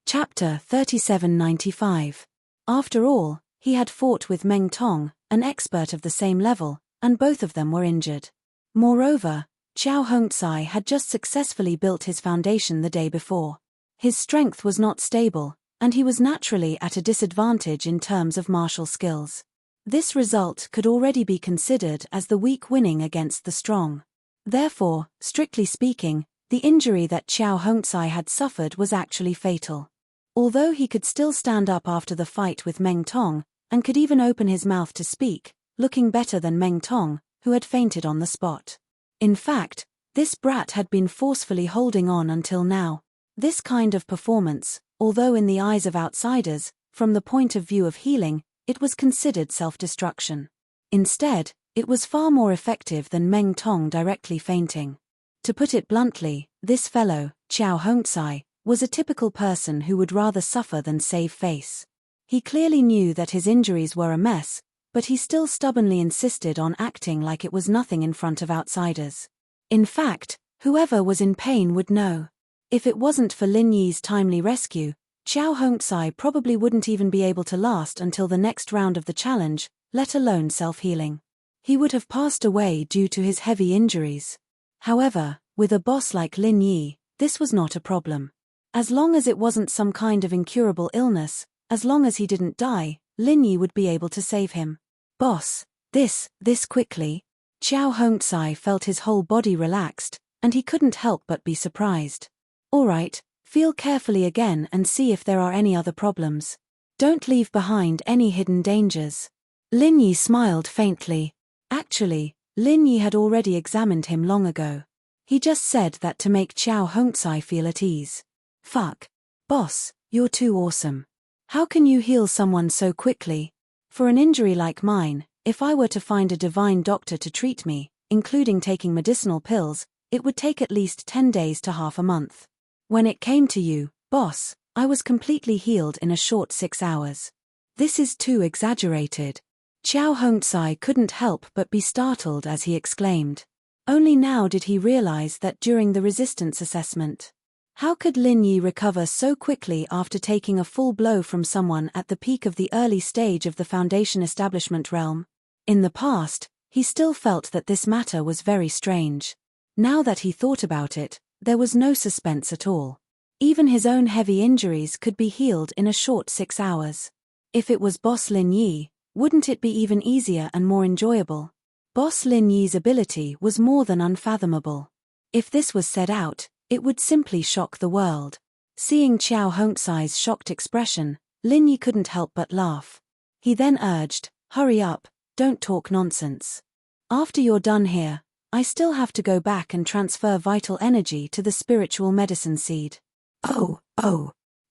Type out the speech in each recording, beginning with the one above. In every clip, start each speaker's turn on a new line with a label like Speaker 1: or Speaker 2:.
Speaker 1: Chapter 3795. After all, he had fought with Meng Tong, an expert of the same level, and both of them were injured. Moreover, Qiao Hongcai had just successfully built his foundation the day before. His strength was not stable, and he was naturally at a disadvantage in terms of martial skills. This result could already be considered as the weak winning against the strong. Therefore, strictly speaking, the injury that Qiao Hongcai had suffered was actually fatal. Although he could still stand up after the fight with Meng Tong, and could even open his mouth to speak, looking better than Meng Tong, who had fainted on the spot. In fact, this brat had been forcefully holding on until now. This kind of performance, although in the eyes of outsiders, from the point of view of healing, it was considered self-destruction. Instead, it was far more effective than Meng Tong directly fainting. To put it bluntly, this fellow, Qiao Hongcai, was a typical person who would rather suffer than save face. He clearly knew that his injuries were a mess, but he still stubbornly insisted on acting like it was nothing in front of outsiders. In fact, whoever was in pain would know. If it wasn't for Lin Yi's timely rescue, Qiao Hongcai probably wouldn't even be able to last until the next round of the challenge, let alone self-healing. He would have passed away due to his heavy injuries. However, with a boss like Lin Yi, this was not a problem. As long as it wasn't some kind of incurable illness, as long as he didn't die, Lin Yi would be able to save him. Boss, this quickly? Qiao Hongcai felt his whole body relaxed, and he couldn't help but be surprised. Alright, feel carefully again and see if there are any other problems. Don't leave behind any hidden dangers. Lin Yi smiled faintly. Actually, Lin Yi had already examined him long ago. He just said that to make Qiao Hongcai feel at ease. Fuck. Boss, you're too awesome. How can you heal someone so quickly? For an injury like mine, if I were to find a divine doctor to treat me, including taking medicinal pills, it would take at least 10 days to half a month. When it came to you, boss, I was completely healed in a short 6 hours. This is too exaggerated. Qiao Hongcai couldn't help but be startled as he exclaimed. Only now did he realize that during the resistance assessment. How could Lin Yi recover so quickly after taking a full blow from someone at the peak of the early stage of the Foundation establishment realm? In the past, he still felt that this matter was very strange. Now that he thought about it, there was no suspense at all. Even his own heavy injuries could be healed in a short 6 hours. If it was Boss Lin Yi, wouldn't it be even easier and more enjoyable? Boss Lin Yi's ability was more than unfathomable. If this was said out, it would simply shock the world. Seeing Qiao Hongcai's shocked expression, Lin Yi couldn't help but laugh. He then urged, hurry up, don't talk nonsense. After you're done here, I still have to go back and transfer vital energy to the spiritual medicine seed. Oh.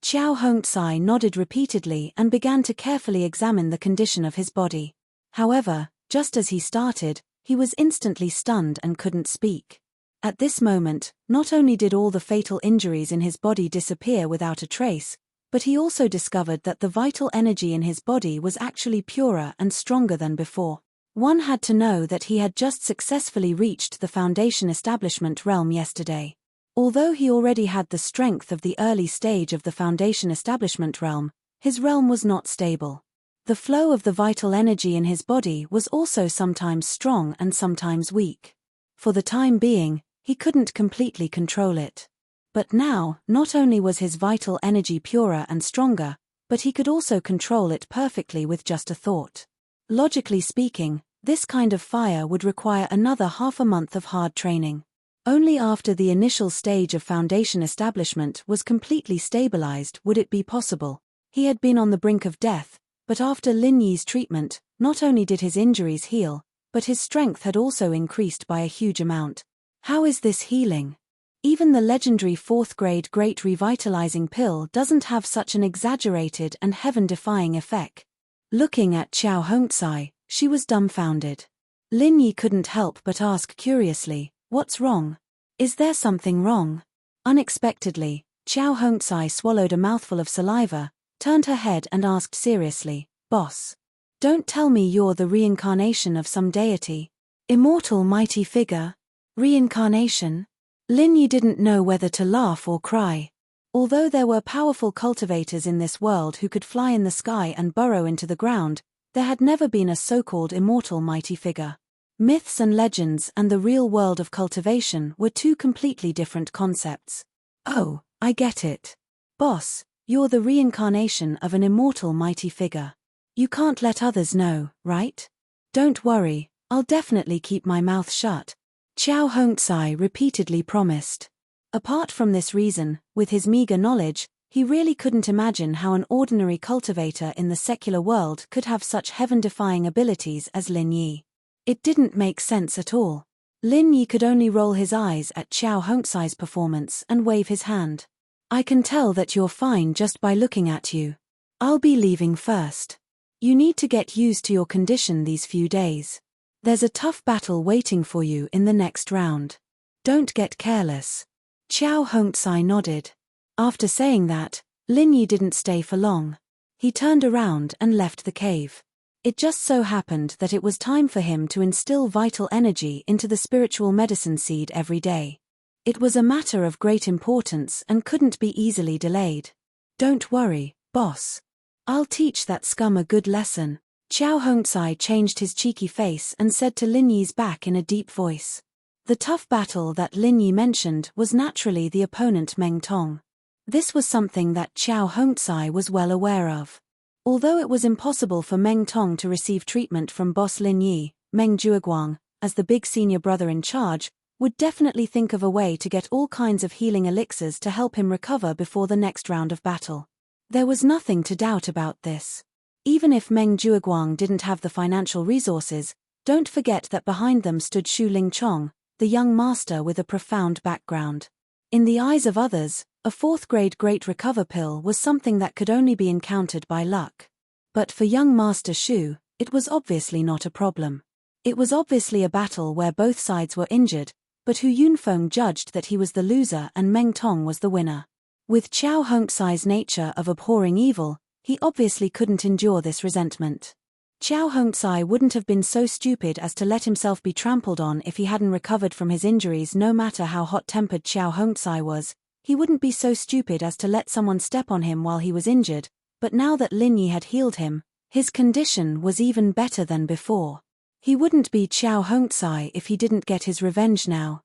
Speaker 1: Qiao Hongcai nodded repeatedly and began to carefully examine the condition of his body. However, just as he started, he was instantly stunned and couldn't speak. At this moment, not only did all the fatal injuries in his body disappear without a trace, but he also discovered that the vital energy in his body was actually purer and stronger than before. One had to know that he had just successfully reached the Foundation establishment realm yesterday. Although he already had the strength of the early stage of the Foundation establishment realm, his realm was not stable. The flow of the vital energy in his body was also sometimes strong and sometimes weak. For the time being, he couldn't completely control it. But now, not only was his vital energy purer and stronger, but he could also control it perfectly with just a thought. Logically speaking, this kind of fire would require another half a month of hard training. Only after the initial stage of Foundation establishment was completely stabilized would it be possible. He had been on the brink of death, but after Lin Yi's treatment, not only did his injuries heal, but his strength had also increased by a huge amount. How is this healing? Even the legendary 4th grade Great Revitalizing Pill doesn't have such an exaggerated and heaven-defying effect. Looking at Qiao Hongcai, she was dumbfounded. Lin Yi couldn't help but ask curiously, what's wrong? Is there something wrong? Unexpectedly, Qiao Hongcai swallowed a mouthful of saliva, turned her head and asked seriously, boss, don't tell me you're the reincarnation of some deity. Immortal mighty figure? Reincarnation? Lin Yi didn't know whether to laugh or cry. Although there were powerful cultivators in this world who could fly in the sky and burrow into the ground, there had never been a so-called immortal mighty figure. Myths and legends and the real world of cultivation were two completely different concepts. Oh, I get it. Boss, you're the reincarnation of an immortal mighty figure. You can't let others know, right? Don't worry, I'll definitely keep my mouth shut, Xiao Hongzai repeatedly promised. Apart from this reason, with his meager knowledge, he really couldn't imagine how an ordinary cultivator in the secular world could have such heaven-defying abilities as Lin Yi. It didn't make sense at all. Lin Yi could only roll his eyes at Xiao Hongzai's performance and wave his hand. I can tell that you're fine just by looking at you. I'll be leaving first. You need to get used to your condition these few days. There's a tough battle waiting for you in the next round. Don't get careless. Xiao Hongzai nodded. After saying that, Lin Yi didn't stay for long. He turned around and left the cave. It just so happened that it was time for him to instill vital energy into the spiritual medicine seed every day. It was a matter of great importance and couldn't be easily delayed. Don't worry, boss. I'll teach that scum a good lesson. Xiao Hongzai changed his cheeky face and said to Lin Yi's back in a deep voice. The tough battle that Lin Yi mentioned was naturally the opponent Meng Tong. This was something that Xiao Hongzai was well aware of. Although it was impossible for Meng Tong to receive treatment from boss Lin Yi, Meng Jueguang, as the big senior brother in charge, would definitely think of a way to get all kinds of healing elixirs to help him recover before the next round of battle. There was nothing to doubt about this. Even if Meng Jueguang didn't have the financial resources, don't forget that behind them stood Xu Lingchong, the young master with a profound background. In the eyes of others, a fourth-grade Great Recover pill was something that could only be encountered by luck. But for young Master Xu, it was obviously not a problem. It was obviously a battle where both sides were injured, but Hu Yunfeng judged that he was the loser and Meng Tong was the winner. With Xiao Hongzai's nature of abhorring evil, he obviously couldn't endure this resentment. Xiao Hongzai wouldn't have been so stupid as to let himself be trampled on if he hadn't recovered from his injuries. No matter how hot-tempered Xiao Hongzai was, he wouldn't be so stupid as to let someone step on him while he was injured, but now that Lin Yi had healed him, his condition was even better than before. He wouldn't be Xiao Hongzai if he didn't get his revenge now.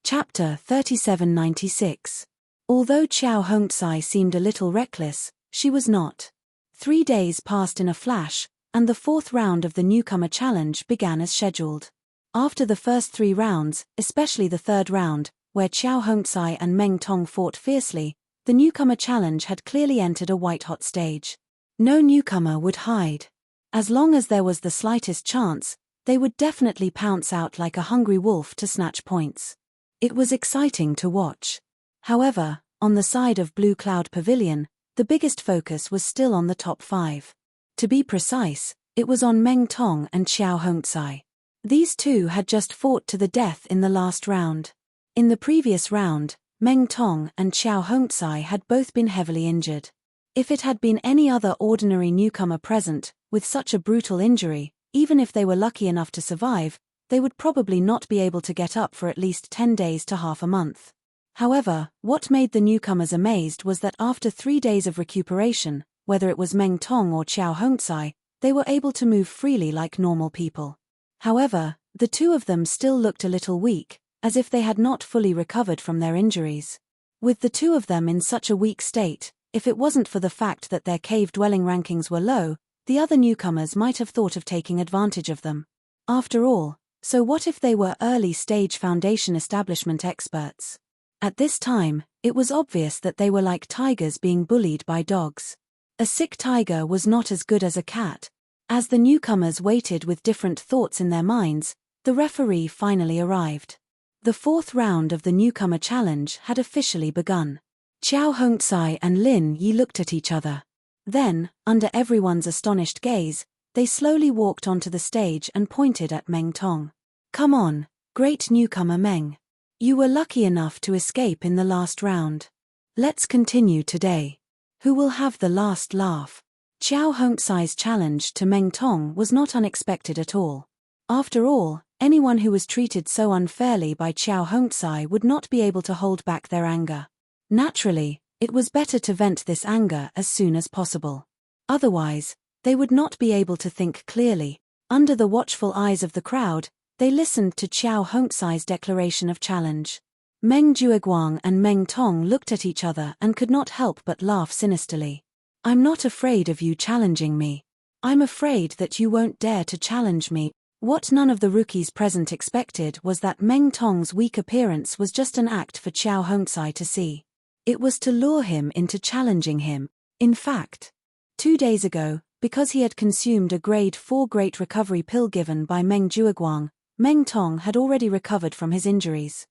Speaker 1: Chapter 3796. Although Xiao Hongzai seemed a little reckless, she was not. 3 days passed in a flash, and the fourth round of the newcomer challenge began as scheduled. After the first 3 rounds, especially the third round, where Xiao Hongzai and Meng Tong fought fiercely, the newcomer challenge had clearly entered a white-hot stage. No newcomer would hide. As long as there was the slightest chance, they would definitely pounce out like a hungry wolf to snatch points. It was exciting to watch. However, on the side of Blue Cloud Pavilion, the biggest focus was still on the top 5. To be precise, it was on Meng Tong and Xiao Hongzai. These two had just fought to the death in the last round. In the previous round, Meng Tong and Xiao Hongzai had both been heavily injured. If it had been any other ordinary newcomer present, with such a brutal injury, even if they were lucky enough to survive, they would probably not be able to get up for at least 10 days to half a month. However, what made the newcomers amazed was that after 3 days of recuperation, whether it was Meng Tong or Xiao Hongzai, they were able to move freely like normal people. However, the two of them still looked a little weak, as if they had not fully recovered from their injuries. With the two of them in such a weak state, if it wasn't for the fact that their cave-dwelling rankings were low, the other newcomers might have thought of taking advantage of them. After all, so what if they were early-stage foundation establishment experts? At this time, it was obvious that they were like tigers being bullied by dogs. A sick tiger was not as good as a cat. As the newcomers waited with different thoughts in their minds, the referee finally arrived. The fourth round of the newcomer challenge had officially begun. Xiao Hongzai and Lin Yi looked at each other. Then, under everyone's astonished gaze, they slowly walked onto the stage and pointed at Meng Tong. Come on, great newcomer Meng. You were lucky enough to escape in the last round. Let's continue today. Who will have the last laugh? Xiao Hongzai's challenge to Meng Tong was not unexpected at all. After all, anyone who was treated so unfairly by Xiao Hongzai would not be able to hold back their anger. Naturally, It was better to vent this anger as soon as possible. Otherwise, they would not be able to think clearly. Under the watchful eyes of the crowd, they listened to Qiao Hongcai's declaration of challenge. Meng Jueguang and Meng Tong looked at each other and could not help but laugh sinisterly. I'm not afraid of you challenging me. I'm afraid that you won't dare to challenge me. What none of the rookies present expected was that Meng Tong's weak appearance was just an act for Qiao Hongcai to see. It was to lure him into challenging him. In fact, 2 days ago, because he had consumed a grade 4 great recovery pill given by Meng Jueguang, Meng Tong had already recovered from his injuries.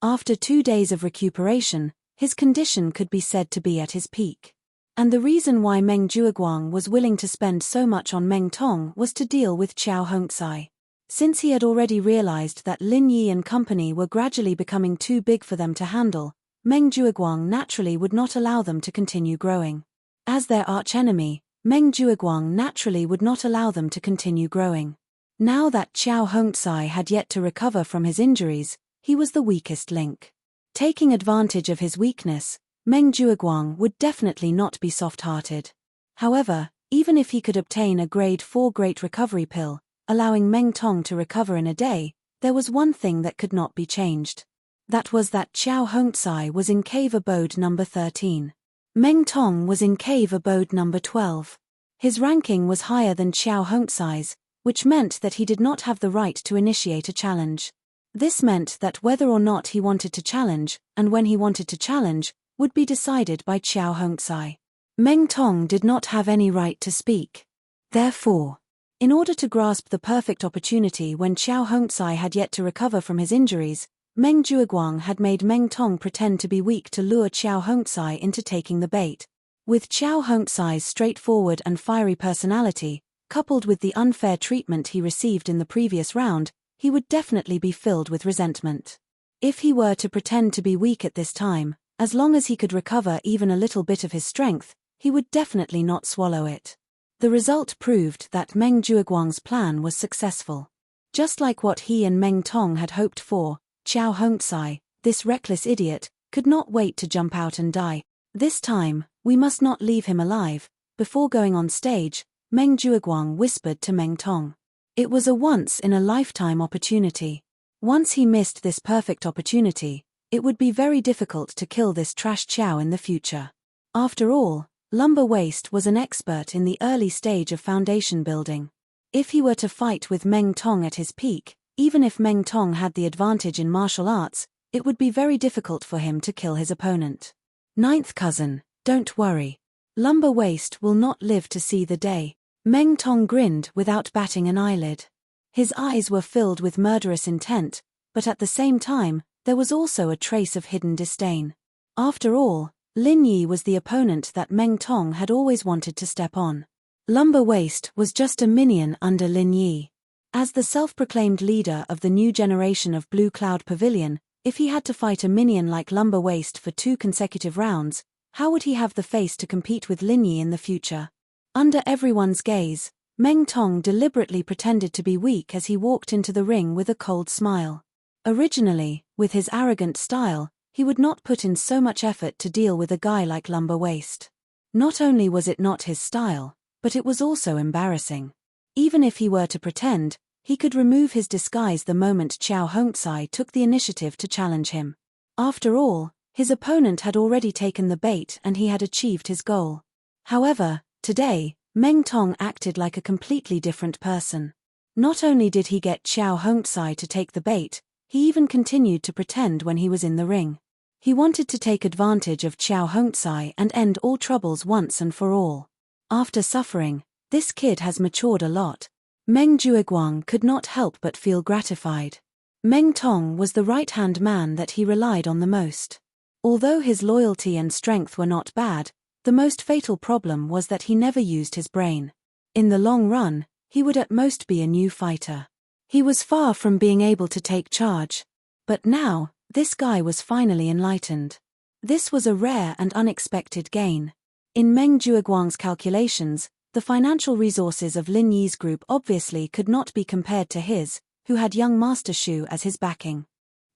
Speaker 1: After 2 days of recuperation, his condition could be said to be at his peak. And the reason why Meng Jueguang was willing to spend so much on Meng Tong was to deal with Qiao Hongcai. Since he had already realized that Lin Yi and company were gradually becoming too big for them to handle, Meng Jueguang naturally would not allow them to continue growing. As their archenemy, Meng Jueguang naturally would not allow them to continue growing. Now that Qiao Hongcai had yet to recover from his injuries, he was the weakest link. Taking advantage of his weakness, Meng Jueguang would definitely not be soft-hearted. However, even if he could obtain a grade 4 great recovery pill, allowing Meng Tong to recover in a day, there was one thing that could not be changed. That was that Qiao Hongcai was in cave abode number 13. Meng Tong was in cave abode number 12. His ranking was higher than Qiao Hongcai's, which meant that he did not have the right to initiate a challenge. This meant that whether or not he wanted to challenge, and when he wanted to challenge, would be decided by Qiao Hongcai. Meng Tong did not have any right to speak. Therefore, in order to grasp the perfect opportunity when Qiao Hongcai had yet to recover from his injuries, Meng Jueguang had made Meng Tong pretend to be weak to lure Qiao Hongcai into taking the bait. With Qiao Hongcai's straightforward and fiery personality, coupled with the unfair treatment he received in the previous round, he would definitely be filled with resentment. If he were to pretend to be weak at this time, as long as he could recover even a little bit of his strength, he would definitely not swallow it. The result proved that Meng Jueguang's plan was successful. Just like what he and Meng Tong had hoped for, Qiao Hongcai, this reckless idiot, could not wait to jump out and die. This time, we must not leave him alive. Before going on stage, Meng Jueguang whispered to Meng Tong. It was a once-in-a-lifetime opportunity. Once he missed this perfect opportunity, it would be very difficult to kill this trash Qiao in the future. After all, Lumber Waste was an expert in the early stage of foundation building. If he were to fight with Meng Tong at his peak, even if Meng Tong had the advantage in martial arts, it would be very difficult for him to kill his opponent. Ninth cousin, don't worry. Lumber Waste will not live to see the day. Meng Tong grinned without batting an eyelid. His eyes were filled with murderous intent, but at the same time, there was also a trace of hidden disdain. After all, Lin Yi was the opponent that Meng Tong had always wanted to step on. Lumber Waste was just a minion under Lin Yi. As the self-proclaimed leader of the new generation of Blue Cloud Pavilion, if he had to fight a minion like Lumber Waste for 2 consecutive rounds, how would he have the face to compete with Lin Yi in the future? Under everyone's gaze, Meng Tong deliberately pretended to be weak as he walked into the ring with a cold smile. Originally, with his arrogant style, he would not put in so much effort to deal with a guy like Lumber Waste. Not only was it not his style, but it was also embarrassing. Even if he were to pretend, he could remove his disguise the moment Qiao Hongcai took the initiative to challenge him. After all, his opponent had already taken the bait and he had achieved his goal. However, today, Meng Tong acted like a completely different person. Not only did he get Qiao Hongcai to take the bait, he even continued to pretend when he was in the ring. He wanted to take advantage of Qiao Hongcai and end all troubles once and for all. After suffering, this kid has matured a lot. Meng Jueguang could not help but feel gratified. Meng Tong was the right-hand man that he relied on the most. Although his loyalty and strength were not bad, the most fatal problem was that he never used his brain. In the long run, he would at most be a new fighter. He was far from being able to take charge. But now, this guy was finally enlightened. This was a rare and unexpected gain. In Meng Jueguang's calculations, the financial resources of Lin Yi's group obviously could not be compared to his, who had young Master Shu as his backing.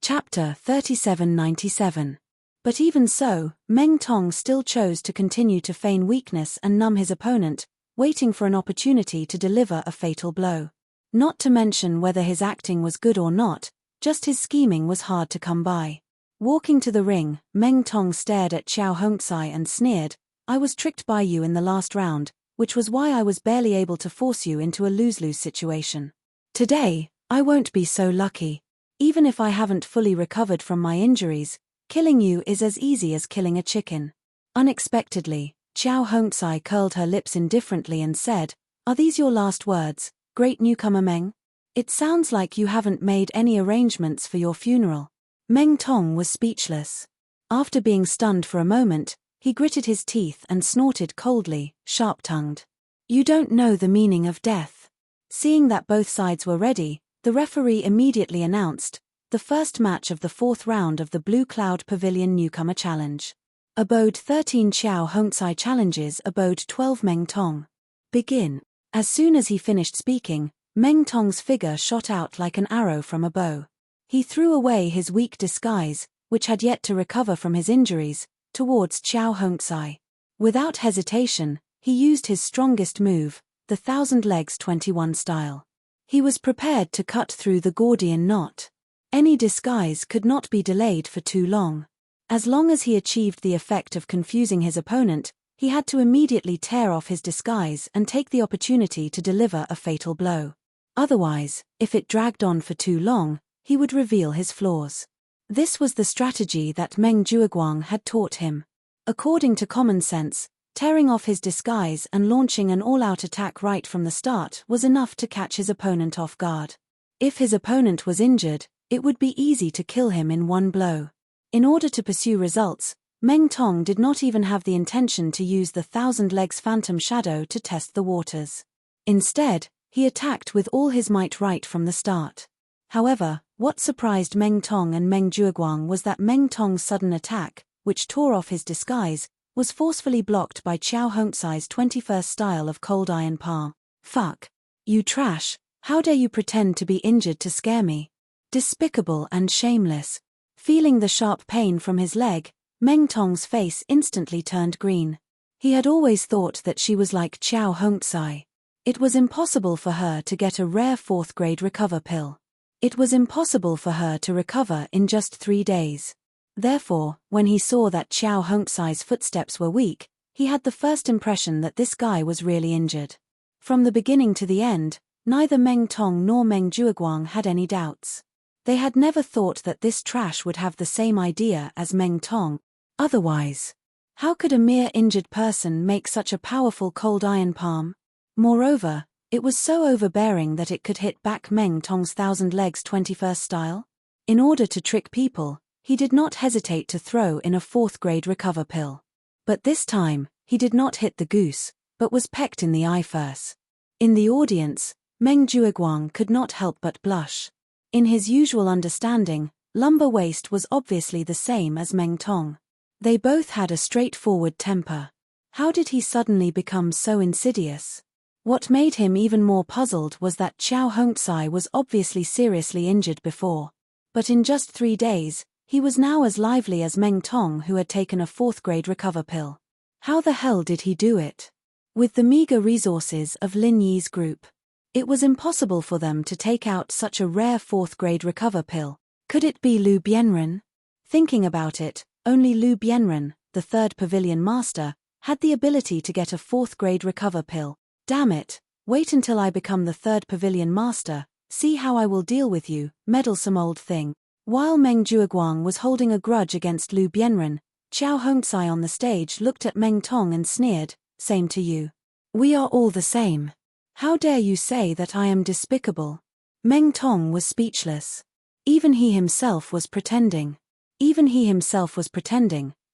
Speaker 1: Chapter 3797. But even so, Meng Tong still chose to continue to feign weakness and numb his opponent, waiting for an opportunity to deliver a fatal blow. Not to mention whether his acting was good or not, just his scheming was hard to come by. Walking to the ring, Meng Tong stared at Xiao Hongcai and sneered, "I was tricked by you in the last round, which was why I was barely able to force you into a lose-lose situation. Today, I won't be so lucky. Even if I haven't fully recovered from my injuries, killing you is as easy as killing a chicken." Unexpectedly, Xiao Hongcai curled her lips indifferently and said, "Are these your last words, great newcomer Meng? It sounds like you haven't made any arrangements for your funeral." Meng Tong was speechless. After being stunned for a moment, he gritted his teeth and snorted coldly, sharp-tongued. "You don't know the meaning of death." Seeing that both sides were ready, the referee immediately announced, the first match of the fourth round of the Blue Cloud Pavilion Newcomer Challenge. Abode 13 Xiao Hongcai challenges Abode 12 Meng Tong. Begin. As soon as he finished speaking, Meng Tong's figure shot out like an arrow from a bow. He threw away his weak disguise, which had yet to recover from his injuries, towards Xiao Hongcai. Without hesitation, he used his strongest move, the Thousand Legs 21 style. He was prepared to cut through the Gordian knot. Any disguise could not be delayed for too long. As long as he achieved the effect of confusing his opponent, he had to immediately tear off his disguise and take the opportunity to deliver a fatal blow. Otherwise, if it dragged on for too long, he would reveal his flaws. This was the strategy that Meng Jueguang had taught him. According to common sense, tearing off his disguise and launching an all-out attack right from the start was enough to catch his opponent off guard. If his opponent was injured, it would be easy to kill him in one blow. In order to pursue results, Meng Tong did not even have the intention to use the Thousand Legs Phantom Shadow to test the waters. Instead, he attacked with all his might right from the start. However, what surprised Meng Tong and Meng Jueguang was that Meng Tong's sudden attack, which tore off his disguise, was forcefully blocked by Xiao Hongcai's 21st style of cold iron palm. "Fuck. You trash, how dare you pretend to be injured to scare me? Despicable and shameless." Feeling the sharp pain from his leg, Meng Tong's face instantly turned green. He had always thought that she was like Xiao Hongcai. It was impossible for her to get a rare 4th-grade recover pill. It was impossible for her to recover in just 3 days. Therefore, when he saw that Xiao Hongcai's footsteps were weak, he had the first impression that this guy was really injured. From the beginning to the end, neither Meng Tong nor Meng Jueguang had any doubts. They had never thought that this trash would have the same idea as Meng Tong. Otherwise, how could a mere injured person make such a powerful cold iron palm? Moreover, it was so overbearing that it could hit back Meng Tong's Thousand Legs 21st style. In order to trick people, he did not hesitate to throw in a 4th-grade recover pill. But this time, he did not hit the goose, but was pecked in the eye first. In the audience, Meng Jueguang could not help but blush. In his usual understanding, Lumber Waist was obviously the same as Meng Tong. They both had a straightforward temper. How did he suddenly become so insidious? What made him even more puzzled was that Xiao Hongcai was obviously seriously injured before. But in just 3 days, he was now as lively as Meng Tong, who had taken a 4th-grade recover pill. How the hell did he do it? With the meager resources of Lin Yi's group, it was impossible for them to take out such a rare 4th-grade recover pill. Could it be Lu Bianren? Thinking about it, only Lu Bianren, the 3rd Pavilion Master, had the ability to get a 4th-grade recover pill. Damn it, wait until I become the 3rd Pavilion Master, see how I will deal with you, meddlesome old thing. While Meng Jueguang was holding a grudge against Lu Bianren, Xiao Hongcai on the stage looked at Meng Tong and sneered, "Same to you. We are all the same. How dare you say that I am despicable?" Meng Tong was speechless. Even he himself was pretending.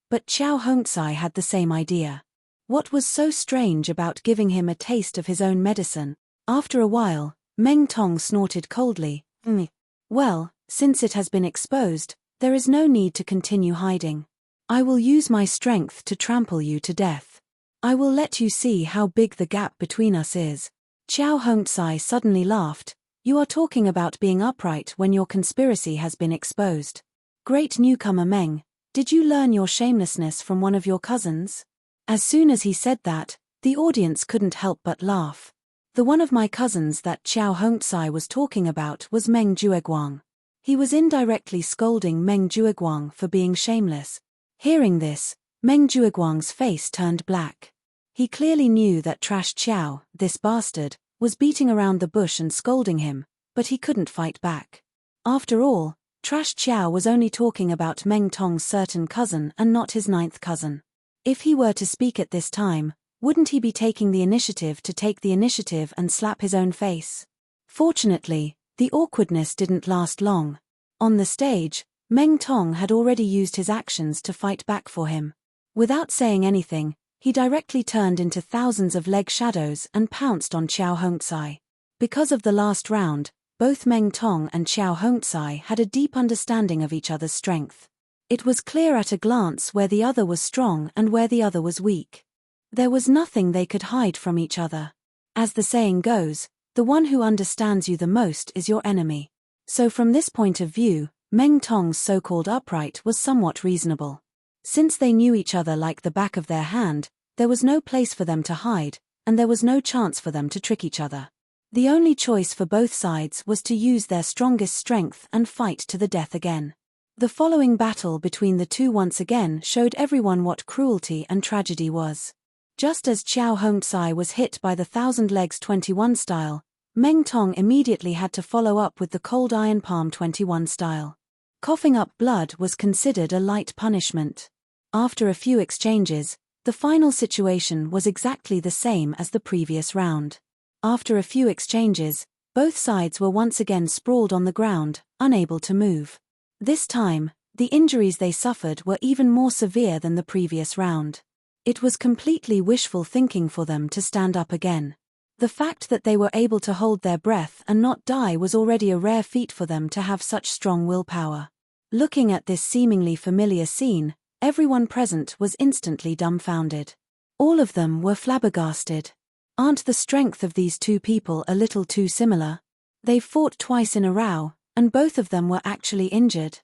Speaker 1: But Xiao Hongcai had the same idea. What was so strange about giving him a taste of his own medicine? After a while, Meng Tong snorted coldly, "Well, since it has been exposed, there is no need to continue hiding. I will use my strength to trample you to death. I will let you see how big the gap between us is." Xiao Hongcai suddenly laughed. "You are talking about being upright when your conspiracy has been exposed. Great newcomer Meng, Did you learn your shamelessness from one of your cousins? As soon as he said that, the audience couldn't help but laugh. The one of my cousins that Qiao Hongzai was talking about was Meng Jueguang. He was indirectly scolding Meng Jueguang for being shameless. Hearing this, Meng Jueguang's face turned black. He clearly knew that Trash Qiao, this bastard, was beating around the bush and scolding him, but he couldn't fight back. After all, Trash Qiao was only talking about Meng Tong's certain cousin and not his ninth cousin. If he were to speak at this time, wouldn't he be taking the initiative to take the initiative and slap his own face? Fortunately, the awkwardness didn't last long. On the stage, Meng Tong had already used his actions to fight back for him. Without saying anything, he directly turned into thousands of leg shadows and pounced on Qiao Hongzai. Because of the last round, both Meng Tong and Qiao Hongzai had a deep understanding of each other's strength. It was clear at a glance where the other was strong and where the other was weak. There was nothing they could hide from each other. As the saying goes, the one who understands you the most is your enemy. So from this point of view, Meng Tong's so-called upright was somewhat reasonable. Since they knew each other like the back of their hand, there was no place for them to hide, and there was no chance for them to trick each other. The only choice for both sides was to use their strongest strength and fight to the death again. The following battle between the two once again showed everyone what cruelty and tragedy was. Just as Qiao Hongzai was hit by the Thousand Legs 21 style, Meng Tong immediately had to follow up with the Cold Iron Palm 21 style. Coughing up blood was considered a light punishment. After a few exchanges, the final situation was exactly the same as the previous round. After a few exchanges, both sides were once again sprawled on the ground, unable to move. This time, the injuries they suffered were even more severe than the previous round. It was completely wishful thinking for them to stand up again. The fact that they were able to hold their breath and not die was already a rare feat for them to have such strong willpower. Looking at this seemingly familiar scene, everyone present was instantly dumbfounded. All of them were flabbergasted. Aren't the strength of these two people a little too similar? They've fought twice in a row, and both of them were actually injured.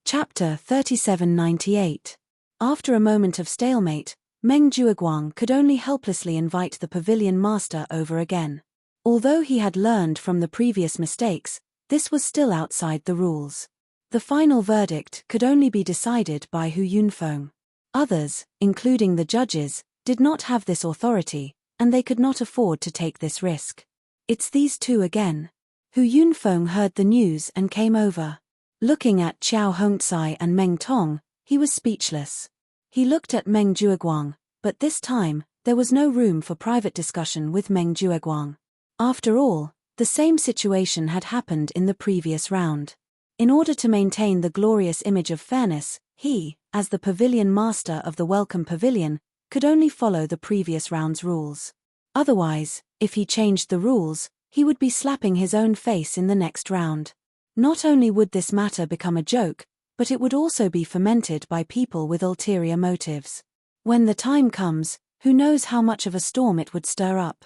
Speaker 1: Chapter 3798. After a moment of stalemate, Meng Jueguang could only helplessly invite the pavilion master over again. Although he had learned from the previous mistakes, this was still outside the rules. The final verdict could only be decided by Hu Yunfeng. Others, including the judges, did not have this authority, and they could not afford to take this risk. It's these two again. Hu Yunfeng heard the news and came over. Looking at Qiao Hongzai and Meng Tong, he was speechless. He looked at Meng Jueguang, but this time, there was no room for private discussion with Meng Jueguang. After all, the same situation had happened in the previous round. In order to maintain the glorious image of fairness, he, as the pavilion master of the Welcome Pavilion, could only follow the previous round's rules. Otherwise, if he changed the rules, he would be slapping his own face in the next round. Not only would this matter become a joke, but it would also be fomented by people with ulterior motives. When the time comes, who knows how much of a storm it would stir up.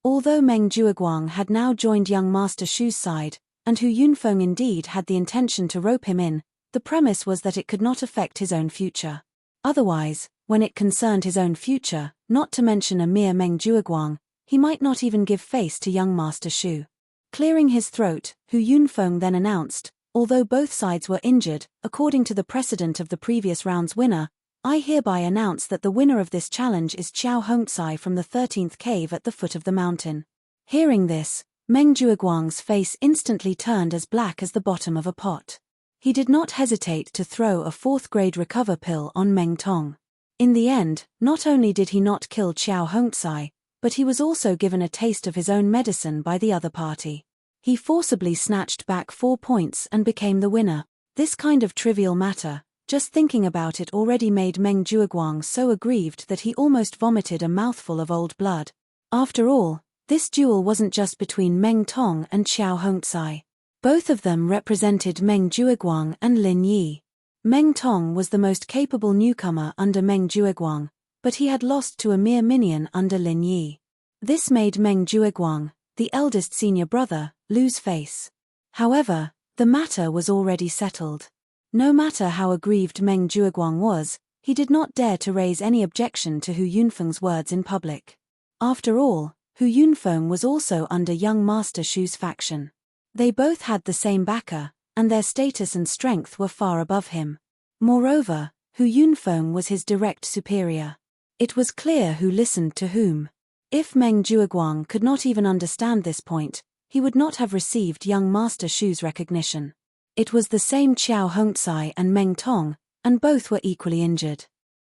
Speaker 1: Although Meng Jueguang had now joined young Master Shu's side, and Hu Yunfeng indeed had the intention to rope him in, the premise was that it could not affect his own future. Otherwise, when it concerned his own future, not to mention a mere Meng Jueguang, he might not even give face to young Master Shu. Clearing his throat, Hu Yunfeng then announced, although both sides were injured, according to the precedent of the previous round's winner, I hereby announce that the winner of this challenge is Qiao Hongzai from the 13th cave at the foot of the mountain. Hearing this, Meng Jueguang's face instantly turned as black as the bottom of a pot. He did not hesitate to throw a 4th-grade recover pill on Meng Tong. In the end, not only did he not kill Qiao Hongzai, but he was also given a taste of his own medicine by the other party. He forcibly snatched back 4 points and became the winner. This kind of trivial matter, just thinking about it already made Meng Jueguang so aggrieved that he almost vomited a mouthful of old blood. After all, this duel wasn't just between Meng Tong and Qiao Hongzai. Both of them represented Meng Jueguang and Lin Yi. Meng Tong was the most capable newcomer under Meng Jueguang, but he had lost to a mere minion under Lin Yi. This made Meng Jueguang, the eldest senior brother, lose face. However, the matter was already settled. No matter how aggrieved Meng Jiuguang was, he did not dare to raise any objection to Hu Yunfeng's words in public. After all, Hu Yunfeng was also under young Master Shu's faction. They both had the same backer, and their status and strength were far above him. Moreover, Hu Yunfeng was his direct superior. It was clear who listened to whom. If Meng Jiuguang could not even understand this point, he would not have received young Master Shu's recognition. It was the same Qiao Hongcai and Meng Tong, and both were equally injured.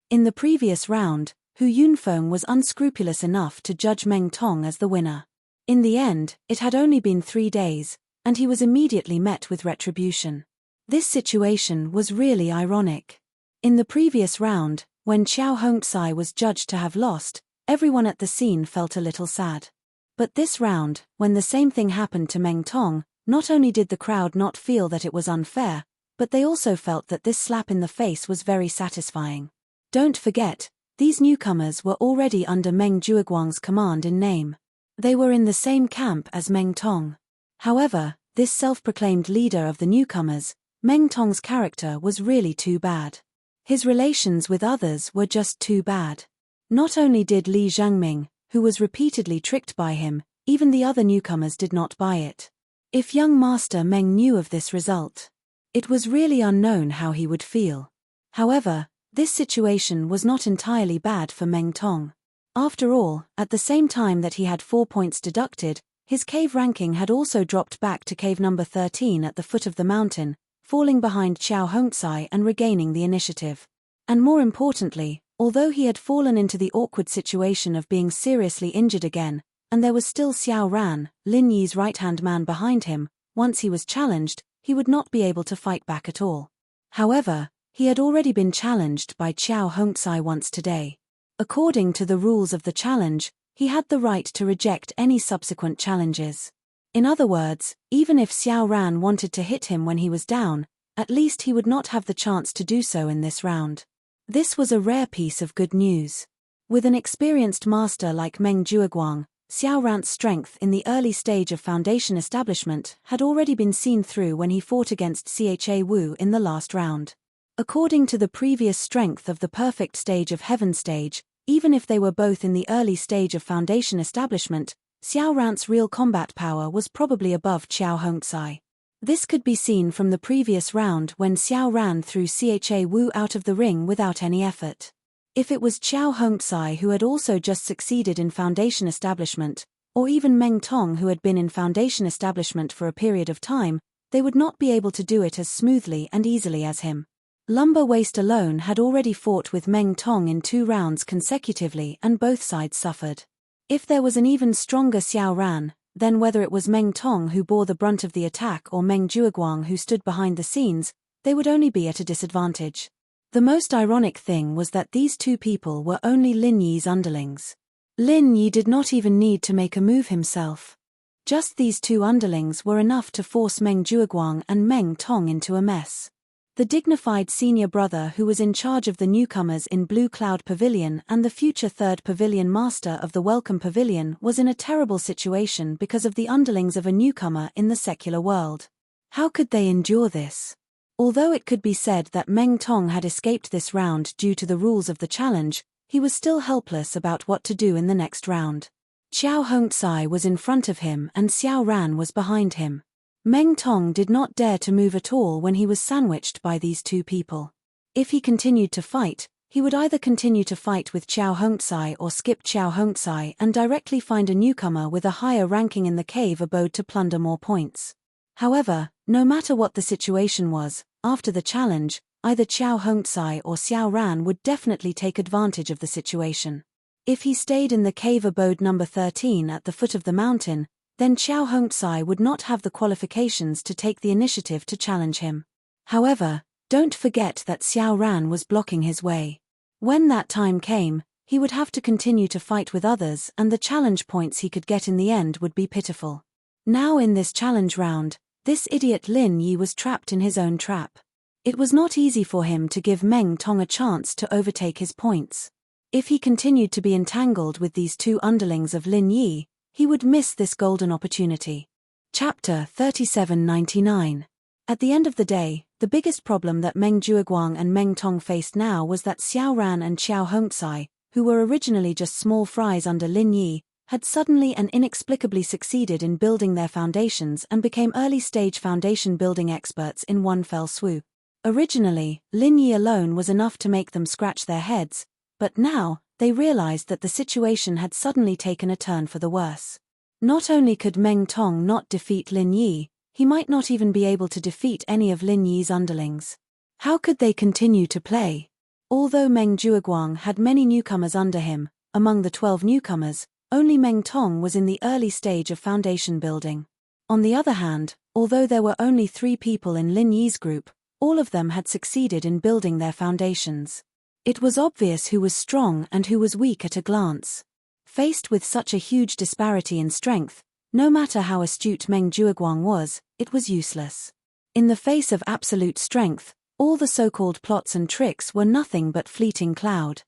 Speaker 1: In the previous round, Hu Yunfeng was unscrupulous enough to judge Meng Tong as the winner. In the end, it had only been 3 days, and he was immediately met with retribution. This situation was really ironic. In the previous round, when Qiao Hongcai was judged to have lost, everyone at the scene felt a little sad. But this round, when the same thing happened to Meng Tong, not only did the crowd not feel that it was unfair, but they also felt that this slap in the face was very satisfying. Don't forget, these newcomers were already under Meng Jiuguang's command in name. They were in the same camp as Meng Tong. However, this self-proclaimed leader of the newcomers, Meng Tong's character was really too bad. His relations with others were just too bad. Not only did Li Zhangming, who was repeatedly tricked by him, even the other newcomers did not buy it. If young Master Meng knew of this result, it was really unknown how he would feel. However, this situation was not entirely bad for Meng Tong. After all, at the same time that he had 4 points deducted, his cave ranking had also dropped back to cave number 13 at the foot of the mountain, falling behind Qiao Hongcai and regaining the initiative. And more importantly, although he had fallen into the awkward situation of being seriously injured again, and there was still Xiao Ran, Lin Yi's right-hand man behind him, once he was challenged, he would not be able to fight back at all. However, he had already been challenged by Qiao Hongcai once today. According to the rules of the challenge, he had the right to reject any subsequent challenges. In other words, even if Xiao Ran wanted to hit him when he was down, at least he would not have the chance to do so in this round. This was a rare piece of good news. With an experienced master like Meng Jiuguang, Xiao Ran's strength in the early stage of foundation establishment had already been seen through when he fought against Cha Wu in the last round. According to the previous strength of the perfect stage of heaven stage, even if they were both in the early stage of foundation establishment, Xiao Ran's real combat power was probably above Qiao Hongcai. This could be seen from the previous round when Xiao Ran threw Cha Wu out of the ring without any effort. If it was Qiao Hongcai who had also just succeeded in foundation establishment, or even Meng Tong who had been in foundation establishment for a period of time, they would not be able to do it as smoothly and easily as him. Lumber Waste alone had already fought with Meng Tong in 2 rounds consecutively and both sides suffered. If there was an even stronger Xiao Ran, then whether it was Meng Tong who bore the brunt of the attack or Meng Jiuguang who stood behind the scenes, they would only be at a disadvantage. The most ironic thing was that these 2 people were only Lin Yi's underlings. Lin Yi did not even need to make a move himself. Just these 2 underlings were enough to force Meng Jiuguang and Meng Tong into a mess. The dignified senior brother who was in charge of the newcomers in Blue Cloud Pavilion and the future 3rd Pavilion Master of the Welcome Pavilion was in a terrible situation because of the underlings of a newcomer in the secular world. How could they endure this? Although it could be said that Meng Tong had escaped this round due to the rules of the challenge, he was still helpless about what to do in the next round. Qiao Hongcai was in front of him and Xiao Ran was behind him. Meng Tong did not dare to move at all when he was sandwiched by these 2 people. If he continued to fight, he would either continue to fight with Qiao Hongcai or skip Qiao Hongcai and directly find a newcomer with a higher ranking in the cave abode to plunder more points. However, no matter what the situation was, after the challenge, either Qiao Hongcai or Xiao Ran would definitely take advantage of the situation. If he stayed in the cave abode number 13 at the foot of the mountain, then Qiao Hongcai would not have the qualifications to take the initiative to challenge him. However, don't forget that Xiao Ran was blocking his way. When that time came, he would have to continue to fight with others and the challenge points he could get in the end would be pitiful. Now in this challenge round, this idiot Lin Yi was trapped in his own trap. It was not easy for him to give Meng Tong a chance to overtake his points. If he continued to be entangled with these 2 underlings of Lin Yi, he would miss this golden opportunity. Chapter 3799. At the end of the day, The biggest problem that Meng Jueguang and Meng Tong faced now was that Xiao Ran and Xiao Hongcai, who were originally just small fries under Lin Yi, had suddenly and inexplicably succeeded in building their foundations and became early-stage foundation building experts in one fell swoop. Originally, Lin Yi alone was enough to make them scratch their heads, but now, they realized that the situation had suddenly taken a turn for the worse. Not only could Meng Tong not defeat Lin Yi, he might not even be able to defeat any of Lin Yi's underlings. How could they continue to play? Although Meng Jueguang had many newcomers under him, among the 12 newcomers, only Meng Tong was in the early stage of foundation building. On the other hand, although there were only 3 people in Lin Yi's group, all of them had succeeded in building their foundations. It was obvious who was strong and who was weak at a glance. Faced with such a huge disparity in strength, no matter how astute Meng Jueguang was, it was useless. In the face of absolute strength, all the so-called plots and tricks were nothing but fleeting cloud.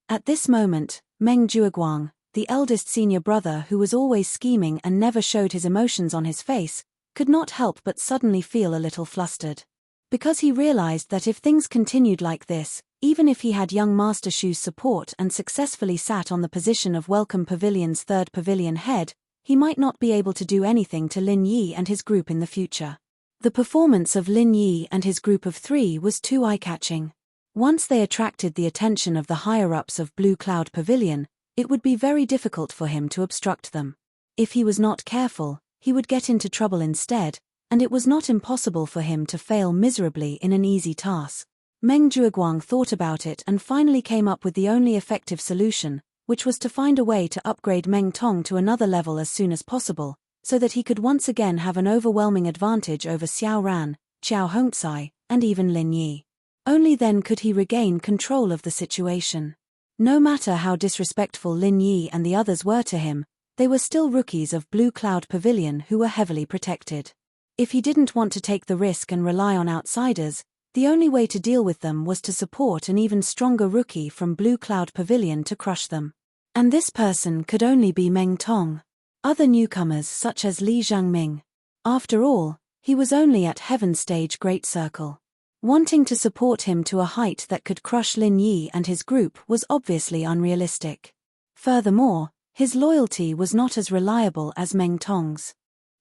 Speaker 1: At this moment, Meng Jueguang, the eldest senior brother who was always scheming and never showed his emotions on his face, could not help but suddenly feel a little flustered. Because he realized that if things continued like this, even if he had young Master Shu's support and successfully sat on the position of Welcome Pavilion's 3rd pavilion head, he might not be able to do anything to Lin Yi and his group in the future. The performance of Lin Yi and his group of 3 was too eye-catching. Once they attracted the attention of the higher-ups of Blue Cloud Pavilion, it would be very difficult for him to obstruct them. If he was not careful, he would get into trouble instead, and it was not impossible for him to fail miserably in an easy task. Meng Jueguang thought about it and finally came up with the only effective solution, which was to find a way to upgrade Meng Tong to another level as soon as possible, so that he could once again have an overwhelming advantage over Xiao Ran, Xiao Hongcai, and even Lin Yi. Only then could he regain control of the situation. No matter how disrespectful Lin Yi and the others were to him, they were still rookies of Blue Cloud Pavilion who were heavily protected. If he didn't want to take the risk and rely on outsiders, the only way to deal with them was to support an even stronger rookie from Blue Cloud Pavilion to crush them. And this person could only be Meng Tong. Other newcomers such as Li Zhangming. After all, he was only at Heaven Stage Great Circle. Wanting to support him to a height that could crush Lin Yi and his group was obviously unrealistic. Furthermore, his loyalty was not as reliable as Meng Tong's.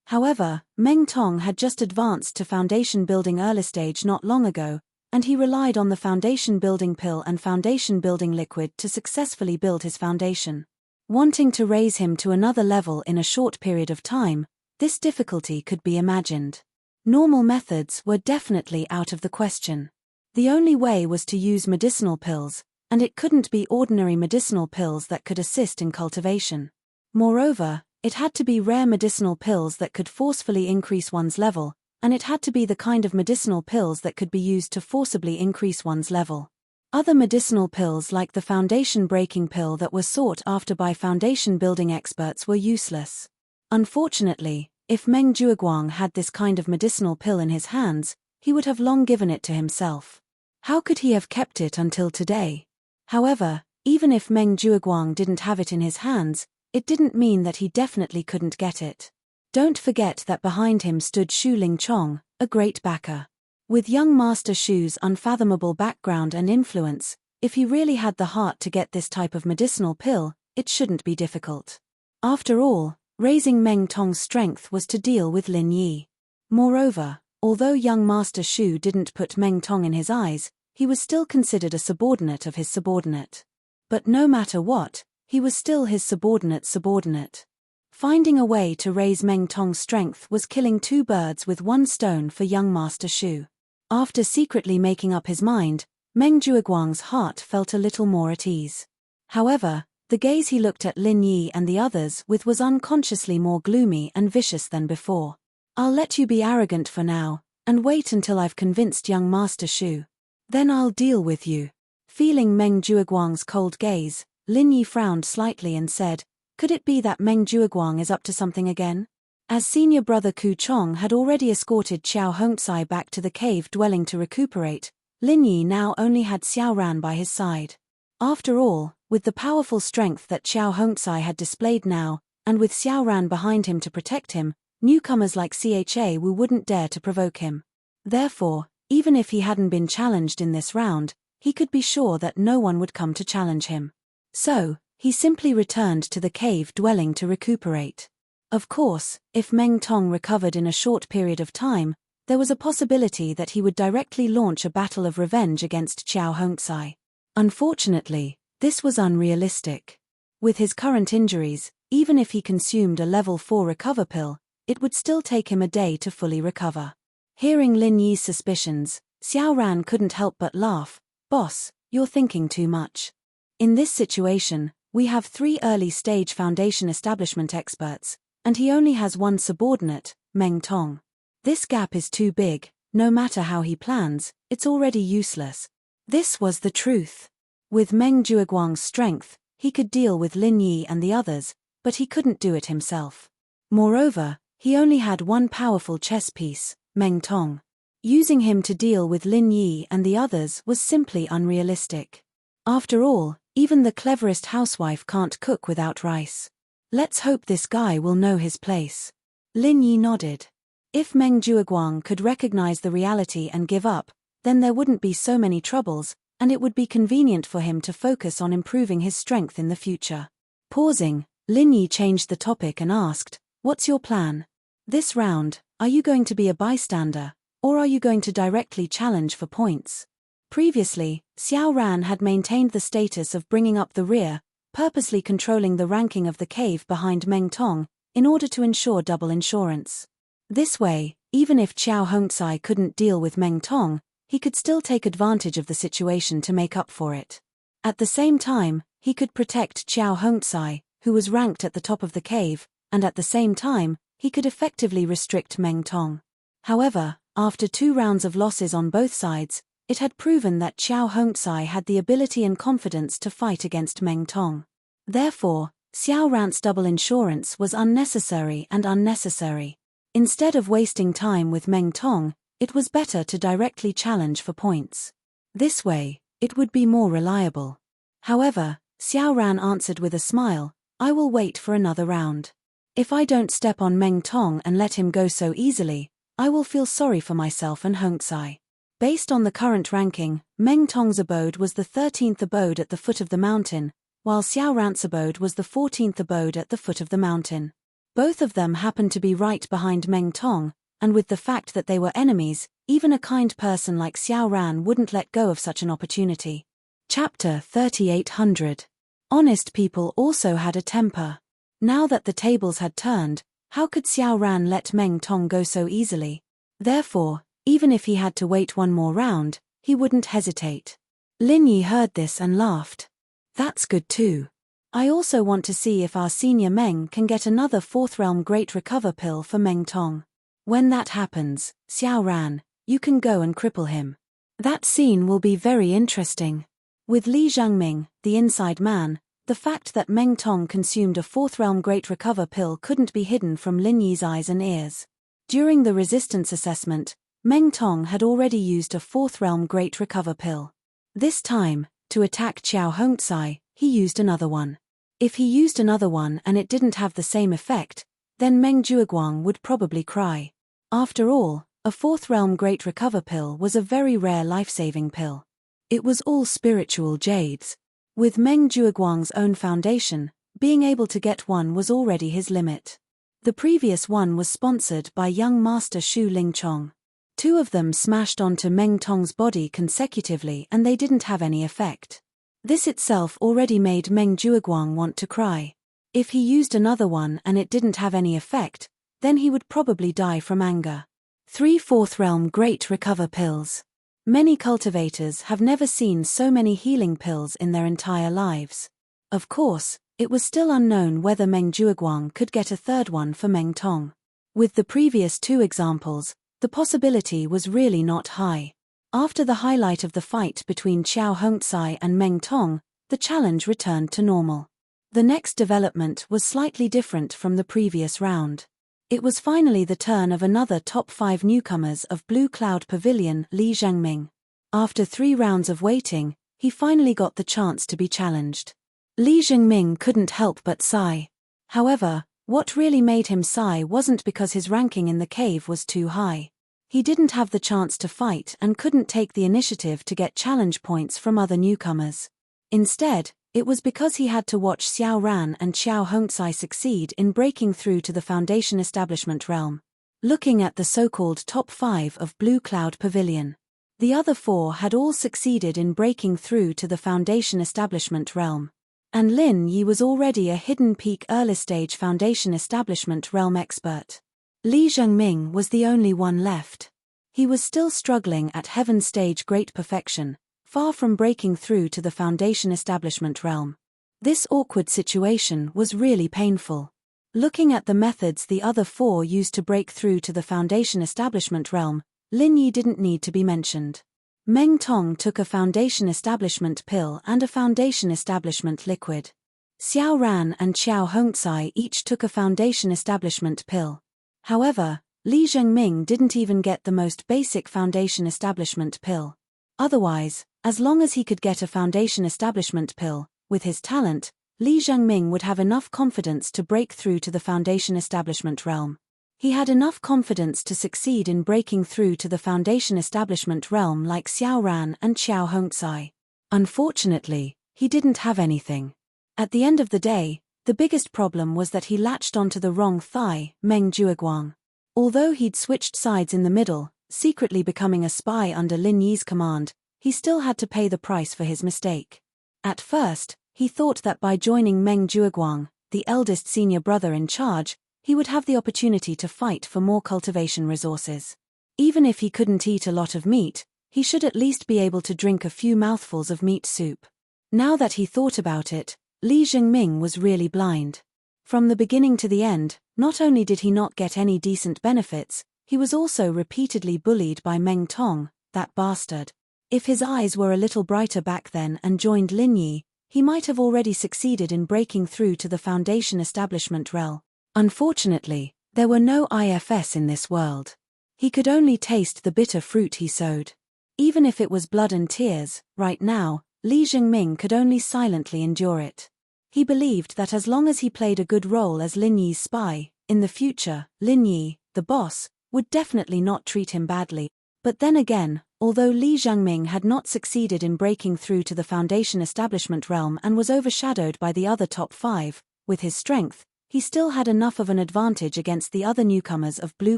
Speaker 1: However, Meng Tong had just advanced to foundation building early stage not long ago, and he relied on the foundation building pill and foundation building liquid to successfully build his foundation. Wanting to raise him to another level in a short period of time, this difficulty could be imagined. Normal methods were definitely out of the question. The only way was to use medicinal pills, and it couldn't be ordinary medicinal pills that could assist in cultivation. Moreover, it had to be rare medicinal pills that could forcefully increase one's level, and it had to be the kind of medicinal pills that could be used to forcibly increase one's level. Other medicinal pills like the foundation breaking pill that were sought after by foundation building experts were useless. Unfortunately, if Meng Jueguang had this kind of medicinal pill in his hands, he would have long given it to himself. How could he have kept it until today? However, even if Meng Jueguang didn't have it in his hands, it didn't mean that he definitely couldn't get it. Don't forget that behind him stood Shu Lingchong, a great backer. With young Master Shu's unfathomable background and influence, if he really had the heart to get this type of medicinal pill, it shouldn't be difficult. After all, raising Meng Tong's strength was to deal with Lin Yi. Moreover, although young Master Shu didn't put Meng Tong in his eyes, he was still considered a subordinate of his subordinate. But no matter what, he was still his subordinate's subordinate. Finding a way to raise Meng Tong's strength was killing 2 birds with 1 stone for young Master Shu. After secretly making up his mind, Meng Jueguang's heart felt a little more at ease. However, the gaze he looked at Lin Yi and the others with was unconsciously more gloomy and vicious than before. I'll let you be arrogant for now, and wait until I've convinced young Master Shu. Then I'll deal with you. Feeling Meng Jueguang's cold gaze, Lin Yi frowned slightly and said, could it be that Meng Jueguang is up to something again? As senior brother Ku Chong had already escorted Xiao Hongcai back to the cave dwelling to recuperate, Lin Yi now only had Xiao Ran by his side. After all, with the powerful strength that Xiao Hongcai had displayed now, and with Xiao Ran behind him to protect him, newcomers like Cha Wu wouldn't dare to provoke him. Therefore, Even if he hadn't been challenged in this round, he could be sure that no one would come to challenge him. So, he simply returned to the cave dwelling to recuperate. Of course, if Meng Tong recovered in a short period of time, there was a possibility that he would directly launch a battle of revenge against Qiao Hongcai. Unfortunately, this was unrealistic. With his current injuries, even if he consumed a level 4 recover pill, it would still take him a day to fully recover. Hearing Lin Yi's suspicions, Xiao Ran couldn't help but laugh. "Boss, you're thinking too much. In this situation, we have 3 early-stage foundation establishment experts, and he only has one subordinate, Meng Tong. This gap is too big. No matter how he plans, it's already useless." This was the truth. With Meng Jueguang's strength, he could deal with Lin Yi and the others, but he couldn't do it himself. Moreover, he only had one powerful chess piece, Meng Tong. Using him to deal with Lin Yi and the others was simply unrealistic. After all, even the cleverest housewife can't cook without rice. Let's hope this guy will know his place. Lin Yi nodded. If Meng Jueguang could recognize the reality and give up, then there wouldn't be so many troubles, and it would be convenient for him to focus on improving his strength in the future. Pausing, Lin Yi changed the topic and asked, "What's your plan? This round, are you going to be a bystander, or are you going to directly challenge for points?" Previously, Xiao Ran had maintained the status of bringing up the rear, purposely controlling the ranking of the cave behind Meng Tong, in order to ensure double insurance. This way, even if Qiao Hongcai couldn't deal with Meng Tong, he could still take advantage of the situation to make up for it. At the same time, he could protect Qiao Hongcai, who was ranked at the top of the cave, and at the same time, he could effectively restrict Meng Tong. However, after 2 rounds of losses on both sides, it had proven that Qiao Hongcai had the ability and confidence to fight against Meng Tong. Therefore, Xiao Ran's double insurance was unnecessary and unnecessary. Instead of wasting time with Meng Tong, it was better to directly challenge for points. This way, it would be more reliable. However, Xiao Ran answered with a smile, "I will wait for another round. If I don't step on Meng Tong and let him go so easily, I will feel sorry for myself and Hongcai." Based on the current ranking, Meng Tong's abode was the 13th abode at the foot of the mountain, while Xiao Ran's abode was the 14th abode at the foot of the mountain. Both of them happened to be right behind Meng Tong, and with the fact that they were enemies, even a kind person like Xiao Ran wouldn't let go of such an opportunity. Chapter 3800. Honest people also had a temper. Now that the tables had turned, how could Xiao Ran let Meng Tong go so easily? Therefore, even if he had to wait one more round, he wouldn't hesitate. Lin Yi heard this and laughed. "That's good too. I also want to see if our senior Meng can get another 4th realm great recover pill for Meng Tong. When that happens, Xiao Ran, you can go and cripple him. That scene will be very interesting." With Li Zhangming, the inside man, the fact that Meng Tong consumed a 4th realm great recover pill couldn't be hidden from Lin Yi's eyes and ears. During the resistance assessment, Meng Tong had already used a 4th realm great recover pill. This time, to attack Qiao Hongcai, he used another one. If he used another one and it didn't have the same effect, then Meng Jueguang would probably cry. After all, a 4th realm great recover pill was a very rare life-saving pill. It was all spiritual jades. With Meng Jueguang's own foundation, being able to get one was already his limit. The previous one was sponsored by young Master Shu Lingchong. 2 of them smashed onto Meng Tong's body consecutively and they didn't have any effect. This itself already made Meng Jueguang want to cry. If he used another one and it didn't have any effect, then he would probably die from anger. 3 4th realm great recover pills. Many cultivators have never seen so many healing pills in their entire lives. Of course, it was still unknown whether Meng Jueguang could get a 3rd one for Meng Tong. With the previous 2 examples, the possibility was really not high. After the highlight of the fight between Qiao Hongcai and Meng Tong, the challenge returned to normal. The next development was slightly different from the previous round. It was finally the turn of another top 5 newcomers of Blue Cloud Pavilion, Li Zhangming. After 3 rounds of waiting, he finally got the chance to be challenged. Li Zhangming couldn't help but sigh. However, what really made him sigh wasn't because his ranking in the cave was too high. He didn't have the chance to fight and couldn't take the initiative to get challenge points from other newcomers. Instead, it was because he had to watch Xiao Ran and Xiao Hongcai succeed in breaking through to the Foundation Establishment realm. Looking at the so-called top 5 of Blue Cloud Pavilion, the other 4 had all succeeded in breaking through to the Foundation Establishment realm. And Lin Yi was already a Hidden Peak early-stage Foundation Establishment realm expert. Li Zhengming was the only one left. He was still struggling at Heaven Stage Great Perfection, far from breaking through to the Foundation Establishment realm. This awkward situation was really painful. Looking at the methods the other 4 used to break through to the Foundation Establishment realm, Lin Yi didn't need to be mentioned. Meng Tong took a Foundation Establishment pill and a Foundation Establishment liquid. Xiao Ran and Xiao Hongcai each took a Foundation Establishment pill. However, Li Zhengming didn't even get the most basic Foundation Establishment pill. Otherwise, as long as he could get a Foundation Establishment pill, with his talent, Li Zhengming would have enough confidence to break through to the Foundation Establishment realm. He had enough confidence to succeed in breaking through to the Foundation Establishment realm like Xiao Ran and Xiao Hongcai. Unfortunately, he didn't have anything. At the end of the day, the biggest problem was that he latched onto the wrong thigh, Meng Jueguang. Although he'd switched sides in the middle, secretly becoming a spy under Lin Yi's command, he still had to pay the price for his mistake. At first, he thought that by joining Meng Jueguang, the eldest senior brother in charge, he would have the opportunity to fight for more cultivation resources. Even if he couldn't eat a lot of meat, he should at least be able to drink a few mouthfuls of meat soup. Now that he thought about it, Li Zhengming was really blind. From the beginning to the end, not only did he not get any decent benefits, he was also repeatedly bullied by Meng Tong, that bastard. If his eyes were a little brighter back then and joined Lin Yi, he might have already succeeded in breaking through to the Foundation Establishment realm. Unfortunately, there were no IFS in this world. He could only taste the bitter fruit he sowed. Even if it was blood and tears, right now, Li Zhengming could only silently endure it. He believed that as long as he played a good role as Lin Yi's spy, in the future, Lin Yi, the boss, would definitely not treat him badly. But then again, although Li Zhengming had not succeeded in breaking through to the Foundation Establishment realm and was overshadowed by the other top 5, with his strength, he still had enough of an advantage against the other newcomers of Blue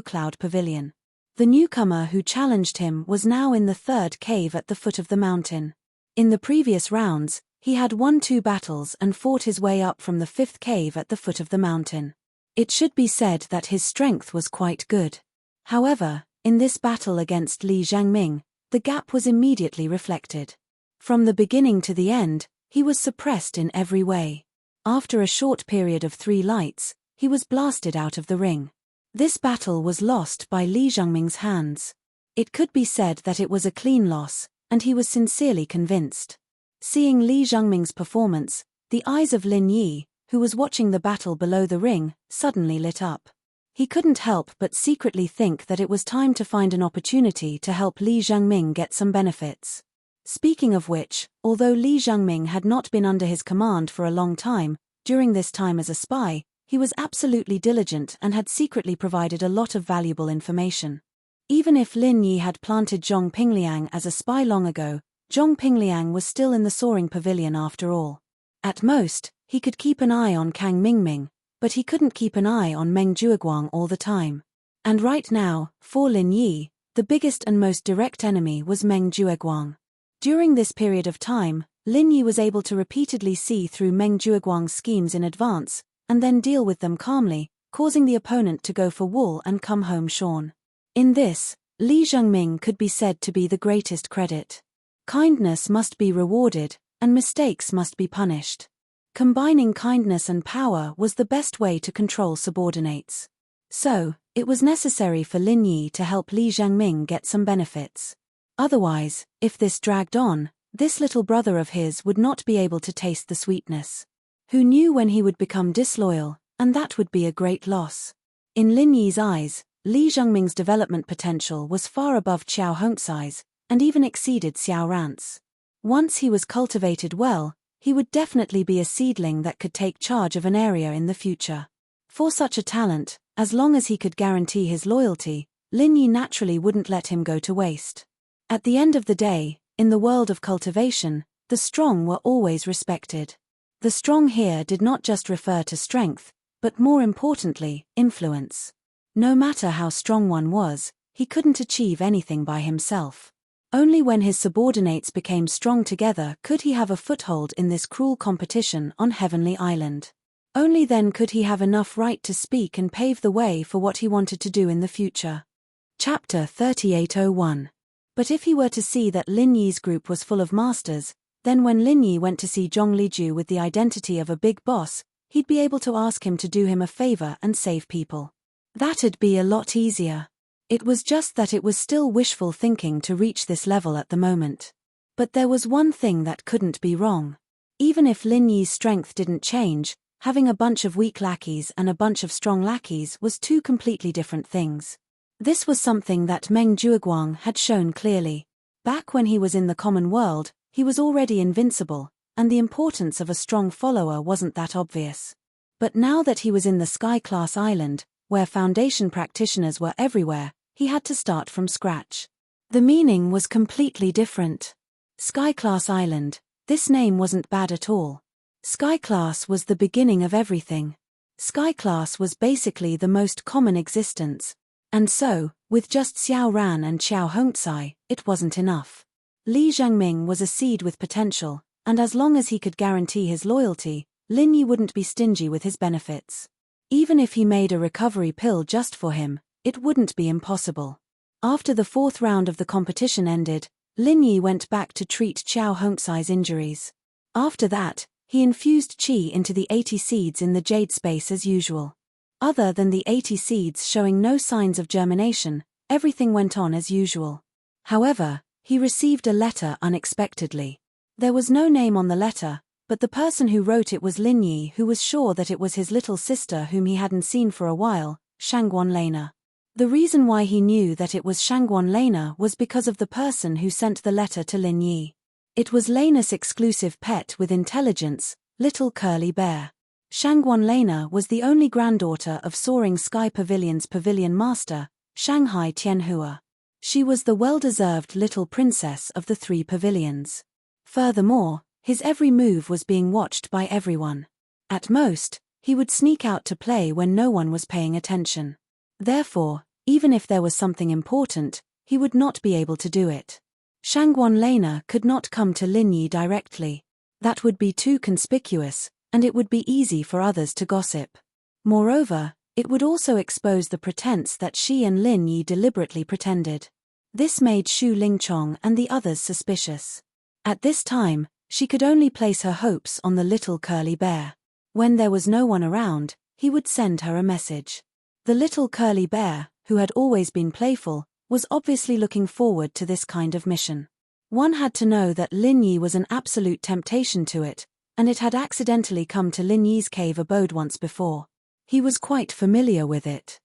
Speaker 1: Cloud Pavilion. The newcomer who challenged him was now in the 3rd cave at the foot of the mountain. In the previous rounds, he had won 2 battles and fought his way up from the 5th cave at the foot of the mountain. It should be said that his strength was quite good. However, in this battle against Li Zhengming, the gap was immediately reflected. From the beginning to the end, he was suppressed in every way. After a short period of 3 lights, he was blasted out of the ring. This battle was lost by Li Zhengming's hands. It could be said that it was a clean loss, and he was sincerely convinced. Seeing Li Zhengming's performance, the eyes of Lin Yi, who was watching the battle below the ring, suddenly lit up. He couldn't help but secretly think that it was time to find an opportunity to help Li Zhengming get some benefits. Speaking of which, although Li Zhengming had not been under his command for a long time, during this time as a spy, he was absolutely diligent and had secretly provided a lot of valuable information. Even if Lin Yi had planted Zhong Pingliang as a spy long ago, Zhong Pingliang was still in the soaring pavilion after all. At most, he could keep an eye on Kang Mingming, but he couldn't keep an eye on Meng Jueguang all the time. And right now, for Lin Yi, the biggest and most direct enemy was Meng Jueguang. During this period of time, Lin Yi was able to repeatedly see through Meng Jueguang's schemes in advance, and then deal with them calmly, causing the opponent to go for wool and come home shorn. In this, Li Zhengming could be said to be the greatest credit. Kindness must be rewarded, and mistakes must be punished. Combining kindness and power was the best way to control subordinates. So, it was necessary for Lin Yi to help Li Zhengming get some benefits. Otherwise, if this dragged on, this little brother of his would not be able to taste the sweetness. Who knew when he would become disloyal, and that would be a great loss. In Lin Yi's eyes, Li Zhengming's development potential was far above Xiao Hongcai's, and even exceeded Xiao Ran's. Once he was cultivated well, he would definitely be a seedling that could take charge of an area in the future. For such a talent, as long as he could guarantee his loyalty, Lin Yi naturally wouldn't let him go to waste. At the end of the day, in the world of cultivation, the strong were always respected. The strong here did not just refer to strength, but more importantly, influence. No matter how strong one was, he couldn't achieve anything by himself. Only when his subordinates became strong together could he have a foothold in this cruel competition on Heavenly Island. Only then could he have enough right to speak and pave the way for what he wanted to do in the future. Chapter 3801. But if he were to see that Lin Yi's group was full of masters, then when Lin Yi went to see Zhongliju with the identity of a big boss, he'd be able to ask him to do him a favor and save people. That'd be a lot easier. It was just that it was still wishful thinking to reach this level at the moment. But there was one thing that couldn't be wrong. Even if Lin Yi's strength didn't change, having a bunch of weak lackeys and a bunch of strong lackeys was two completely different things. This was something that Meng Zhuoguang had shown clearly. Back when he was in the common world, he was already invincible, and the importance of a strong follower wasn't that obvious. But now that he was in the Sky-class island, where Foundation practitioners were everywhere, he had to start from scratch. The meaning was completely different. Sky-class island, this name wasn't bad at all. Sky-class was the beginning of everything. Sky-class was basically the most common existence. And so, with just Xiao Ran and Xiao Hongcai, it wasn't enough. Li Zhangming was a seed with potential, and as long as he could guarantee his loyalty, Lin Yi wouldn't be stingy with his benefits. Even if he made a recovery pill just for him, it wouldn't be impossible. After the fourth round of the competition ended, Lin Yi went back to treat Xiao Hongcai's injuries. After that, he infused qi into the 80 seeds in the jade space as usual. Other than the 80 seeds showing no signs of germination, everything went on as usual. However, he received a letter unexpectedly. There was no name on the letter, but the person who wrote it was Lin Yi, who was sure that it was his little sister whom he hadn't seen for a while, Shangguan Lena. The reason why he knew that it was Shangguan Lena was because of the person who sent the letter to Lin Yi. It was Lena's exclusive pet with intelligence, Little Curly Bear. Shangguan Lena was the only granddaughter of Soaring Sky Pavilion's pavilion master, Shanghai Tianhua. She was the well-deserved little princess of the three pavilions. Furthermore, his every move was being watched by everyone. At most, he would sneak out to play when no one was paying attention. Therefore, even if there was something important, he would not be able to do it. Shangguan Lena could not come to Lin Yi directly. That would be too conspicuous, and it would be easy for others to gossip. Moreover, it would also expose the pretense that she and Lin Yi deliberately pretended. This made Xu Lingchong and the others suspicious. At this time, she could only place her hopes on the little curly bear. When there was no one around, he would send her a message. The little curly bear, who had always been playful, was obviously looking forward to this kind of mission. One had to know that Lin Yi was an absolute temptation to it, and it had accidentally come to Lin Yi's cave abode once before. He was quite familiar with it.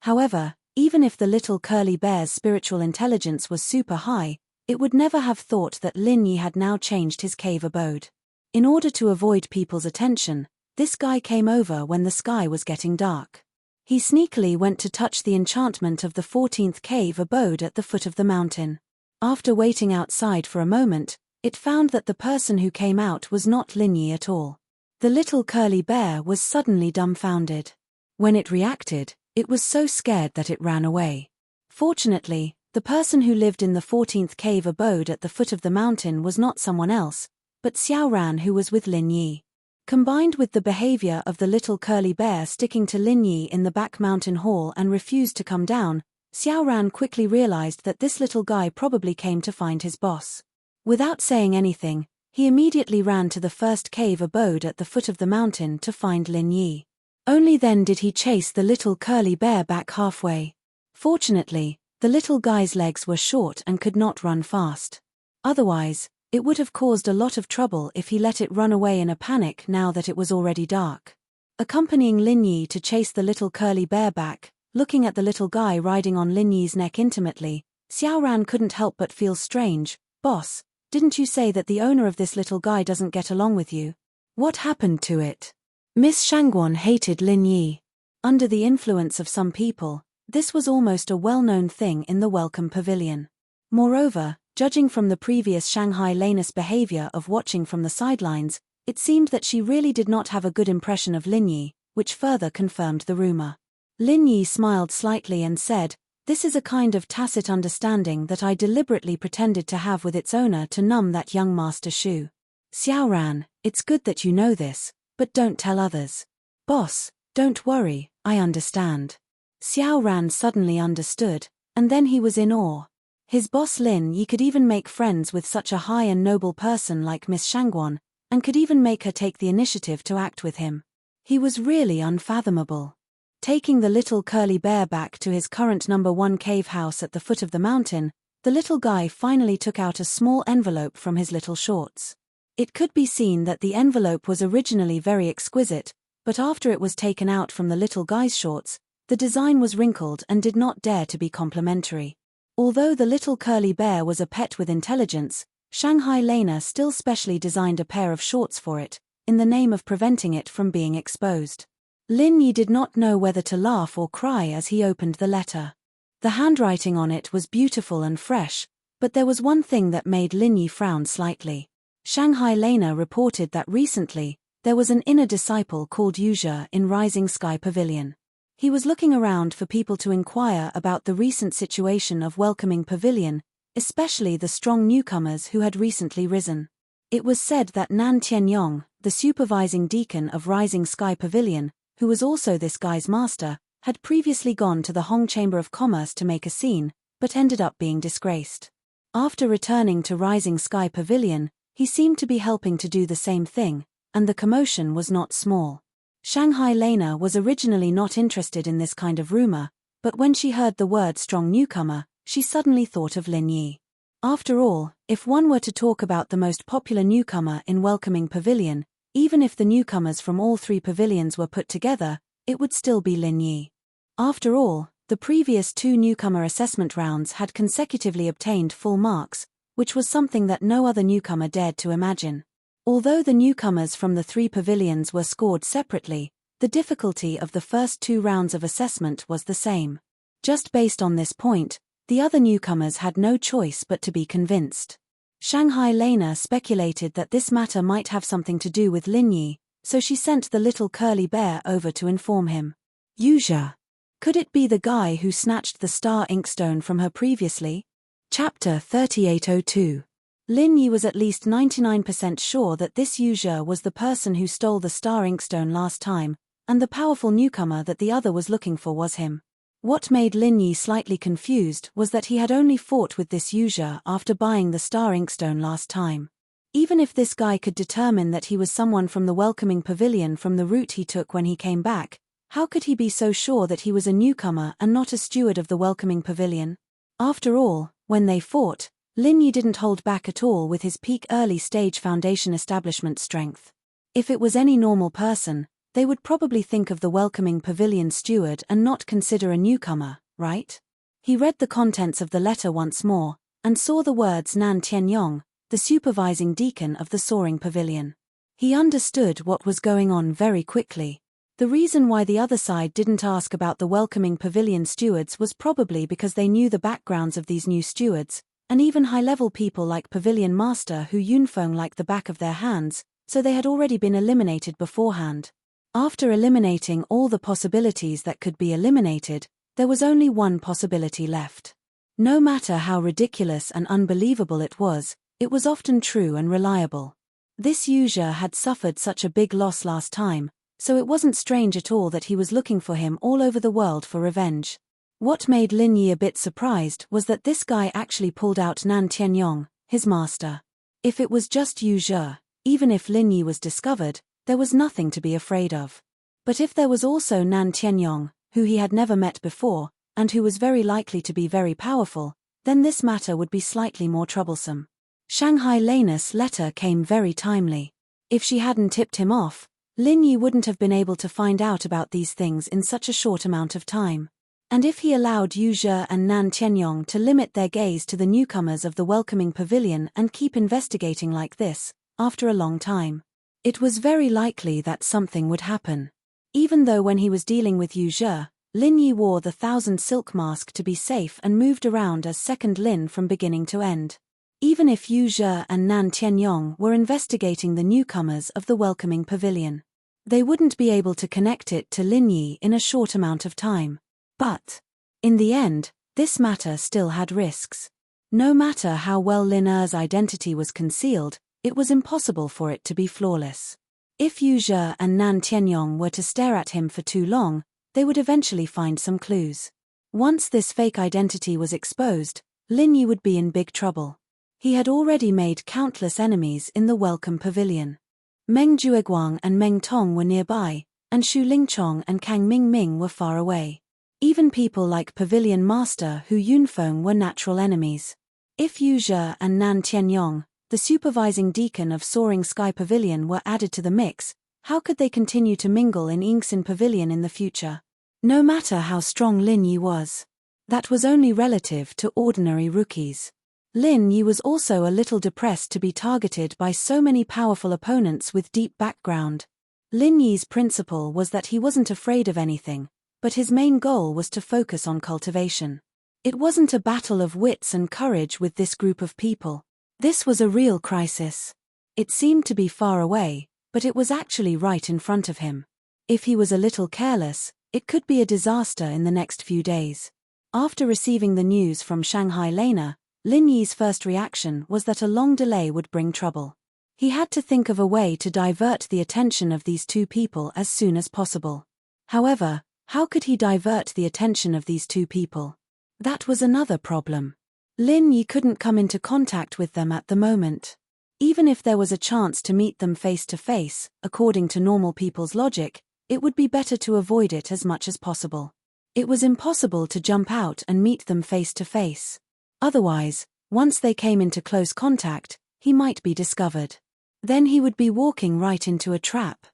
Speaker 1: However, even if the little curly bear's spiritual intelligence was super high, it would never have thought that Lin Yi had now changed his cave abode. In order to avoid people's attention, this guy came over when the sky was getting dark. He sneakily went to touch the enchantment of the 14th cave abode at the foot of the mountain. After waiting outside for a moment, it found that the person who came out was not Lin Yi at all. The little curly bear was suddenly dumbfounded. When it reacted, it was so scared that it ran away. Fortunately, the person who lived in the 14th cave abode at the foot of the mountain was not someone else, but Xiao Ran, who was with Lin Yi. Combined with the behavior of the little curly bear sticking to Lin Yi in the back mountain hall and refused to come down, Xiao Ran quickly realized that this little guy probably came to find his boss. Without saying anything, he immediately ran to the first cave abode at the foot of the mountain to find Lin Yi. Only then did he chase the little curly bear back halfway. Fortunately, the little guy's legs were short and could not run fast. Otherwise, it would have caused a lot of trouble if he let it run away in a panic now that it was already dark. Accompanying Lin Yi to chase the little curly bear back, looking at the little guy riding on Lin Yi's neck intimately, Xiao Ran couldn't help but feel strange. "Boss, didn't you say that the owner of this little guy doesn't get along with you? What happened to it?" Miss Shangguan hated Lin Yi. Under the influence of some people, This was almost a well-known thing in the Welcome Pavilion. Moreover, judging from the previous Shanghai Lena's behavior of watching from the sidelines, it seemed that she really did not have a good impression of Lin Yi, which further confirmed the rumor. Lin Yi smiled slightly and said, "This is a kind of tacit understanding that I deliberately pretended to have with its owner to numb that young Master Shu. Xiaoran, it's good that you know this, but don't tell others." "Boss, don't worry, I understand." Xiaoran suddenly understood, and then he was in awe. His boss Lin Yi could even make friends with such a high and noble person like Miss Shangguan, and could even make her take the initiative to act with him. He was really unfathomable. Taking the little curly bear back to his current number 1 cave house at the foot of the mountain, the little guy finally took out a small envelope from his little shorts. It could be seen that the envelope was originally very exquisite, but after it was taken out from the little guy's shorts, the design was wrinkled and did not dare to be complimentary. Although the little curly bear was a pet with intelligence, Shanghai Lena still specially designed a pair of shorts for it, in the name of preventing it from being exposed. Lin Yi did not know whether to laugh or cry as he opened the letter. The handwriting on it was beautiful and fresh, but there was one thing that made Lin Yi frown slightly. Shanghai Lena reported that recently, there was an inner disciple called Yuzhe in Rising Sky Pavilion. He was looking around for people to inquire about the recent situation of Welcoming Pavilion, especially the strong newcomers who had recently risen. It was said that Nan Tianyong, the supervising deacon of Rising Sky Pavilion, who was also this guy's master, had previously gone to the Hong Chamber of Commerce to make a scene, but ended up being disgraced. After returning to Rising Sky Pavilion, he seemed to be helping to do the same thing, and the commotion was not small. Shanghai Lena was originally not interested in this kind of rumor, but when she heard the word strong newcomer, she suddenly thought of Lin Yi. After all, if one were to talk about the most popular newcomer in Welcoming Pavilion, even if the newcomers from all 3 pavilions were put together, it would still be Lin Yi. After all, the previous 2 newcomer assessment rounds had consecutively obtained full marks, which was something that no other newcomer dared to imagine. Although the newcomers from the 3 pavilions were scored separately, the difficulty of the first 2 rounds of assessment was the same. Just based on this point, the other newcomers had no choice but to be convinced. Shanghai Lena speculated that this matter might have something to do with Lin Yi, so she sent the little curly bear over to inform him. Yuzhe. Could it be the guy who snatched the star inkstone from her previously? Chapter 3802. Lin Yi was at least 99% sure that this Yuzhe was the person who stole the star inkstone last time, and the powerful newcomer that the other was looking for was him. What made Lin Yi slightly confused was that he had only fought with this Yuzhe after buying the star inkstone last time. Even if this guy could determine that he was someone from the Welcoming Pavilion from the route he took when he came back, how could he be so sure that he was a newcomer and not a steward of the Welcoming Pavilion? After all, when they fought, Lin Yi didn't hold back at all with his peak early-stage foundation establishment strength. If it was any normal person, they would probably think of the Welcoming Pavilion steward and not consider a newcomer, right? He read the contents of the letter once more, and saw the words Nan Tianyong, the supervising deacon of the Soaring Pavilion. He understood what was going on very quickly. The reason why the other side didn't ask about the Welcoming Pavilion stewards was probably because they knew the backgrounds of these new stewards, and even high-level people like Pavilion Master who Yunfeng like the back of their hands, so they had already been eliminated beforehand. After eliminating all the possibilities that could be eliminated, there was only one possibility left. No matter how ridiculous and unbelievable it was often true and reliable. This Yuzhe had suffered such a big loss last time, so it wasn't strange at all that he was looking for him all over the world for revenge. What made Lin Yi a bit surprised was that this guy actually pulled out Nan Tianyong, his master. If it was just Yuzhe, even if Lin Yi was discovered, there was nothing to be afraid of. But if there was also Nan Tianyong, who he had never met before, and who was very likely to be very powerful, then this matter would be slightly more troublesome. Shanghai Lena's letter came very timely. If she hadn't tipped him off, Lin Yi wouldn't have been able to find out about these things in such a short amount of time. And if he allowed Yuzhe and Nan Tianyong to limit their gaze to the newcomers of the Welcoming Pavilion and keep investigating like this, after a long time, it was very likely that something would happen. Even though when he was dealing with Yuzhe, Lin Yi wore the 1,000 silk mask to be safe and moved around as second Lin from beginning to end. Even if Yu Zhe and Nan Tianyong were investigating the newcomers of the welcoming pavilion, they wouldn't be able to connect it to Lin Yi in a short amount of time. But, in the end, this matter still had risks. No matter how well Lin Er's identity was concealed, it was impossible for it to be flawless. If Yu Zhe and Nan Tianyong were to stare at him for too long, they would eventually find some clues. Once this fake identity was exposed, Lin Yi would be in big trouble. He had already made countless enemies in the welcome pavilion. Meng Jueguang and Meng Tong were nearby, and Xu Lingchong and Kang Mingming were far away. Even people like Pavilion Master Hu Yunfeng were natural enemies. If Yu Zhe and Nan Tianyong, the supervising deacon of Soaring Sky Pavilion, were added to the mix, how could they continue to mingle in Yingxin Pavilion in the future? No matter how strong Lin Yi was, that was only relative to ordinary rookies. Lin Yi was also a little depressed to be targeted by so many powerful opponents with deep background. Lin Yi's principle was that he wasn't afraid of anything, but his main goal was to focus on cultivation. It wasn't a battle of wits and courage with this group of people. This was a real crisis. It seemed to be far away, but it was actually right in front of him. If he was a little careless, it could be a disaster in the next few days. After receiving the news from Shanghai Lena, Lin Yi's first reaction was that a long delay would bring trouble. He had to think of a way to divert the attention of these two people as soon as possible. However, how could he divert the attention of these two people? That was another problem. Lin Yi couldn't come into contact with them at the moment. Even if there was a chance to meet them face to face, according to normal people's logic, it would be better to avoid it as much as possible. It was impossible to jump out and meet them face to face. Otherwise, once they came into close contact, he might be discovered. Then he would be walking right into a trap.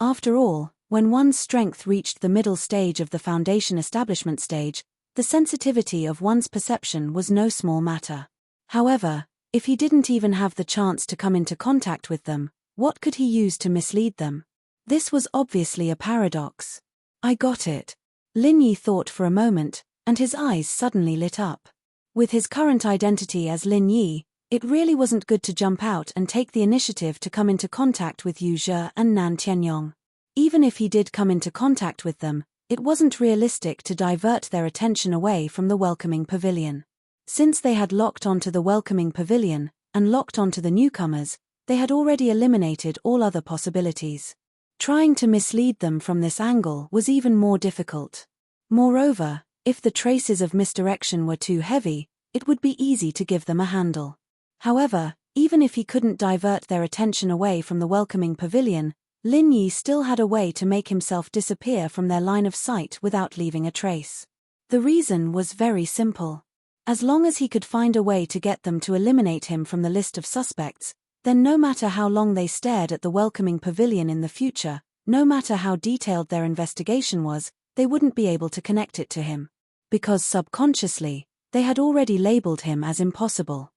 Speaker 1: After all, when one's strength reached the middle stage of the foundation establishment stage, the sensitivity of one's perception was no small matter. However, if he didn't even have the chance to come into contact with them, what could he use to mislead them? This was obviously a paradox. I got it. Lin Yi thought for a moment, and his eyes suddenly lit up. With his current identity as Lin Yi, it really wasn't good to jump out and take the initiative to come into contact with Yu Zhe and Nan Tianyong. Even if he did come into contact with them, it wasn't realistic to divert their attention away from the welcoming pavilion. Since they had locked onto the welcoming pavilion, and locked onto the newcomers, they had already eliminated all other possibilities. Trying to mislead them from this angle was even more difficult. Moreover, if the traces of misdirection were too heavy, it would be easy to give them a handle. However, even if he couldn't divert their attention away from the welcoming pavilion, Lin Yi still had a way to make himself disappear from their line of sight without leaving a trace. The reason was very simple. As long as he could find a way to get them to eliminate him from the list of suspects, then no matter how long they stared at the welcoming pavilion in the future, no matter how detailed their investigation was, they wouldn't be able to connect it to him. Because subconsciously, they had already labeled him as impossible.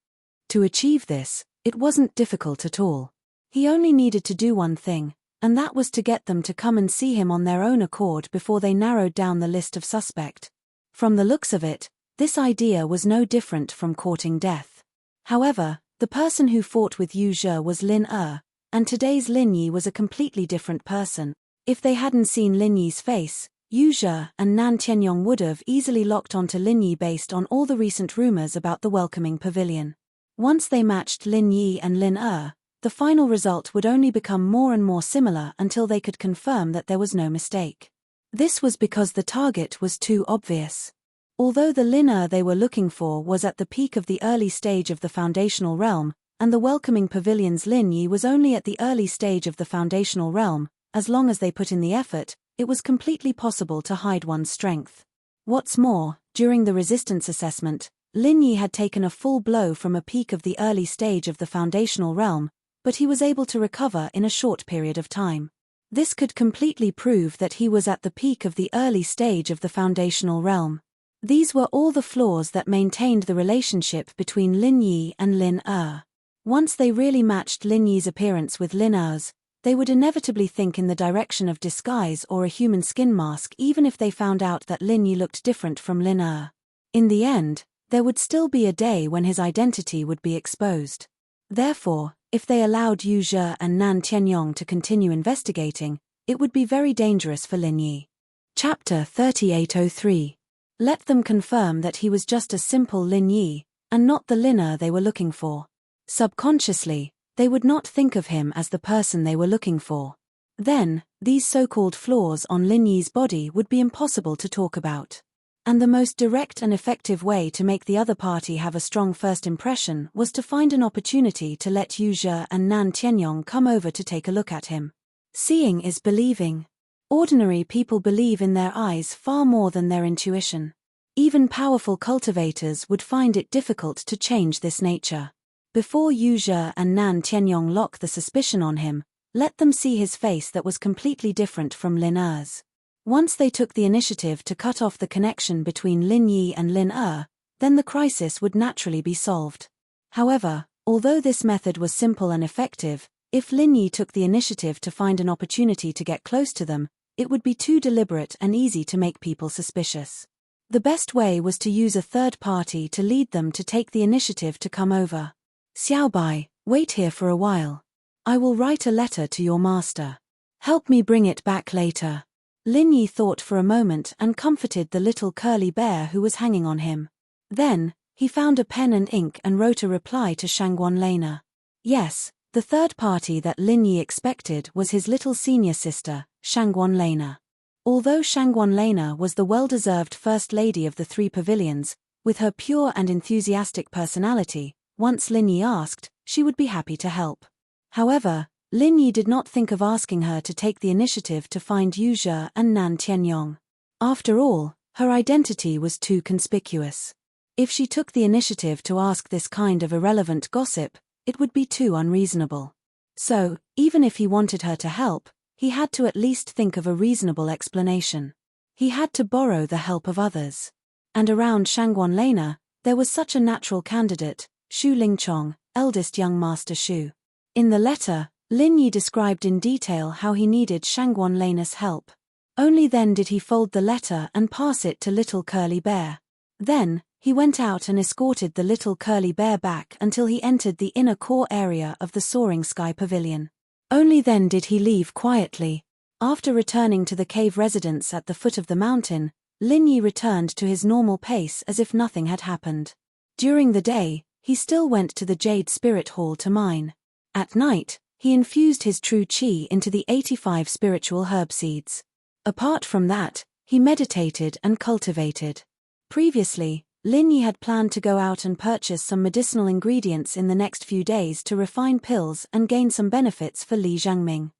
Speaker 1: To achieve this, it wasn't difficult at all. He only needed to do one thing, and that was to get them to come and see him on their own accord before they narrowed down the list of suspect. From the looks of it, this idea was no different from courting death. However, the person who fought with Yu Zhe was Lin Er, and today's Lin Yi was a completely different person. If they hadn't seen Lin Yi's face, Yu Zhe and Nan Tianyong would have easily locked onto Lin Yi based on all the recent rumors about the welcoming pavilion. Once they matched Lin Yi and Lin Er, the final result would only become more and more similar until they could confirm that there was no mistake. This was because the target was too obvious. Although the Lin Er they were looking for was at the peak of the early stage of the foundational realm, and the welcoming pavilion's Lin Yi was only at the early stage of the foundational realm, as long as they put in the effort, it was completely possible to hide one's strength. What's more, during the resistance assessment, Lin Yi had taken a full blow from a peak of the early stage of the foundational realm, but he was able to recover in a short period of time. This could completely prove that he was at the peak of the early stage of the foundational realm. These were all the flaws that maintained the relationship between Lin Yi and Lin Er. Once they really matched Lin Yi's appearance with Lin Er's, They would inevitably think in the direction of disguise or a human skin mask even if they found out that Lin Yi looked different from Lin Er. In the end, there would still be a day when his identity would be exposed. Therefore, if they allowed Yu Zhe and Nan Tianyong to continue investigating, it would be very dangerous for Lin Yi. Chapter 3803. Let them confirm that he was just a simple Lin Yi, and not the Lin Er they were looking for. Subconsciously, they would not think of him as the person they were looking for. Then, these so-called flaws on Lin Yi's body would be impossible to talk about. And the most direct and effective way to make the other party have a strong first impression was to find an opportunity to let Yu Zhe and Nan Tianyong come over to take a look at him. Seeing is believing. Ordinary people believe in their eyes far more than their intuition. Even powerful cultivators would find it difficult to change this nature. Before Yu Zhe and Nan Tianyong lock the suspicion on him, let them see his face that was completely different from Lin Er's. Once they took the initiative to cut off the connection between Lin Yi and Lin Er, then the crisis would naturally be solved. However, although this method was simple and effective, if Lin Yi took the initiative to find an opportunity to get close to them, it would be too deliberate and easy to make people suspicious. The best way was to use a third party to lead them to take the initiative to come over. Xiaobai, wait here for a while. I will write a letter to your master. Help me bring it back later. Lin Yi thought for a moment and comforted the little curly bear who was hanging on him. Then, he found a pen and ink and wrote a reply to Shangguan Lena. Yes, the third party that Lin Yi expected was his little senior sister, Shangguan Lena. Although Shangguan Lena was the well-deserved first lady of the three pavilions, with her pure and enthusiastic personality, once Lin Yi asked, she would be happy to help. However, Lin Yi did not think of asking her to take the initiative to find Yu Zhe and Nan Tianyong. After all, her identity was too conspicuous. If she took the initiative to ask this kind of irrelevant gossip, it would be too unreasonable. So, even if he wanted her to help, he had to at least think of a reasonable explanation. He had to borrow the help of others. And around Shangguan Lena, there was such a natural candidate, Shu Lingchong, eldest young Master Shu. In the letter, Lin Yi described in detail how he needed Shangguan Lena's help. Only then did he fold the letter and pass it to little curly bear. Then, he went out and escorted the little curly bear back until he entered the inner core area of the Soaring Sky Pavilion. Only then did he leave quietly. After returning to the cave residence at the foot of the mountain, Lin Yi returned to his normal pace as if nothing had happened. During the day, he still went to the Jade Spirit Hall to mine. At night, he infused his true qi into the 85 spiritual herb seeds. Apart from that, he meditated and cultivated. Previously, Lin Yi had planned to go out and purchase some medicinal ingredients in the next few days to refine pills and gain some benefits for Li Zhangming.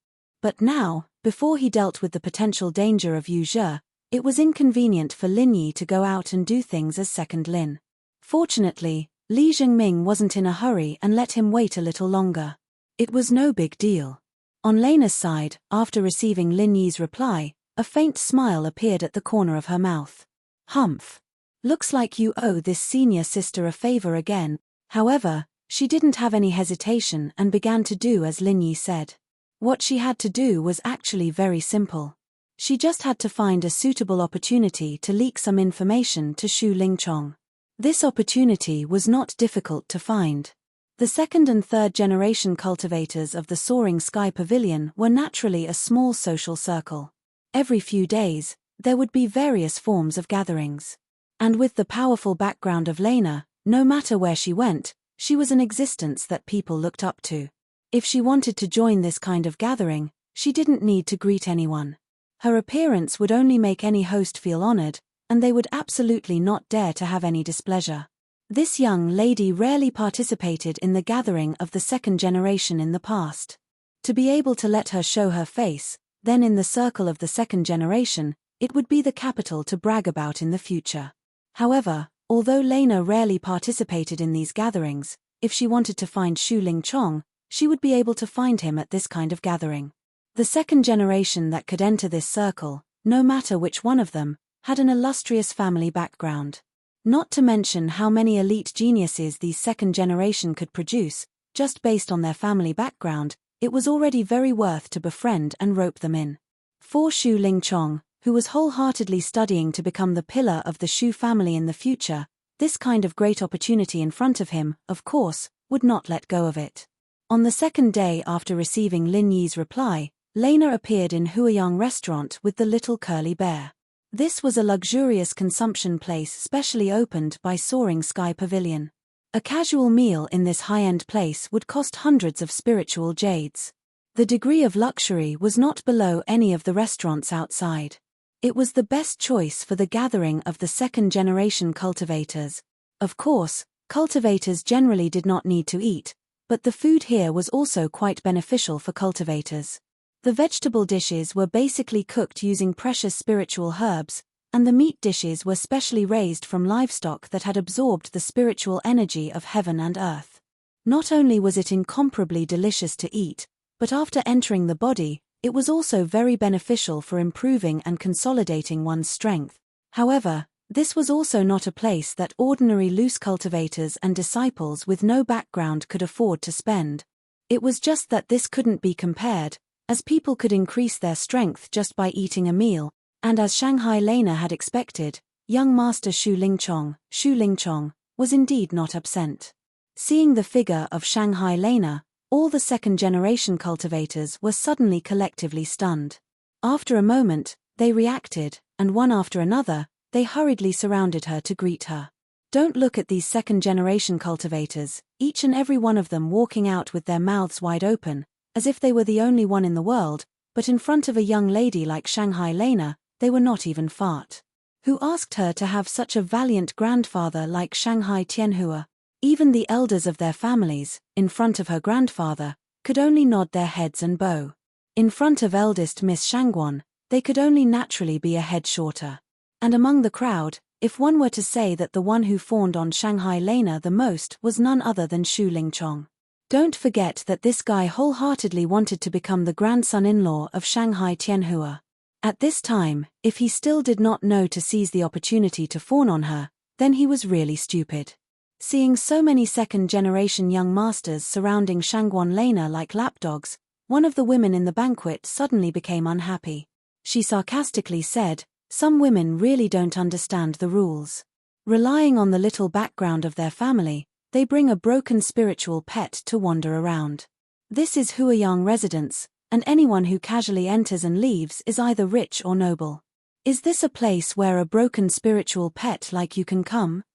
Speaker 1: But now, before he dealt with the potential danger of Yu Zhe, it was inconvenient for Lin Yi to go out and do things as second Lin. Fortunately, Li Zhangming wasn't in a hurry and let him wait a little longer. It was no big deal. On Lena's side, after receiving Lin Yi's reply, a faint smile appeared at the corner of her mouth. Humph. Looks like you owe this senior sister a favor again. However, she didn't have any hesitation and began to do as Lin Yi said. What she had to do was actually very simple. She just had to find a suitable opportunity to leak some information to Shu Lingchong. This opportunity was not difficult to find. The second and third generation cultivators of the Soaring Sky Pavilion were naturally a small social circle. Every few days, there would be various forms of gatherings. And with the powerful background of Lena, no matter where she went, she was an existence that people looked up to. If she wanted to join this kind of gathering, she didn't need to greet anyone. Her appearance would only make any host feel honored, and they would absolutely not dare to have any displeasure. This young lady rarely participated in the gathering of the second generation in the past. To be able to let her show her face, then in the circle of the second generation, it would be the capital to brag about in the future. However, although Lena rarely participated in these gatherings, if she wanted to find Shu Lingchong, she would be able to find him at this kind of gathering. The second generation that could enter this circle, no matter which one of them, had an illustrious family background. Not to mention how many elite geniuses these second generation could produce, just based on their family background, it was already very worth to befriend and rope them in. For Shu Lingchong, who was wholeheartedly studying to become the pillar of the Shu family in the future, this kind of great opportunity in front of him, of course, would not let go of it. On the second day after receiving Lin Yi's reply, Lena appeared in Huiyang restaurant with the little curly bear. This was a luxurious consumption place specially opened by Soaring Sky Pavilion. A casual meal in this high-end place would cost hundreds of spiritual jades. The degree of luxury was not below any of the restaurants outside. It was the best choice for the gathering of the second-generation cultivators. Of course, cultivators generally did not need to eat, but the food here was also quite beneficial for cultivators. The vegetable dishes were basically cooked using precious spiritual herbs, and the meat dishes were specially raised from livestock that had absorbed the spiritual energy of heaven and earth. Not only was it incomparably delicious to eat, but after entering the body, it was also very beneficial for improving and consolidating one's strength. However, this was also not a place that ordinary loose cultivators and disciples with no background could afford to spend. It was just that this couldn't be compared, as people could increase their strength just by eating a meal, and as Shanghai Lena had expected, young Master Shu Lingchong, was indeed not absent. Seeing the figure of Shanghai Lena, all the second-generation cultivators were suddenly collectively stunned. After a moment, they reacted, and one after another, they hurriedly surrounded her to greet her. Don't look at these second-generation cultivators, each and every one of them walking out with their mouths wide open, as if they were the only one in the world, but in front of a young lady like Shanghai Lena, they were not even fart. Who asked her to have such a valiant grandfather like Shanghai Tianhua? Even the elders of their families, in front of her grandfather, could only nod their heads and bow. In front of eldest Miss Shangguan, they could only naturally be a head shorter. And among the crowd, if one were to say that the one who fawned on Shanghai Lena the most was none other than Shu Lingchong. Don't forget that this guy wholeheartedly wanted to become the grandson-in-law of Shanghai Tianhua. At this time, if he still did not know to seize the opportunity to fawn on her, then he was really stupid. Seeing so many second-generation young masters surrounding Shangguan Lena like lapdogs, one of the women in the banquet suddenly became unhappy. She sarcastically said, "Some women really don't understand the rules. Relying on the little background of their family, they bring a broken spiritual pet to wander around. This is Huiyang residence, and anyone who casually enters and leaves is either rich or noble. Is this a place where a broken spiritual pet like you can come?"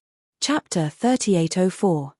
Speaker 1: Chapter 3804.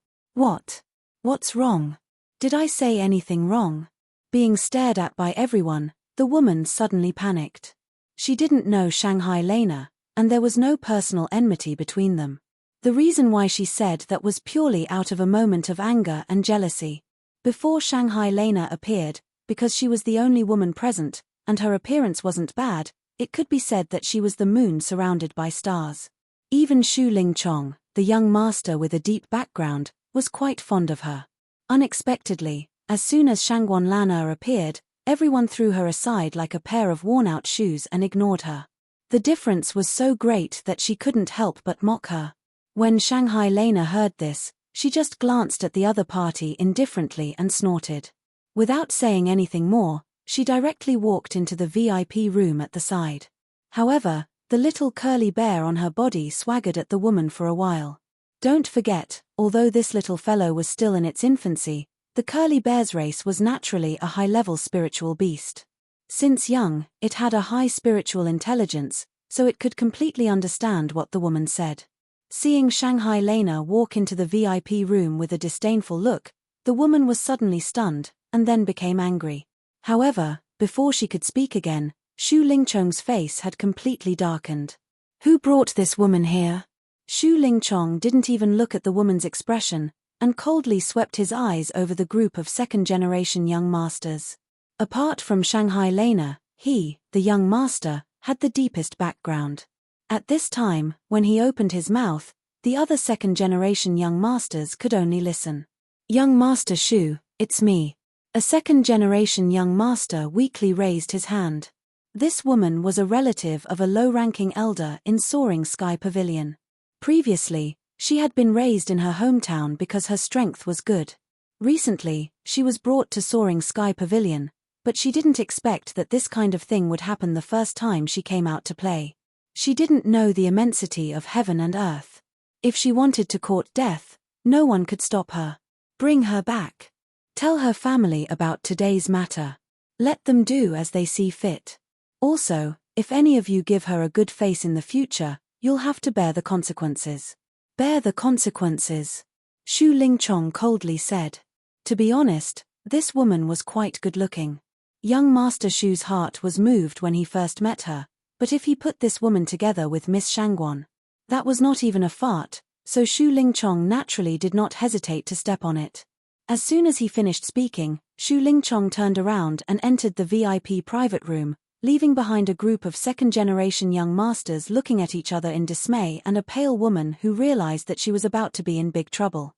Speaker 1: What's wrong? Did I say anything wrong? Being stared at by everyone, the woman suddenly panicked. She didn't know Shanghai Lena, and there was no personal enmity between them. The reason why she said that was purely out of a moment of anger and jealousy. Before Shanghai Lena appeared, because she was the only woman present, and her appearance wasn't bad, it could be said that she was the moon surrounded by stars. Even Shu Lingchong, the young master with a deep background, was quite fond of her. Unexpectedly, as soon as Shangguan Lana appeared, everyone threw her aside like a pair of worn-out shoes and ignored her. The difference was so great that she couldn't help but mock her. When Shanghai Lena heard this, she just glanced at the other party indifferently and snorted. Without saying anything more, she directly walked into the VIP room at the side. However, the little curly bear on her body swaggered at the woman for a while. Don't forget, although this little fellow was still in its infancy, the curly bear's race was naturally a high-level spiritual beast. Since young, it had a high spiritual intelligence, so it could completely understand what the woman said. Seeing Shanghai Lena walk into the VIP room with a disdainful look, the woman was suddenly stunned, and then became angry. However, before she could speak again, Shu Lingchong's face had completely darkened. "Who brought this woman here?" Shu Lingchong didn't even look at the woman's expression, and coldly swept his eyes over the group of second-generation young masters. Apart from Shanghai Lena, he, the young master, had the deepest background. At this time, when he opened his mouth, the other second-generation young masters could only listen. "Young Master Shu, it's me." A second-generation young master weakly raised his hand. This woman was a relative of a low-ranking elder in Soaring Sky Pavilion. Previously, she had been raised in her hometown because her strength was good. Recently, she was brought to Soaring Sky Pavilion, but she didn't expect that this kind of thing would happen the first time she came out to play. She didn't know the immensity of heaven and earth. If she wanted to court death, no one could stop her. Bring her back. Tell her family about today's matter. Let them do as they see fit. Also, if any of you give her a good face in the future, you'll have to bear the consequences. Bear the consequences, Shu Lingchong coldly said. To be honest, this woman was quite good-looking. Young Master Shu's heart was moved when he first met her, but if he put this woman together with Miss Shangguan, that was not even a fart, so Shu Lingchong naturally did not hesitate to step on it. As soon as he finished speaking, Shu Lingchong turned around and entered the VIP private room, leaving behind a group of second-generation young masters looking at each other in dismay and a pale woman who realized that she was about to be in big trouble.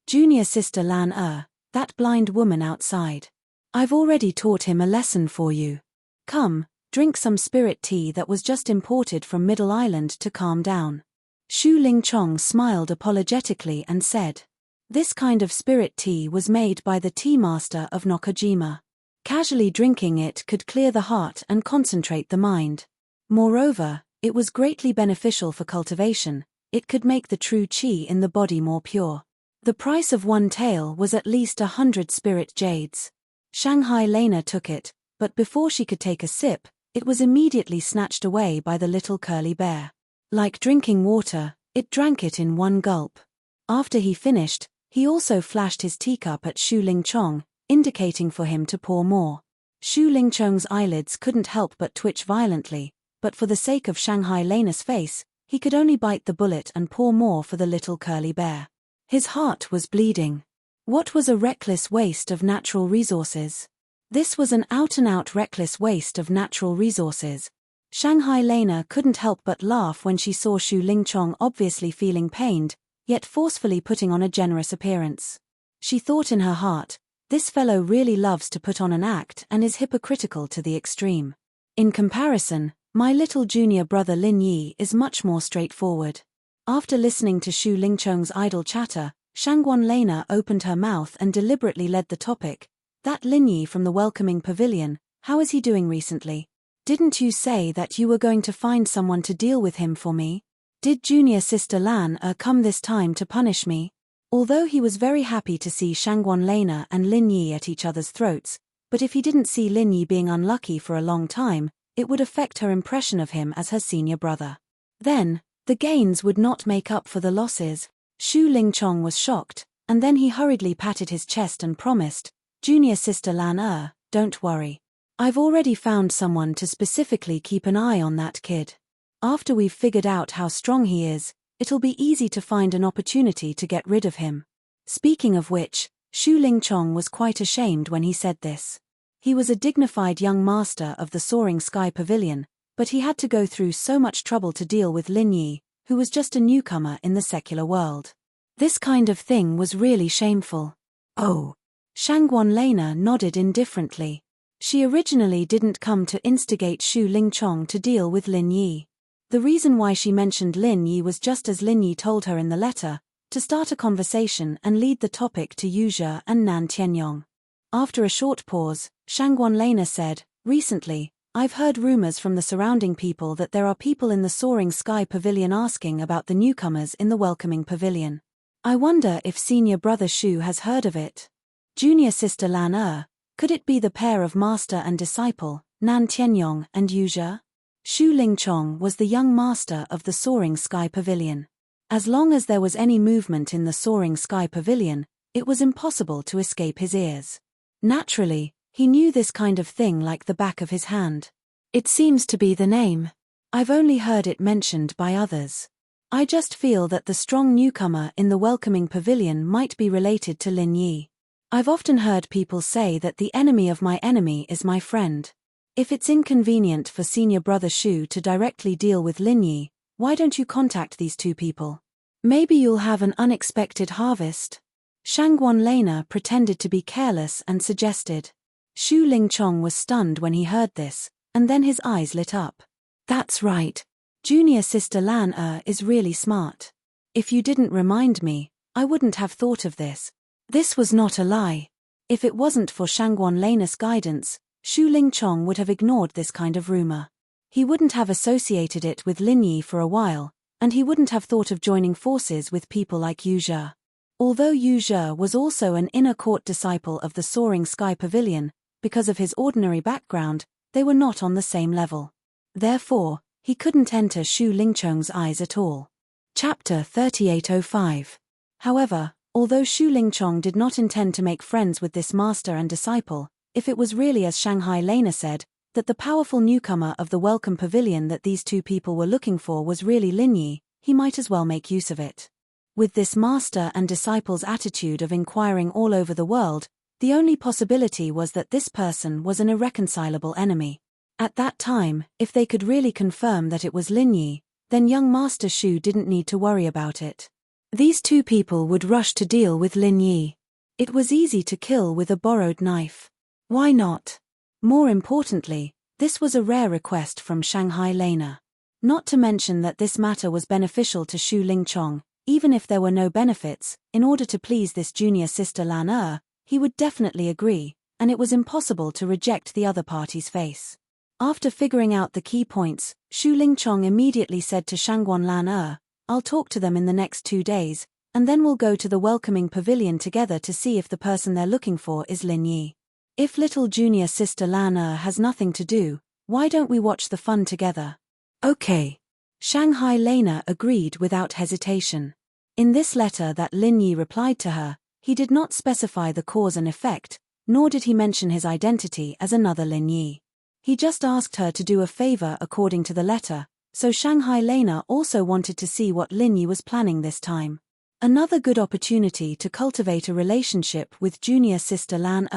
Speaker 1: Junior sister Lan that blind woman outside. I've already taught him a lesson for you. Come, drink some spirit tea that was just imported from Middle Island to calm down. Shu Lingchong smiled apologetically and said. This kind of spirit tea was made by the tea master of Nakajima. Casually drinking it could clear the heart and concentrate the mind. Moreover, it was greatly beneficial for cultivation. It could make the true qi in the body more pure. The price of one tael was at least 100 spirit jades. Shanghai Lena took it, but before she could take a sip, it was immediately snatched away by the little curly bear. Like drinking water, it drank it in one gulp. After he finished, he also flashed his teacup at Shu Lingchong, indicating for him to pour more. Shu Lingchong's eyelids couldn't help but twitch violently, but for the sake of Shanghai Lena's face, he could only bite the bullet and pour more for the little curly bear. His heart was bleeding. What was a reckless waste of natural resources? This was an out-and-out reckless waste of natural resources. Shanghai Lena couldn't help but laugh when she saw Shu Lingchong obviously feeling pained, yet forcefully putting on a generous appearance. She thought in her heart, this fellow really loves to put on an act and is hypocritical to the extreme. In comparison, my little junior brother Lin Yi is much more straightforward. After listening to Shu Lingchong's idle chatter, Shangguan Lena opened her mouth and deliberately led the topic. That Lin Yi from the welcoming pavilion, how is he doing recently? Didn't you say that you were going to find someone to deal with him for me? Did junior sister Lan come this time to punish me? Although he was very happy to see Shangguan Lena and Lin Yi at each other's throats, but if he didn't see Lin Yi being unlucky for a long time, it would affect her impression of him as her senior brother. Then, the gains would not make up for the losses. Shu Lingchong was shocked, and then he hurriedly patted his chest and promised, Junior sister Lan don't worry. I've already found someone to specifically keep an eye on that kid. After we've figured out how strong he is, it'll be easy to find an opportunity to get rid of him. Speaking of which, Shu Lingchong was quite ashamed when he said this. He was a dignified young master of the Soaring Sky Pavilion, but he had to go through so much trouble to deal with Lin Yi, who was just a newcomer in the secular world. This kind of thing was really shameful. Oh. Shangguan Lena nodded indifferently. She originally didn't come to instigate Shu Lingchong to deal with Lin Yi. The reason why she mentioned Lin Yi was just as Lin Yi told her in the letter, to start a conversation and lead the topic to Yuzhe and Nan Tianyong. After a short pause, Shangguan Lena said, recently, I've heard rumors from the surrounding people that there are people in the Soaring Sky Pavilion asking about the newcomers in the welcoming pavilion. I wonder if senior brother Shu has heard of it. Junior sister Lan could it be the pair of master and disciple, Nan Tianyong and Yuzhe? Shu Lingchong was the young master of the Soaring Sky Pavilion. As long as there was any movement in the Soaring Sky Pavilion, it was impossible to escape his ears. Naturally, he knew this kind of thing like the back of his hand. It seems to be the name. I've only heard it mentioned by others. I just feel that the strong newcomer in the welcoming pavilion might be related to Lin Yi. I've often heard people say that the enemy of my enemy is my friend. If it's inconvenient for senior brother Shu to directly deal with Lin Yi, why don't you contact these two people? Maybe you'll have an unexpected harvest. Shangguan Lena pretended to be careless and suggested. Shu Lingchong was stunned when he heard this, and then his eyes lit up. That's right. Junior sister Lan is really smart. If you didn't remind me, I wouldn't have thought of this. This was not a lie. If it wasn't for Shangguan Lanus' guidance, Xu Lingchong would have ignored this kind of rumor. He wouldn't have associated it with Lin Yi for a while, and he wouldn't have thought of joining forces with people like Yu Zhe. Although Yu Zhe was also an inner court disciple of the Soaring Sky Pavilion, because of his ordinary background, they were not on the same level. Therefore, he couldn't enter Xu Lingchong's eyes at all. Chapter 3805. However, although Xu Lingchong did not intend to make friends with this master and disciple, if it was really as Shanghai Lena said, that the powerful newcomer of the welcome pavilion that these two people were looking for was really Lin Yi, he might as well make use of it. With this master and disciple's attitude of inquiring all over the world, the only possibility was that this person was an irreconcilable enemy. At that time, if they could really confirm that it was Lin Yi, then young Master Xu didn't need to worry about it. These two people would rush to deal with Lin Yi. It was easy to kill with a borrowed knife. Why not? More importantly, this was a rare request from Shanghai Lena. Not to mention that this matter was beneficial to Xu Lingchong, even if there were no benefits, in order to please this junior sister Lan he would definitely agree, and it was impossible to reject the other party's face. After figuring out the key points, Xu Lingchong immediately said to Shangguan Lan I'll talk to them in the next 2 days, and then we'll go to the welcoming pavilion together to see if the person they're looking for is Lin Yi. If little junior sister Lan has nothing to do, why don't we watch the fun together? Okay. Shanghai Lena agreed without hesitation. In this letter that Lin Yi replied to her, he did not specify the cause and effect, nor did he mention his identity as another Lin Yi. He just asked her to do a favor according to the letter, so Shanghai Lena also wanted to see what Lin Yi was planning this time. Another good opportunity to cultivate a relationship with junior sister Lan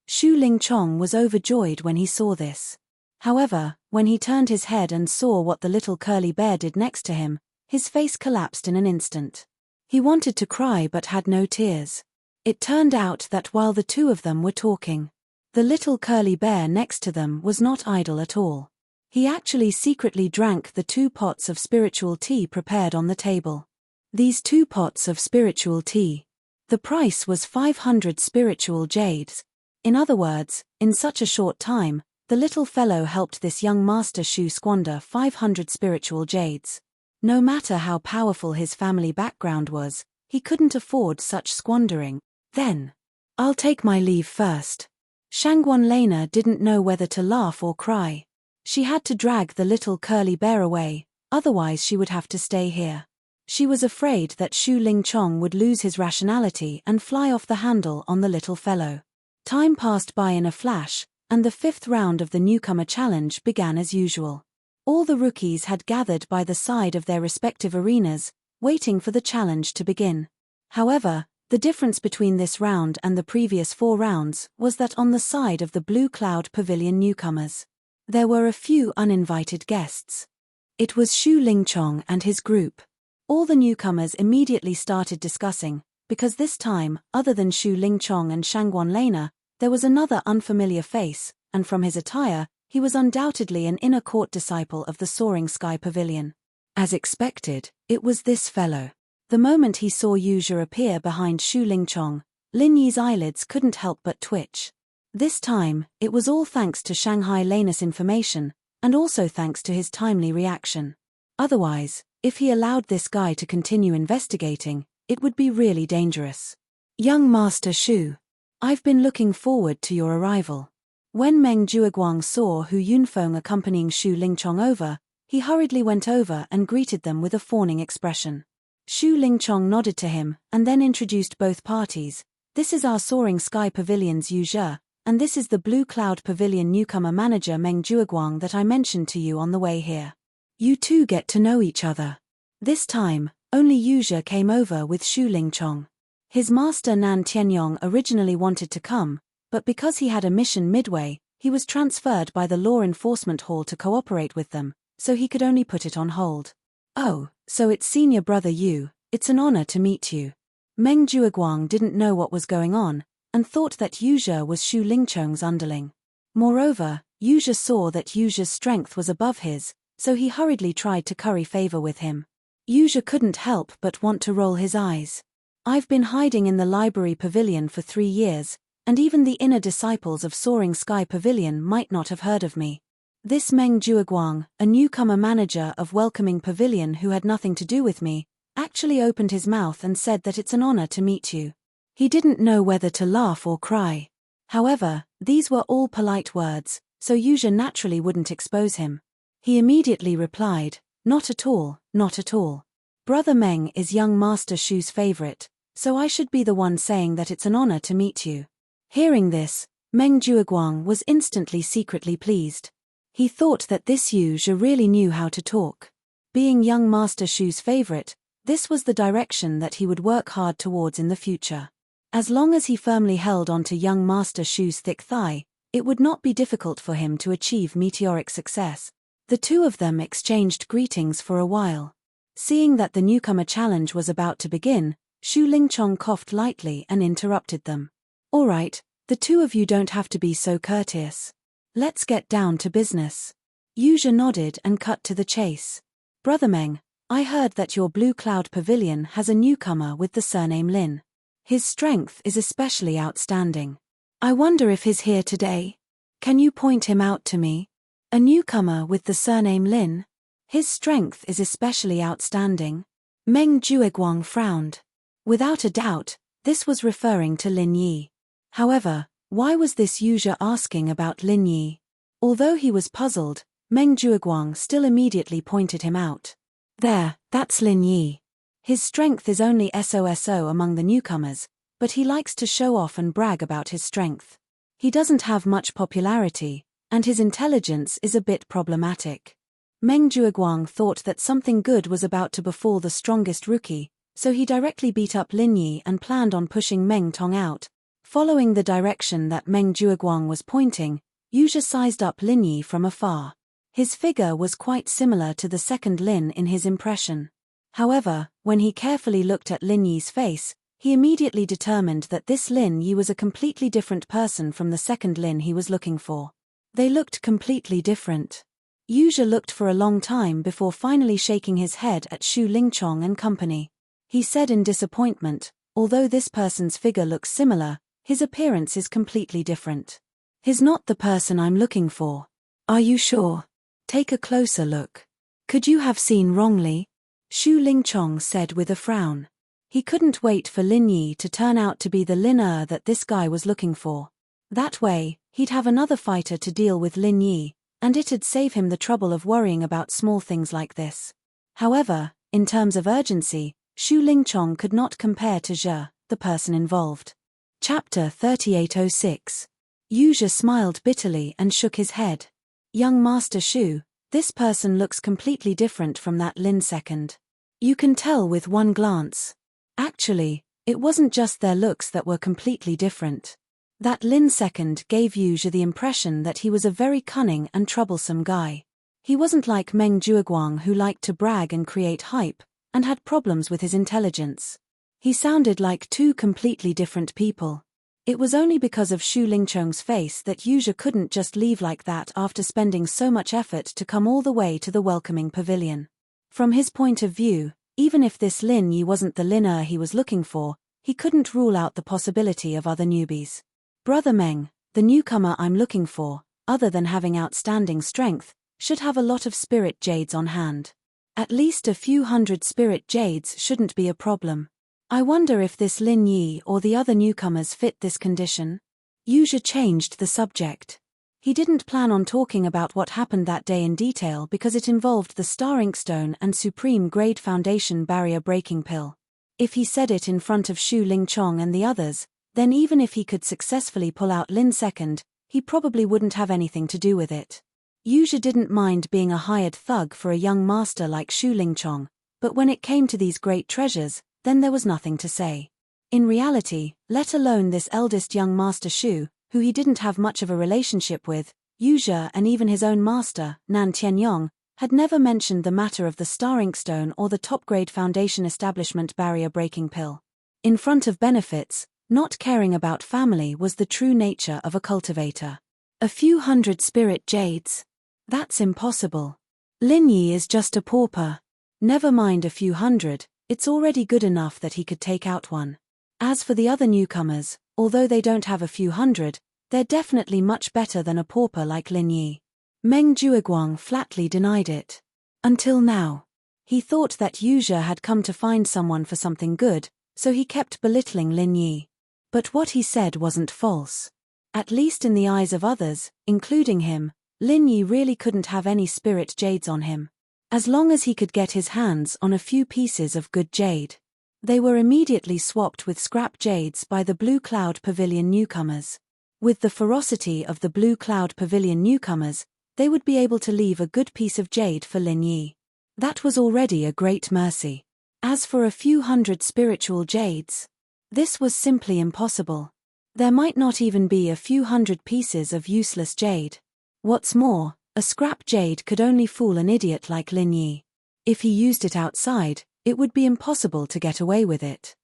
Speaker 1: Xu Lingchong was overjoyed when he saw this. However, when he turned his head and saw what the little curly bear did next to him, his face collapsed in an instant. He wanted to cry but had no tears. It turned out that while the two of them were talking, the little curly bear next to them was not idle at all. He actually secretly drank the 2 pots of spiritual tea prepared on the table. These 2 pots of spiritual tea. The price was 500 spiritual jades. In other words, in such a short time, the little fellow helped this young Master Xu squander 500 spiritual jades. No matter how powerful his family background was, he couldn't afford such squandering. Then, I'll take my leave first. Shangguan Lena didn't know whether to laugh or cry. She had to drag the little curly bear away, otherwise she would have to stay here. She was afraid that Xu Lingchong would lose his rationality and fly off the handle on the little fellow. Time passed by in a flash, and the 5th round of the newcomer challenge began as usual. All the rookies had gathered by the side of their respective arenas, waiting for the challenge to begin. However, the difference between this round and the previous 4 rounds was that on the side of the Blue Cloud Pavilion newcomers, there were a few uninvited guests. It was Xu Lingchong and his group. All the newcomers immediately started discussing, because this time, other than Xu Lingchong and Shangguan Lena, there was another unfamiliar face, and from his attire, he was undoubtedly an inner court disciple of the Soaring Sky Pavilion. As expected, it was this fellow. The moment he saw Yu Zhe appear behind Xu Lingchong, Lin Yi's eyelids couldn't help but twitch. This time, it was all thanks to Shanghai Lena's information, and also thanks to his timely reaction. Otherwise, if he allowed this guy to continue investigating, it would be really dangerous. Young Master Xu, I've been looking forward to your arrival. When Meng Jueguang saw Hu Yunfeng accompanying Xu Lingchong over, he hurriedly went over and greeted them with a fawning expression. Xu Lingchong nodded to him, and then introduced both parties. This is our Soaring Sky Pavilion's Yu Zhe, and this is the Blue Cloud Pavilion newcomer manager Meng Jueguang that I mentioned to you on the way here. You two get to know each other. This time, only Yu Zhe came over with Xu Lingchong. His master Nan Tianyong originally wanted to come, but because he had a mission midway, he was transferred by the Law Enforcement Hall to cooperate with them, so he could only put it on hold. Oh, so it's senior brother Yu, it's an honor to meet you. Meng Jueguang didn't know what was going on, and thought that Yu Zhe was Xu Lingchong's underling. Moreover, Yu Zhe saw that Yu Zhe's strength was above his, so he hurriedly tried to curry favor with him. Yu Zhe couldn't help but want to roll his eyes. I've been hiding in the library pavilion for 3 years, and even the inner disciples of Soaring Sky Pavilion might not have heard of me. This Meng Jueguang, a newcomer manager of Welcoming Pavilion who had nothing to do with me, actually opened his mouth and said that it's an honor to meet you. He didn't know whether to laugh or cry. However, these were all polite words, so Yuzha naturally wouldn't expose him. He immediately replied, "Not at all, not at all. Brother Meng is young Master Shu's favorite, so I should be the one saying that it's an honor to meet you." Hearing this, Meng Jueguang was instantly secretly pleased. He thought that this Yuzha really knew how to talk. Being young Master Shu's favorite, this was the direction that he would work hard towards in the future. As long as he firmly held onto young Master Shu's thick thigh, it would not be difficult for him to achieve meteoric success. The two of them exchanged greetings for a while. Seeing that the newcomer challenge was about to begin, Shu Lingchong coughed lightly and interrupted them. "All right, the two of you don't have to be so courteous. Let's get down to business." Yuzha nodded and cut to the chase. "Brother Meng, I heard that your Blue Cloud Pavilion has a newcomer with the surname Lin. His strength is especially outstanding. I wonder if he's here today. Can you point him out to me?" "A newcomer with the surname Lin? His strength is especially outstanding?" Meng Jueguang frowned. Without a doubt, this was referring to Lin Yi. However, why was this Yuzha asking about Lin Yi? Although he was puzzled, Meng Jueguang still immediately pointed him out. "There, that's Lin Yi. His strength is only SOSO among the newcomers, but he likes to show off and brag about his strength. He doesn't have much popularity, and his intelligence is a bit problematic." Meng Jueguang thought that something good was about to befall the strongest rookie, so he directly beat up Lin Yi and planned on pushing Meng Tong out. Following the direction that Meng Jueguang was pointing, Yuzha sized up Lin Yi from afar. His figure was quite similar to the second Lin in his impression. However, when he carefully looked at Lin Yi's face, he immediately determined that this Lin Yi was a completely different person from the second Lin he was looking for. They looked completely different. Yuzha looked for a long time before finally shaking his head at Shu Lingchong and company. He said in disappointment, "Although this person's figure looks similar, his appearance is completely different. He's not the person I'm looking for." "Are you sure? Take a closer look. Could you have seen wrongly?" Shu Lingchong said with a frown. He couldn't wait for Lin Yi to turn out to be the Lin that this guy was looking for. That way, he'd have another fighter to deal with Lin Yi, and it'd save him the trouble of worrying about small things like this. However, in terms of urgency, Shu Lingchong could not compare to Zhe, the person involved. Chapter 3806. Yuzha smiled bitterly and shook his head. "Young Master Shu, this person looks completely different from that Lin second. You can tell with one glance. Actually, it wasn't just their looks that were completely different. That Lin second gave Yuzha the impression that he was a very cunning and troublesome guy. He wasn't like Meng Jueguang who liked to brag and create hype, and had problems with his intelligence. He sounded like two completely different people. It was only because of Shu Lingchong's face that Yuzha couldn't just leave like that after spending so much effort to come all the way to the Welcoming Pavilion. From his point of view, even if this Lin Yi wasn't the Lin he was looking for, he couldn't rule out the possibility of other newbies. "Brother Meng, the newcomer I'm looking for, other than having outstanding strength, should have a lot of spirit jades on hand. At least a few hundred spirit jades shouldn't be a problem. I wonder if this Lin Yi or the other newcomers fit this condition." Yuzha changed the subject. He didn't plan on talking about what happened that day in detail because it involved the Star Inkstone and Supreme Grade Foundation Barrier Breaking Pill. If he said it in front of Shu Lingchong and the others, then even if he could successfully pull out Lin second, he probably wouldn't have anything to do with it. Yuzha didn't mind being a hired thug for a young master like Shu Lingchong, but when it came to these great treasures, then there was nothing to say. In reality, let alone this eldest young Master Shu, who he didn't have much of a relationship with, Yuzha and even his own master, Nan Tianyong, had never mentioned the matter of the Star Inkstone or the top-grade Foundation Establishment barrier-breaking pill. In front of benefits, not caring about family was the true nature of a cultivator. A few hundred spirit jades? That's impossible. Lin Yi is just a pauper. Never mind a few hundred, It's already good enough that he could take out one. As for the other newcomers, although they don't have a few hundred, they're definitely much better than a pauper like Lin Yi. Meng Jueguang flatly denied it. Until now. He thought that Yu Zhe had come to find someone for something good, so he kept belittling Lin Yi. But what he said wasn't false. At least in the eyes of others, including him, Lin Yi really couldn't have any spirit jades on him. As long as he could get his hands on a few pieces of good jade. They were immediately swapped with scrap jades by the Blue Cloud Pavilion newcomers. With the ferocity of the Blue Cloud Pavilion newcomers, they would be able to leave a good piece of jade for Lin Yi. That was already a great mercy. As for a few hundred spiritual jades, this was simply impossible. There might not even be a few hundred pieces of useless jade. What's more, a scrap jade could only fool an idiot like Lin Yi. If he used it outside, it would be impossible to get away with it.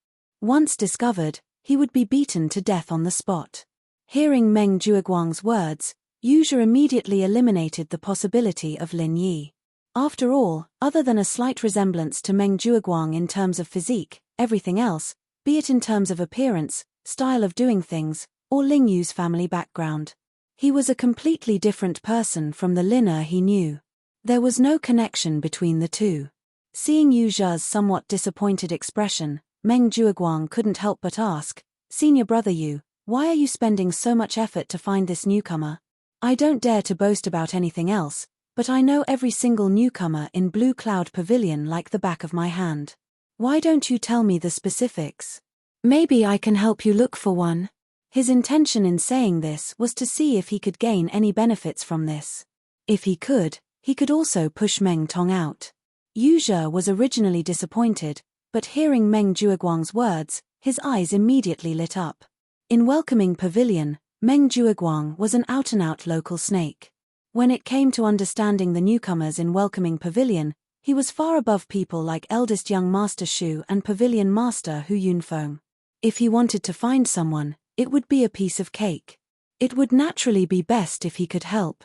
Speaker 1: Once discovered, he would be beaten to death on the spot. Hearing Meng Jueguang's words, Yu Zhe immediately eliminated the possibility of Lin Yi. After all, other than a slight resemblance to Meng Jueguang in terms of physique, everything else, be it in terms of appearance, style of doing things, or Ling Yu's family background. He was a completely different person from the Lin Er he knew. There was no connection between the two. Seeing Yu Zhe's somewhat disappointed expression, Meng Jueguang couldn't help but ask, "Senior brother Yu, why are you spending so much effort to find this newcomer? I don't dare to boast about anything else, but I know every single newcomer in Blue Cloud Pavilion like the back of my hand. Why don't you tell me the specifics? Maybe I can help you look for one." His intention in saying this was to see if he could gain any benefits from this. If he could also push Meng Tong out. Yu Zhe was originally disappointed, but hearing Meng Jueguang's words, his eyes immediately lit up. In Welcoming Pavilion, Meng Jueguang was an out-and-out local snake. When it came to understanding the newcomers in Welcoming Pavilion, he was far above people like eldest young Master Shu and Pavilion Master Hu Yunfeng. If he wanted to find someone, it would be a piece of cake. It would naturally be best if he could help.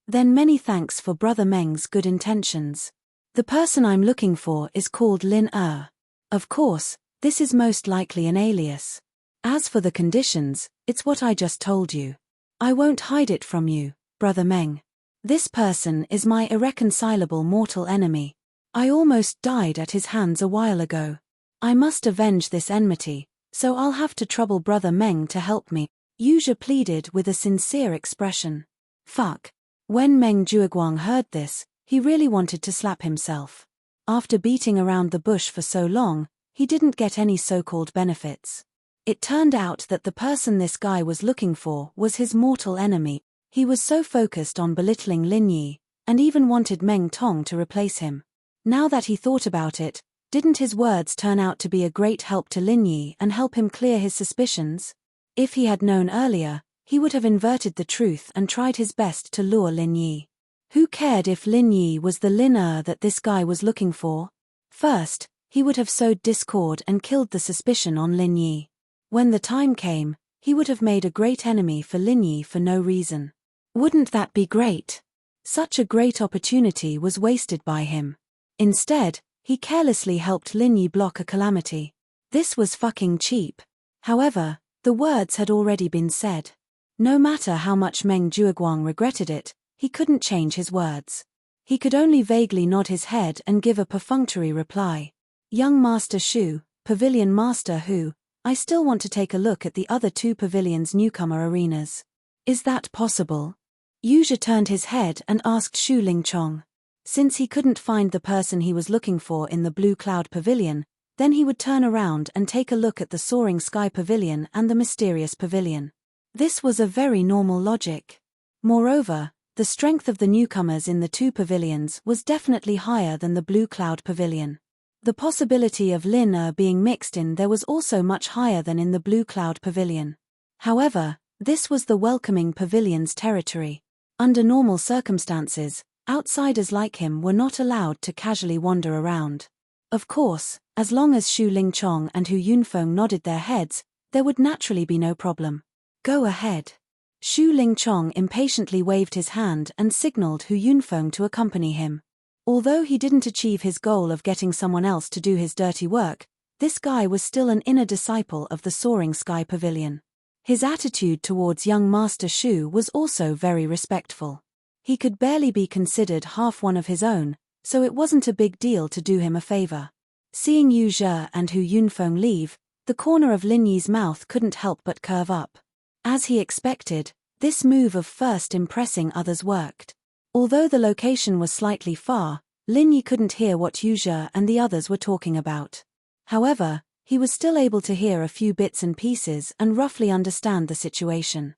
Speaker 1: Then many thanks for Brother Meng's good intentions. The person I'm looking for is called Lin Er. Of course, this is most likely an alias. As for the conditions, it's what I just told you. I won't hide it from you, Brother Meng. This person is my irreconcilable mortal enemy. I almost died at his hands a while ago. I must avenge this enmity, so I'll have to trouble Brother Meng to help me, Yu Zhe pleaded with a sincere expression. Fuck. When Meng Jueguang heard this, he really wanted to slap himself. After beating around the bush for so long, he didn't get any so-called benefits. It turned out that the person this guy was looking for was his mortal enemy. He was so focused on belittling Lin Yi, and even wanted Meng Tong to replace him. Now that he thought about it, didn't his words turn out to be a great help to Lin Yi and help him clear his suspicions? If he had known earlier, he would have inverted the truth and tried his best to lure Lin Yi. Who cared if Lin Yi was the Lin Er that this guy was looking for? First, he would have sowed discord and killed the suspicion on Lin Yi. When the time came, he would have made a great enemy for Lin Yi for no reason. Wouldn't that be great? Such a great opportunity was wasted by him. Instead, he carelessly helped Lin Yi block a calamity. This was fucking cheap. However, the words had already been said. No matter how much Meng Jueguang regretted it, he couldn't change his words. He could only vaguely nod his head and give a perfunctory reply. Young Master Shu, Pavilion Master Hu, I still want to take a look at the other two pavilions' newcomer arenas. Is that possible? Yu Zhe turned his head and asked Shu Lingchong. Since he couldn't find the person he was looking for in the Blue Cloud Pavilion, then he would turn around and take a look at the Soaring Sky Pavilion and the Mysterious Pavilion. This was a very normal logic. Moreover, the strength of the newcomers in the two pavilions was definitely higher than the Blue Cloud Pavilion. The possibility of Lin Er being mixed in there was also much higher than in the Blue Cloud Pavilion. However, this was the Welcoming Pavilion's territory. Under normal circumstances, outsiders like him were not allowed to casually wander around. Of course, as long as Shu Lingchong and Hu Yunfeng nodded their heads, there would naturally be no problem. Go ahead. Shu Lingchong impatiently waved his hand and signaled Hu Yunfeng to accompany him. Although he didn't achieve his goal of getting someone else to do his dirty work, this guy was still an inner disciple of the Soaring Sky Pavilion. His attitude towards young Master Shu was also very respectful. He could barely be considered half one of his own, so it wasn't a big deal to do him a favor. Seeing Yu Zhe and Hu Yunfeng leave, the corner of Lin Yi's mouth couldn't help but curve up. As he expected, this move of first impressing others worked. Although the location was slightly far, Lin Yi couldn't hear what Yu Zhe and the others were talking about. However, he was still able to hear a few bits and pieces and roughly understand the situation.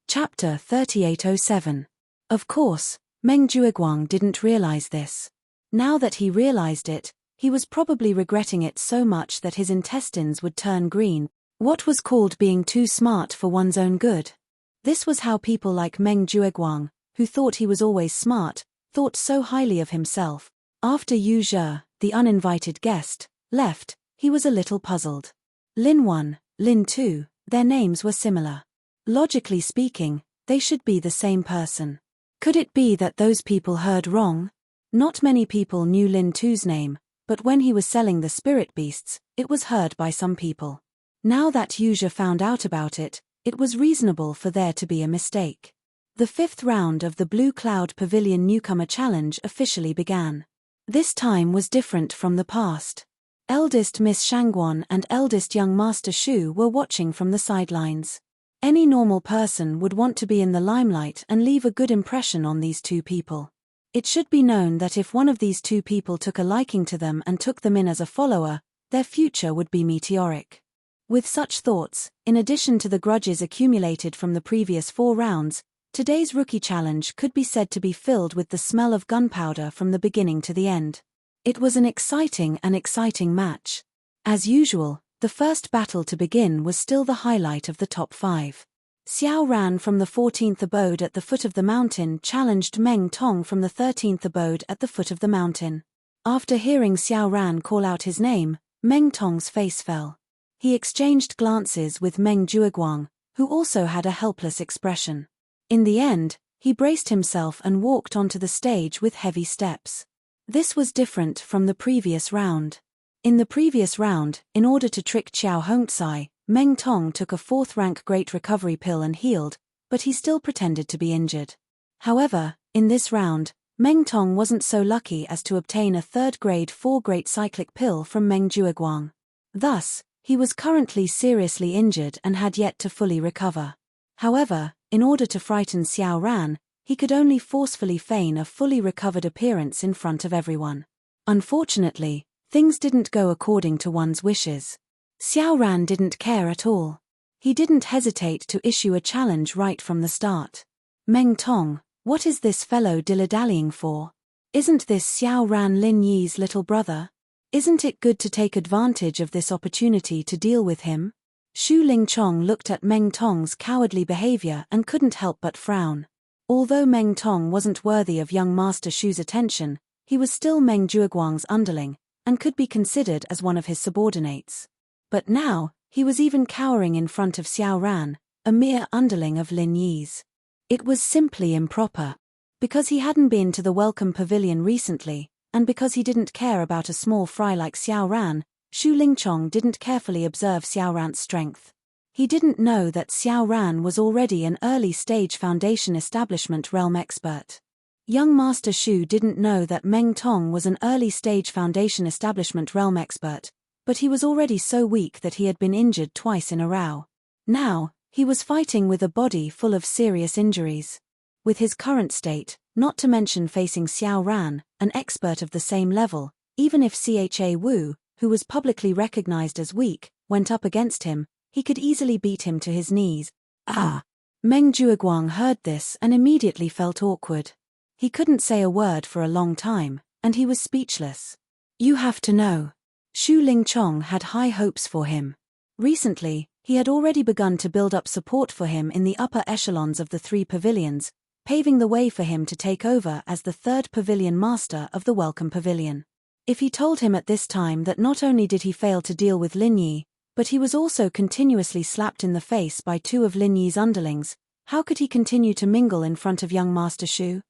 Speaker 1: Chapter 3807. Of course, Meng Zhuiguang didn't realize this. Now that he realized it, he was probably regretting it so much that his intestines would turn green. What was called being too smart for one's own good? This was how people like Meng Zhuiguang, who thought he was always smart, thought so highly of himself. After Yu Zhe, the uninvited guest, left, he was a little puzzled. Lin 1, Lin 2, their names were similar. Logically speaking, they should be the same person. Could it be that those people heard wrong? Not many people knew Lin 2's name, but when he was selling the spirit beasts, it was heard by some people. Now that Yu Zhe found out about it, it was reasonable for there to be a mistake. The 5th round of the Blue Cloud Pavilion Newcomer Challenge officially began. This time was different from the past. Eldest Miss Shangguan and eldest young Master Shu were watching from the sidelines. Any normal person would want to be in the limelight and leave a good impression on these two people. It should be known that if one of these two people took a liking to them and took them in as a follower, their future would be meteoric. With such thoughts, in addition to the grudges accumulated from the previous 4 rounds, today's rookie challenge could be said to be filled with the smell of gunpowder from the beginning to the end. It was an exciting match. As usual, the first battle to begin was still the highlight of the top 5. Xiao Ran from the 14th abode at the foot of the mountain challenged Meng Tong from the 13th abode at the foot of the mountain. After hearing Xiao Ran call out his name, Meng Tong's face fell. He exchanged glances with Meng Zhuiguang, who also had a helpless expression. In the end, he braced himself and walked onto the stage with heavy steps. This was different from the previous round. In the previous round, in order to trick Xiao Hongcai, Meng Tong took a 4th-rank Great Recovery Pill and healed, but he still pretended to be injured. However, in this round, Meng Tong wasn't so lucky as to obtain a 3rd-grade 4 Great Cyclic Pill from Meng Zhuiguang. Thus, he was currently seriously injured and had yet to fully recover. However, in order to frighten Xiao Ran, he could only forcefully feign a fully recovered appearance in front of everyone. Unfortunately, things didn't go according to one's wishes. Xiao Ran didn't care at all. He didn't hesitate to issue a challenge right from the start. Meng Tong, what is this fellow dilly-dallying for? Isn't this Xiao Ran Lin Yi's little brother? Isn't it good to take advantage of this opportunity to deal with him? Shu Lingchong looked at Meng Tong's cowardly behavior and couldn't help but frown. Although Meng Tong wasn't worthy of young Master Shu's attention, he was still Meng Zhuiguang's underling, and could be considered as one of his subordinates. But now, he was even cowering in front of Xiao Ran, a mere underling of Lin Yi's. It was simply improper. Because he hadn't been to the Welcome Pavilion recently, and because he didn't care about a small fry like Xiao Ran, Shu Lingchong didn't carefully observe Xiao Ran's strength. He didn't know that Xiao Ran was already an early-stage Foundation Establishment Realm expert. Young Master Shu didn't know that Meng Tong was an early-stage Foundation Establishment Realm expert, but he was already so weak that he had been injured twice in a row. Now, he was fighting with a body full of serious injuries. With his current state, not to mention facing Xiao Ran, an expert of the same level, even if Cha Wu, who was publicly recognized as weak, went up against him, he could easily beat him to his knees. Ah! Meng Zhuiguang heard this and immediately felt awkward. He couldn't say a word for a long time, and he was speechless. You have to know. Shu Lingchong had high hopes for him. Recently, he had already begun to build up support for him in the upper echelons of the 3 pavilions, paving the way for him to take over as the 3rd pavilion master of the Welcome Pavilion. If he told him at this time that not only did he fail to deal with Lin Yi, but he was also continuously slapped in the face by 2 of Lin Yi's underlings, how could he continue to mingle in front of young Master Shu?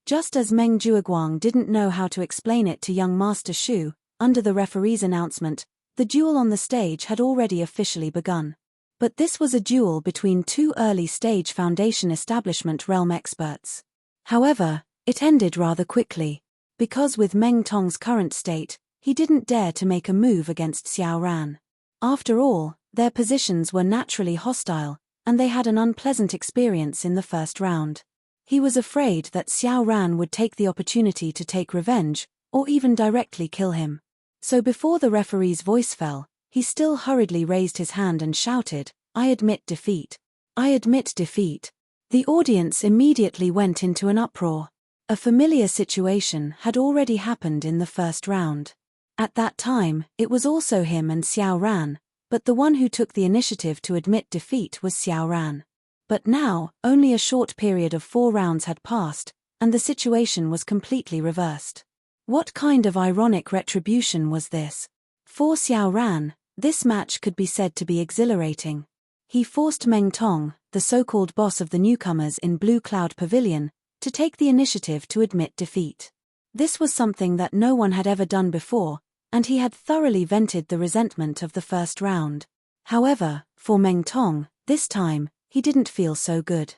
Speaker 1: Just as Meng Jueguang didn't know how to explain it to young Master Shu, under the referee's announcement, the duel on the stage had already officially begun. But this was a duel between two early-stage Foundation Establishment realm experts. However, it ended rather quickly, because with Meng Tong's current state, he didn't dare to make a move against Xiao Ran. After all, their positions were naturally hostile, and they had an unpleasant experience in the first round. He was afraid that Xiao Ran would take the opportunity to take revenge, or even directly kill him. So before the referee's voice fell, he still hurriedly raised his hand and shouted, "I admit defeat. I admit defeat." The audience immediately went into an uproar. A familiar situation had already happened in the first round. At that time, it was also him and Xiao Ran, but the one who took the initiative to admit defeat was Xiao Ran. But now, only a short period of 4 rounds had passed, and the situation was completely reversed. What kind of ironic retribution was this? For Xiao Ran, this match could be said to be exhilarating. He forced Meng Tong, the so-called boss of the newcomers in Blue Cloud Pavilion, to take the initiative to admit defeat. This was something that no one had ever done before, and he had thoroughly vented the resentment of the first round. However, for Meng Tong, this time, he didn't feel so good.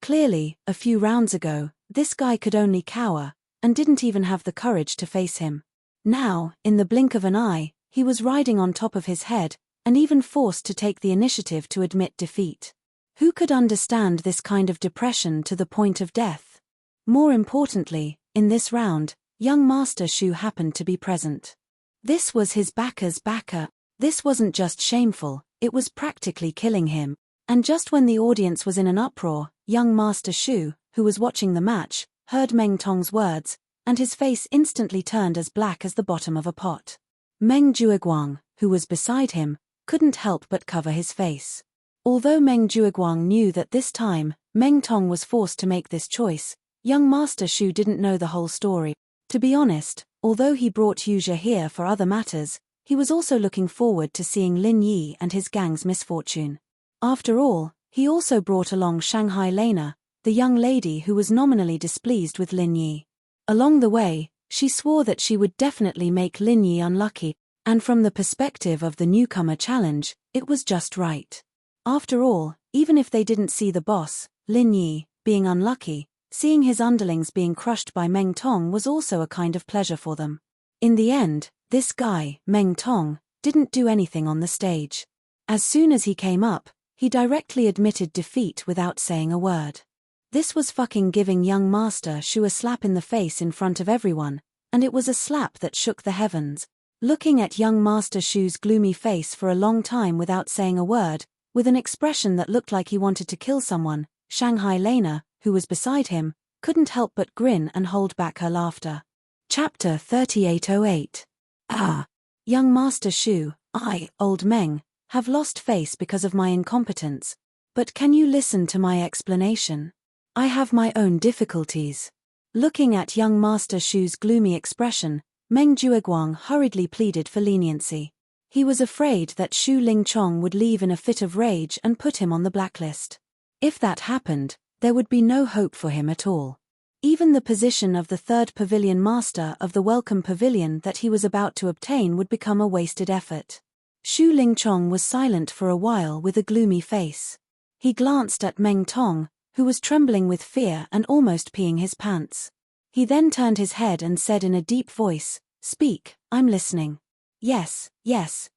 Speaker 1: Clearly, a few rounds ago, this guy could only cower, and didn't even have the courage to face him. Now, in the blink of an eye, he was riding on top of his head, and even forced to take the initiative to admit defeat. Who could understand this kind of depression to the point of death? More importantly, in this round, young Master Shu happened to be present. This was his backer's backer. This wasn't just shameful, it was practically killing him. And just when the audience was in an uproar, young Master Shu, who was watching the match, heard Meng Tong's words, and his face instantly turned as black as the bottom of a pot. Meng Jueguang, who was beside him, couldn't help but cover his face. Although Meng Jueguang knew that this time, Meng Tong was forced to make this choice, young Master Shu didn't know the whole story. To be honest, although he brought Yuzhe here for other matters, he was also looking forward to seeing Lin Yi and his gang's misfortune. After all, he also brought along Shanghai Lena, the young lady who was nominally displeased with Lin Yi. Along the way, she swore that she would definitely make Lin Yi unlucky, and from the perspective of the newcomer challenge, it was just right. After all, even if they didn't see the boss, Lin Yi, being unlucky, seeing his underlings being crushed by Meng Tong was also a kind of pleasure for them. In the end, this guy, Meng Tong, didn't do anything on the stage. As soon as he came up, he directly admitted defeat without saying a word. This was fucking giving young Master Shu a slap in the face in front of everyone, and it was a slap that shook the heavens. Looking at young Master Shu's gloomy face for a long time without saying a word, with an expression that looked like he wanted to kill someone, Shanghai Lena, who was beside him, couldn't help but grin and hold back her laughter. Chapter 3808. Ah! Young Master Shu, I, old Meng, have lost face because of my incompetence. But can you listen to my explanation? I have my own difficulties. Looking at young Master Shu's gloomy expression, Meng Jueguang hurriedly pleaded for leniency. He was afraid that Shu Lingchong would leave in a fit of rage and put him on the blacklist. If that happened, there would be no hope for him at all. Even the position of the third pavilion master of the Welcome Pavilion that he was about to obtain would become a wasted effort. Shu Lingchong was silent for a while with a gloomy face. He glanced at Meng Tong, who was trembling with fear and almost peeing his pants. He then turned his head and said in a deep voice, "Speak, I'm listening." Yes,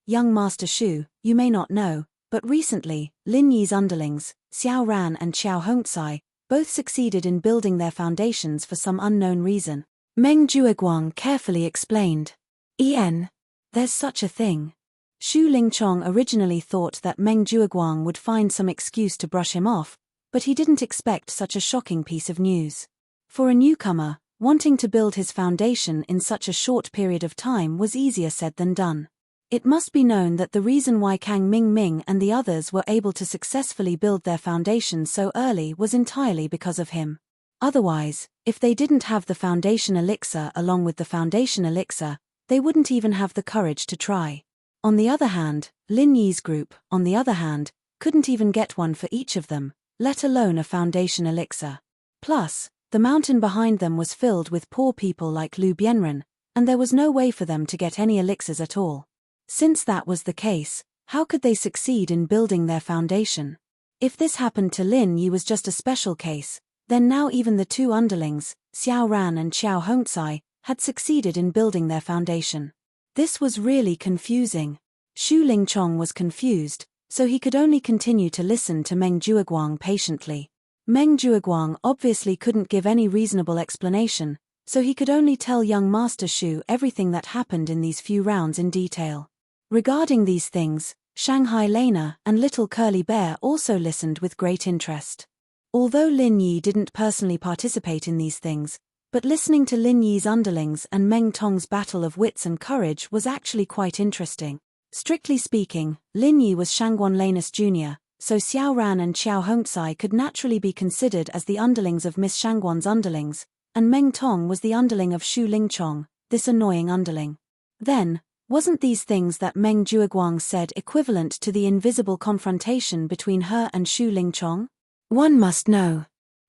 Speaker 1: young Master Shu, you may not know, but recently, Lin Yi's underlings, Xiao Ran and Xiao Hongcai, both succeeded in building their foundations for some unknown reason. Meng Jueguang carefully explained. There's such a thing. Shu Lingchong originally thought that Meng Jueguang would find some excuse to brush him off, but he didn't expect such a shocking piece of news. For a newcomer, wanting to build his foundation in such a short period of time was easier said than done. It must be known that the reason why Kang Mingming and the others were able to successfully build their foundation so early was entirely because of him. Otherwise, if they didn't have the foundation elixir along with the foundation elixir, they wouldn't even have the courage to try. On the other hand, Lin Yi's group, on the other hand, couldn't even get one for each of them, let alone a foundation elixir. Plus, The mountain behind them was filled with poor people like Lu Bianren, and there was no way for them to get any elixirs at all. Since that was the case, how could they succeed in building their foundation? If this happened to Lin Yi was just a special case, then now even the two underlings, Xiao Ran and Xiao Hongcai, had succeeded in building their foundation. This was really confusing. Xu Lingchong was confused, so he could only continue to listen to Meng Jueguang patiently. Meng Jueguang obviously couldn't give any reasonable explanation, so he could only tell young Master Xu everything that happened in these few rounds in detail. Regarding these things, Shanghai Lena and Little Curly Bear also listened with great interest. Although Lin Yi didn't personally participate in these things, but listening to Lin Yi's underlings and Meng Tong's battle of wits and courage was actually quite interesting. Strictly speaking, Lin Yi was Shangguan Lanus Jr., so Xiao Ran and Xiao Hongcai could naturally be considered as the underlings of Miss Shangguan's underlings, and Meng Tong was the underling of Xu Lingchong, this annoying underling. Then, wasn't these things that Meng Jueguang said equivalent to the invisible confrontation between her and Xu Lingchong? One must know.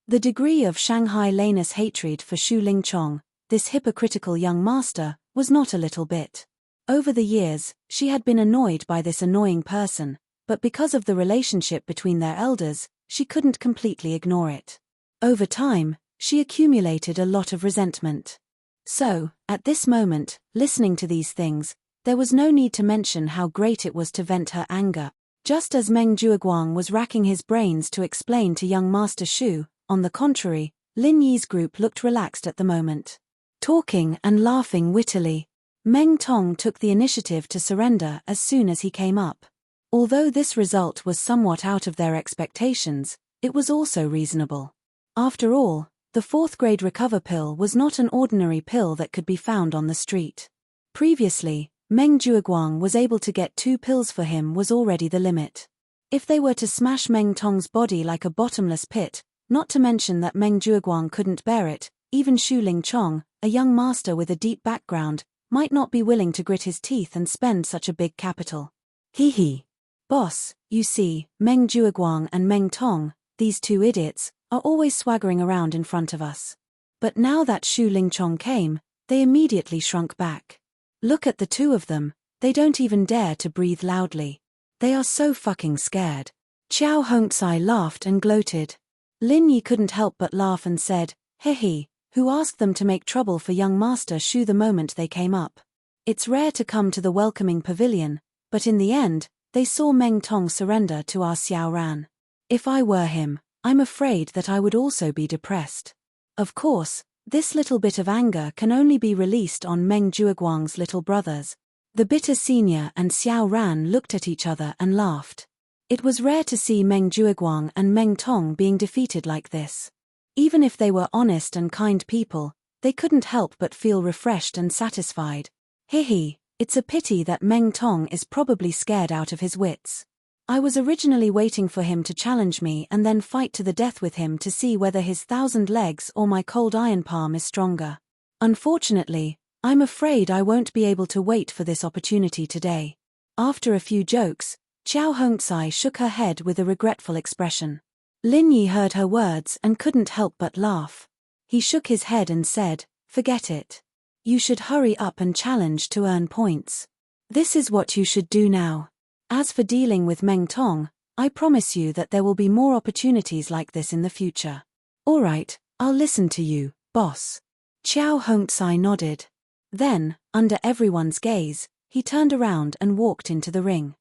Speaker 1: The degree of Shanghai Lanus' hatred for Xu Lingchong, this hypocritical young master, was not a little bit. Over the years, she had been annoyed by this annoying person, but because of the relationship between their elders, she couldn't completely ignore it. Over time, she accumulated a lot of resentment. So, at this moment, listening to these things, there was no need to mention how great it was to vent her anger. Just as Meng Jueguang was racking his brains to explain to young Master Xu, on the contrary, Lin Yi's group looked relaxed at the moment. Talking and laughing wittily, Meng Tong took the initiative to surrender as soon as he came up. Although this result was somewhat out of their expectations, it was also reasonable. After all, the 4th grade recover pill was not an ordinary pill that could be found on the street. Previously, Meng Jueguang was able to get 2 pills for him was already the limit. If they were to smash Meng Tong's body like a bottomless pit, not to mention that Meng Jueguang couldn't bear it, even Xu Lingchong, a young master with a deep background, might not be willing to grit his teeth and spend such a big capital. Hee hee. Boss, you see, Meng Jueguang and Meng Tong, these two idiots, are always swaggering around in front of us. But now that Xu Lingchong came, they immediately shrunk back. Look at the two of them, they don't even dare to breathe loudly. They are so fucking scared. Xiao Hongcai laughed and gloated. Lin Yi couldn't help but laugh and said, "Hehe, who asked them to make trouble for young Master Xu the moment they came up? It's rare to come to the welcoming pavilion, but in the end, they saw Meng Tong surrender to our Xiao Ran. If I were him, I'm afraid that I would also be depressed." Of course, this little bit of anger can only be released on Meng Jueguang's little brothers. The bitter senior and Xiao Ran looked at each other and laughed. It was rare to see Meng Jueguang and Meng Tong being defeated like this. Even if they were honest and kind people, they couldn't help but feel refreshed and satisfied. Hehe, it's a pity that Meng Tong is probably scared out of his wits. I was originally waiting for him to challenge me and then fight to the death with him to see whether his 1,000 legs or my cold iron palm is stronger. Unfortunately, I'm afraid I won't be able to wait for this opportunity today. After a few jokes, Xiao Hongcai shook her head with a regretful expression. Lin Yi heard her words and couldn't help but laugh. He shook his head and said, "Forget it. You should hurry up and challenge to earn points. This is what you should do now. As for dealing with Meng Tong, I promise you that there will be more opportunities like this in the future." "All right, I'll listen to you, boss." Xiao Hongcai nodded. Then, under everyone's gaze, he turned around and walked into the ring.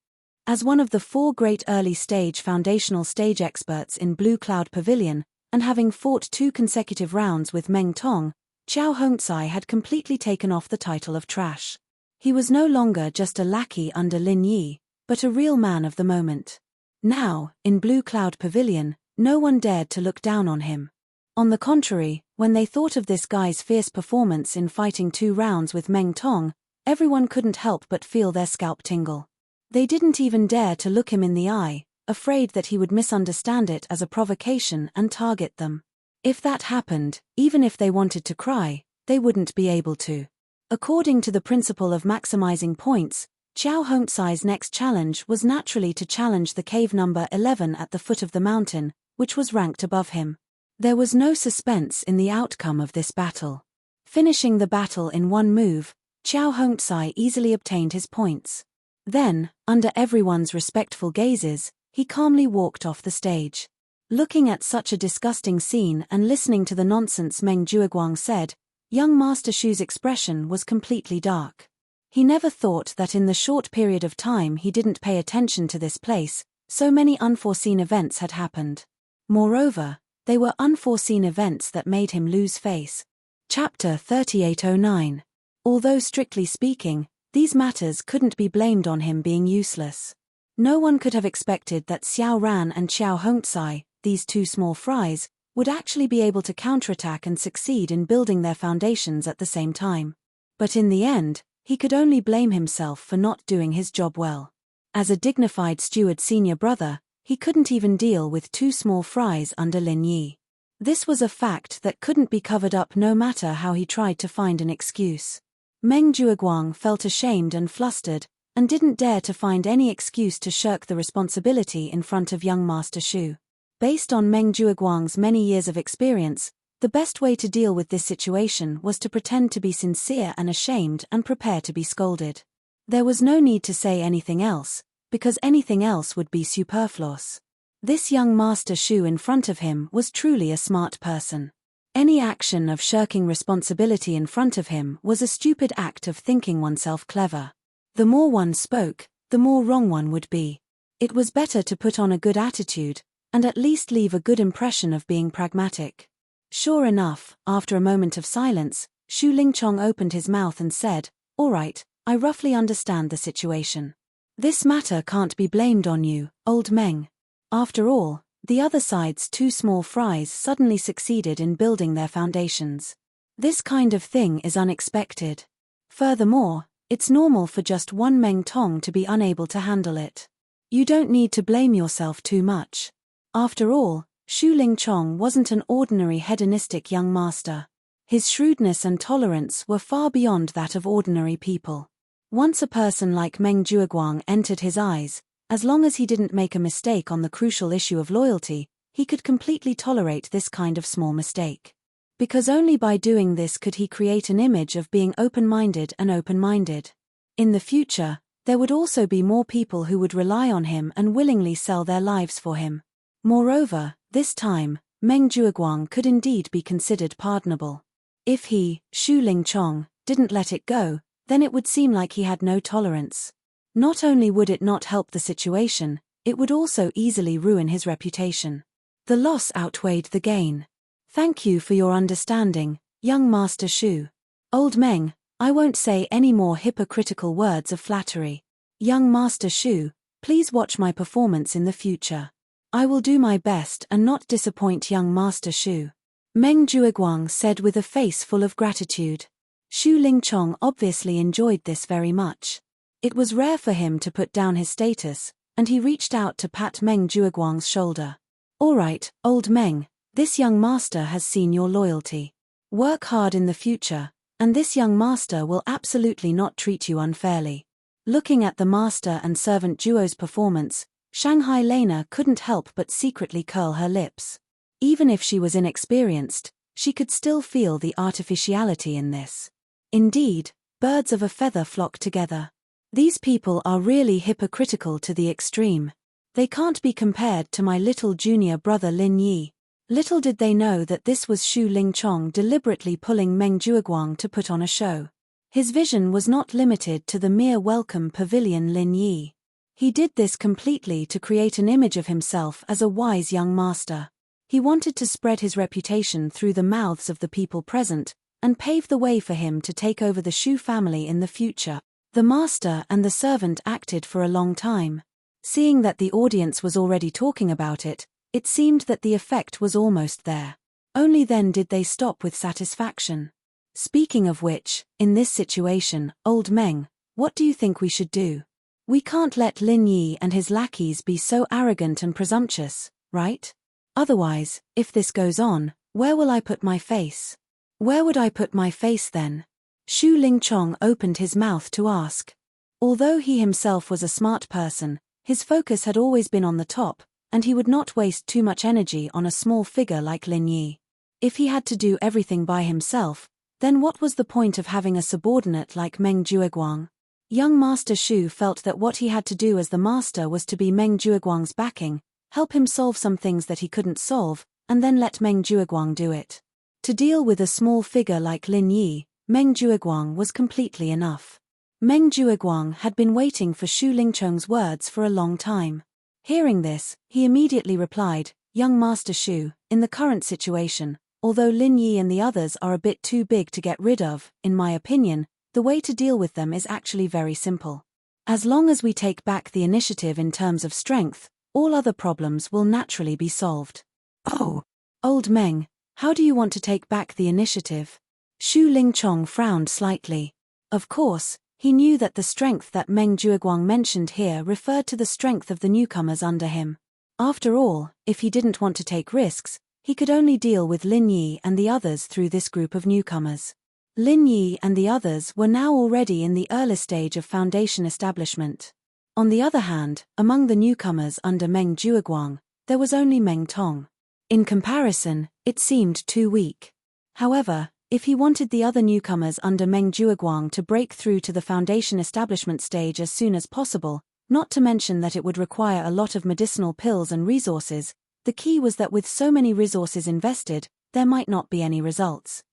Speaker 1: As one of the 4 great early stage foundational stage experts in Blue Cloud Pavilion, and having fought 2 consecutive rounds with Meng Tong, Xiao Hongcai had completely taken off the title of trash. He was no longer just a lackey under Lin Yi, but a real man of the moment. Now, in Blue Cloud Pavilion, no one dared to look down on him. On the contrary, when they thought of this guy's fierce performance in fighting 2 rounds with Meng Tong, everyone couldn't help but feel their scalp tingle. They didn't even dare to look him in the eye, afraid that he would misunderstand it as a provocation and target them. If that happened, even if they wanted to cry, they wouldn't be able to. According to the principle of maximizing points, Xiao Hongcai's next challenge was naturally to challenge the cave number 11 at the foot of the mountain, which was ranked above him. There was no suspense in the outcome of this battle. Finishing the battle in one move, Xiao Hongzai easily obtained his points. Then, under everyone's respectful gazes, he calmly walked off the stage. Looking at such a disgusting scene and listening to the nonsense Meng Jueguang said, young Master Shu's expression was completely dark. He never thought that in the short period of time he didn't pay attention to this place, so many unforeseen events had happened. Moreover, they were unforeseen events that made him lose face. Chapter 3809. Although strictly speaking, these matters couldn't be blamed on him being useless. No one could have expected that Xiao Ran and Xiao Hongzai, these two small fries, would actually be able to counterattack and succeed in building their foundations at the same time. But in the end, he could only blame himself for not doing his job well. As a dignified steward senior brother, he couldn't even deal with two small fries under Lin Yi. This was a fact that couldn't be covered up no matter how he tried to find an excuse. Meng Jueguang felt ashamed and flustered, and didn't dare to find any excuse to shirk the responsibility in front of young Master Shu. Based on Meng Jueguang's many years of experience, the best way to deal with this situation was to pretend to be sincere and ashamed and prepare to be scolded. There was no need to say anything else, because anything else would be superfluous. This young Master Shu in front of him was truly a smart person. Any action of shirking responsibility in front of him was a stupid act of thinking oneself clever. The more one spoke, the more wrong one would be. It was better to put on a good attitude, and at least leave a good impression of being pragmatic. Sure enough, after a moment of silence, Shu Lingchong opened his mouth and said, "All right, I roughly understand the situation. This matter can't be blamed on you, old Meng. After all, the other side's two small fries suddenly succeeded in building their foundations. This kind of thing is unexpected. Furthermore, it's normal for just one Meng Tong to be unable to handle it. You don't need to blame yourself too much. After all, Shu Lingchong wasn't an ordinary hedonistic young master. His shrewdness and tolerance were far beyond that of ordinary people. Once a person like Meng Jueguang entered his eyes, as long as he didn't make a mistake on the crucial issue of loyalty, he could completely tolerate this kind of small mistake. Because only by doing this could he create an image of being open-minded and open-minded. In the future, there would also be more people who would rely on him and willingly sell their lives for him. Moreover, this time, Meng Jueguang could indeed be considered pardonable. If he, Shu Lingchong, didn't let it go, then it would seem like he had no tolerance. Not only would it not help the situation, it would also easily ruin his reputation. The loss outweighed the gain. Thank you for your understanding, young Master Shu. Old Meng, I won't say any more hypocritical words of flattery. Young Master Shu, please watch my performance in the future. I will do my best and not disappoint young Master Shu. Meng Jueguang said with a face full of gratitude. Shu Lingchong obviously enjoyed this very much. It was rare for him to put down his status, and he reached out to pat Meng Jueguang's shoulder. All right, old Meng, this young master has seen your loyalty. Work hard in the future, and this young master will absolutely not treat you unfairly. Looking at the master and servant duo's performance, Shanghai Lena couldn't help but secretly curl her lips. Even if she was inexperienced, she could still feel the artificiality in this. Indeed, birds of a feather flock together. These people are really hypocritical to the extreme. They can't be compared to my little junior brother Lin Yi. Little did they know that this was Shu Lingchong deliberately pulling Meng Jueguang to put on a show. His vision was not limited to the mere welcome pavilion Lin Yi. He did this completely to create an image of himself as a wise young master. He wanted to spread his reputation through the mouths of the people present, and pave the way for him to take over the Shu family in the future. The master and the servant acted for a long time. Seeing that the audience was already talking about it, it seemed that the effect was almost there. Only then did they stop with satisfaction. Speaking of which, in this situation, old Meng, what do you think we should do? We can't let Lin Yi and his lackeys be so arrogant and presumptuous, right? Otherwise, if this goes on, where will I put my face? Where would I put my face then? Shu Lingchong opened his mouth to ask. Although he himself was a smart person, his focus had always been on the top, and he would not waste too much energy on a small figure like Lin Yi. If he had to do everything by himself, then what was the point of having a subordinate like Meng Jueguang? Young Master Shu felt that what he had to do as the master was to be Meng Jueguang's backing, help him solve some things that he couldn't solve, and then let Meng Jueguang do it. To deal with a small figure like Lin Yi, Meng Jueguang was completely enough. Meng Jueguang had been waiting for Shu Lingchong's words for a long time. Hearing this, he immediately replied, "Young Master Shu, in the current situation, although Lin Yi and the others are a bit too big to get rid of, in my opinion, the way to deal with them is actually very simple. As long as we take back the initiative in terms of strength, all other problems will naturally be solved." "Oh, old Meng, how do you want to take back the initiative?" Shu Lingchong frowned slightly. Of course, he knew that the strength that Meng Jueguang mentioned here referred to the strength of the newcomers under him. After all, if he didn't want to take risks, he could only deal with Lin Yi and the others through this group of newcomers. Lin Yi and the others were now already in the early stage of foundation establishment. On the other hand, among the newcomers under Meng Jueguang, there was only Meng Tong. In comparison, it seemed too weak. However, if he wanted the other newcomers under Meng Jueguang to break through to the foundation establishment stage as soon as possible, not to mention that it would require a lot of medicinal pills and resources, the key was that with so many resources invested, there might not be any results.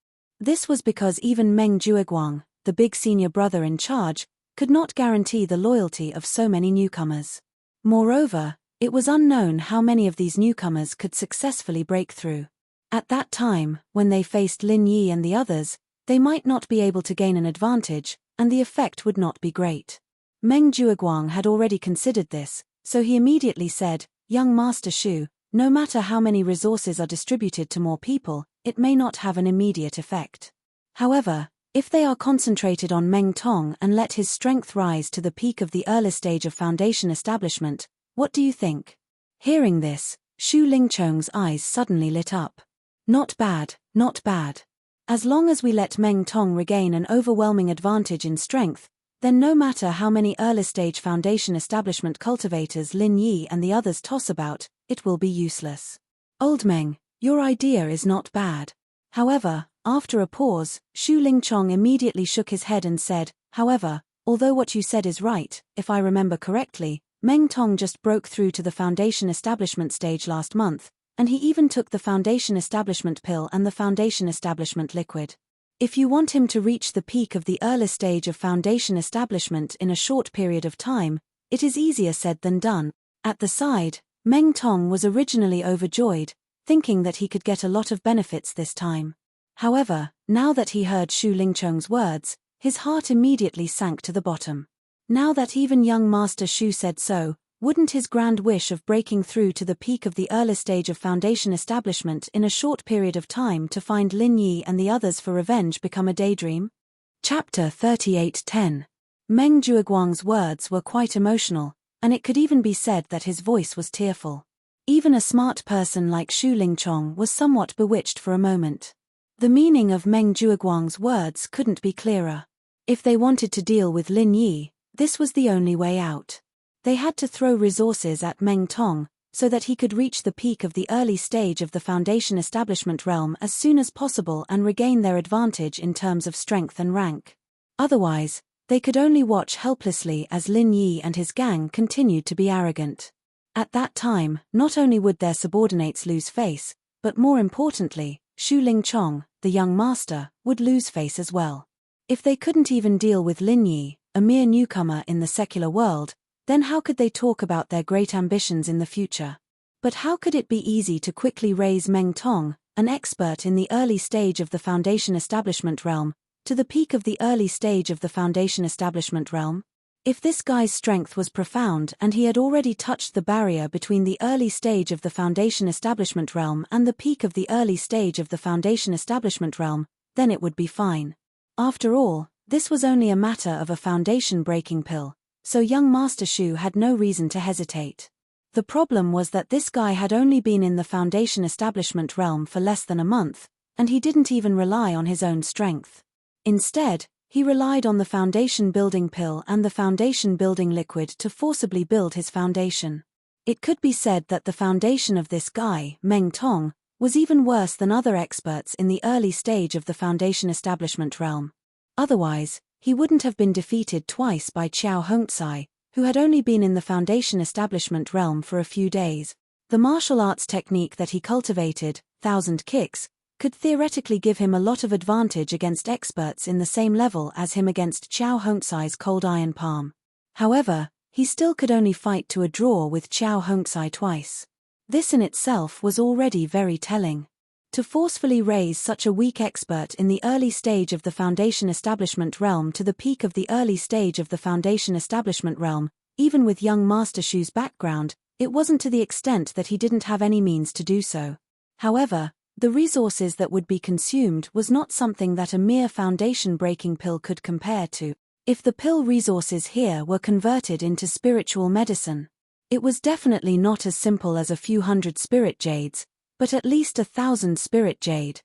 Speaker 1: This was because even Meng Jueguang, the big senior brother in charge, could not guarantee the loyalty of so many newcomers. Moreover, it was unknown how many of these newcomers could successfully break through. At that time, when they faced Lin Yi and the others, they might not be able to gain an advantage, and the effect would not be great. Meng Jueguang had already considered this, so he immediately said, "Young Master Shu, no matter how many resources are distributed to more people, it may not have an immediate effect. However, if they are concentrated on Meng Tong and let his strength rise to the peak of the early stage of foundation establishment, what do you think?" Hearing this, Shu Lingchong's eyes suddenly lit up. "Not bad, not bad. As long as we let Meng Tong regain an overwhelming advantage in strength, then no matter how many early-stage foundation establishment cultivators Lin Yi and the others toss about, it will be useless. Old Meng, your idea is not bad." However, after a pause, Shu Lingchong immediately shook his head and said, "However, although what you said is right, if I remember correctly, Meng Tong just broke through to the foundation establishment stage last month, and he even took the foundation establishment pill and the foundation establishment liquid. If you want him to reach the peak of the early stage of foundation establishment in a short period of time, it is easier said than done." At the side, Meng Tong was originally overjoyed, thinking that he could get a lot of benefits this time. However, now that he heard Shu Lingchong's words, his heart immediately sank to the bottom. Now that even young Master Shu said so, wouldn't his grand wish of breaking through to the peak of the early stage of foundation establishment in a short period of time to find Lin Yi and the others for revenge become a daydream? Chapter 38:10. Meng Jueguang's words were quite emotional, and it could even be said that his voice was tearful. Even a smart person like Shu Lingchong was somewhat bewitched for a moment. The meaning of Meng Jueguang's words couldn't be clearer. If they wanted to deal with Lin Yi, this was the only way out. They had to throw resources at Meng Tong, so that he could reach the peak of the early stage of the foundation establishment realm as soon as possible and regain their advantage in terms of strength and rank. Otherwise, they could only watch helplessly as Lin Yi and his gang continued to be arrogant. At that time, not only would their subordinates lose face, but more importantly, Shu Lingchong, the young master, would lose face as well. If they couldn't even deal with Lin Yi, a mere newcomer in the secular world, then how could they talk about their great ambitions in the future? But how could it be easy to quickly raise Meng Tong, an expert in the early stage of the foundation establishment realm, to the peak of the early stage of the foundation establishment realm? If this guy's strength was profound and he had already touched the barrier between the early stage of the foundation establishment realm and the peak of the early stage of the foundation establishment realm, then it would be fine. After all, this was only a matter of a foundation breaking pill, so young Master Shu had no reason to hesitate. The problem was that this guy had only been in the foundation establishment realm for less than a month, and he didn't even rely on his own strength. Instead, he relied on the foundation building pill and the foundation building liquid to forcibly build his foundation. It could be said that the foundation of this guy, Meng Tong, was even worse than other experts in the early stage of the foundation establishment realm. Otherwise, he wouldn't have been defeated twice by Qiao Hongcai, who had only been in the foundation establishment realm for a few days. The martial arts technique that he cultivated, 1,000 kicks, could theoretically give him a lot of advantage against experts in the same level as him against Qiao Hongcai's cold iron palm. However, he still could only fight to a draw with Qiao Hongcai twice. This in itself was already very telling. To forcefully raise such a weak expert in the early stage of the foundation establishment realm to the peak of the early stage of the foundation establishment realm, even with young Master Shu's background, it wasn't to the extent that he didn't have any means to do so. However, the resources that would be consumed was not something that a mere foundation-breaking pill could compare to. If the pill resources here were converted into spiritual medicine, it was definitely not as simple as a few hundred spirit jades, but at least 1,000 spirit jade.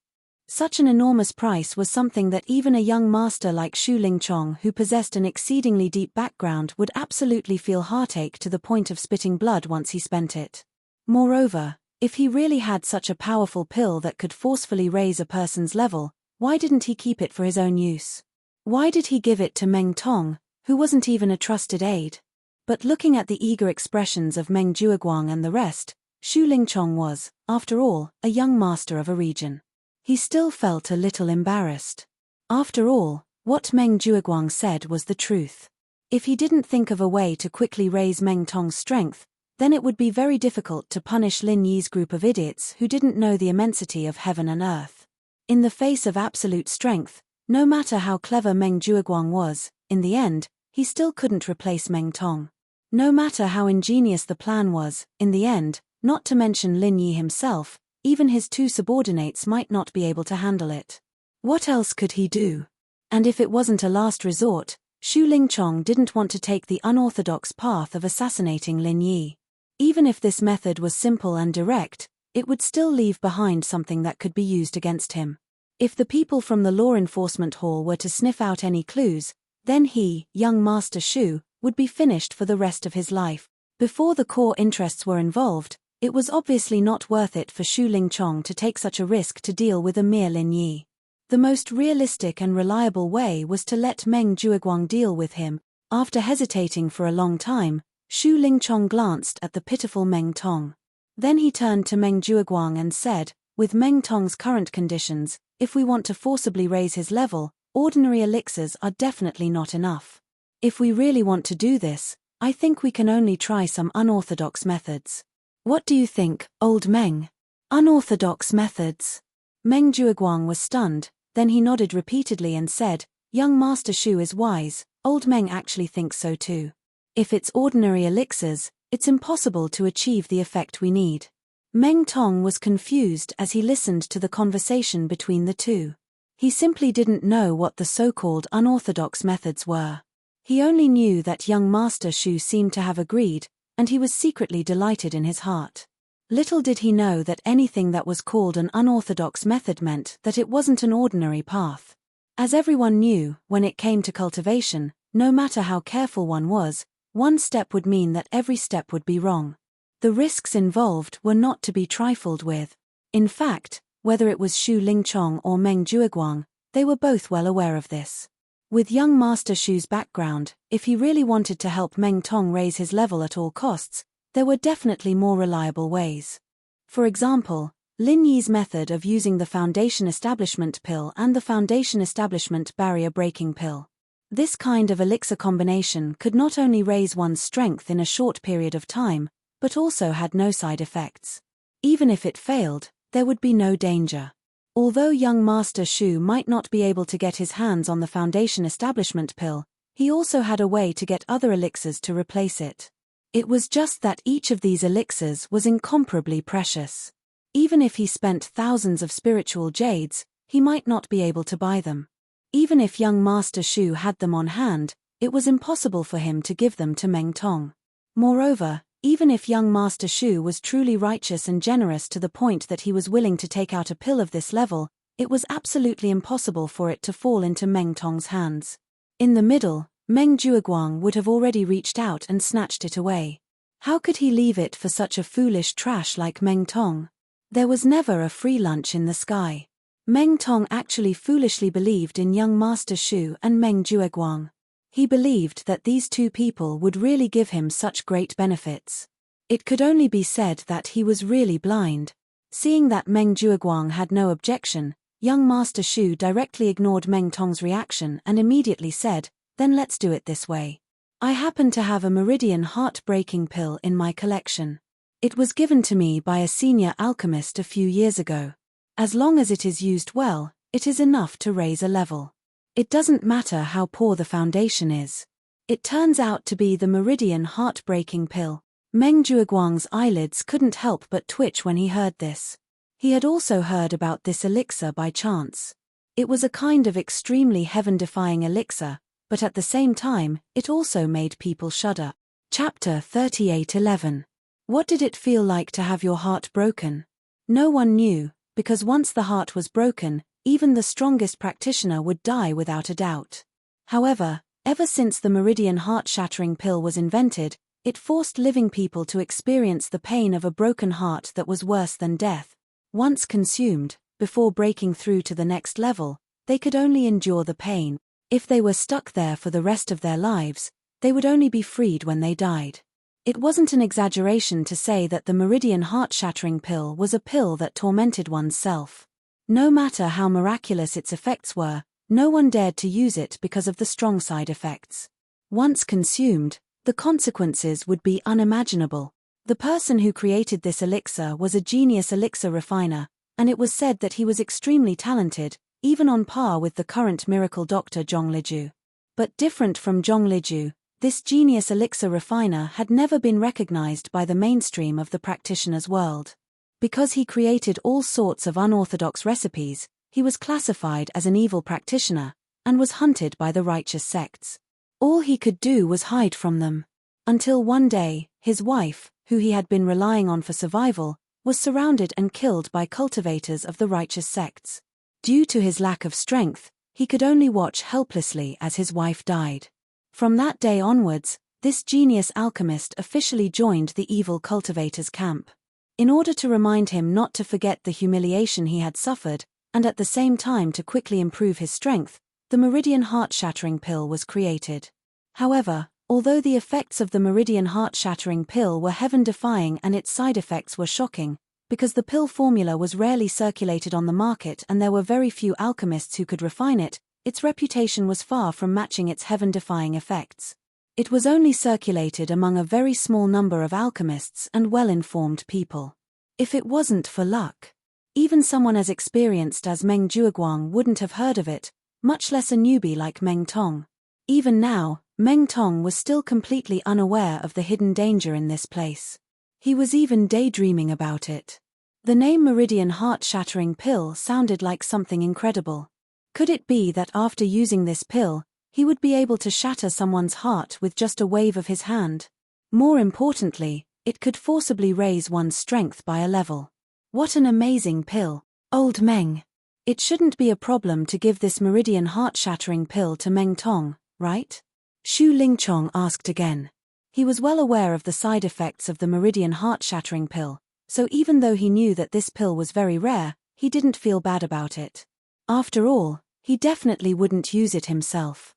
Speaker 1: Such an enormous price was something that even a young master like Shu Lingchong, who possessed an exceedingly deep background, would absolutely feel heartache to the point of spitting blood once he spent it. Moreover, if he really had such a powerful pill that could forcefully raise a person's level, why didn't he keep it for his own use? Why did he give it to Meng Tong, who wasn't even a trusted aide? But looking at the eager expressions of Meng Jueguang and the rest, Shu Lingchong was, after all, a young master of a region. He still felt a little embarrassed. After all, what Meng Jueguang said was the truth. If he didn't think of a way to quickly raise Meng Tong's strength, then it would be very difficult to punish Lin Yi's group of idiots who didn't know the immensity of heaven and earth. In the face of absolute strength, no matter how clever Meng Jueguang was, in the end, he still couldn't replace Meng Tong. No matter how ingenious the plan was, in the end, not to mention Lin Yi himself, even his two subordinates might not be able to handle it. What else could he do? And if it wasn't a last resort, Shu Lingchong didn't want to take the unorthodox path of assassinating Lin Yi. Even if this method was simple and direct, it would still leave behind something that could be used against him. If the people from the law enforcement hall were to sniff out any clues, then he, young Master Shu, would be finished for the rest of his life. Before the core interests were involved, it was obviously not worth it for Shu Lingchong to take such a risk to deal with a mere Lin Yi. The most realistic and reliable way was to let Meng Jueguang deal with him. After hesitating for a long time, Shu Lingchong glanced at the pitiful Meng Tong. Then he turned to Meng Jueguang and said, with Meng Tong's current conditions, if we want to forcibly raise his level, ordinary elixirs are definitely not enough. If we really want to do this, I think we can only try some unorthodox methods. What do you think, old Meng? Unorthodox methods? Meng Jueguang was stunned, then he nodded repeatedly and said, young Master Shu is wise, old Meng actually thinks so too. If it's ordinary elixirs, it's impossible to achieve the effect we need. Meng Tong was confused as he listened to the conversation between the two. He simply didn't know what the so-called unorthodox methods were. He only knew that young Master Shu seemed to have agreed, and he was secretly delighted in his heart. Little did he know that anything that was called an unorthodox method meant that it wasn't an ordinary path. As everyone knew, when it came to cultivation, no matter how careful one was, one step would mean that every step would be wrong. The risks involved were not to be trifled with. In fact, whether it was Shu Lingchong or Meng Jueguang, they were both well aware of this. With young Master Shu's background, if he really wanted to help Meng Tong raise his level at all costs, there were definitely more reliable ways. For example, Lin Yi's method of using the Foundation Establishment Pill and the Foundation Establishment Barrier Breaking Pill. This kind of elixir combination could not only raise one's strength in a short period of time, but also had no side effects. Even if it failed, there would be no danger. Although young Master Shu might not be able to get his hands on the Foundation Establishment Pill, he also had a way to get other elixirs to replace it. It was just that each of these elixirs was incomparably precious. Even if he spent thousands of spiritual jades, he might not be able to buy them. Even if young Master Shu had them on hand, it was impossible for him to give them to Meng Tong. Moreover, even if young Master Shu was truly righteous and generous to the point that he was willing to take out a pill of this level, it was absolutely impossible for it to fall into Meng Tong's hands. In the middle, Meng Jueguang would have already reached out and snatched it away. How could he leave it for such a foolish trash like Meng Tong? There was never a free lunch in the sky. Meng Tong actually foolishly believed in young Master Shu and Meng Jueguang. He believed that these two people would really give him such great benefits. It could only be said that he was really blind. Seeing that Meng Jueguang had no objection, young Master Shu directly ignored Meng Tong's reaction and immediately said, "Then let's do it this way. I happen to have a meridian heart-breaking pill in my collection. It was given to me by a senior alchemist a few years ago. As long as it is used well, it is enough to raise a level. It doesn't matter how poor the foundation is." It turns out to be the meridian heart-breaking pill. Meng Jueguang's eyelids couldn't help but twitch when he heard this. He had also heard about this elixir by chance. It was a kind of extremely heaven-defying elixir, but at the same time, it also made people shudder. Chapter 38:11. What did it feel like to have your heart broken? No one knew, because once the heart was broken, even the strongest practitioner would die without a doubt. However, ever since the meridian heart-shattering pill was invented, it forced living people to experience the pain of a broken heart that was worse than death. Once consumed, before breaking through to the next level, they could only endure the pain. If they were stuck there for the rest of their lives, they would only be freed when they died. It wasn't an exaggeration to say that the meridian heart-shattering pill was a pill that tormented one's self. No matter how miraculous its effects were, no one dared to use it because of the strong side effects. Once consumed, the consequences would be unimaginable. The person who created this elixir was a genius elixir refiner, and it was said that he was extremely talented, even on par with the current miracle doctor Zhong Liju. But different from Zhong Liju, this genius elixir refiner had never been recognized by the mainstream of the practitioner's world. Because he created all sorts of unorthodox recipes, he was classified as an evil practitioner, and was hunted by the righteous sects. All he could do was hide from them. Until one day, his wife, who he had been relying on for survival, was surrounded and killed by cultivators of the righteous sects. Due to his lack of strength, he could only watch helplessly as his wife died. From that day onwards, this genius alchemist officially joined the evil cultivator's camp. In order to remind him not to forget the humiliation he had suffered, and at the same time to quickly improve his strength, the meridian heart-shattering pill was created. However, although the effects of the meridian heart-shattering pill were heaven-defying and its side effects were shocking, because the pill formula was rarely circulated on the market and there were very few alchemists who could refine it, its reputation was far from matching its heaven-defying effects. It was only circulated among a very small number of alchemists and well-informed people. If it wasn't for luck, even someone as experienced as Meng Jueguang wouldn't have heard of it, much less a newbie like Meng Tong. Even now, Meng Tong was still completely unaware of the hidden danger in this place. He was even daydreaming about it. The name Meridian Heart-Shattering Pill sounded like something incredible. Could it be that after using this pill, he would be able to shatter someone's heart with just a wave of his hand? More importantly, it could forcibly raise one's strength by a level. What an amazing pill! Old Meng. It shouldn't be a problem to give this Meridian Heart-Shattering Pill to Meng Tong, right? Xu Lingchong asked again. He was well aware of the side effects of the Meridian Heart-Shattering Pill, so even though he knew that this pill was very rare, he didn't feel bad about it. After all, he definitely wouldn't use it himself.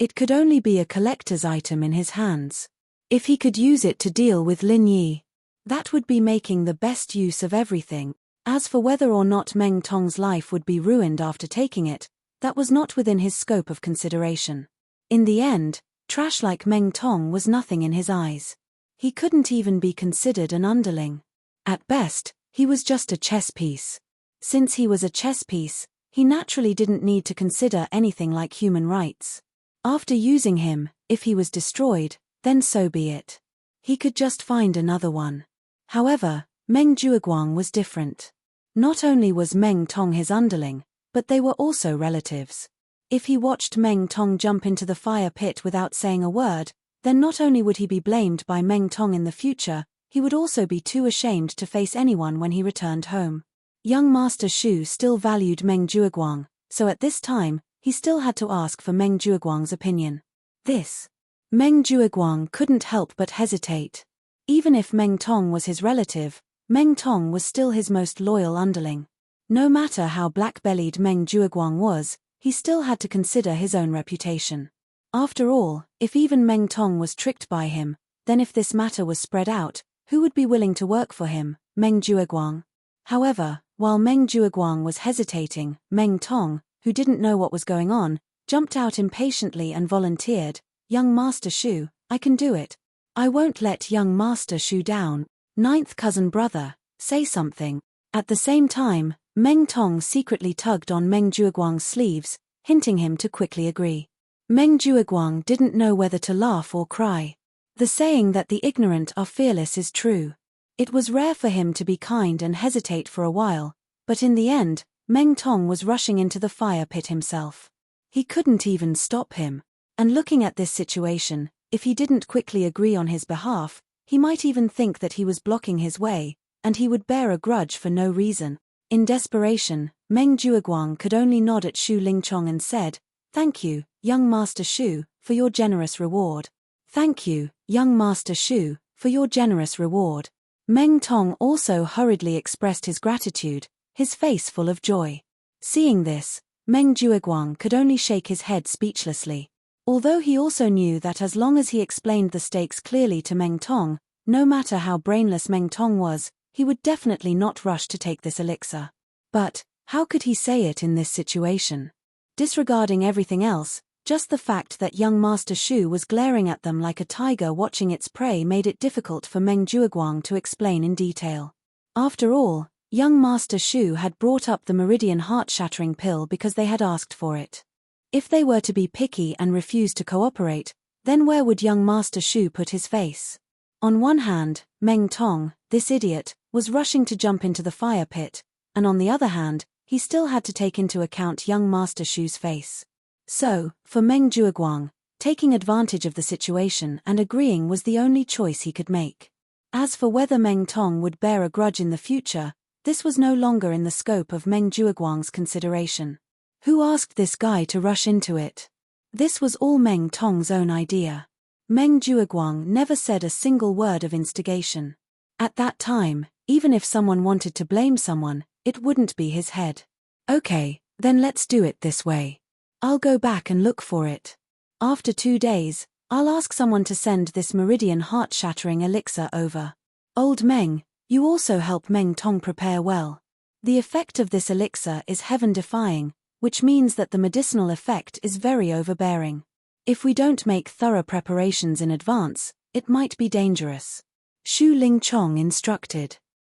Speaker 1: It could only be a collector's item in his hands. If he could use it to deal with Lin Yi, that would be making the best use of everything. As for whether or not Meng Tong's life would be ruined after taking it, that was not within his scope of consideration. In the end, trash like Meng Tong was nothing in his eyes. He couldn't even be considered an underling. At best, he was just a chess piece. Since he was a chess piece, he naturally didn't need to consider anything like human rights. After using him, if he was destroyed, then so be it. He could just find another one. However, Meng Jueguang was different. Not only was Meng Tong his underling, but they were also relatives. If he watched Meng Tong jump into the fire pit without saying a word, then not only would he be blamed by Meng Tong in the future, he would also be too ashamed to face anyone when he returned home. Young Master Shu still valued Meng Jueguang, so at this time, he still had to ask for Meng Jueguang's opinion. Meng Jueguang couldn't help but hesitate. Even if Meng Tong was his relative, Meng Tong was still his most loyal underling. No matter how black-bellied Meng Jueguang was, he still had to consider his own reputation. After all, if even Meng Tong was tricked by him, then if this matter was spread out, who would be willing to work for him, Meng Jueguang? However, while Meng Jueguang was hesitating, Meng Tong, who didn't know what was going on, jumped out impatiently and volunteered, "Young Master Shu, I can do it. I won't let young Master Shu down. Ninth cousin brother, say something." At the same time, Meng Tong secretly tugged on Meng Jueguang's sleeves, hinting him to quickly agree. Meng Jueguang didn't know whether to laugh or cry. The saying that the ignorant are fearless is true. It was rare for him to be kind and hesitate for a while, but in the end, Meng Tong was rushing into the fire pit himself. He couldn't even stop him. And looking at this situation, if he didn't quickly agree on his behalf, he might even think that he was blocking his way, and he would bear a grudge for no reason. In desperation, Meng Jueguang could only nod at Shu Lingchong and said, "Thank you, young Master Shu, for your generous reward. Thank you, young Master Shu, for your generous reward." Meng Tong also hurriedly expressed his gratitude, his face full of joy. Seeing this, Meng Jueguang could only shake his head speechlessly. Although he also knew that as long as he explained the stakes clearly to Meng Tong, no matter how brainless Meng Tong was, he would definitely not rush to take this elixir. But, how could he say it in this situation? Disregarding everything else, just the fact that young Master Shu was glaring at them like a tiger watching its prey made it difficult for Meng Jueguang to explain in detail. After all, young Master Shu had brought up the Meridian heart-shattering pill because they had asked for it. If they were to be picky and refuse to cooperate, then where would young Master Shu put his face? On one hand, Meng Tong, this idiot, was rushing to jump into the fire pit, and on the other hand, he still had to take into account young Master Shu's face. So, for Meng Jueguang, taking advantage of the situation and agreeing was the only choice he could make. As for whether Meng Tong would bear a grudge in the future, this was no longer in the scope of Meng Jueguang's consideration. Who asked this guy to rush into it? This was all Meng Tong's own idea. Meng Jueguang never said a single word of instigation. At that time, even if someone wanted to blame someone, it wouldn't be his head. "Okay, then let's do it this way. I'll go back and look for it. After 2 days, I'll ask someone to send this Meridian heart-shattering elixir over. Old Meng, you also help Meng Tong prepare well. The effect of this elixir is heaven-defying, which means that the medicinal effect is very overbearing. If we don't make thorough preparations in advance, it might be dangerous." Shu Lingchong instructed.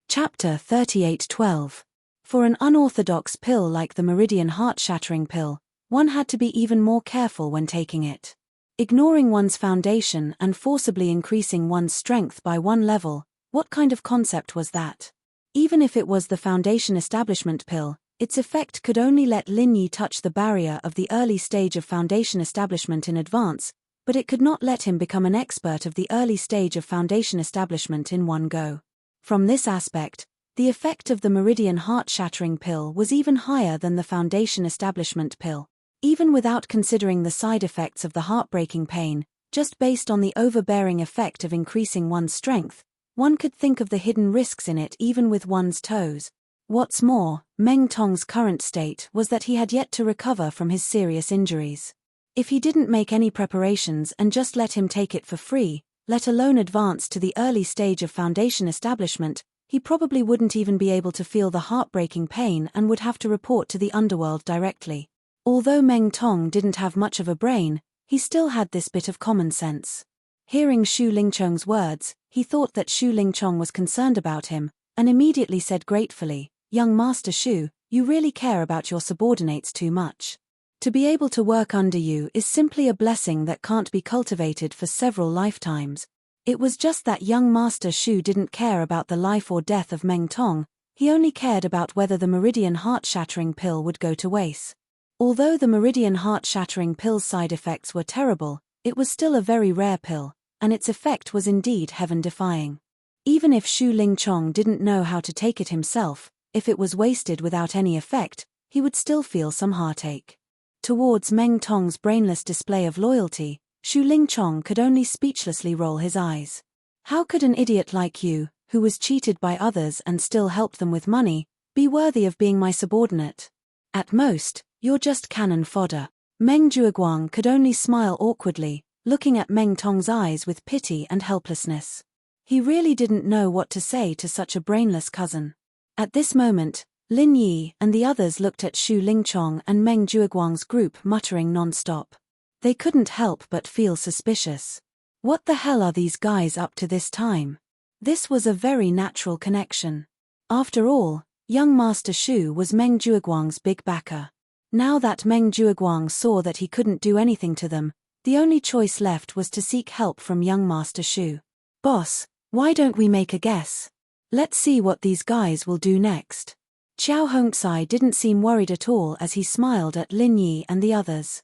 Speaker 1: Chapter 38:12. For an unorthodox pill like the Meridian heart-shattering pill, one had to be even more careful when taking it. Ignoring one's foundation and forcibly increasing one's strength by one level, what kind of concept was that? Even if it was the foundation establishment pill, its effect could only let Lin Yi touch the barrier of the early stage of foundation establishment in advance, but it could not let him become an expert of the early stage of foundation establishment in one go. From this aspect, the effect of the Meridian heart-shattering pill was even higher than the foundation establishment pill. Even without considering the side effects of the heartbreaking pain, just based on the overbearing effect of increasing one's strength, one could think of the hidden risks in it even with one's toes. What's more, Meng Tong's current state was that he had yet to recover from his serious injuries. If he didn't make any preparations and just let him take it for free, let alone advance to the early stage of foundation establishment, he probably wouldn't even be able to feel the heartbreaking pain and would have to report to the underworld directly. Although Meng Tong didn't have much of a brain, he still had this bit of common sense. Hearing Shu Lingchong's words, he thought that Shu Lingchong was concerned about him, and immediately said gratefully, "Young Master Shu, you really care about your subordinates too much. To be able to work under you is simply a blessing that can't be cultivated for several lifetimes." It was just that young Master Shu didn't care about the life or death of Meng Tong, he only cared about whether the Meridian heart-shattering pill would go to waste. Although the Meridian heart-shattering pill's side effects were terrible, it was still a very rare pill, and its effect was indeed heaven-defying. Even if Shu Lingchong didn't know how to take it himself, if it was wasted without any effect, he would still feel some heartache. Towards Meng Tong's brainless display of loyalty, Shu Lingchong could only speechlessly roll his eyes. How could an idiot like you, who was cheated by others and still helped them with money, be worthy of being my subordinate? At most, you're just cannon fodder. Meng Jueguang could only smile awkwardly, looking at Meng Tong's eyes with pity and helplessness. He really didn't know what to say to such a brainless cousin. At this moment, Lin Yi and the others looked at Xu Lingchong and Meng Jueguang's group muttering non-stop. They couldn't help but feel suspicious. What the hell are these guys up to this time? This was a very natural connection. After all, young Master Xu was Meng Jueguang's big backer. Now that Meng Jueguang saw that he couldn't do anything to them, the only choice left was to seek help from young Master Xu. Boss, why don't we make a guess? Let's see what these guys will do next. Xiao Hongcai didn't seem worried at all as he smiled at Lin Yi and the others.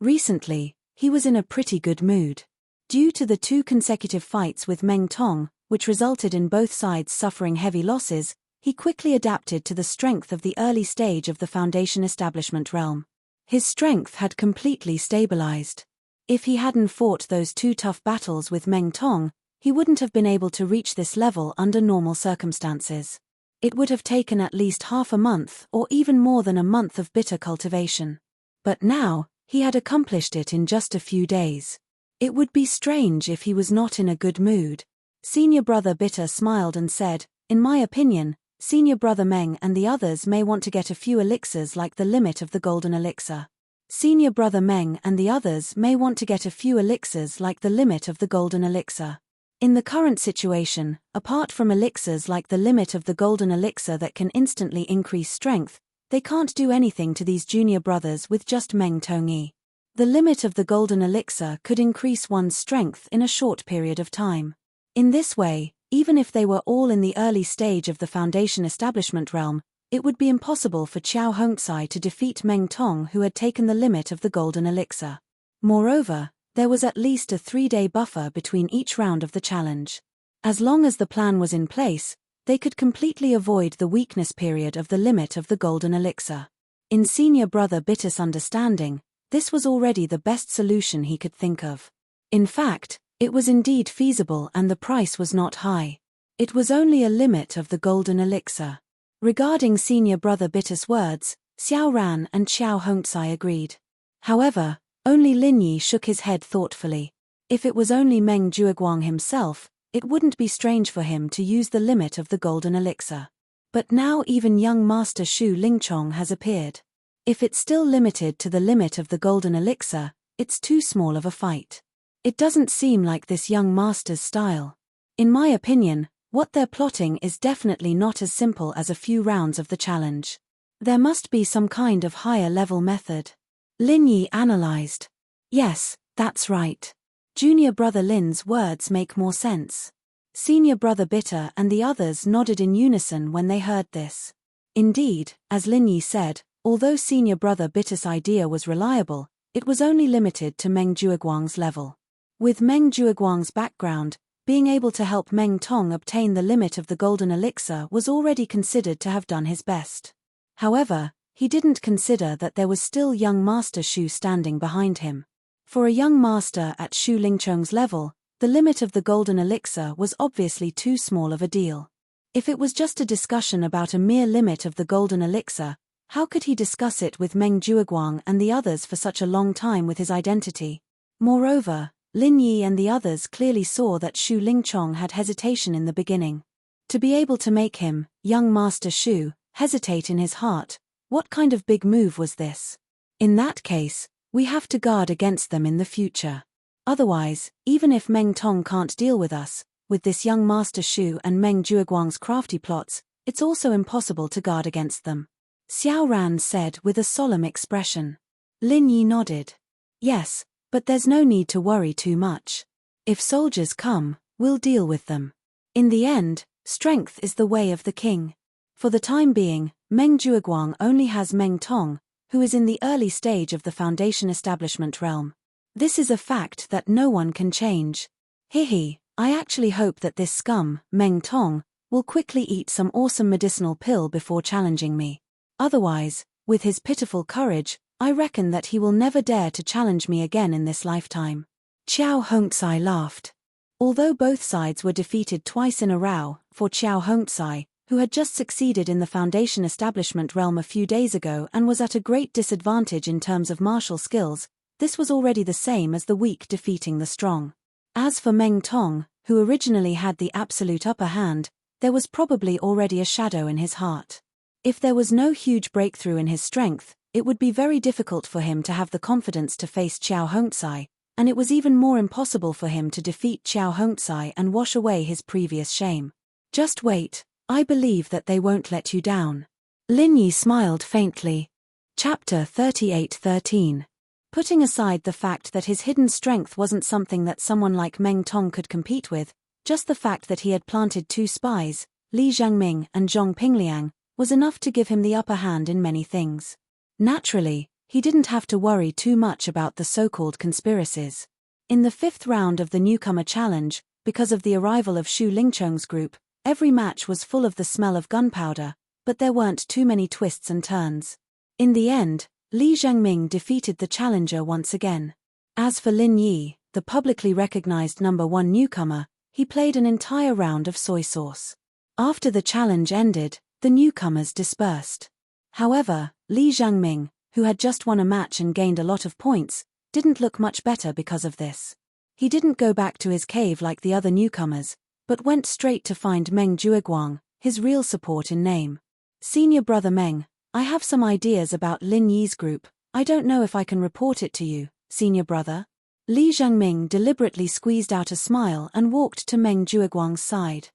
Speaker 1: Recently, he was in a pretty good mood. Due to the 2 consecutive fights with Meng Tong, which resulted in both sides suffering heavy losses, he quickly adapted to the strength of the early stage of the Foundation establishment realm. His strength had completely stabilized. If he hadn't fought those 2 tough battles with Meng Tong, he wouldn't have been able to reach this level under normal circumstances. It would have taken at least half a month or even more than a month of bitter cultivation. But now, he had accomplished it in just a few days. It would be strange if he was not in a good mood. Senior Brother Bitter smiled and said, "In my opinion, Senior Brother Meng and the others may want to get a few elixirs like the limit of the golden elixir. Senior Brother Meng and the others may want to get a few elixirs like the limit of the golden elixir. In the current situation, apart from elixirs like the limit of the golden elixir that can instantly increase strength, they can't do anything to these junior brothers with just Meng Tongyi. The limit of the golden elixir could increase one's strength in a short period of time. In this way, even if they were all in the early stage of the Foundation establishment realm, it would be impossible for Xiao Hongcai to defeat Meng Tong, who had taken the limit of the golden elixir. Moreover, there was at least a 3-day buffer between each round of the challenge. As long as the plan was in place, they could completely avoid the weakness period of the limit of the golden elixir. In Senior Brother Bitter's understanding, this was already the best solution he could think of. In fact, it was indeed feasible and the price was not high. It was only a limit of the golden elixir. Regarding Senior Brother Bitter's words, Xiao Ran and Xiao Hongcai agreed. However, only Lin Yi shook his head thoughtfully. If it was only Meng Jueguang himself, it wouldn't be strange for him to use the limit of the golden elixir. But now even young Master Xu Lingchong has appeared. If it's still limited to the limit of the golden elixir, it's too small of a fight. It doesn't seem like this young master's style. In my opinion, what they're plotting is definitely not as simple as a few rounds of the challenge. There must be some kind of higher level method. Lin Yi analyzed. Yes, that's right. Junior Brother Lin's words make more sense. Senior Brother Bitter and the others nodded in unison when they heard this. Indeed, as Lin Yi said, although Senior Brother Bitter's idea was reliable, it was only limited to Meng Jueguang's level. With Meng Jueguang's background, being able to help Meng Tong obtain the limit of the golden elixir was already considered to have done his best. However, he didn't consider that there was still young Master Xu standing behind him. For a young master at Xu Lingchong's level, the limit of the golden elixir was obviously too small of a deal. If it was just a discussion about a mere limit of the golden elixir, how could he discuss it with Meng Jueguang and the others for such a long time with his identity? Moreover, Lin Yi and the others clearly saw that Xu Lingchong had hesitation in the beginning. To be able to make him, young Master Xu, hesitate in his heart, what kind of big move was this? In that case, we have to guard against them in the future. Otherwise, even if Meng Tong can't deal with us, with this young Master Xu and Meng Jueguang's crafty plots, it's also impossible to guard against them. Xiao Ran said with a solemn expression. Lin Yi nodded. Yes, but there's no need to worry too much. If soldiers come, we'll deal with them. In the end, strength is the way of the king. For the time being, Meng Jueguang only has Meng Tong, who is in the early stage of the Foundation establishment realm. This is a fact that no one can change. Hihi, I actually hope that this scum, Meng Tong, will quickly eat some awesome medicinal pill before challenging me. Otherwise, with his pitiful courage, I reckon that he will never dare to challenge me again in this lifetime. Xiao Hongcai laughed. Although both sides were defeated twice in a row, for Qiao Hongcai, who had just succeeded in the foundation establishment realm a few days ago and was at a great disadvantage in terms of martial skills, this was already the same as the weak defeating the strong. As for Meng Tong, who originally had the absolute upper hand, there was probably already a shadow in his heart. If there was no huge breakthrough in his strength, it would be very difficult for him to have the confidence to face Qiao Hongcai, and it was even more impossible for him to defeat Qiao Hongcai and wash away his previous shame. Just wait, I believe that they won't let you down. Lin Yi smiled faintly. Chapter 38:13. Putting aside the fact that his hidden strength wasn't something that someone like Meng Tong could compete with, just the fact that he had planted 2 spies, Li Jiangming and Zhong Pingliang, was enough to give him the upper hand in many things. Naturally, he didn't have to worry too much about the so-called conspiracies. In the 5th round of the newcomer challenge, because of the arrival of Xu Lingcheng's group, every match was full of the smell of gunpowder, but there weren't too many twists and turns. In the end, Li Jiangming defeated the challenger once again. As for Lin Yi, the publicly recognized number 1 newcomer, he played an entire round of soy sauce. After the challenge ended, the newcomers dispersed. However, Li Jiangming, who had just won a match and gained a lot of points, didn't look much better because of this. He didn't go back to his cave like the other newcomers, but went straight to find Meng Jueguang, his real support in name. Senior brother Meng, I have some ideas about Lin Yi's group. I don't know if I can report it to you, senior brother. Li Jiangming deliberately squeezed out a smile and walked to Meng Jueguang's side.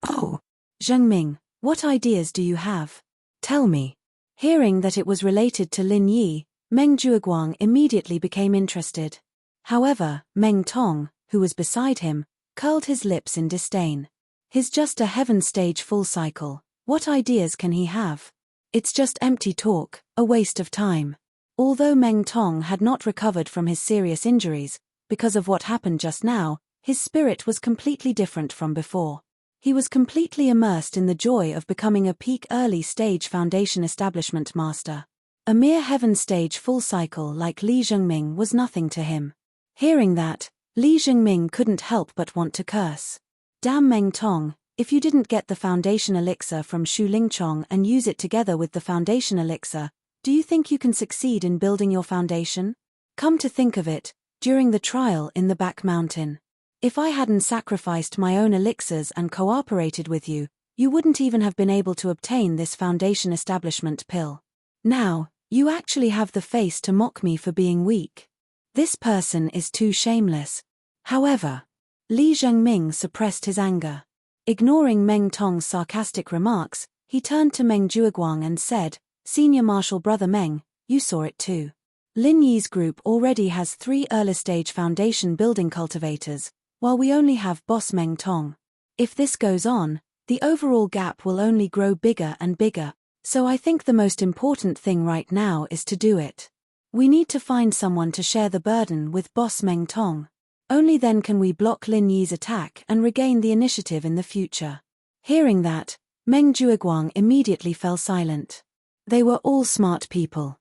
Speaker 1: Oh, Jiangming, what ideas do you have? Tell me. Hearing that it was related to Lin Yi, Meng Jueguang immediately became interested. However, Meng Tong, who was beside him, curled his lips in disdain. He's just a heaven stage full cycle. What ideas can he have? It's just empty talk, a waste of time. Although Meng Tong had not recovered from his serious injuries, because of what happened just now, his spirit was completely different from before. He was completely immersed in the joy of becoming a peak early stage foundation establishment master. A mere heaven stage full cycle like Li Jiangming was nothing to him. Hearing that, Li Jiangming couldn't help but want to curse. Damn Meng Tong, if you didn't get the foundation elixir from Xu Lingchong and use it together with the foundation elixir, do you think you can succeed in building your foundation? Come to think of it, during the trial in the back mountain, if I hadn't sacrificed my own elixirs and cooperated with you, you wouldn't even have been able to obtain this foundation establishment pill. Now, you actually have the face to mock me for being weak. This person is too shameless. However, Li Jiangming suppressed his anger. Ignoring Meng Tong's sarcastic remarks, he turned to Meng Jueguang and said, Senior Marshal Brother Meng, you saw it too. Lin Yi's group already has 3 early-stage foundation building cultivators, while we only have Boss Meng Tong. If this goes on, the overall gap will only grow bigger and bigger, so I think the most important thing right now is to do it. We need to find someone to share the burden with Boss Meng Tong. Only then can we block Lin Yi's attack and regain the initiative in the future. Hearing that, Meng Jueguang immediately fell silent. They were all smart people.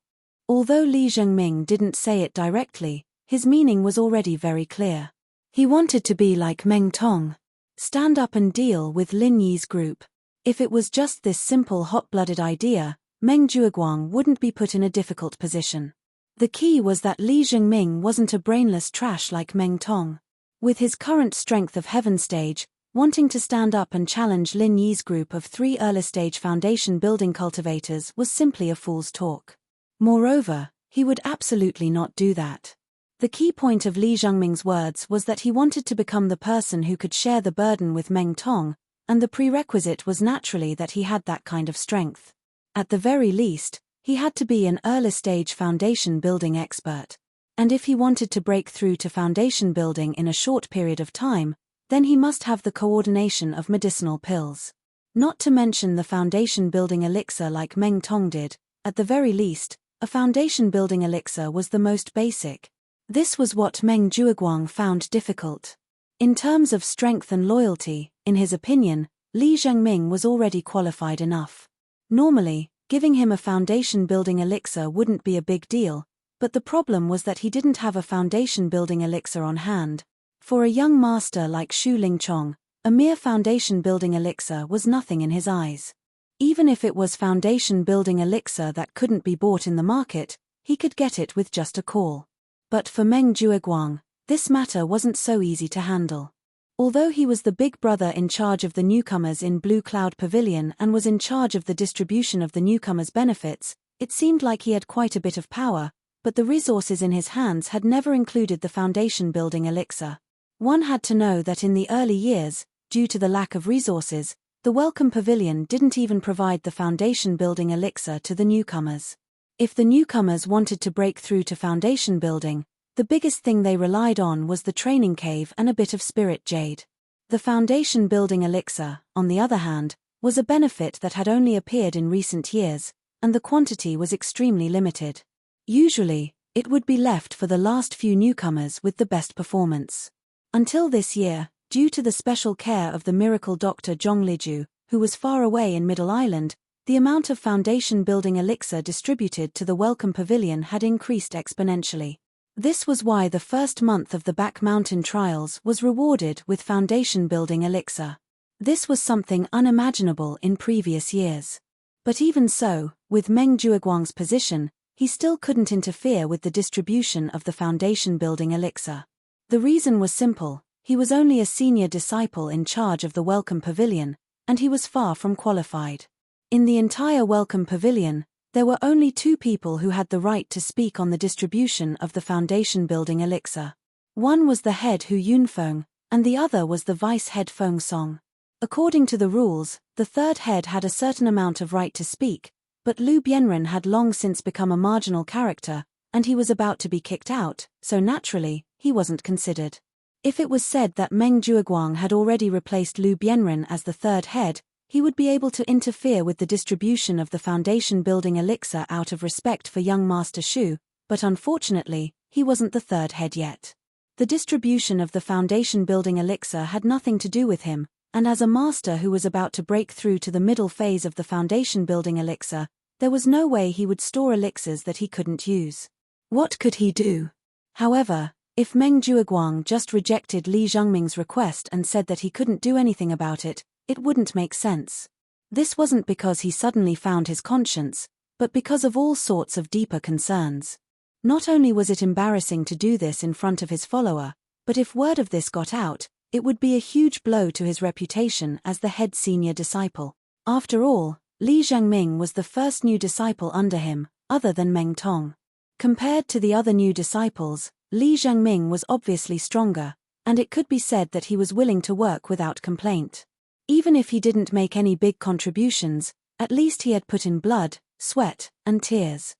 Speaker 1: Although Li Jiangming didn't say it directly, his meaning was already very clear. He wanted to be like Meng Tong. Stand up and deal with Lin Yi's group. If it was just this simple hot-blooded idea, Meng Jueguang wouldn't be put in a difficult position. The key was that Li Jiangming wasn't a brainless trash like Meng Tong. With his current strength of heaven stage, wanting to stand up and challenge Lin Yi's group of 3 early-stage foundation building cultivators was simply a fool's talk. Moreover, he would absolutely not do that. The key point of Li Jiangming's words was that he wanted to become the person who could share the burden with Meng Tong, and the prerequisite was naturally that he had that kind of strength. At the very least, he had to be an early-stage foundation building expert. And if he wanted to break through to foundation building in a short period of time, then he must have the coordination of medicinal pills. Not to mention the foundation building elixir like Meng Tong did. At the very least, a foundation building elixir was the most basic. This was what Meng Jueguang found difficult. In terms of strength and loyalty, in his opinion, Li Jiangming was already qualified enough. Normally, giving him a foundation building elixir wouldn't be a big deal, but the problem was that he didn't have a foundation building elixir on hand. For a young master like Shu Lingchong, a mere foundation-building elixir was nothing in his eyes. Even if it was foundation-building elixir that couldn't be bought in the market, he could get it with just a call. But for Meng Jueguang, this matter wasn't so easy to handle. Although he was the big brother in charge of the newcomers in Blue Cloud Pavilion and was in charge of the distribution of the newcomers' benefits, it seemed like he had quite a bit of power, but the resources in his hands had never included the foundation-building elixir. One had to know that in the early years, due to the lack of resources, the Welcome Pavilion didn't even provide the foundation-building elixir to the newcomers. If the newcomers wanted to break through to foundation building, the biggest thing they relied on was the training cave and a bit of spirit jade. The foundation-building elixir, on the other hand, was a benefit that had only appeared in recent years, and the quantity was extremely limited. Usually, it would be left for the last few newcomers with the best performance. Until this year, due to the special care of the miracle doctor Zhong Liju, who was far away in Middle Island, the amount of foundation-building elixir distributed to the Welcome Pavilion had increased exponentially. This was why the first month of the Back Mountain trials was rewarded with foundation-building elixir. This was something unimaginable in previous years. But even so, with Meng Jueguang's position, he still couldn't interfere with the distribution of the foundation-building elixir. The reason was simple: he was only a senior disciple in charge of the Welcome Pavilion, and he was far from qualified. In the entire Welcome Pavilion, there were only 2 people who had the right to speak on the distribution of the foundation-building elixir. One was the head Hu Yunfeng, and the other was the vice head Feng Song. According to the rules, the third head had a certain amount of right to speak, but Lu Bianren had long since become a marginal character, and he was about to be kicked out, so naturally, he wasn't considered. If it was said that Meng Jueguang had already replaced Lu Bianren as the third head, he would be able to interfere with the distribution of the foundation-building elixir out of respect for young Master Shu, but unfortunately, he wasn't the third head yet. The distribution of the foundation-building elixir had nothing to do with him, and as a master who was about to break through to the middle phase of the foundation-building elixir, there was no way he would store elixirs that he couldn't use. What could he do? However, if Meng Jueguang just rejected Li Zhengming's request and said that he couldn't do anything about it, it wouldn't make sense. This wasn't because he suddenly found his conscience, but because of all sorts of deeper concerns. Not only was it embarrassing to do this in front of his follower, but if word of this got out, it would be a huge blow to his reputation as the head senior disciple. After all, Li Zhengming was the first new disciple under him, other than Meng Tong. Compared to the other new disciples, Li Zhengming was obviously stronger, and it could be said that he was willing to work without complaint. Even if he didn't make any big contributions, at least he had put in blood, sweat, and tears.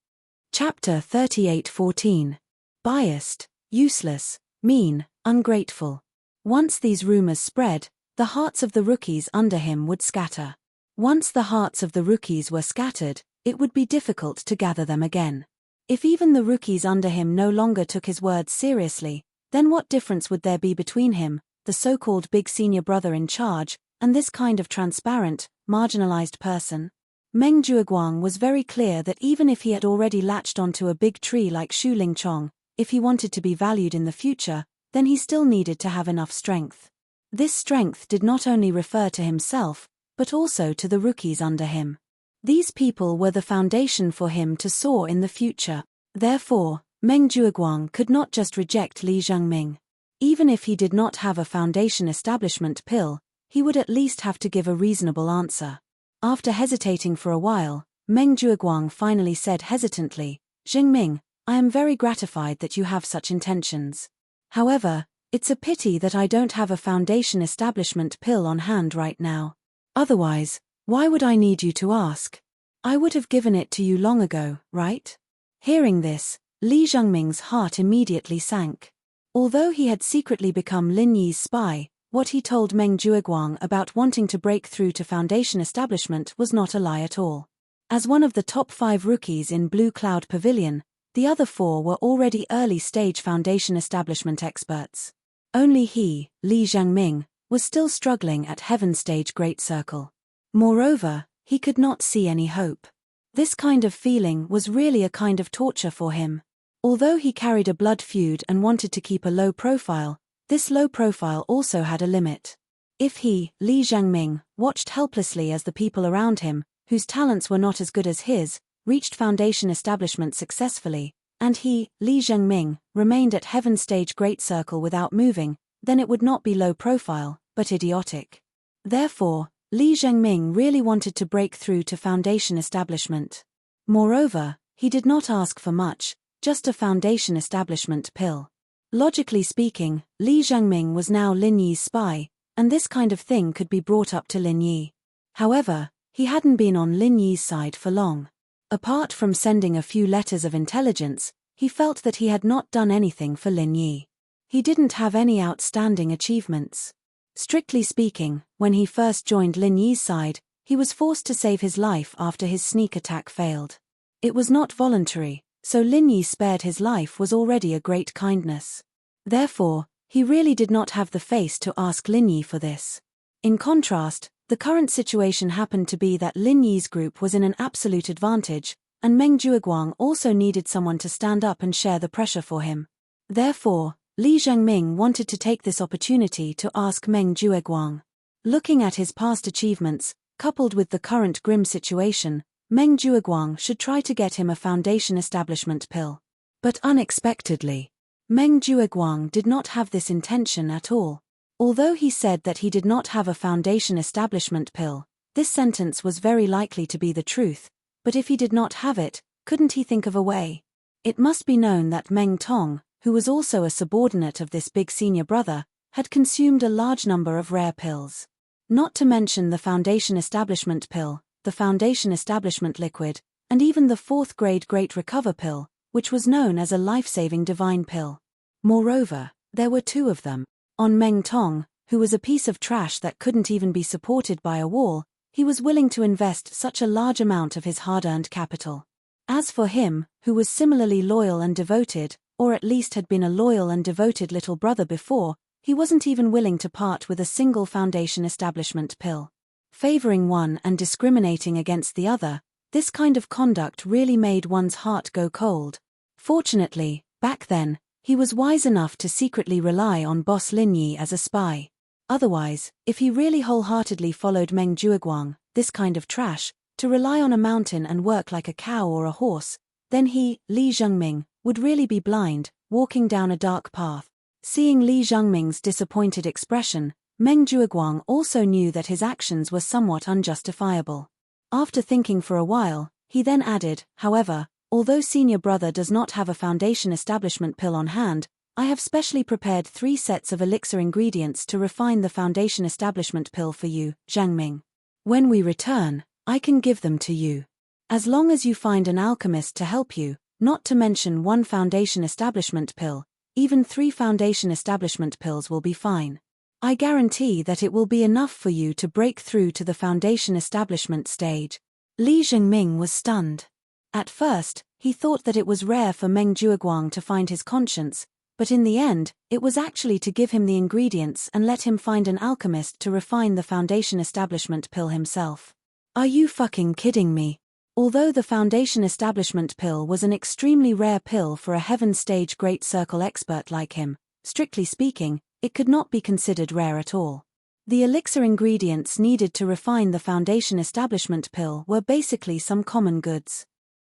Speaker 1: Chapter 38:14. Biased, useless, mean, ungrateful. Once these rumors spread, the hearts of the rookies under him would scatter. Once the hearts of the rookies were scattered, it would be difficult to gather them again. If even the rookies under him no longer took his words seriously, then what difference would there be between him, the so-called big senior brother in charge, and this kind of transparent, marginalized person? Meng Jueguang was very clear that even if he had already latched onto a big tree like Shu Lingchong, if he wanted to be valued in the future, then he still needed to have enough strength. This strength did not only refer to himself, but also to the rookies under him. These people were the foundation for him to soar in the future. Therefore, Meng Jueguang could not just reject Li Zhengming. Even if he did not have a foundation establishment pill, he would at least have to give a reasonable answer. After hesitating for a while, Meng Jueguang finally said hesitantly, "Zhengming, I am very gratified that you have such intentions. However, it's a pity that I don't have a foundation establishment pill on hand right now. Otherwise, why would I need you to ask? I would have given it to you long ago, right?" Hearing this, Li Zhengming's heart immediately sank. Although he had secretly become Lin Yi's spy, what he told Meng Jueguang about wanting to break through to foundation establishment was not a lie at all. As one of the top 5 rookies in Blue Cloud Pavilion, the other 4 were already early-stage foundation establishment experts. Only he, Li Zhengming, was still struggling at Heaven Stage Great Circle. Moreover, he could not see any hope. This kind of feeling was really a kind of torture for him. Although he carried a blood feud and wanted to keep a low profile, This low profile also had a limit. If he, Li Zhangming, watched helplessly as the people around him, whose talents were not as good as his, reached foundation establishment successfully, and he, Li Zhangming, remained at Heaven's stage great circle without moving, then it would not be low profile, but idiotic. Therefore, Li Zhangming really wanted to break through to foundation establishment. Moreover, he did not ask for much, just a foundation establishment pill. Logically speaking, Li Zhangming was now Lin Yi's spy, and this kind of thing could be brought up to Lin Yi. However, he hadn't been on Lin Yi's side for long. Apart from sending a few letters of intelligence, he felt that he had not done anything for Lin Yi. He didn't have any outstanding achievements. Strictly speaking, when he first joined Lin Yi's side, he was forced to save his life after his sneak attack failed. It was not voluntary, so Lin Yi spared his life was already a great kindness. Therefore, he really did not have the face to ask Lin Yi for this. In contrast, the current situation happened to be that Lin Yi's group was in an absolute advantage, and Meng Jueguang also needed someone to stand up and share the pressure for him. Therefore, Li Zhangming wanted to take this opportunity to ask Meng Jueguang. Looking at his past achievements, coupled with the current grim situation, Meng Jueguang should try to get him a foundation establishment pill. But unexpectedly, Meng Jueguang did not have this intention at all. Although he said that he did not have a foundation establishment pill, this sentence was very likely to be the truth, but if he did not have it, couldn't he think of a way? It must be known that Meng Tong, who was also a subordinate of this big senior brother, had consumed a large number of rare pills. Not to mention the foundation establishment pill, the foundation establishment liquid, and even the 4th grade Great Recover pill, which was known as a life-saving divine pill. Moreover, there were 2 of them. On Meng Tong, who was a piece of trash that couldn't even be supported by a wall, he was willing to invest such a large amount of his hard-earned capital. As for him, who was similarly loyal and devoted, or at least had been a loyal and devoted little brother before, he wasn't even willing to part with a single foundation establishment pill. Favoring one and discriminating against the other, this kind of conduct really made one's heart go cold. Fortunately, back then, he was wise enough to secretly rely on boss Lin Yi as a spy. Otherwise, if he really wholeheartedly followed Meng Jueguang, this kind of trash, to rely on a mountain and work like a cow or a horse, then he, Li Zhangming, would really be blind, walking down a dark path. Seeing Li Zhangming's disappointed expression, Meng Jueguang also knew that his actions were somewhat unjustifiable. After thinking for a while, he then added, however, although senior brother does not have a foundation establishment pill on hand, I have specially prepared 3 sets of elixir ingredients to refine the foundation establishment pill for you, Zhangming. When we return, I can give them to you. As long as you find an alchemist to help you, not to mention 1 foundation establishment pill, even 3 foundation establishment pills will be fine. I guarantee that it will be enough for you to break through to the foundation establishment stage. Li Zhangming was stunned. At first, he thought that it was rare for Meng Jueguang to find his conscience, but in the end, it was actually to give him the ingredients and let him find an alchemist to refine the foundation establishment pill himself. Are you fucking kidding me? Although the foundation establishment pill was an extremely rare pill for a heaven stage great circle expert like him, strictly speaking, it could not be considered rare at all. The elixir ingredients needed to refine the foundation establishment pill were basically some common goods.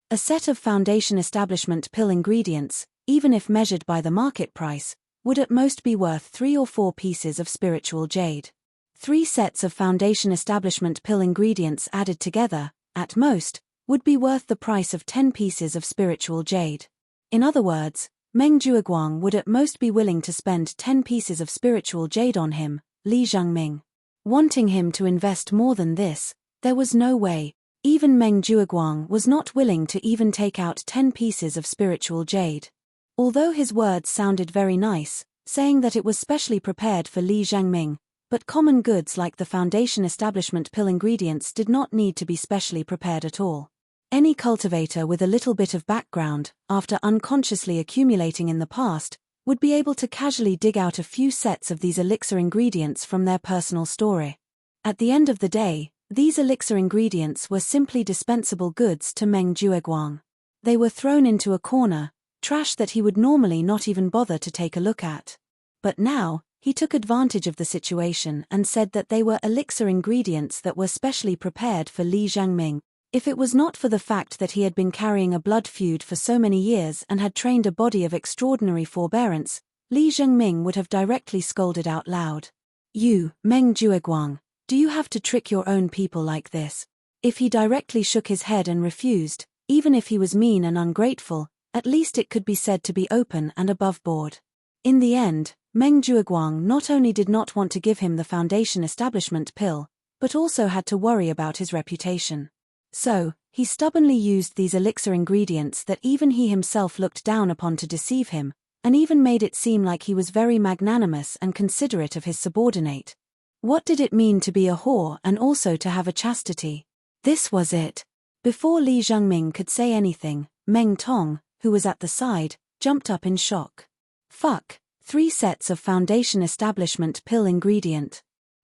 Speaker 1: A set of foundation establishment pill ingredients, even if measured by the market price, would at most be worth 3 or 4 pieces of spiritual jade. 3 sets of foundation establishment pill ingredients added together, at most, would be worth the price of 10 pieces of spiritual jade. In other words, Meng Jueguang would at most be willing to spend 10 pieces of spiritual jade on him, Li Zhangming. Wanting him to invest more than this, there was no way. Even Meng Jueguang was not willing to even take out 10 pieces of spiritual jade. Although his words sounded very nice, saying that it was specially prepared for Li Zhangming, but common goods like the foundation establishment pill ingredients did not need to be specially prepared at all. Any cultivator with a little bit of background, after unconsciously accumulating in the past, would be able to casually dig out a few sets of these elixir ingredients from their personal store. At the end of the day, these elixir ingredients were simply dispensable goods to Meng Jueguang. They were thrown into a corner, trash that he would normally not even bother to take a look at. But now, he took advantage of the situation and said that they were elixir ingredients that were specially prepared for Li Jiangming. If it was not for the fact that he had been carrying a blood feud for so many years and had trained a body of extraordinary forbearance, Li Jiangming would have directly scolded out loud. You, Meng Jueguang, do you have to trick your own people like this? If he directly shook his head and refused, even if he was mean and ungrateful, at least it could be said to be open and above board. In the end, Meng Jueguang not only did not want to give him the foundation establishment pill, but also had to worry about his reputation. So, he stubbornly used these elixir ingredients that even he himself looked down upon to deceive him, and even made it seem like he was very magnanimous and considerate of his subordinate. What did it mean to be a whore and also to have a chastity? This was it. Before Li Jiangming could say anything, Meng Tong, who was at the side, jumped up in shock. Fuck, 3 sets of foundation establishment pill ingredient.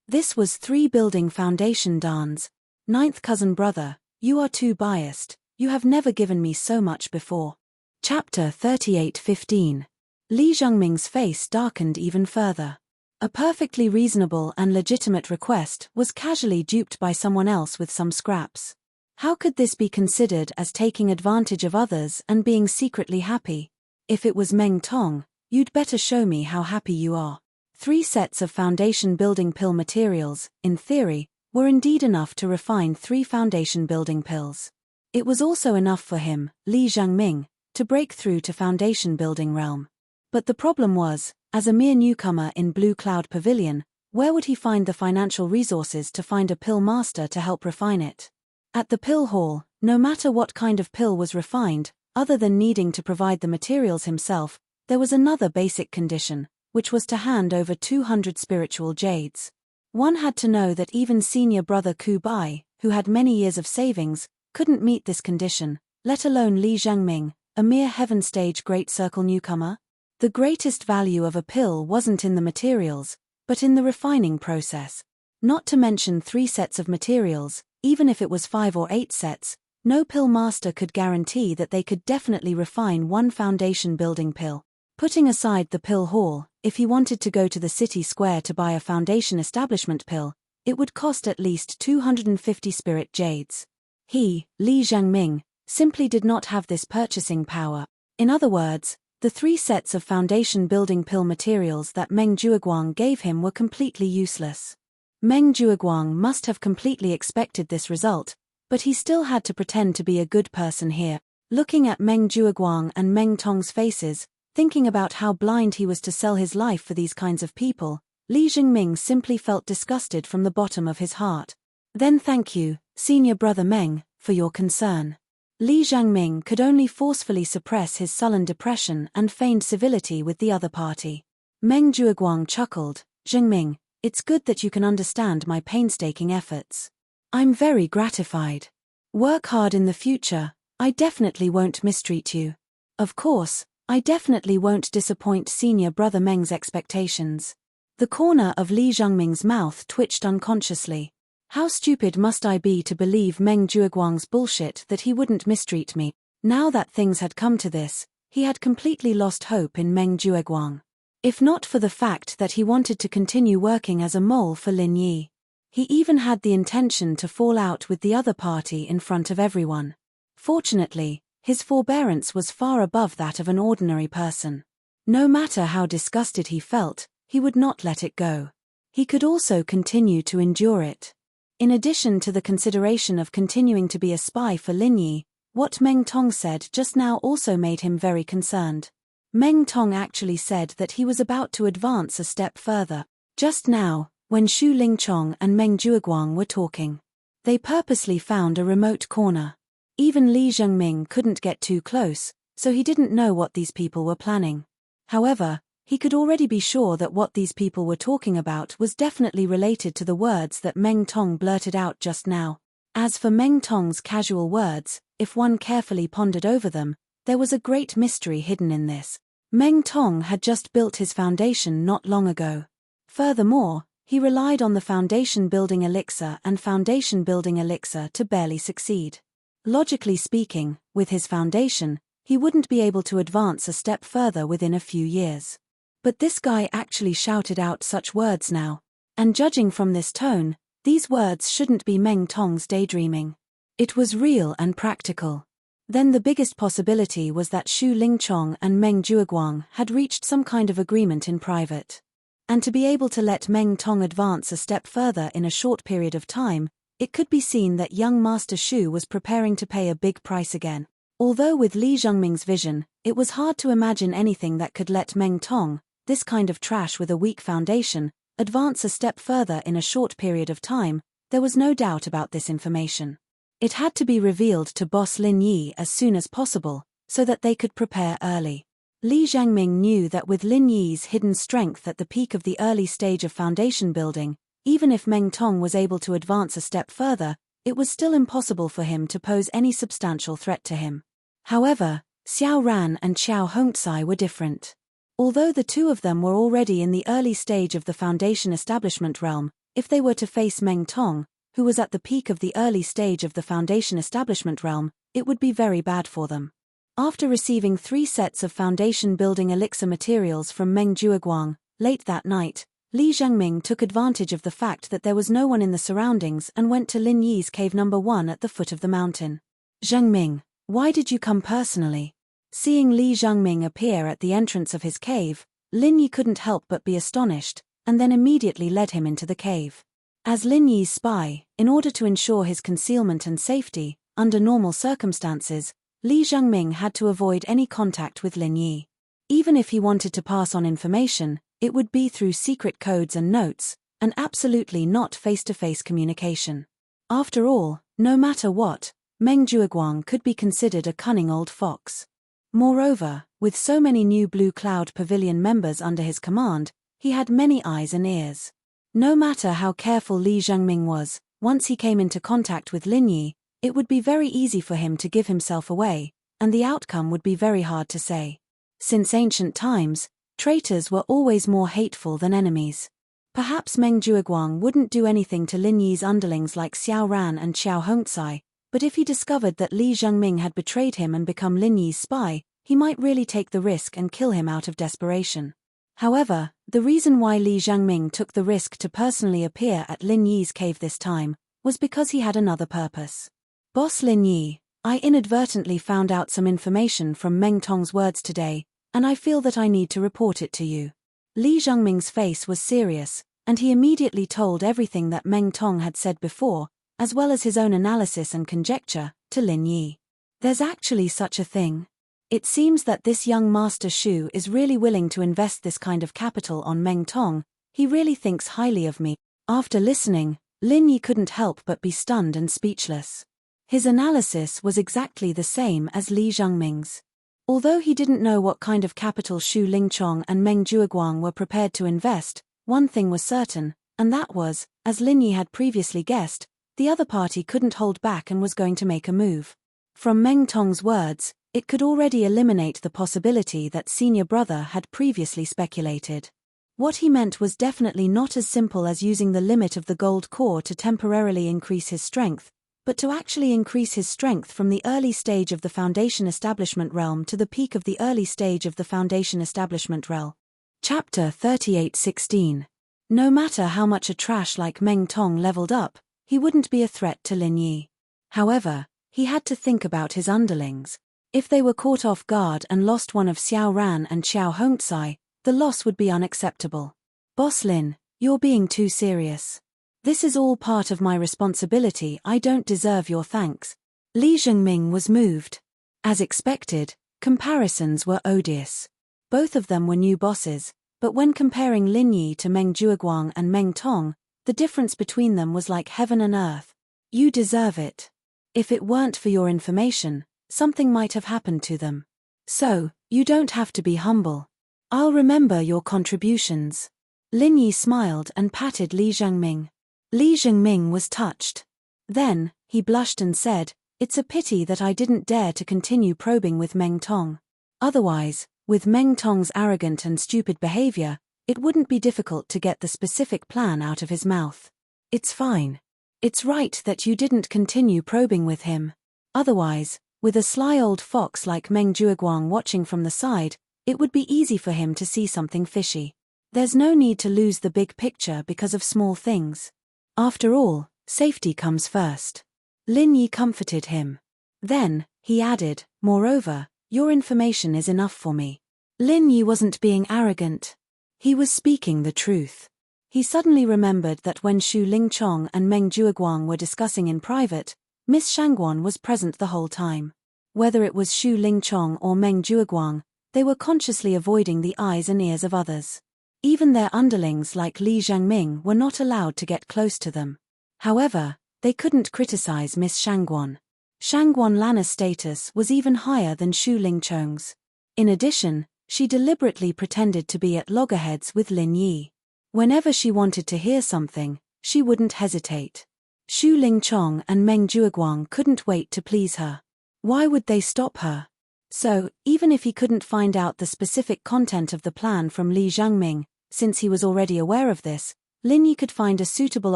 Speaker 1: This was 3 building foundation dans. 9th cousin brother, you are too biased, you have never given me so much before. Chapter 38:15. Li Jiangming's face darkened even further. A perfectly reasonable and legitimate request was casually duped by someone else with some scraps. How could this be considered as taking advantage of others and being secretly happy? If it was Meng Tong, you'd better show me how happy you are. 3 sets of foundation building pill materials, in theory, were indeed enough to refine 3 foundation building pills. It was also enough for him, Li Jiangming, to break through to foundation building realm. But the problem was, as a mere newcomer in Blue Cloud Pavilion, where would he find the financial resources to find a pill master to help refine it? At the pill hall, no matter what kind of pill was refined, other than needing to provide the materials himself, there was another basic condition, which was to hand over 200 spiritual jades. One had to know that even senior brother Ku Bai, who had many years of savings, couldn't meet this condition, let alone Li Jiangming, a mere heaven stage great circle newcomer. The greatest value of a pill wasn't in the materials, but in the refining process. Not to mention 3 sets of materials, even if it was 5 or 8 sets, no pill master could guarantee that they could definitely refine one foundation building pill. Putting aside the pill hall, if he wanted to go to the city square to buy a foundation establishment pill, it would cost at least 250 spirit jades. He, Li Jiangming, simply did not have this purchasing power. In other words, the 3 sets of foundation building pill materials that Meng Jueguang gave him were completely useless. Meng Jueguang must have completely expected this result, but he still had to pretend to be a good person here. Looking at Meng Jueguang and Meng Tong's faces, thinking about how blind he was to sell his life for these kinds of people, Li Jiangming simply felt disgusted from the bottom of his heart. Then thank you, senior brother Meng, for your concern. Li Jiangming could only forcefully suppress his sullen depression and feigned civility with the other party. Meng Jueguang chuckled, Jiangming, it's good that you can understand my painstaking efforts. I'm very gratified. Work hard in the future, I definitely won't mistreat you. Of course, I definitely won't disappoint senior brother Meng's expectations. The corner of Li Jiangming's mouth twitched unconsciously. How stupid must I be to believe Meng Jueguang's bullshit that he wouldn't mistreat me? Now that things had come to this, he had completely lost hope in Meng Jueguang. If not for the fact that he wanted to continue working as a mole for Lin Yi. He even had the intention to fall out with the other party in front of everyone. Fortunately, his forbearance was far above that of an ordinary person. No matter how disgusted he felt, he would not let it go. He could also continue to endure it. In addition to the consideration of continuing to be a spy for Lin Yi, what Meng Tong said just now also made him very concerned. Meng Tong actually said that he was about to advance a step further. Just now, when Xu Lingchong and Meng Jueguang were talking, they purposely found a remote corner. Even Li Jiangming couldn't get too close, so he didn't know what these people were planning. However, he could already be sure that what these people were talking about was definitely related to the words that Meng Tong blurted out just now. As for Meng Tong's casual words, if one carefully pondered over them, there was a great mystery hidden in this. Meng Tong had just built his foundation not long ago. Furthermore, he relied on the foundation building elixir and foundation building elixir to barely succeed. Logically speaking, with his foundation, he wouldn't be able to advance a step further within a few years. But this guy actually shouted out such words now. And judging from this tone, these words shouldn't be Meng Tong's daydreaming. It was real and practical. Then the biggest possibility was that Xu Lingchong and Meng Jueguang had reached some kind of agreement in private. And to be able to let Meng Tong advance a step further in a short period of time, it could be seen that young Master Xu was preparing to pay a big price again. Although with Li Zhengming's vision, it was hard to imagine anything that could let Meng Tong, this kind of trash with a weak foundation, advance a step further in a short period of time, there was no doubt about this information. It had to be revealed to boss Lin Yi as soon as possible, so that they could prepare early. Li Zhengming knew that with Lin Yi's hidden strength at the peak of the early stage of foundation building, even if Meng Tong was able to advance a step further, it was still impossible for him to pose any substantial threat to him. However, Xiao Ran and Xiao Hongcai were different. Although the two of them were already in the early stage of the foundation establishment realm, if they were to face Meng Tong, who was at the peak of the early stage of the foundation establishment realm, it would be very bad for them. After receiving 3 sets of foundation building elixir materials from Meng Jueguang, late that night, Li Zhengming took advantage of the fact that there was no one in the surroundings and went to Lin Yi's cave number 1 at the foot of the mountain. "Zhengming, why did you come personally?" Seeing Li Zhengming appear at the entrance of his cave, Lin Yi couldn't help but be astonished, and then immediately led him into the cave. As Lin Yi's spy, in order to ensure his concealment and safety, under normal circumstances, Li Zhengming had to avoid any contact with Lin Yi. Even if he wanted to pass on information, it would be through secret codes and notes, and absolutely not face-to-face communication. After all, no matter what, Meng Jueguang could be considered a cunning old fox. Moreover, with so many new Blue Cloud Pavilion members under his command, he had many eyes and ears. No matter how careful Li Zhengming was, once he came into contact with Lin Yi, it would be very easy for him to give himself away, and the outcome would be very hard to say. Since ancient times, traitors were always more hateful than enemies. Perhaps Meng Jueguang wouldn't do anything to Lin Yi's underlings like Xiao Ran and Xiao Hongcai, but if he discovered that Li Zhengming had betrayed him and become Lin Yi's spy, he might really take the risk and kill him out of desperation. However, the reason why Li Zhengming took the risk to personally appear at Lin Yi's cave this time was because he had another purpose. "Boss Lin Yi, I inadvertently found out some information from Meng Tong's words today, and I feel that I need to report it to you." Li Zhengming's face was serious, and he immediately told everything that Meng Tong had said before, as well as his own analysis and conjecture, to Lin Yi. "There's actually such a thing. It seems that this young Master Xu is really willing to invest this kind of capital on Meng Tong. He really thinks highly of me." After listening, Lin Yi couldn't help but be stunned and speechless. His analysis was exactly the same as Li Zhengming's. Although he didn't know what kind of capital Xu Lingchong and Meng Jueguang were prepared to invest, one thing was certain, and that was, as Lin Yi had previously guessed, the other party couldn't hold back and was going to make a move. From Meng Tong's words, it could already eliminate the possibility that senior brother had previously speculated. What he meant was definitely not as simple as using the limit of the gold core to temporarily increase his strength, but to actually increase his strength from the early stage of the foundation establishment realm to the peak of the early stage of the foundation establishment realm. Chapter 38:16. No matter how much a trash like Meng Tong leveled up, he wouldn't be a threat to Lin Yi. However, he had to think about his underlings. If they were caught off guard and lost one of Xiao Ran and Xiao Hongcai, the loss would be unacceptable. "Boss Lin, you're being too serious. This is all part of my responsibility. I don't deserve your thanks." Li Zhengming was moved. As expected, comparisons were odious. Both of them were new bosses, but when comparing Lin Yi to Meng Jueguang and Meng Tong, the difference between them was like heaven and earth. "You deserve it. If it weren't for your information, something might have happened to them. So, you don't have to be humble. I'll remember your contributions." Lin Yi smiled and patted Li Zhengming. Li Zhengming was touched. Then, he blushed and said, "It's a pity that I didn't dare to continue probing with Meng Tong. Otherwise, with Meng Tong's arrogant and stupid behavior, it wouldn't be difficult to get the specific plan out of his mouth. It's fine. It's right that you didn't continue probing with him. Otherwise, with a sly old fox like Meng Jueguang watching from the side, It would be easy for him to see something fishy. There's no need to lose the big picture because of small things. After all, safety comes first. Lin Yi comforted him. Then, he added, moreover, your information is enough for me. Lin Yi wasn't being arrogant. He was speaking the truth. He suddenly remembered that when Xu Lingchong and Meng Jueguang were discussing in private, Miss Shangguan was present the whole time. Whether it was Xu Lingchong or Meng Jueguang, they were consciously avoiding the eyes and ears of others. Even their underlings like Li Zhangming were not allowed to get close to them. However, they couldn't criticize Miss Shangguan. Shangguan Lana's status was even higher than Xu Lingchong's. In addition, she deliberately pretended to be at loggerheads with Lin Yi. Whenever she wanted to hear something, she wouldn't hesitate. Xu Lingchong and Meng Jueguang couldn't wait to please her. Why would they stop her? So, even if he couldn't find out the specific content of the plan from Li Zhangming, since he was already aware of this, Lin Yi could find a suitable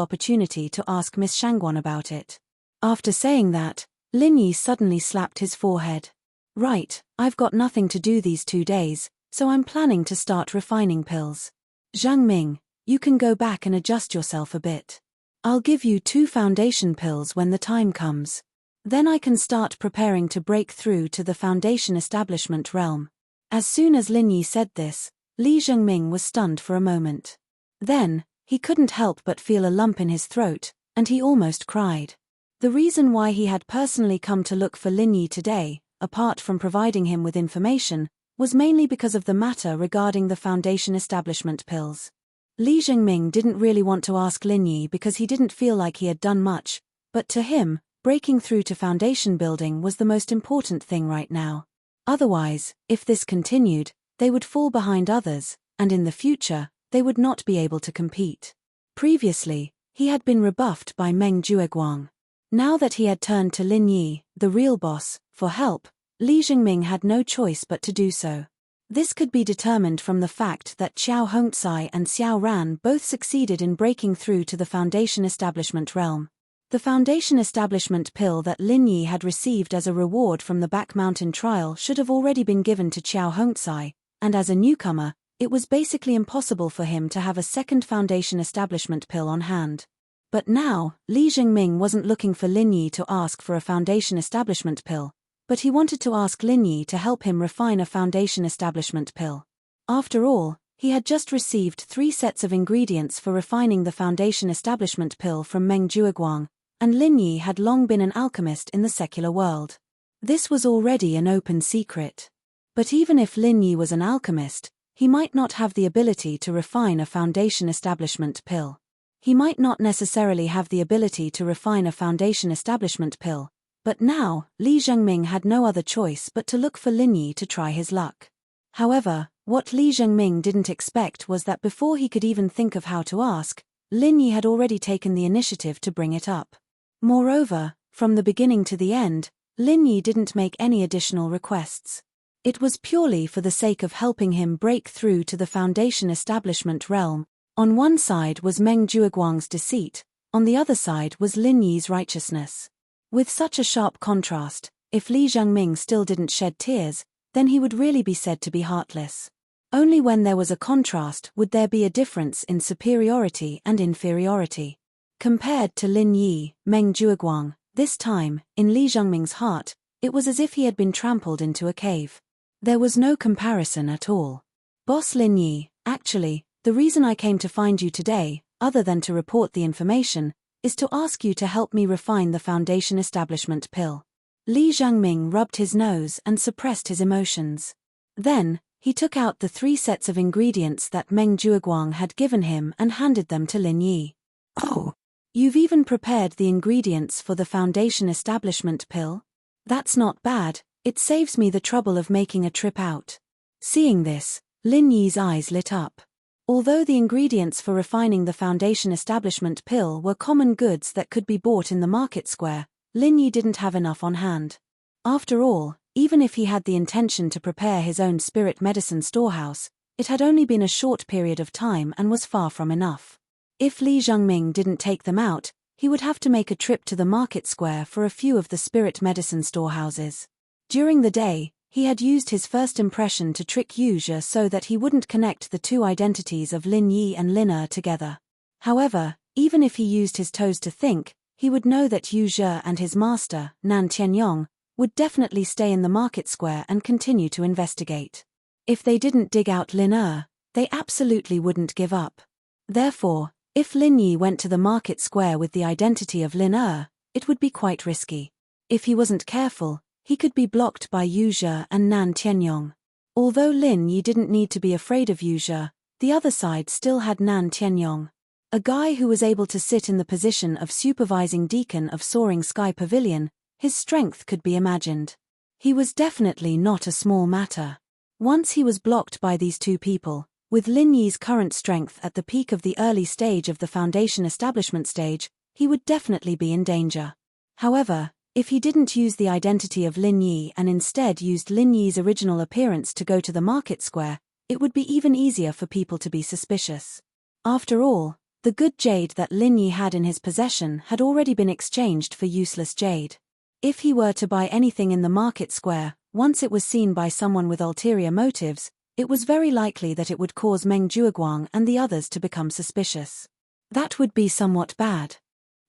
Speaker 1: opportunity to ask Miss Shangguan about it. After saying that, Lin Yi suddenly slapped his forehead. Right, I've got nothing to do these 2 days, so I'm planning to start refining pills. Zhangming, you can go back and adjust yourself a bit. I'll give you 2 foundation pills when the time comes. Then I can start preparing to break through to the foundation establishment realm. As soon as Lin Yi said this, Li Zhengming was stunned for a moment. Then, he couldn't help but feel a lump in his throat, and he almost cried. The reason why he had personally come to look for Lin Yi today, apart from providing him with information, was mainly because of the matter regarding the foundation establishment pills. Li Zhengming didn't really want to ask Lin Yi because he didn't feel like he had done much, but to him, breaking through to foundation building was the most important thing right now. Otherwise, if this continued, they would fall behind others, and in the future, they would not be able to compete. Previously, he had been rebuffed by Meng Jueguang. Now that he had turned to Lin Yi, the real boss, for help, Li Zhengming had no choice but to do so. This could be determined from the fact that Xiao Hongcai and Xiao Ran both succeeded in breaking through to the foundation establishment realm. The foundation establishment pill that Lin Yi had received as a reward from the Back Mountain trial should have already been given to Xiao Hongcai, and as a newcomer, it was basically impossible for him to have a second foundation establishment pill on hand. But now, Li Zhengming wasn't looking for Lin Yi to ask for a foundation establishment pill, but he wanted to ask Lin Yi to help him refine a foundation establishment pill. After all, he had just received 3 sets of ingredients for refining the foundation establishment pill from Meng Jueguang, and Lin Yi had long been an alchemist in the secular world. This was already an open secret. But even if Lin Yi was an alchemist, he might not have the ability to refine a foundation establishment pill. He might not necessarily have the ability to refine a foundation establishment pill, but now, Li Zhengming had no other choice but to look for Lin Yi to try his luck. However, what Li Zhengming didn't expect was that before he could even think of how to ask, Lin Yi had already taken the initiative to bring it up. Moreover, from the beginning to the end, Lin Yi didn't make any additional requests. It was purely for the sake of helping him break through to the foundation establishment realm. On one side was Meng Jueguang's deceit, on the other side was Lin Yi's righteousness. With such a sharp contrast, if Li Zhengming still didn't shed tears, then he would really be said to be heartless. Only when there was a contrast would there be a difference in superiority and inferiority. Compared to Lin Yi, Meng Jueguang, this time, in Li Zhengming's heart, it was as if he had been trampled into a cave. There was no comparison at all. Boss Lin Yi, actually, the reason I came to find you today, other than to report the information, is to ask you to help me refine the foundation establishment pill. Li Zhengming rubbed his nose and suppressed his emotions. Then, he took out the 3 sets of ingredients that Meng Jueguang had given him and handed them to Lin Yi. Oh! You've even prepared the ingredients for the foundation establishment pill? That's not bad, it saves me the trouble of making a trip out. Seeing this, Lin Yi's eyes lit up. Although the ingredients for refining the foundation establishment pill were common goods that could be bought in the market square, Lin Yi didn't have enough on hand. After all, even if he had the intention to prepare his own spirit medicine storehouse, it had only been a short period of time and was far from enough. If Li Zhengming didn't take them out, he would have to make a trip to the market square for a few of the spirit medicine storehouses. During the day, He had used his first impression to trick Yu Zhe so that he wouldn't connect the two identities of Lin Yi and Lin Er together. However, even if he used his toes to think, he would know that Yu Zhe and his master, Nan Tianyong, would definitely stay in the market square and continue to investigate. If they didn't dig out Lin Er, they absolutely wouldn't give up. Therefore, if Lin Yi went to the market square with the identity of Lin Er, it would be quite risky. If he wasn't careful, he could be blocked by Yu Zhe and Nan Tianyong. Although Lin Yi didn't need to be afraid of Yu Zhe, the other side still had Nan Tianyong. A guy who was able to sit in the position of supervising deacon of Soaring Sky Pavilion, his strength could be imagined. He was definitely not a small matter. Once he was blocked by these two people, with Lin Yi's current strength at the peak of the early stage of the Foundation establishment stage, he would definitely be in danger. However, if he didn't use the identity of Lin Yi and instead used Lin Yi's original appearance to go to the market square, it would be even easier for people to be suspicious. After all, the good jade that Lin Yi had in his possession had already been exchanged for useless jade. If he were to buy anything in the market square, once it was seen by someone with ulterior motives, it was very likely that it would cause Meng Jueguang and the others to become suspicious. That would be somewhat bad.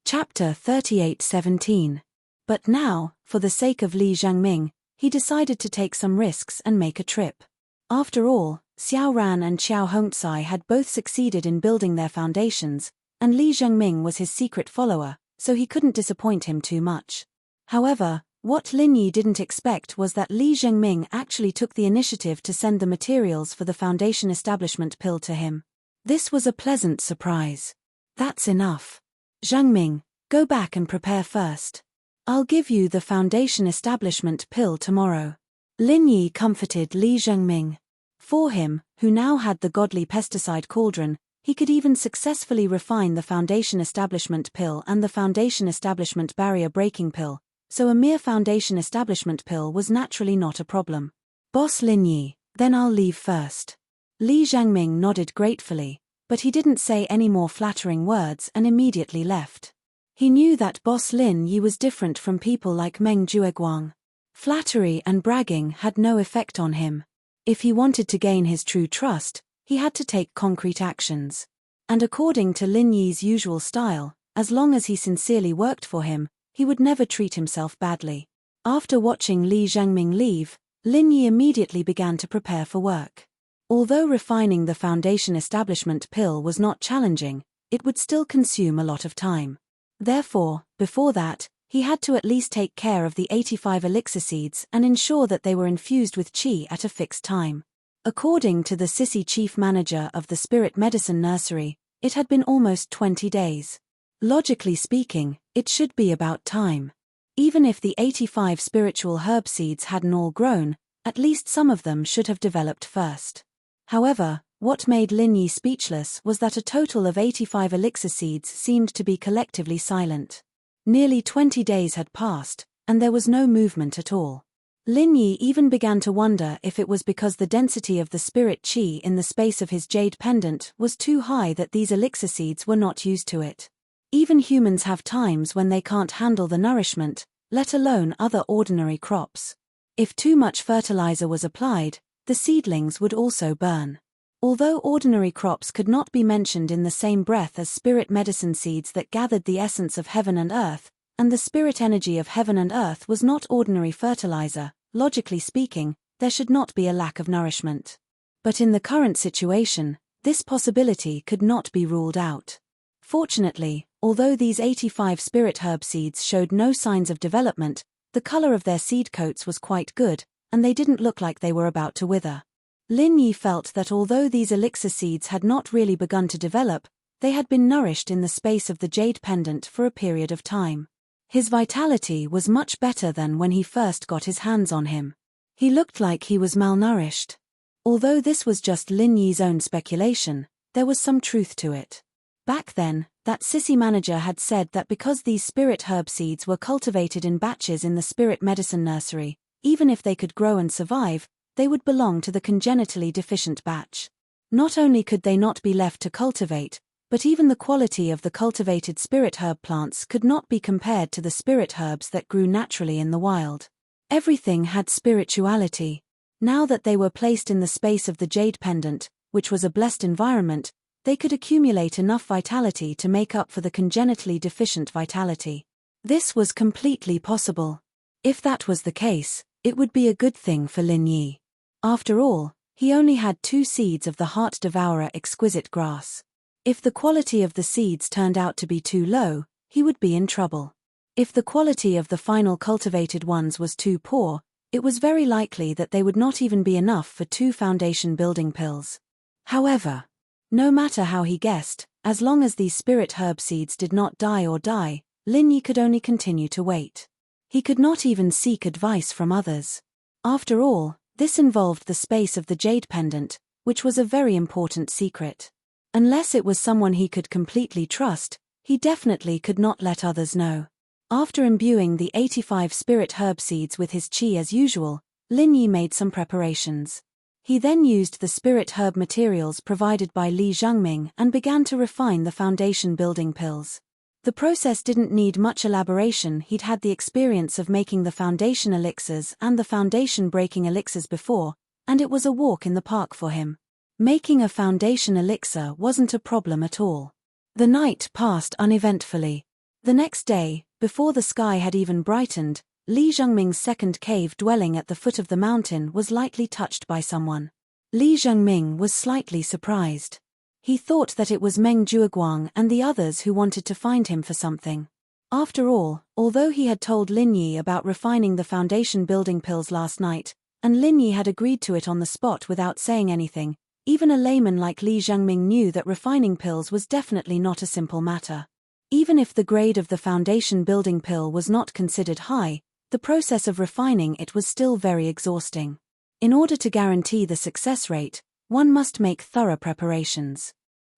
Speaker 1: Chapter 38:17. But now, for the sake of Li Zhangming, he decided to take some risks and make a trip. After all, Xiao Ran and Xiao Hongcai had both succeeded in building their foundations, and Li Zhangming was his secret follower, so he couldn't disappoint him too much. However, what Lin Yi didn't expect was that Li Zhangming actually took the initiative to send the materials for the Foundation establishment pill to him. This was a pleasant surprise. That's enough. Zhangming, go back and prepare first. I'll give you the Foundation establishment pill tomorrow. Lin Yi comforted Li Zhangming. For him, who now had the godly pesticide cauldron, he could even successfully refine the Foundation establishment pill and the Foundation establishment barrier breaking pill, so a mere Foundation establishment pill was naturally not a problem. Boss Lin Yi, then I'll leave first. Li Zhangming nodded gratefully, but he didn't say any more flattering words and immediately left. He knew that Boss Lin Yi was different from people like Meng Jueguang. Flattery and bragging had no effect on him. If he wanted to gain his true trust, he had to take concrete actions. And according to Lin Yi's usual style, as long as he sincerely worked for him, he would never treat himself badly. After watching Li Zhangming leave, Lin Yi immediately began to prepare for work. Although refining the Foundation establishment pill was not challenging, it would still consume a lot of time. Therefore, before that, he had to at least take care of the 85 elixir seeds and ensure that they were infused with qi at a fixed time. According to the Sissy chief manager of the Spirit Medicine Nursery, it had been almost 20 days. Logically speaking, it should be about time. Even if the 85 spiritual herb seeds hadn't all grown, at least some of them should have developed first. However, what made Lin Yi speechless was that a total of 85 elixir seeds seemed to be collectively silent. Nearly 20 days had passed, and there was no movement at all. Lin Yi even began to wonder if it was because the density of the spirit qi in the space of his jade pendant was too high that these elixir seeds were not used to it. Even humans have times when they can't handle the nourishment, let alone other ordinary crops. If too much fertilizer was applied, the seedlings would also burn. Although ordinary crops could not be mentioned in the same breath as spirit medicine seeds that gathered the essence of heaven and earth, and the spirit energy of heaven and earth was not ordinary fertilizer, logically speaking, there should not be a lack of nourishment. But in the current situation, this possibility could not be ruled out. Fortunately, although these 85 spirit herb seeds showed no signs of development, the color of their seed coats was quite good, and they didn't look like they were about to wither. Lin Yi felt that although these elixir seeds had not really begun to develop, they had been nourished in the space of the jade pendant for a period of time. His vitality was much better than when he first got his hands on him. He looked like he was malnourished. Although this was just Lin Yi's own speculation, there was some truth to it. Back then, that Sissy manager had said that because these spirit herb seeds were cultivated in batches in the spirit medicine nursery, even if they could grow and survive, they would belong to the congenitally deficient batch. Not only could they not be left to cultivate, but even the quality of the cultivated spirit herb plants could not be compared to the spirit herbs that grew naturally in the wild. Everything had spirituality. Now that they were placed in the space of the jade pendant, which was a blessed environment, they could accumulate enough vitality to make up for the congenitally deficient vitality. This was completely possible. If that was the case, it would be a good thing for Lin Yi. After all, he only had 2 seeds of the Heart Devourer exquisite grass. If the quality of the seeds turned out to be too low, he would be in trouble. If the quality of the final cultivated ones was too poor, it was very likely that they would not even be enough for 2 foundation building pills. However, no matter how he guessed, as long as these spirit herb seeds did not die, Lin Yi could only continue to wait. He could not even seek advice from others. After all, this involved the space of the jade pendant, which was a very important secret. Unless it was someone he could completely trust, he definitely could not let others know. After imbuing the 85 spirit herb seeds with his qi as usual, Lin Yi made some preparations. He then used the spirit herb materials provided by Li Zhengming and began to refine the foundation building pills. The process didn't need much elaboration. He'd had the experience of making the foundation elixirs and the foundation breaking elixirs before, and it was a walk in the park for him. Making a foundation elixir wasn't a problem at all. The night passed uneventfully. The next day, before the sky had even brightened, Li Zhengming's second cave dwelling at the foot of the mountain was lightly touched by someone. Li Zhengming was slightly surprised. He thought that it was Meng Jueguang and the others who wanted to find him for something. After all, although he had told Lin Yi about refining the foundation building pills last night, and Lin Yi had agreed to it on the spot without saying anything, even a layman like Li Zhengming knew that refining pills was definitely not a simple matter. Even if the grade of the foundation building pill was not considered high, the process of refining it was still very exhausting. In order to guarantee the success rate, one must make thorough preparations.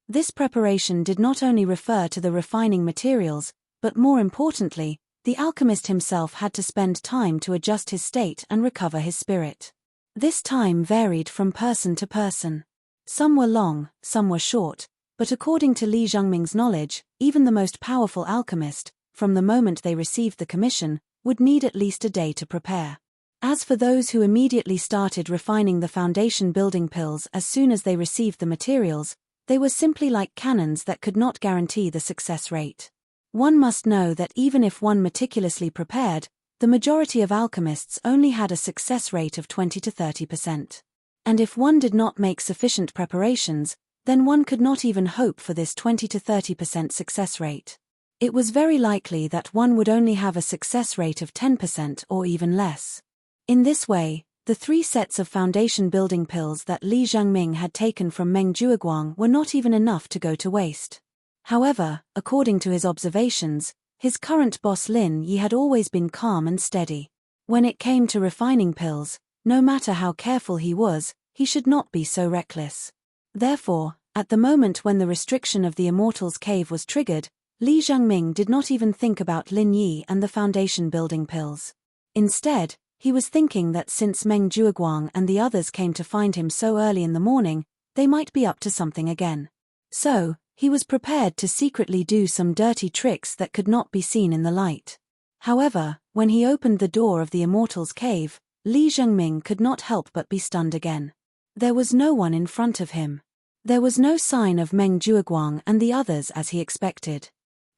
Speaker 1: This preparation did not only refer to the refining materials, but more importantly, the alchemist himself had to spend time to adjust his state and recover his spirit. This time varied from person to person. Some were long, some were short, but according to Li Zhengming's knowledge, even the most powerful alchemist, from the moment they received the commission, would need at least a day to prepare. As for those who immediately started refining the foundation building pills as soon as they received the materials, they were simply like cannons that could not guarantee the success rate. One must know that even if one meticulously prepared, the majority of alchemists only had a success rate of 20 to 30%. And if one did not make sufficient preparations, then one could not even hope for this 20 to 30% success rate. It was very likely that one would only have a success rate of 10% or even less. In this way, the 3 sets of foundation building pills that Li Zhengming had taken from Meng Jueguang were not even enough to go to waste. However, according to his observations, his current boss Lin Yi had always been calm and steady. When it came to refining pills, no matter how careful he was, he should not be so reckless. Therefore, at the moment when the restriction of the Immortal's Cave was triggered, Li Zhengming did not even think about Lin Yi and the foundation building pills. Instead, he was thinking that since Meng Jueguang and the others came to find him so early in the morning, they might be up to something again. So, he was prepared to secretly do some dirty tricks that could not be seen in the light. However, when he opened the door of the Immortal's Cave, Li Zhengming could not help but be stunned again. There was no one in front of him. There was no sign of Meng Jueguang and the others as he expected.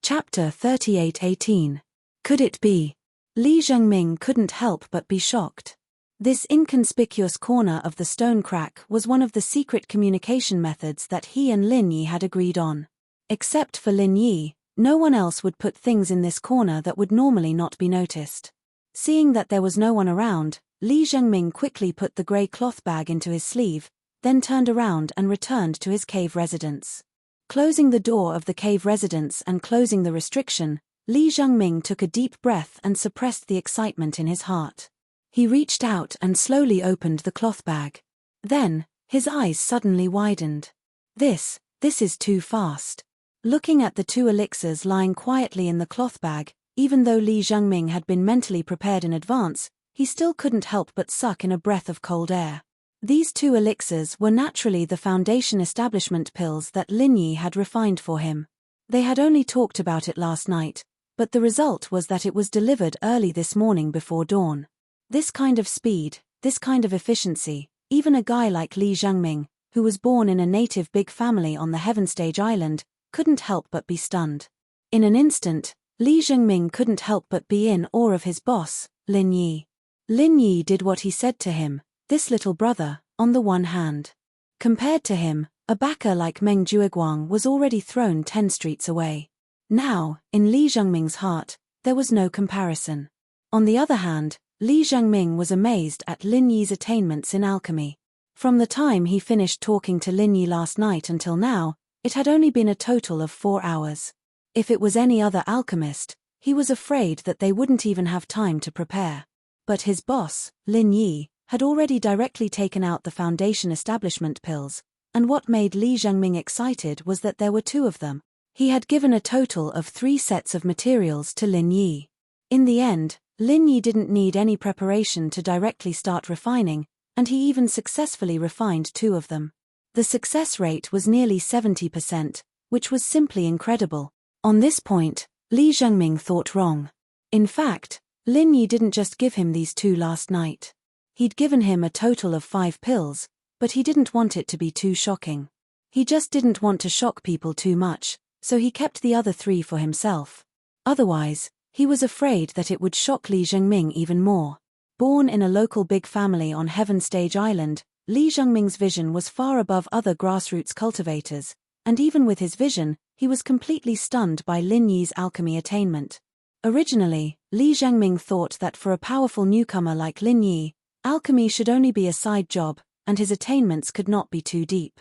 Speaker 1: Chapter 38:18. Could it be? Li Zhengming couldn't help but be shocked. This inconspicuous corner of the stone crack was one of the secret communication methods that he and Lin Yi had agreed on. Except for Lin Yi, no one else would put things in this corner that would normally not be noticed. Seeing that there was no one around, Li Zhengming quickly put the grey cloth bag into his sleeve, then turned around and returned to his cave residence. Closing the door of the cave residence and closing the restriction, Li Zhengming took a deep breath and suppressed the excitement in his heart. He reached out and slowly opened the cloth bag. Then, his eyes suddenly widened. This is too fast. Looking at the 2 elixirs lying quietly in the cloth bag, even though Li Zhengming had been mentally prepared in advance, he still couldn't help but suck in a breath of cold air. These 2 elixirs were naturally the foundation establishment pills that Lin Yi had refined for him. They had only talked about it last night, but the result was that it was delivered early this morning before dawn. This kind of speed, this kind of efficiency, even a guy like Li Zhengming, who was born in a native big family on the Heaven Stage Island, couldn't help but be stunned. In an instant, Li Zhengming couldn't help but be in awe of his boss, Lin Yi. Lin Yi did what he said to him, this little brother, on the one hand. Compared to him, a backer like Meng Jueguang was already thrown 10 streets away. Now, in Li Zhengming's heart, there was no comparison. On the other hand, Li Zhengming was amazed at Lin Yi's attainments in alchemy. From the time he finished talking to Lin Yi last night until now, it had only been a total of 4 hours. If it was any other alchemist, he was afraid that they wouldn't even have time to prepare. But his boss, Lin Yi, had already directly taken out the foundation establishment pills, and what made Li Zhengming excited was that there were 2 of them. He had given a total of 3 sets of materials to Lin Yi. In the end, Lin Yi didn't need any preparation to directly start refining, and he even successfully refined 2 of them. The success rate was nearly 70%, which was simply incredible. On this point, Li Zhengming thought wrong. In fact, Lin Yi didn't just give him these 2 last night. He'd given him a total of 5 pills, but he didn't want it to be too shocking. He just didn't want to shock people too much, so he kept the other 3 for himself. Otherwise, he was afraid that it would shock Li Zhengming even more. Born in a local big family on Heaven Stage Island, Li Zhengming's vision was far above other grassroots cultivators, and even with his vision, he was completely stunned by Lin Yi's alchemy attainment. Originally, Li Zhengming thought that for a powerful newcomer like Lin Yi, alchemy should only be a side job, and his attainments could not be too deep.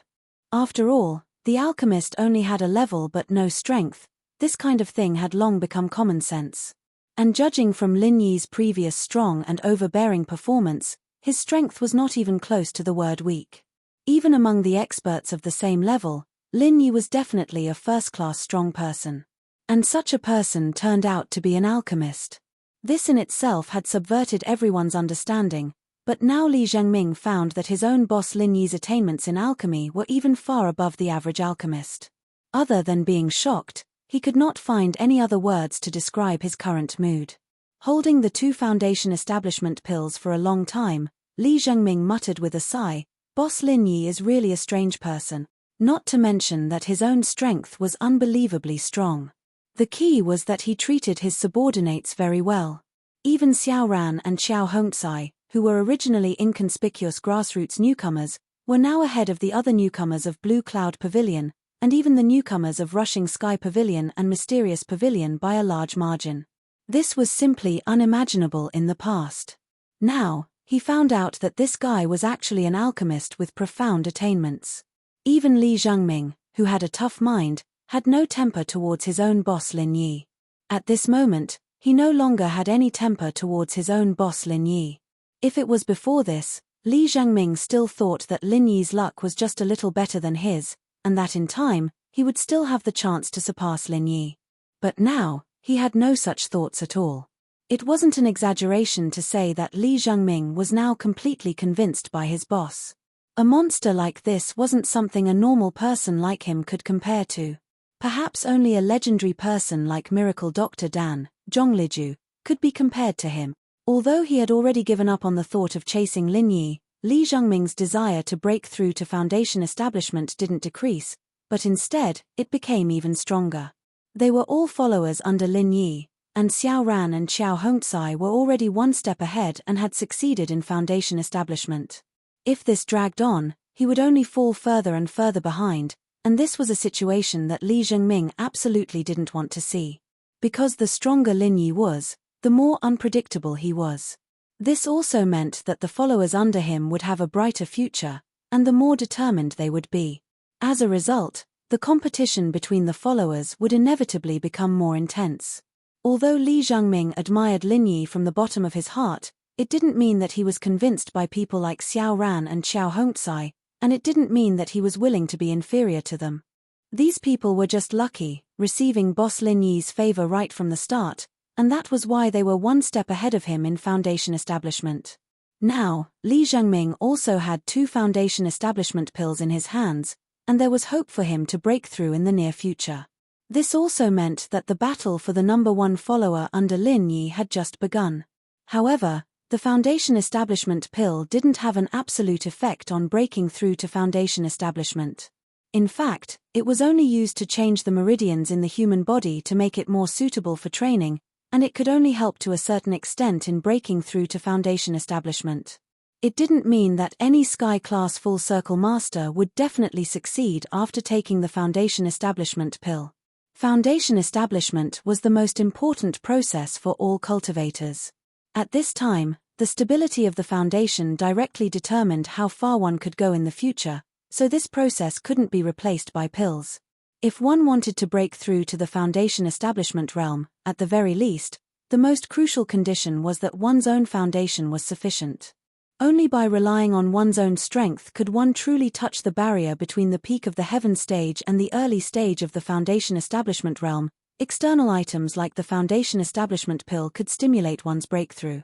Speaker 1: After all, the alchemist only had a level but no strength. This kind of thing had long become common sense. And judging from Lin Yi's previous strong and overbearing performance, his strength was not even close to the word weak. Even among the experts of the same level, Lin Yi was definitely a first-class strong person. And such a person turned out to be an alchemist. This in itself had subverted everyone's understanding, but now Li Zhengming found that his own boss Lin Yi's attainments in alchemy were even far above the average alchemist. Other than being shocked, he could not find any other words to describe his current mood. Holding the 2 foundation establishment pills for a long time, Li Zhengming muttered with a sigh, "Boss Lin Yi is really a strange person, not to mention that his own strength was unbelievably strong." The key was that he treated his subordinates very well. Even Xiao Ran and Xiao Hongcai, who were originally inconspicuous grassroots newcomers, were now ahead of the other newcomers of Blue Cloud Pavilion, and even the newcomers of Rushing Sky Pavilion and Mysterious Pavilion by a large margin. This was simply unimaginable in the past. Now, he found out that this guy was actually an alchemist with profound attainments. Even Li Zhengming, who had a tough mind, had no temper towards his own boss Lin Yi. At this moment, he no longer had any temper towards his own boss Lin Yi. If it was before this, Li Zhengming still thought that Lin Yi's luck was just a little better than his, and that in time, he would still have the chance to surpass Lin Yi. But now, he had no such thoughts at all. It wasn't an exaggeration to say that Li Zhengming was now completely convinced by his boss. A monster like this wasn't something a normal person like him could compare to. Perhaps only a legendary person like Miracle Dr. Dan, Zhongliju, could be compared to him. Although he had already given up on the thought of chasing Lin Yi, Li Zhengming's desire to break through to foundation establishment didn't decrease, but instead, it became even stronger. They were all followers under Lin Yi, and Xiao Ran and Xiao Hongcai were already 1 step ahead and had succeeded in foundation establishment. If this dragged on, he would only fall further and further behind, and this was a situation that Li Zhengming absolutely didn't want to see. Because the stronger Lin Yi was, the more unpredictable he was. This also meant that the followers under him would have a brighter future, and the more determined they would be. As a result, the competition between the followers would inevitably become more intense. Although Li Zhengming admired Lin Yi from the bottom of his heart, it didn't mean that he was convinced by people like Xiao Ran and Xiao Hongcai, and it didn't mean that he was willing to be inferior to them. These people were just lucky, receiving boss Lin Yi's favor right from the start, and that was why they were 1 step ahead of him in foundation establishment. Now, Li Zhengming also had 2 foundation establishment pills in his hands, and there was hope for him to break through in the near future. This also meant that the battle for the number 1 follower under Lin Yi had just begun. However, The Foundation Establishment pill didn't have an absolute effect on breaking through to Foundation Establishment. In fact, it was only used to change the meridians in the human body to make it more suitable for training, and it could only help to a certain extent in breaking through to Foundation Establishment. It didn't mean that any Sky-class Full Circle Master would definitely succeed after taking the Foundation Establishment pill. Foundation Establishment was the most important process for all cultivators. At this time, the stability of the foundation directly determined how far one could go in the future, so this process couldn't be replaced by pills. If one wanted to break through to the Foundation Establishment realm, at the very least, the most crucial condition was that one's own foundation was sufficient. Only by relying on one's own strength could one truly touch the barrier between the peak of the heaven stage and the early stage of the Foundation Establishment realm. External items like the Foundation Establishment pill could stimulate one's breakthrough.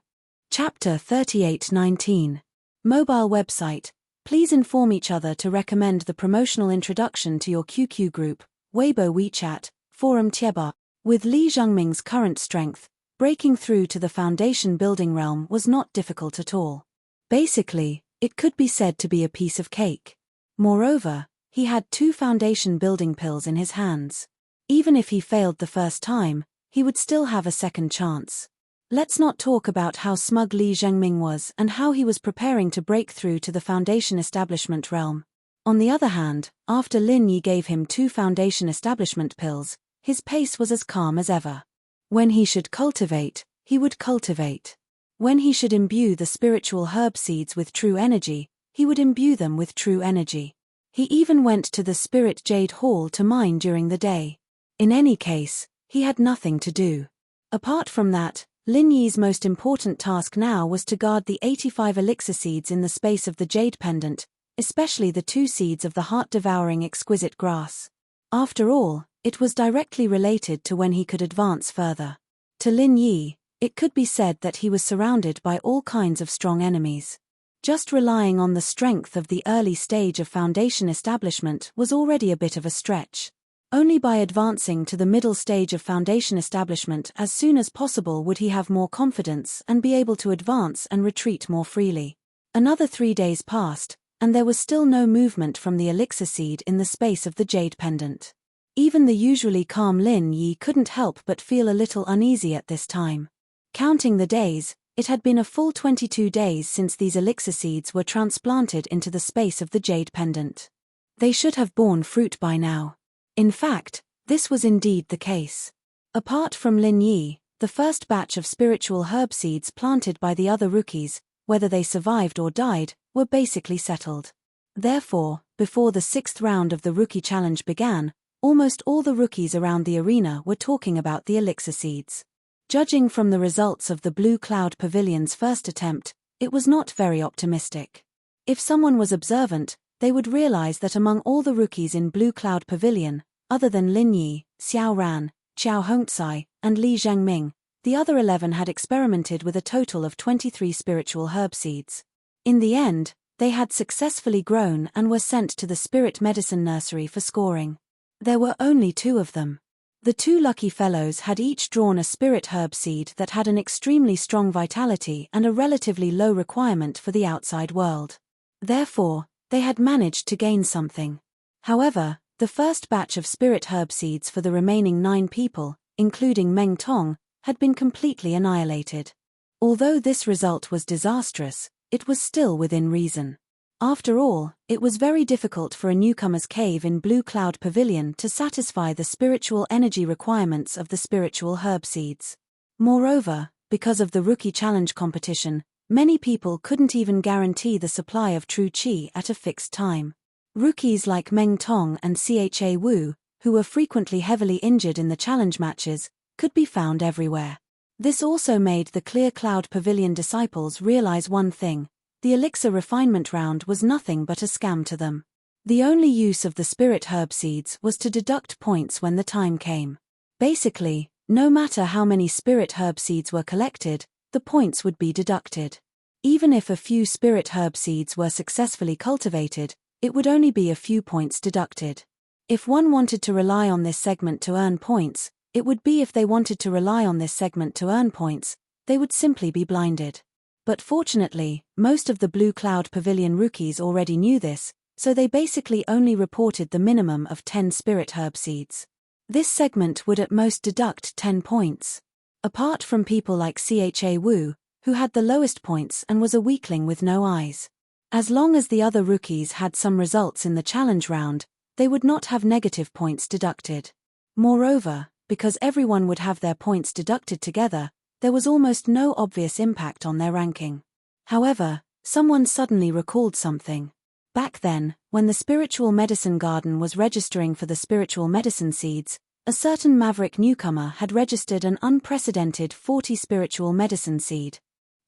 Speaker 1: Chapter 38:19. Mobile website. Please inform each other to recommend the promotional introduction to your QQ group, Weibo WeChat, Forum Tieba. With Li Zhengming's current strength, breaking through to the foundation building realm was not difficult at all. Basically, it could be said to be a piece of cake. Moreover, he had 2 foundation building pills in his hands. Even if he failed the first time, he would still have a second chance. Let's not talk about how smug Li Zhengming was and how he was preparing to break through to the Foundation Establishment realm. On the other hand, after Lin Yi gave him 2 Foundation Establishment pills, his pace was as calm as ever. When he should cultivate, he would cultivate. When he should imbue the spiritual herb seeds with true energy, he would imbue them with true energy. He even went to the Spirit Jade Hall to mine during the day. In any case, he had nothing to do. Apart from that, Lin Yi's most important task now was to guard the 85 elixir seeds in the space of the jade pendant, especially the 2 seeds of the heart-devouring exquisite grass. After all, it was directly related to when he could advance further. To Lin Yi, it could be said that he was surrounded by all kinds of strong enemies. Just relying on the strength of the early stage of foundation establishment was already a bit of a stretch. Only by advancing to the middle stage of foundation establishment as soon as possible would he have more confidence and be able to advance and retreat more freely. Another 3 days passed, and there was still no movement from the elixir seed in the space of the jade pendant. Even the usually calm Lin Yi couldn't help but feel a little uneasy at this time. Counting the days, it had been a full 22 days since these elixir seeds were transplanted into the space of the jade pendant. They should have borne fruit by now. In fact, this was indeed the case. Apart from Lin Yi, the first batch of spiritual herb seeds planted by the other rookies, whether they survived or died, were basically settled. Therefore, before the 6th round of the rookie challenge began, almost all the rookies around the arena were talking about the elixir seeds. Judging from the results of the Blue Cloud Pavilion's first attempt, it was not very optimistic. If someone was observant, they would realize that among all the rookies in Blue Cloud Pavilion, other than Lin Yi, Xiao Ran, Qiao Hongcai, and Li Zhengming, the other 11 had experimented with a total of 23 spiritual herb seeds. In the end, they had successfully grown and were sent to the Spirit Medicine Nursery for scoring. There were only 2 of them. The 2 lucky fellows had each drawn a spirit herb seed that had an extremely strong vitality and a relatively low requirement for the outside world. Therefore, they had managed to gain something. However, the first batch of spirit herb seeds for the remaining 9 people, including Meng Tong, had been completely annihilated. Although this result was disastrous, it was still within reason. After all, it was very difficult for a newcomer's cave in Blue Cloud Pavilion to satisfy the spiritual energy requirements of the spiritual herb seeds. Moreover, because of the rookie challenge competition, many people couldn't even guarantee the supply of true qi at a fixed time. Rookies like Meng Tong and Cha Wu, who were frequently heavily injured in the challenge matches, could be found everywhere. This also made the Clear Cloud Pavilion disciples realize one thing: the elixir refinement round was nothing but a scam to them. The only use of the spirit herb seeds was to deduct points when the time came. Basically, no matter how many spirit herb seeds were collected, the points would be deducted. Even if a few spirit herb seeds were successfully cultivated, it would only be a few points deducted. If one wanted to rely on this segment to earn points, it would be if they wanted to rely on this segment to earn points, they would simply be blinded. But fortunately, most of the Blue Cloud Pavilion rookies already knew this, so they basically only reported the minimum of 10 spirit herb seeds. This segment would at most deduct 10 points. Apart from people like Cha Wu, who had the lowest points and was a weakling with no eyes. As long as the other rookies had some results in the challenge round, they would not have negative points deducted. Moreover, because everyone would have their points deducted together, there was almost no obvious impact on their ranking. However, someone suddenly recalled something. Back then, when the Spiritual Medicine Garden was registering for the spiritual medicine seeds, a certain maverick newcomer had registered an unprecedented 40 spiritual medicine seed.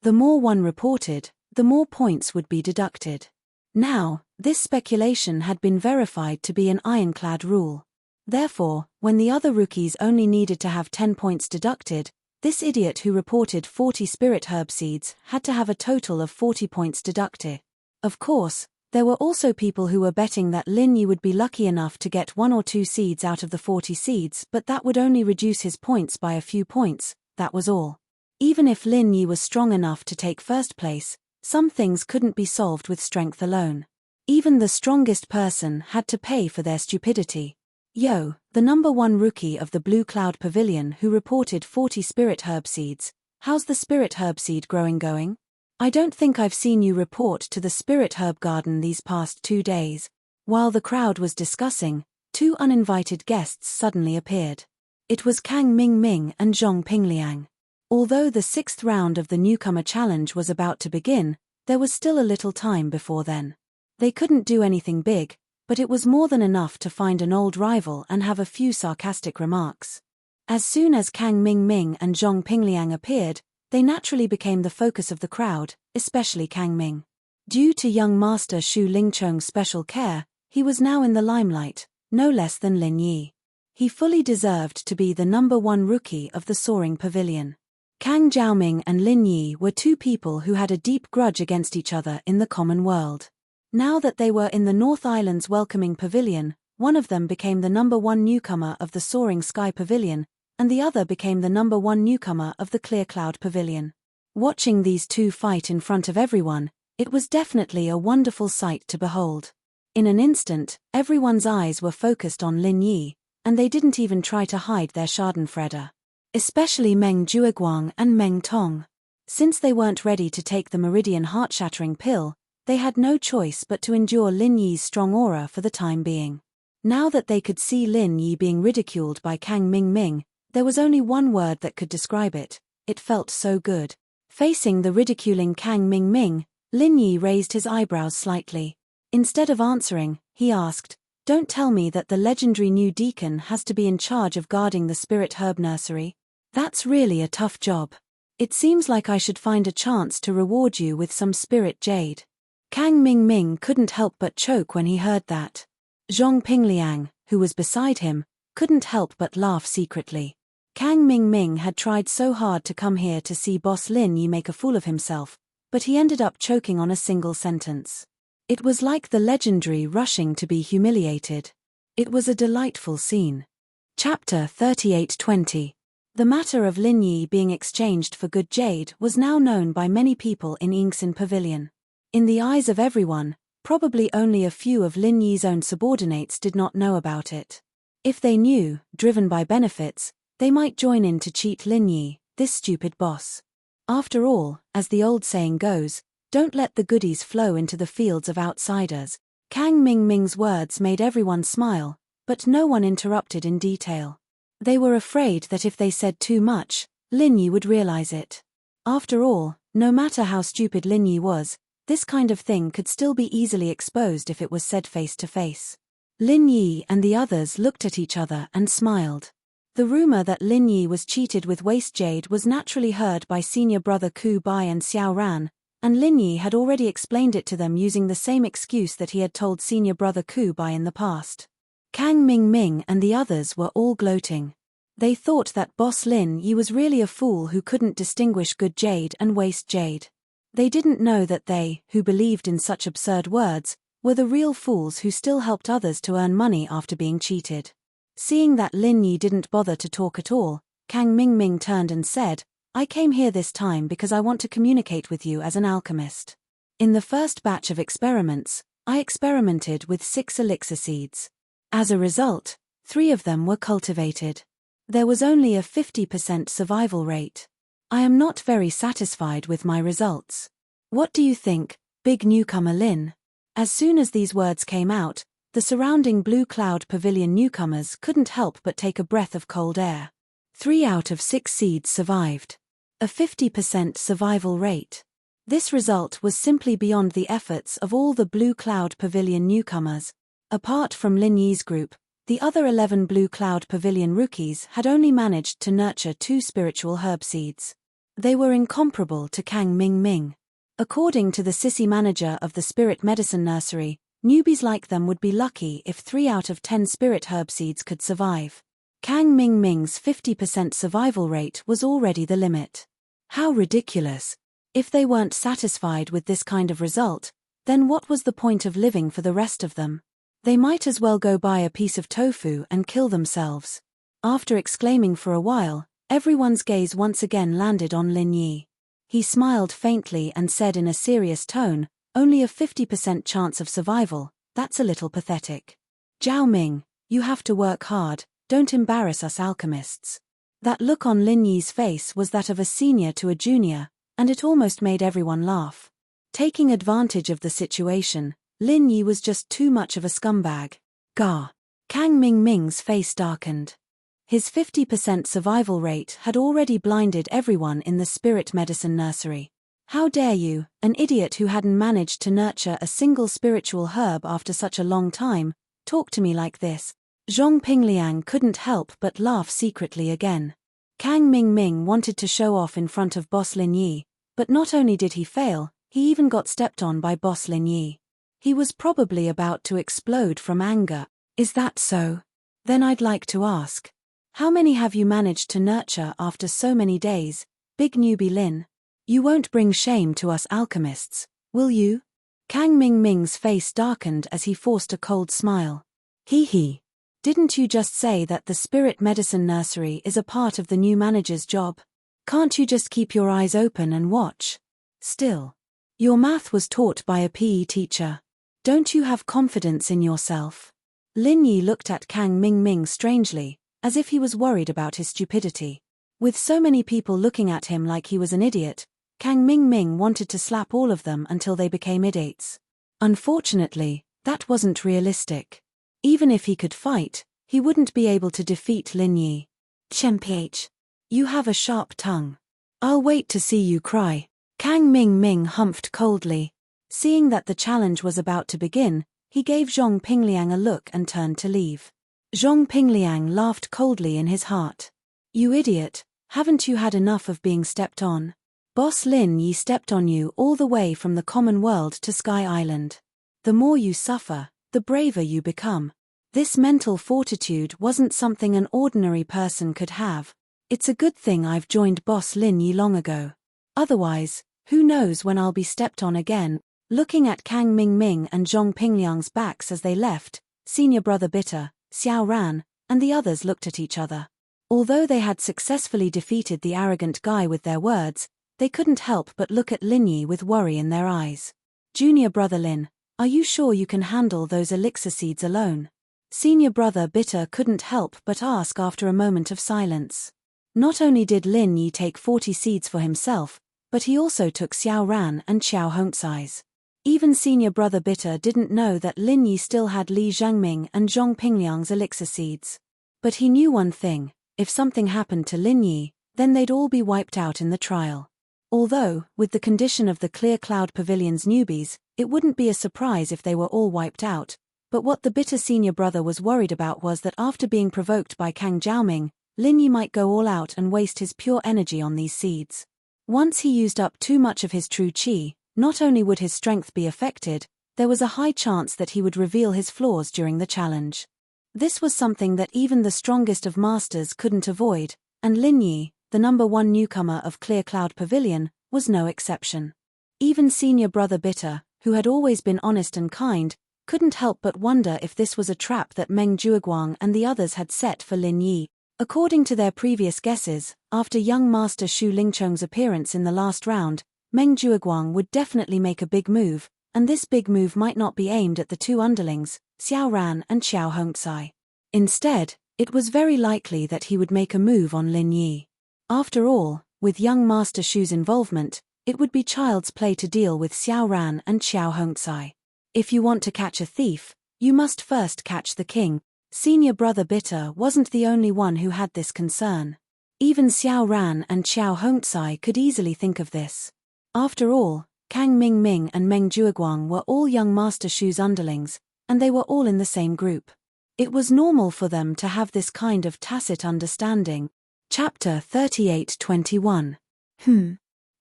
Speaker 1: The more one reported, the more points would be deducted. Now, this speculation had been verified to be an ironclad rule. Therefore, when the other rookies only needed to have 10 points deducted, this idiot who reported 40 spirit herb seeds had to have a total of 40 points deducted. Of course, there were also people who were betting that Lin Yi would be lucky enough to get 1 or 2 seeds out of the 40 seeds, but that would only reduce his points by a few points, that was all. Even if Lin Yi was strong enough to take first place, some things couldn't be solved with strength alone. Even the strongest person had to pay for their stupidity. Yo, the number 1 rookie of the Blue Cloud Pavilion who reported 40 spirit herb seeds, how's the spirit herb seed growing going? I don't think I've seen you report to the Spirit Herb Garden these past 2 days. While the crowd was discussing, 2 uninvited guests suddenly appeared. It was Kang Ming and Zhong Pingliang. Although the 6th round of the newcomer challenge was about to begin, there was still a little time before then. They couldn't do anything big, but it was more than enough to find an old rival and have a few sarcastic remarks. As soon as Kang Ming and Zhong Pingliang appeared, they naturally became the focus of the crowd, especially Kang Ming. Due to young master Xu Lingchong's special care, he was now in the limelight, no less than Lin Yi. He fully deserved to be the number 1 rookie of the Soaring Pavilion. Kang Zhaoming and Lin Yi were 2 people who had a deep grudge against each other in the common world. Now that they were in the North Island's welcoming pavilion, one of them became the number 1 newcomer of the Soaring Sky Pavilion, and the other became the number 1 newcomer of the Clear Cloud Pavilion. Watching these 2 fight in front of everyone, it was definitely a wonderful sight to behold. In an instant, everyone's eyes were focused on Lin Yi, and they didn't even try to hide their schadenfreude. Especially Meng Jueguang and Meng Tong. Since they weren't ready to take the Meridian Heart-Shattering pill, they had no choice but to endure Lin Yi's strong aura for the time being. Now that they could see Lin Yi being ridiculed by Kang Ming, there was only one word that could describe it. It felt so good. Facing the ridiculing Kang Ming, Lin Yi raised his eyebrows slightly. Instead of answering, he asked, "Don't tell me that the legendary new deacon has to be in charge of guarding the spirit herb nursery. That's really a tough job. It seems like I should find a chance to reward you with some spirit jade." Kang Ming couldn't help but choke when he heard that. Zhong Pingliang, who was beside him, couldn't help but laugh secretly. Kang Ming had tried so hard to come here to see Boss Lin Yi make a fool of himself, but he ended up choking on a single sentence. It was like the legendary rushing to be humiliated. It was a delightful scene. Chapter 38:20. The matter of Lin Yi being exchanged for good jade was now known by many people in Yingxin Pavilion. In the eyes of everyone, probably only a few of Lin Yi's own subordinates did not know about it. If they knew, driven by benefits, they might join in to cheat Lin Yi, this stupid boss. After all, as the old saying goes, don't let the goodies flow into the fields of outsiders. Kang Ming's words made everyone smile, but no one interrupted in detail. They were afraid that if they said too much, Lin Yi would realize it. After all, no matter how stupid Lin Yi was, this kind of thing could still be easily exposed if it was said face to face. Lin Yi and the others looked at each other and smiled. The rumor that Lin Yi was cheated with waste jade was naturally heard by senior brother Ku Bai and Xiao Ran, and Lin Yi had already explained it to them using the same excuse that he had told senior brother Ku Bai in the past. Kang Ming and the others were all gloating. They thought that Boss Lin Yi was really a fool who couldn't distinguish good jade and waste jade. They didn't know that they, who believed in such absurd words, were the real fools who still helped others to earn money after being cheated. Seeing that Lin Yi didn't bother to talk at all, Kang Ming turned and said, I came here this time because I want to communicate with you as an alchemist. In the first batch of experiments, I experimented with 6 elixir seeds. As a result, 3 of them were cultivated. There was only a 50% survival rate. I am not very satisfied with my results. What do you think, big newcomer Lin? As soon as these words came out, the surrounding Blue Cloud Pavilion newcomers couldn't help but take a breath of cold air. 3 out of 6 seeds survived. A 50% survival rate. This result was simply beyond the efforts of all the Blue Cloud Pavilion newcomers. Apart from Lin Yi's group, the other 11 Blue Cloud Pavilion rookies had only managed to nurture 2 spiritual herb seeds. They were incomparable to Kang Ming. According to the sissy manager of the Spirit Medicine Nursery, newbies like them would be lucky if 3 out of 10 spirit herb seeds could survive. Kang Ming's 50% survival rate was already the limit. How ridiculous! If they weren't satisfied with this kind of result, then what was the point of living for the rest of them? They might as well go buy a piece of tofu and kill themselves. After exclaiming for a while, everyone's gaze once again landed on Lin Yi. He smiled faintly and said in a serious tone, "Only a 50% chance of survival, that's a little pathetic. Zhao Ming, you have to work hard, don't embarrass us alchemists." That look on Lin Yi's face was that of a senior to a junior, and it almost made everyone laugh. Taking advantage of the situation, Lin Yi was just too much of a scumbag. Gah! Kang Ming's face darkened. His 50% survival rate had already blinded everyone in the Spirit Medicine Nursery. How dare you, an idiot who hadn't managed to nurture a single spiritual herb after such a long time, talk to me like this? Zhong Pingliang couldn't help but laugh secretly again. Kang Ming wanted to show off in front of Boss Lin Yi, but not only did he fail, he even got stepped on by Boss Lin Yi. He was probably about to explode from anger. Is that so? Then I'd like to ask, how many have you managed to nurture after so many days, big newbie Lin? You won't bring shame to us alchemists, will you? Kang Ming's face darkened as he forced a cold smile. Hee. Didn't you just say that the Spirit Medicine Nursery is a part of the new manager's job? Can't you just keep your eyes open and watch? Still, your math was taught by a PE teacher. Don't you have confidence in yourself? Lin Yi looked at Kang Ming strangely, as if he was worried about his stupidity. With so many people looking at him like he was an idiot, Kang Ming wanted to slap all of them until they became idiots. Unfortunately, that wasn't realistic. Even if he could fight, he wouldn't be able to defeat Lin Yi. Chemph, you have a sharp tongue. I'll wait to see you cry. Kang Ming humphed coldly. Seeing that the challenge was about to begin, he gave Zhong Pingliang a look and turned to leave. Zhong Pingliang laughed coldly in his heart. You idiot, haven't you had enough of being stepped on? Boss Lin Yi stepped on you all the way from the common world to Sky Island. The more you suffer, the braver you become. This mental fortitude wasn't something an ordinary person could have. It's a good thing I've joined Boss Lin Yi long ago. Otherwise, who knows when I'll be stepped on again. Looking at Kang Ming and Zhong Pingliang's backs as they left, senior brother Bitter, Xiao Ran, and the others looked at each other. Although they had successfully defeated the arrogant guy with their words, they couldn't help but look at Lin Yi with worry in their eyes. Junior brother Lin, are you sure you can handle those elixir seeds alone? Senior brother Bitter couldn't help but ask after a moment of silence. Not only did Lin Yi take 40 seeds for himself, but he also took Xiao Ran and Xiao Hongcai's. Even senior brother Bitter didn't know that Lin Yi still had Li Zhangming and Zhong Pingliang's elixir seeds. But he knew one thing, if something happened to Lin Yi, then they'd all be wiped out in the trial. Although, with the condition of the Clear Cloud Pavilion's newbies, it wouldn't be a surprise if they were all wiped out, but what the Bitter senior brother was worried about was that after being provoked by Kang Zhaoming, Lin Yi might go all out and waste his pure energy on these seeds. Once he used up too much of his true qi, not only would his strength be affected, there was a high chance that he would reveal his flaws during the challenge. This was something that even the strongest of masters couldn't avoid, and Lin Yi, the #1 newcomer of Clear Cloud Pavilion, was no exception. Even senior brother Bitter, who had always been honest and kind, couldn't help but wonder if this was a trap that Meng Jueguang and the others had set for Lin Yi. According to their previous guesses, after young Master Shu Lingchong's appearance in the last round, Meng Jueguang would definitely make a big move, and this big move might not be aimed at the two underlings, Xiao Ran and Xiao Hongcai. Instead, it was very likely that he would make a move on Lin Yi. After all, with young Master Shu's involvement, it would be child's play to deal with Xiao Ran and Xiao Hongcai. If you want to catch a thief, you must first catch the king. Senior brother Bitter wasn't the only one who had this concern. Even Xiao Ran and Xiao Hongcai could easily think of this. After all, Kang Mingming and Meng Jueguang were all young Master Shu's underlings, and they were all in the same group. It was normal for them to have this kind of tacit understanding. Chapter 38:21.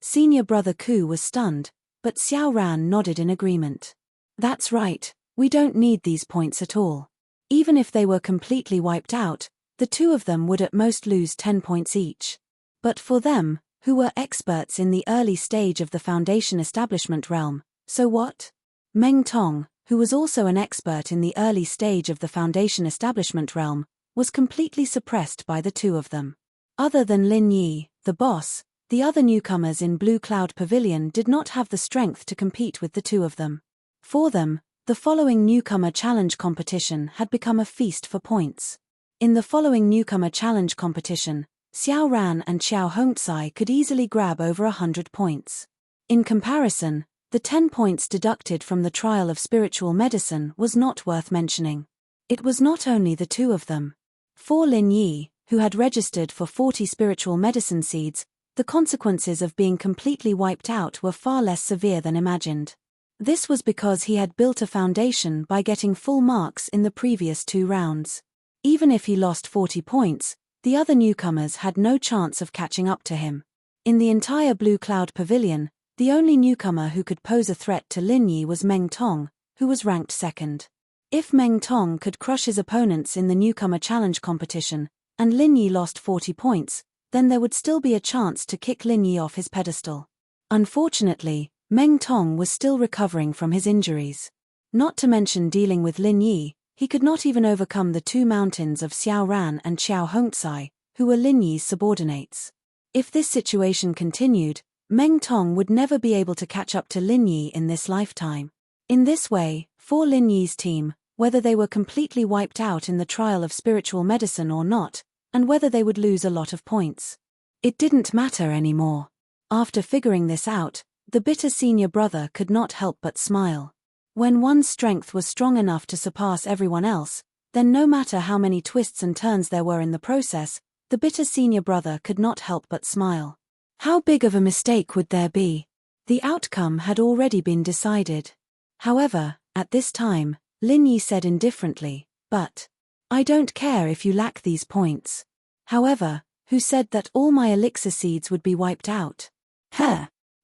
Speaker 1: Senior brother Ku was stunned, but Xiao Ran nodded in agreement. That's right, we don't need these points at all. Even if they were completely wiped out, the two of them would at most lose 10 points each. But for them, who were experts in the early stage of the Foundation establishment realm, so what? Meng Tong, who was also an expert in the early stage of the Foundation establishment realm, was completely suppressed by the two of them. Other than Lin Yi, the boss, the other newcomers in Blue Cloud Pavilion did not have the strength to compete with the two of them. For them, the following newcomer challenge competition had become a feast for points. In the following newcomer challenge competition, Xiao Ran and Xiao Hongcai could easily grab over 100 points. In comparison, the 10 points deducted from the trial of spiritual medicine was not worth mentioning. It was not only the two of them. For Lin Yi, who had registered for 40 spiritual medicine seeds, the consequences of being completely wiped out were far less severe than imagined. This was because he had built a foundation by getting full marks in the previous 2 rounds. Even if he lost 40 points, the other newcomers had no chance of catching up to him. In the entire Blue Cloud Pavilion, the only newcomer who could pose a threat to Lin Yi was Meng Tong, who was ranked second. If Meng Tong could crush his opponents in the newcomer challenge competition, and Lin Yi lost 40 points, then there would still be a chance to kick Lin Yi off his pedestal. Unfortunately, Meng Tong was still recovering from his injuries. Not to mention dealing with Lin Yi, he could not even overcome the 2 mountains of Xiao Ran and Xiao Hongcai, who were Lin Yi's subordinates. If this situation continued, Meng Tong would never be able to catch up to Lin Yi in this lifetime. In this way, for Lin Yi's team, whether they were completely wiped out in the trial of spiritual medicine or not, and whether they would lose a lot of points, it didn't matter anymore. After figuring this out, the bitter senior brother could not help but smile. When one's strength was strong enough to surpass everyone else, then no matter how many twists and turns there were in the process, the bitter senior brother could not help but smile. How big of a mistake would there be? The outcome had already been decided. However, at this time, Lin Yi said indifferently, "But I don't care if you lack these points. However, who said that all my elixir seeds would be wiped out?"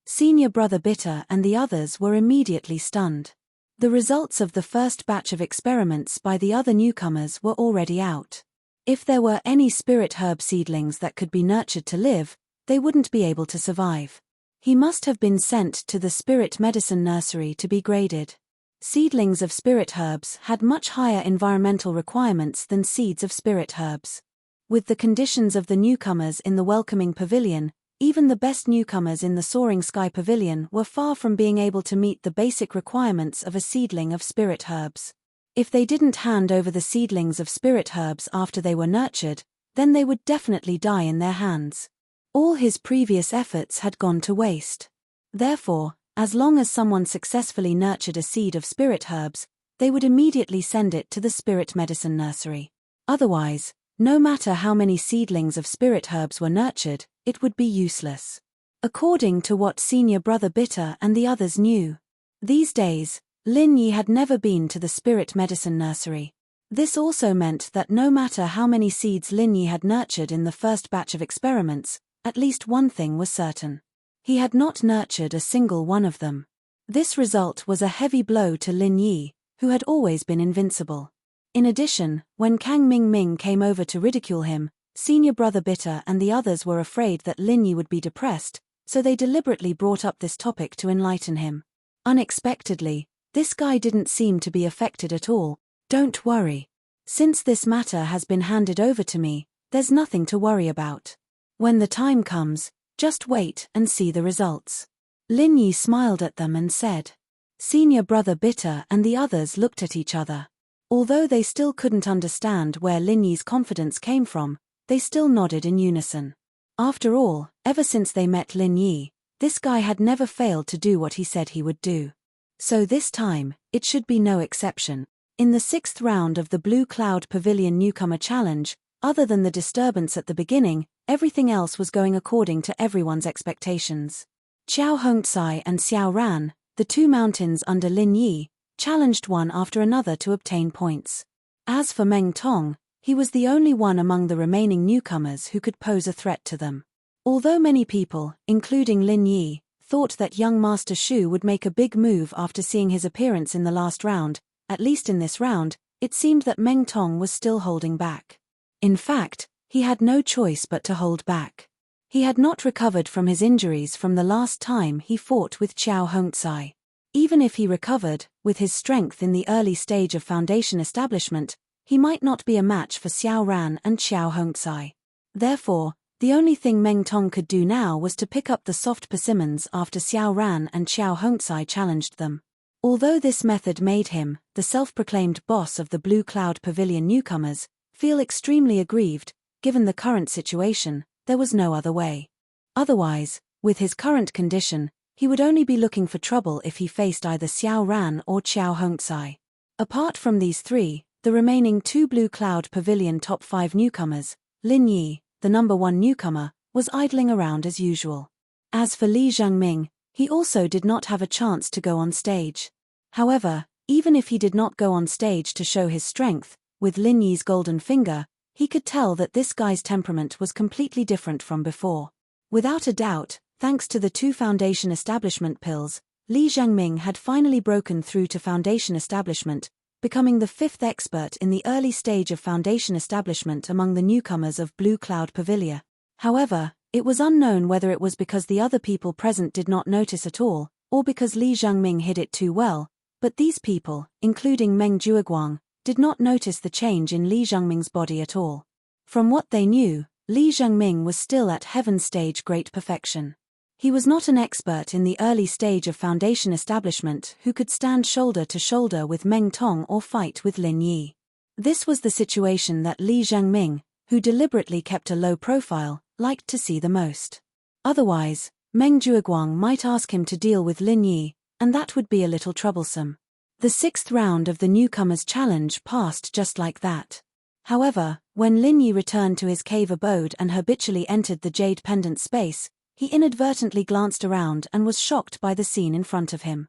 Speaker 1: Senior brother Bitter and the others were immediately stunned. The results of the first batch of experiments by the other newcomers were already out. If there were any spirit herb seedlings that could be nurtured to live, they wouldn't be able to survive. He must have been sent to the spirit medicine nursery to be graded. Seedlings of spirit herbs had much higher environmental requirements than seeds of spirit herbs. With the conditions of the newcomers in the welcoming pavilion, even the best newcomers in the Soaring Sky Pavilion were far from being able to meet the basic requirements of a seedling of spirit herbs. If they didn't hand over the seedlings of spirit herbs after they were nurtured, then they would definitely die in their hands. All his previous efforts had gone to waste. Therefore, as long as someone successfully nurtured a seed of spirit herbs, they would immediately send it to the spirit medicine nursery. Otherwise, no matter how many seedlings of spirit herbs were nurtured, it would be useless. According to what senior brother Bitter and the others knew. These days, Lin Yi had never been to the spirit medicine nursery. This also meant that no matter how many seeds Lin Yi had nurtured in the first batch of experiments, at least one thing was certain. He had not nurtured a single one of them. This result was a heavy blow to Lin Yi, who had always been invincible. In addition, when Kang Mingming came over to ridicule him, senior brother Bitter and the others were afraid that Lin Yi would be depressed, so they deliberately brought up this topic to enlighten him. Unexpectedly, this guy didn't seem to be affected at all. "Don't worry. Since this matter has been handed over to me, there's nothing to worry about. When the time comes, just wait and see the results." Lin Yi smiled at them and said. Senior brother Bitter and the others looked at each other. Although they still couldn't understand where Lin Yi's confidence came from, they still nodded in unison. After all, ever since they met Lin Yi, this guy had never failed to do what he said he would do. So this time, it should be no exception. In the 6th round of the Blue Cloud Pavilion Newcomer Challenge, other than the disturbance at the beginning, everything else was going according to everyone's expectations. Xiao Hongcai and Xiao Ran, the two mountains under Lin Yi, challenged one after another to obtain points. As for Meng Tong, he was the only one among the remaining newcomers who could pose a threat to them. Although many people, including Lin Yi, thought that young Master Shu would make a big move after seeing his appearance in the last round, at least in this round, it seemed that Meng Tong was still holding back. In fact, he had no choice but to hold back. He had not recovered from his injuries from the last time he fought with Xiao Hongcai. Even if he recovered, with his strength in the early stage of foundation establishment, he might not be a match for Xiao Ran and Xiao Hongcai. Therefore, the only thing Meng Tong could do now was to pick up the soft persimmons after Xiao Ran and Xiao Hongcai challenged them. Although this method made him, the self-proclaimed boss of the Blue Cloud Pavilion newcomers, feel extremely aggrieved, given the current situation, there was no other way. Otherwise, with his current condition, he would only be looking for trouble if he faced either Xiao Ran or Xiao Hongcai. Apart from these three, the remaining two Blue Cloud Pavilion top 5 newcomers, Lin Yi, the number 1 newcomer, was idling around as usual. As for Li Zhangming, he also did not have a chance to go on stage. However, even if he did not go on stage to show his strength, with Lin Yi's golden finger, he could tell that this guy's temperament was completely different from before. Without a doubt, thanks to the 2 foundation establishment pills, Li Zhangming had finally broken through to foundation establishment, becoming the 5th expert in the early stage of foundation establishment among the newcomers of Blue Cloud Pavilion. However, it was unknown whether it was because the other people present did not notice at all, or because Li Zhangming hid it too well, but these people, including Meng Jueguang, did not notice the change in Li Zhangming's body at all. From what they knew, Li Zhangming was still at heaven stage great perfection. He was not an expert in the early stage of foundation establishment who could stand shoulder to shoulder with Meng Tong or fight with Lin Yi. This was the situation that Li Zhangming, who deliberately kept a low profile, liked to see the most. Otherwise, Meng Jueguang might ask him to deal with Lin Yi, and that would be a little troublesome. The 6th round of the newcomers' challenge passed just like that. However, when Lin Yi returned to his cave abode and habitually entered the jade pendant space, he inadvertently glanced around and was shocked by the scene in front of him.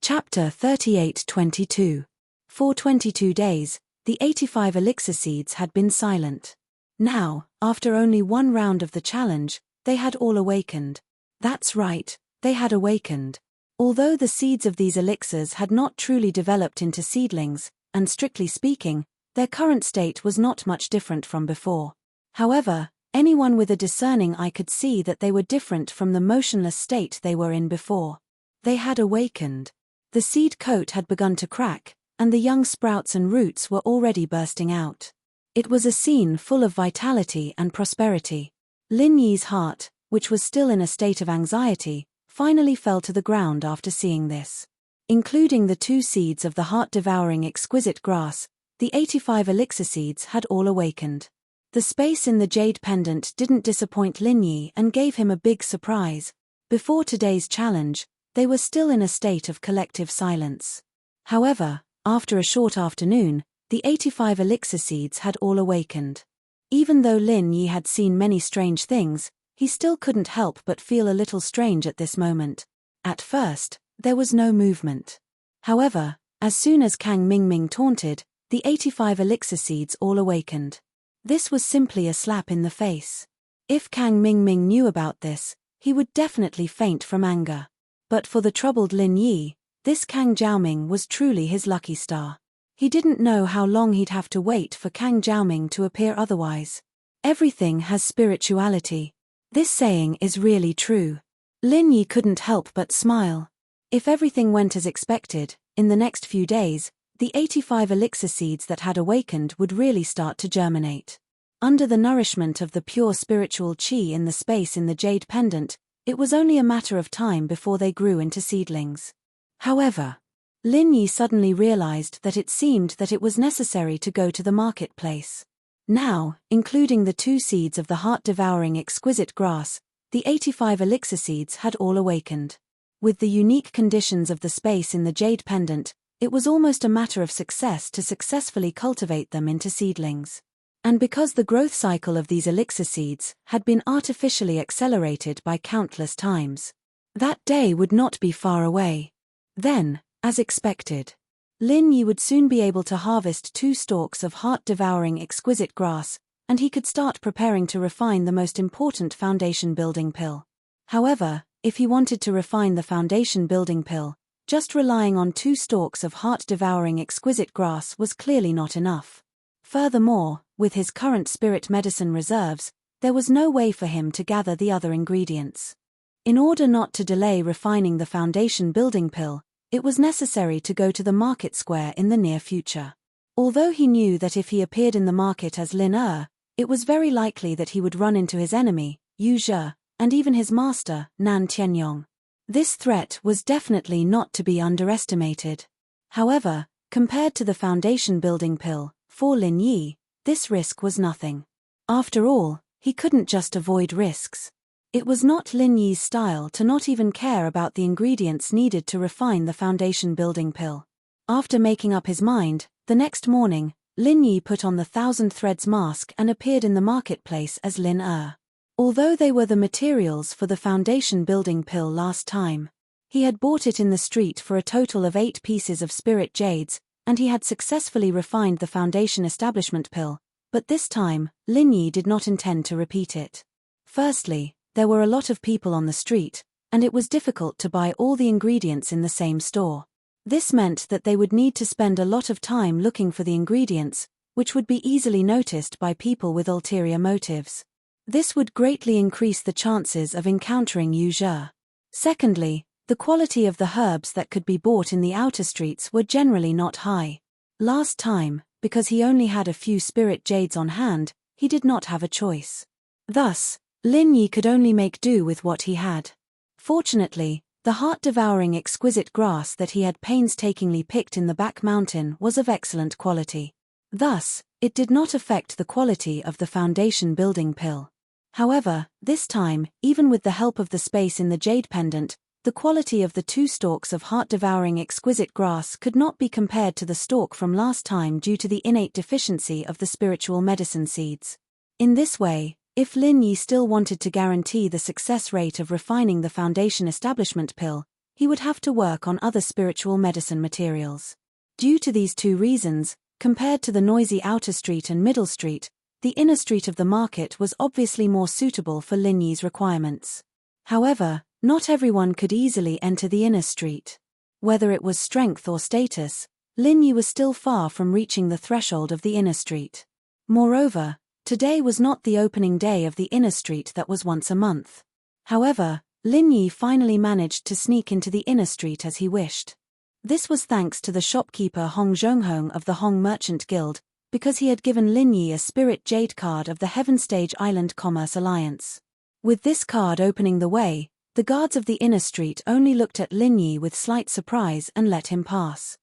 Speaker 1: Chapter 38-22. For 22 days, the 85 elixir seeds had been silent. Now, after only 1 round of the challenge, they had all awakened. That's right, they had awakened. Although the seeds of these elixirs had not truly developed into seedlings, and strictly speaking, their current state was not much different from before. However, anyone with a discerning eye could see that they were different from the motionless state they were in before. They had awakened. The seed coat had begun to crack, and the young sprouts and roots were already bursting out. It was a scene full of vitality and prosperity. Lin Yi's heart, which was still in a state of anxiety, finally fell to the ground after seeing this. Including the 2 seeds of the heart-devouring exquisite grass, the 85 elixir seeds had all awakened. The space in the jade pendant didn't disappoint Lin Yi and gave him a big surprise. Before today's challenge, they were still in a state of collective silence. However, after a short afternoon, the 85 elixir seeds had all awakened. Even though Lin Yi had seen many strange things, he still couldn't help but feel a little strange at this moment. At first, there was no movement. However, as soon as Kang Mingming taunted, the 85 elixir seeds all awakened. This was simply a slap in the face. If Kang Mingming knew about this, he would definitely faint from anger. But for the troubled Lin Yi, this Kang Jiaoming was truly his lucky star. He didn't know how long he'd have to wait for Kang Jiaoming to appear otherwise. Everything has spirituality. This saying is really true. Lin Yi couldn't help but smile. If everything went as expected, in the next few days, the 85 elixir seeds that had awakened would really start to germinate. Under the nourishment of the pure spiritual qi in the space in the jade pendant, it was only a matter of time before they grew into seedlings. However, Lin Yi suddenly realized that it seemed that it was necessary to go to the marketplace. Now, including the 2 seeds of the heart-devouring exquisite grass, the 85 elixir seeds had all awakened. With the unique conditions of the space in the jade pendant, it was almost a matter of success to successfully cultivate them into seedlings. And because the growth cycle of these elixir seeds had been artificially accelerated by countless times, that day would not be far away. Then, as expected, Lin Yi would soon be able to harvest 2 stalks of heart-devouring exquisite grass, and he could start preparing to refine the most important foundation-building pill. However, if he wanted to refine the foundation-building pill, just relying on 2 stalks of heart-devouring exquisite grass was clearly not enough. Furthermore, with his current spirit medicine reserves, there was no way for him to gather the other ingredients. In order not to delay refining the foundation-building pill, it was necessary to go to the market square in the near future. Although he knew that if he appeared in the market as Lin Er, it was very likely that he would run into his enemy, Yu Zhe, and even his master, Nan Tianyong. This threat was definitely not to be underestimated. However, compared to the foundation-building pill, for Lin Yi, this risk was nothing. After all, he couldn't just avoid risks. It was not Lin Yi's style to not even care about the ingredients needed to refine the foundation-building pill. After making up his mind, the next morning, Lin Yi put on the 1,000 Threads mask and appeared in the marketplace as Lin Er. Although they were the materials for the foundation-building pill last time, he had bought it in the street for a total of 8 pieces of spirit jades, and he had successfully refined the foundation establishment pill, but this time, Lin Yi did not intend to repeat it. Firstly, there were a lot of people on the street, and it was difficult to buy all the ingredients in the same store. This meant that they would need to spend a lot of time looking for the ingredients, which would be easily noticed by people with ulterior motives. This would greatly increase the chances of encountering Yu Zhe. Secondly, the quality of the herbs that could be bought in the outer streets were generally not high. Last time, because he only had a few spirit jades on hand, he did not have a choice. Thus, Lin Yi could only make do with what he had. Fortunately, the heart-devouring exquisite grass that he had painstakingly picked in the back mountain was of excellent quality. Thus, it did not affect the quality of the foundation-building pill. However, this time, even with the help of the space in the jade pendant, the quality of the 2 stalks of heart-devouring exquisite grass could not be compared to the stalk from last time due to the innate deficiency of the spiritual medicine seeds. In this way, if Lin Yi still wanted to guarantee the success rate of refining the foundation establishment pill, he would have to work on other spiritual medicine materials. Due to these 2 reasons, compared to the noisy outer street and middle street, the inner street of the market was obviously more suitable for Lin Yi's requirements. However, not everyone could easily enter the inner street. Whether it was strength or status, Lin Yi was still far from reaching the threshold of the inner street. Moreover, today was not the opening day of the inner street that was once a month. However, Lin Yi finally managed to sneak into the inner street as he wished. This was thanks to the shopkeeper Hong Zhonghong of the Hong Merchant Guild, because he had given Lin Yi a spirit jade card of the Heaven Stage Island Commerce Alliance. With this card opening the way, the guards of the inner street only looked at Lin Yi with slight surprise and let him pass.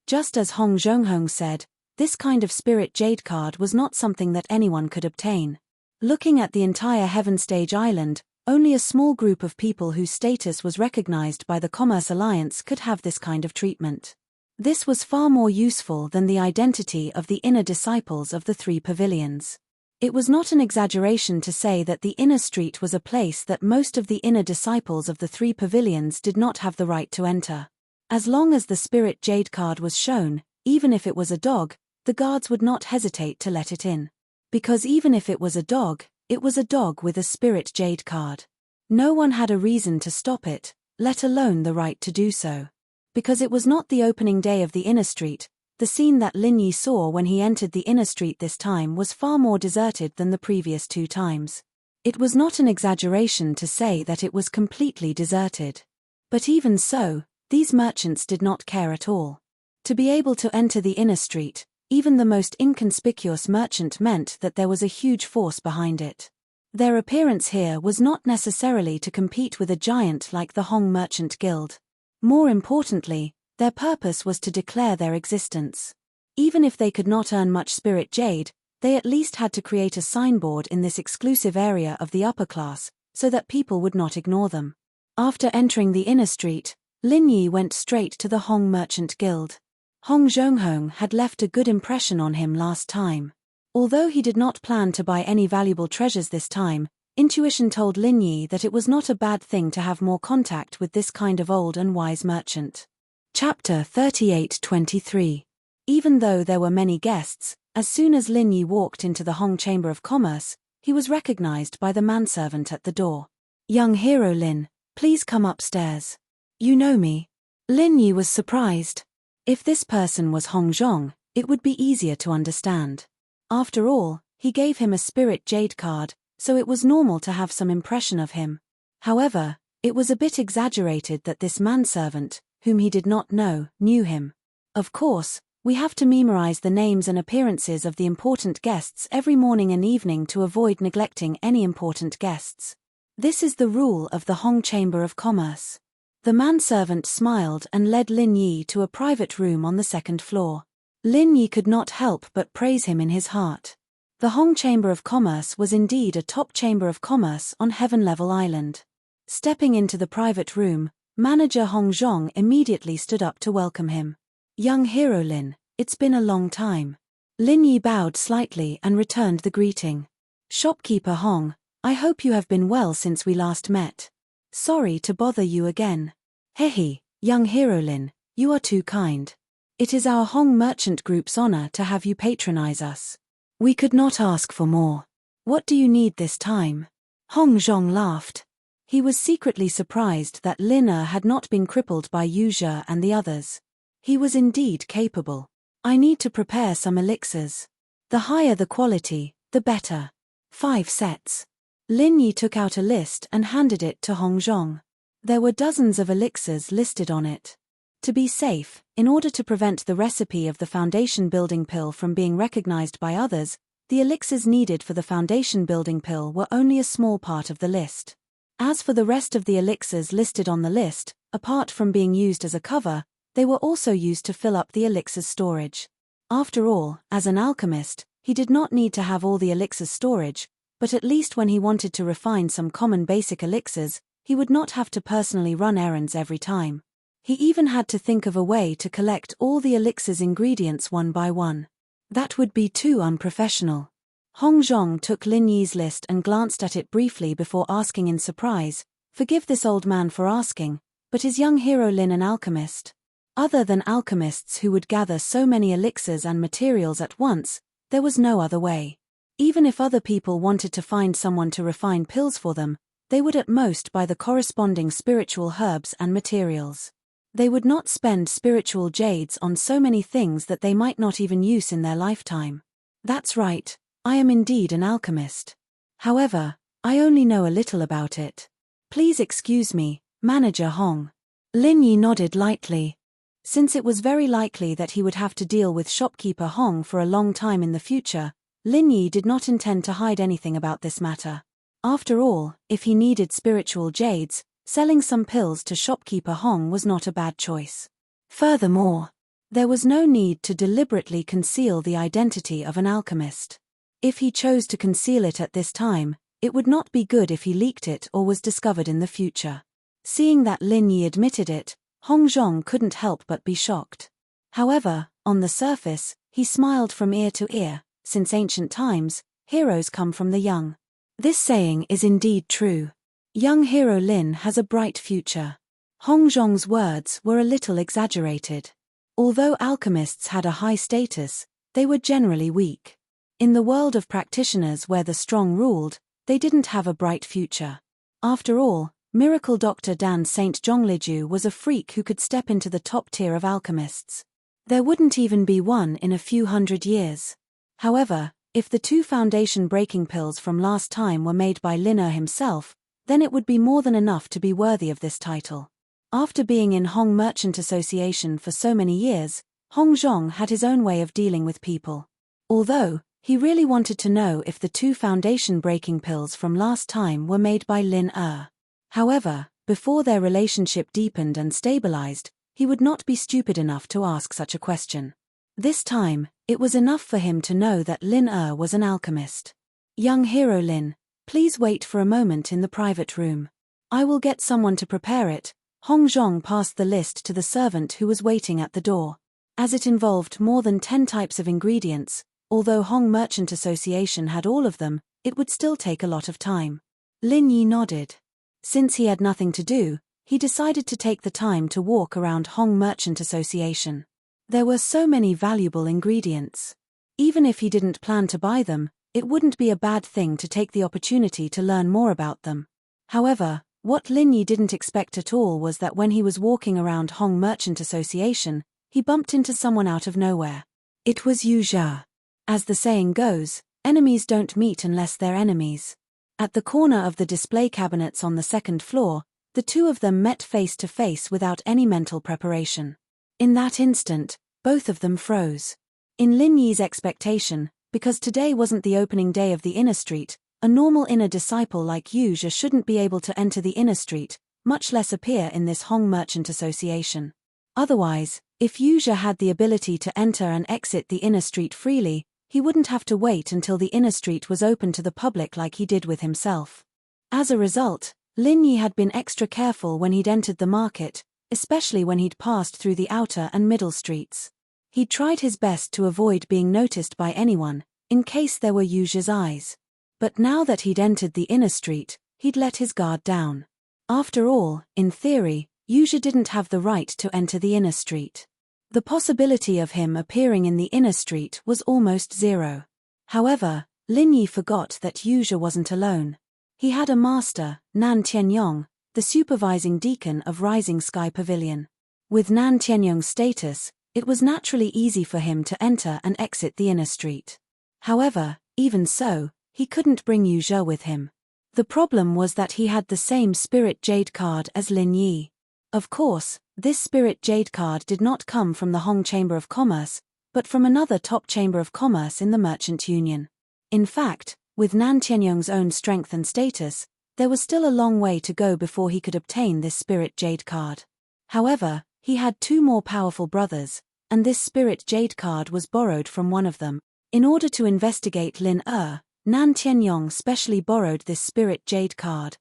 Speaker 1: Just as Hong Zhonghong said, this kind of spirit jade card was not something that anyone could obtain. Looking at the entire Heaven Stage Island, only a small group of people whose status was recognized by the Commerce Alliance could have this kind of treatment. This was far more useful than the identity of the inner disciples of the 3 pavilions. It was not an exaggeration to say that the inner street was a place that most of the inner disciples of the 3 pavilions did not have the right to enter. As long as the spirit jade card was shown, even if it was a dog, the guards would not hesitate to let it in. Because even if it was a dog with a spirit jade card. No one had a reason to stop it, let alone the right to do so. Because it was not the opening day of the inner street, the scene that Lin Yi saw when he entered the inner street this time was far more deserted than the previous 2 times. It was not an exaggeration to say that it was completely deserted. But even so, these merchants did not care at all. To be able to enter the inner street, Even the most inconspicuous merchant meant that there was a huge force behind it. Their appearance here was not necessarily to compete with a giant like the Hong Merchant Guild. More importantly, their purpose was to declare their existence. Even if they could not earn much spirit jade, they at least had to create a signboard in this exclusive area of the upper class, so that people would not ignore them. After entering the inner street, Lin Yi went straight to the Hong Merchant Guild. Hong Zhonghong had left a good impression on him last time. Although he did not plan to buy any valuable treasures this time, intuition told Lin Yi that it was not a bad thing to have more contact with this kind of old and wise merchant. Chapter 38-23. Even though there were many guests, as soon as Lin Yi walked into the Hong Chamber of Commerce, he was recognized by the manservant at the door. "Young hero Lin, please come upstairs. You know me." Lin Yi was surprised. If this person was Hong Zhong, it would be easier to understand. After all, he gave him a spirit jade card, so it was normal to have some impression of him. However, it was a bit exaggerated that this manservant, whom he did not know, knew him. Of course, we have to memorize the names and appearances of the important guests every morning and evening to avoid neglecting any important guests. This is the rule of the Hong Chamber of Commerce. The manservant smiled and led Lin Yi to a private room on the second floor. Lin Yi could not help but praise him in his heart. The Hong Chamber of Commerce was indeed a top chamber of commerce on Heaven Level Island. Stepping into the private room, manager Hong Zhong immediately stood up to welcome him. "Young hero Lin, it's been a long time." Lin Yi bowed slightly and returned the greeting. "Shopkeeper Hong, I hope you have been well since we last met. Sorry to bother you again." "Hehe, young hero Lin, you are too kind. It is our Hong Merchant Group's honor to have you patronize us. We could not ask for more. What do you need this time?" Hong Zhong laughed. He was secretly surprised that Lin Er had not been crippled by Yu Zhe and the others. He was indeed capable. "I need to prepare some elixirs. The higher the quality, the better. 5 sets. Lin Yi took out a list and handed it to Hong Zhong. There were dozens of elixirs listed on it. To be safe, in order to prevent the recipe of the foundation building pill from being recognized by others, the elixirs needed for the foundation building pill were only a small part of the list. As for the rest of the elixirs listed on the list, apart from being used as a cover, they were also used to fill up the elixir's storage. After all, as an alchemist, he did not need to have all the elixir's storage, but at least when he wanted to refine some common basic elixirs, he would not have to personally run errands every time. He even had to think of a way to collect all the elixir's ingredients one by one. That would be too unprofessional. Hong Zhong took Lin Yi's list and glanced at it briefly before asking in surprise, "Forgive this old man for asking, but is young hero Lin an alchemist?" Other than alchemists who would gather so many elixirs and materials at once, there was no other way. Even if other people wanted to find someone to refine pills for them, they would at most buy the corresponding spiritual herbs and materials. They would not spend spiritual jades on so many things that they might not even use in their lifetime. "That's right, I am indeed an alchemist. However, I only know a little about it. Please excuse me, Manager Hong." Lin Yi nodded lightly. Since it was very likely that he would have to deal with shopkeeper Hong for a long time in the future, Lin Yi did not intend to hide anything about this matter. After all, if he needed spiritual jades, selling some pills to shopkeeper Hong was not a bad choice. Furthermore, there was no need to deliberately conceal the identity of an alchemist. If he chose to conceal it at this time, it would not be good if he leaked it or was discovered in the future. Seeing that Lin Yi admitted it, Hong Zhong couldn't help but be shocked. However, on the surface, he smiled from ear to ear. Since ancient times, heroes come from the young. This saying is indeed true. Young hero Lin has a bright future. Hong Zhong's words were a little exaggerated. Although alchemists had a high status, they were generally weak. In the world of practitioners where the strong ruled, they didn't have a bright future. After all, Miracle Dr. Dan St. Zhongliju was a freak who could step into the top tier of alchemists. There wouldn't even be one in a few hundred years. However, if the 2 foundation breaking pills from last time were made by Lin Er himself, then it would be more than enough to be worthy of this title. After being in Hong Merchant Association for so many years, Hong Zhong had his own way of dealing with people. Although, he really wanted to know if the 2 foundation-breaking pills from last time were made by Lin Er. However, before their relationship deepened and stabilized, he would not be stupid enough to ask such a question. This time, it was enough for him to know that Lin Er was an alchemist. Young hero Lin, please wait for a moment in the private room. I will get someone to prepare it. Hong Zhong passed the list to the servant who was waiting at the door. As it involved more than 10 types of ingredients, although Hong Merchant Association had all of them, it would still take a lot of time. Lin Yi nodded. Since he had nothing to do, he decided to take the time to walk around Hong Merchant Association. There were so many valuable ingredients. Even if he didn't plan to buy them, it wouldn't be a bad thing to take the opportunity to learn more about them. However, what Lin Yi didn't expect at all was that when he was walking around Hong Merchant Association, he bumped into someone out of nowhere. It was Yu Zhe. As the saying goes, enemies don't meet unless they're enemies. At the corner of the display cabinets on the 2nd floor, the 2 of them met face to face without any mental preparation. In that instant, both of them froze. In Lin Yi's expectation, because today wasn't the opening day of the inner street, a normal inner disciple like Yu Zhe shouldn't be able to enter the inner street, much less appear in this Hong Merchant Association. Otherwise, if Yu Zhe had the ability to enter and exit the inner street freely, he wouldn't have to wait until the inner street was open to the public like he did with himself. As a result, Lin Yi had been extra careful when he'd entered the market, especially when he'd passed through the outer and middle streets. He'd tried his best to avoid being noticed by anyone, in case there were Yu Zhe's eyes. But now that he'd entered the inner street, he'd let his guard down. After all, in theory, Yu Zhe didn't have the right to enter the inner street. The possibility of him appearing in the inner street was almost zero. However, Lin Yi forgot that Yu Zhe wasn't alone. He had a master, Nan Tianyong, the supervising deacon of Rising Sky Pavilion. With Nan Tianyong's status, it was naturally easy for him to enter and exit the inner street. However, even so, he couldn't bring Yu Zhe with him. The problem was that he had the same Spirit Jade card as Lin Yi. Of course, this Spirit Jade card did not come from the Hong Chamber of Commerce, but from another top chamber of commerce in the Merchant Union. In fact, with Nan Tianyong's own strength and status, there was still a long way to go before he could obtain this Spirit Jade card. However, he had 2 more powerful brothers, and this Spirit Jade card was borrowed from one of them. In order to investigate Lin Er, Nan Tianyong specially borrowed this Spirit Jade card.